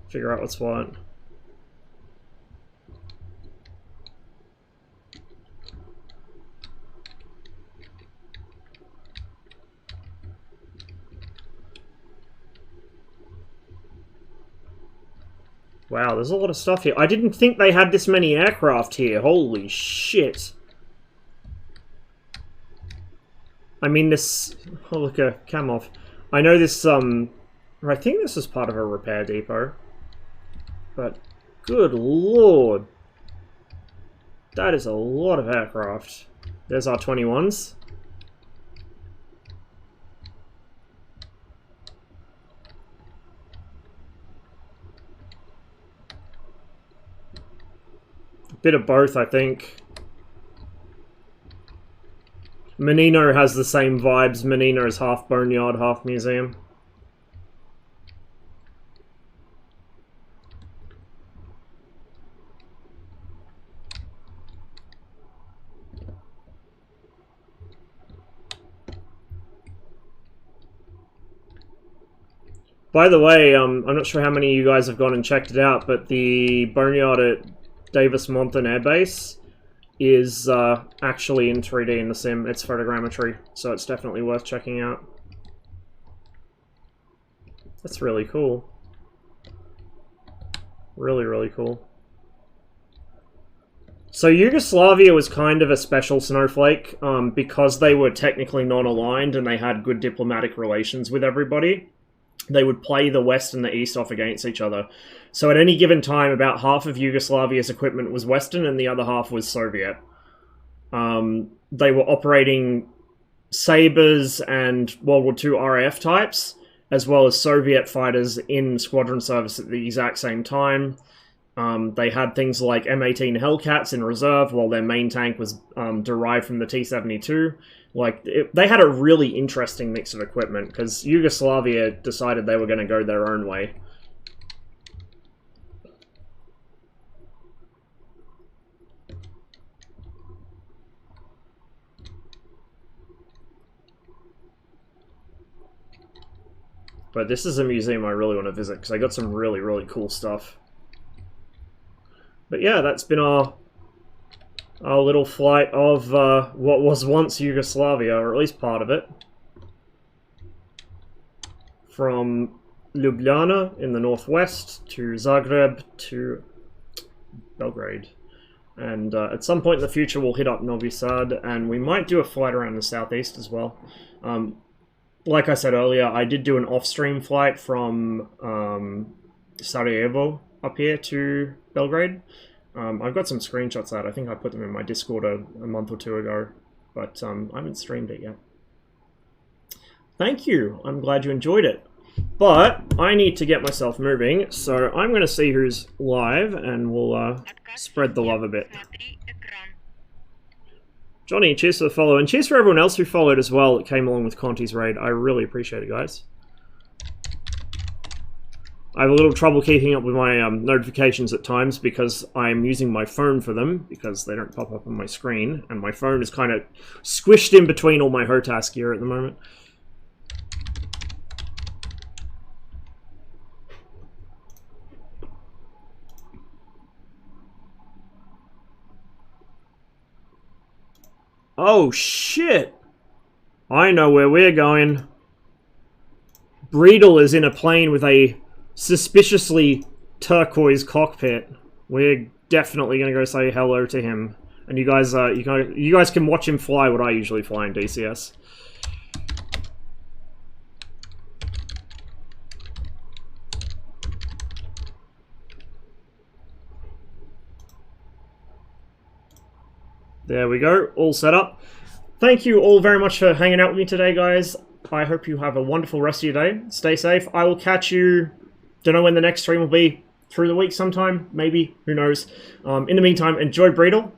figure out what's what. Wow, there's a lot of stuff here. I didn't think they had this many aircraft here. Holy shit. I mean, this... oh, look, a cam off. I know this, I think this is part of a repair depot. But, good lord. That is a lot of aircraft. There's our 21s. Bit of both, I think. Menino has the same vibes. Menino is half boneyard, half museum. By the way, I'm not sure how many of you guys have gone and checked it out, but the boneyard at Davis Monthan Air Base is actually in 3D in the sim. It's photogrammetry, so it's definitely worth checking out. That's really cool. Really, really cool. So Yugoslavia was kind of a special snowflake because they were technically non-aligned and they had good diplomatic relations with everybody. they would play the West and the East off against each other. So at any given time, about half of Yugoslavia's equipment was Western and the other half was Soviet. They were operating Sabres and World War II RAF types, as well as Soviet fighters in squadron service at the exact same time. They had things like M18 Hellcats in reserve, while their main tank was derived from the T-72. They had a really interesting mix of equipment, because Yugoslavia decided they were going to go their own way. But this is a museum I really want to visit, because I got some really, really cool stuff. But yeah, that's been our little flight of what was once Yugoslavia, or at least part of it. From Ljubljana in the northwest to Zagreb to Belgrade. And at some point in the future we'll hit up Novi Sad, and we might do a flight around the southeast as well. Like I said earlier, I did do an off-stream flight from Sarajevo up here to Belgrade. I've got some screenshots of that. I think I put them in my Discord a month or two ago, but I haven't streamed it yet. Thank you. I'm glad you enjoyed it. But I need to get myself moving, so I'm going to see who's live, and we'll spread the love a bit. Johnny, cheers for the follow, and cheers for everyone else who followed as well that came along with Conti's raid. I really appreciate it, guys. I have a little trouble keeping up with my notifications at times because I'm using my phone for them, because they don't pop up on my screen, and my phone is kind of squished in between all my HOTAS gear at the moment. Oh shit! I know where we're going. Breedle is in a plane with a suspiciously turquoise cockpit. We're definitely gonna go say hello to him. And you guys can watch him fly what I usually fly in DCS. There we go, all set up. Thank you all very much for hanging out with me today, guys. I hope you have a wonderful rest of your day. Stay safe. I will catch you, don't know when the next stream will be, through the week sometime, maybe, who knows. In the meantime, enjoy Breedle,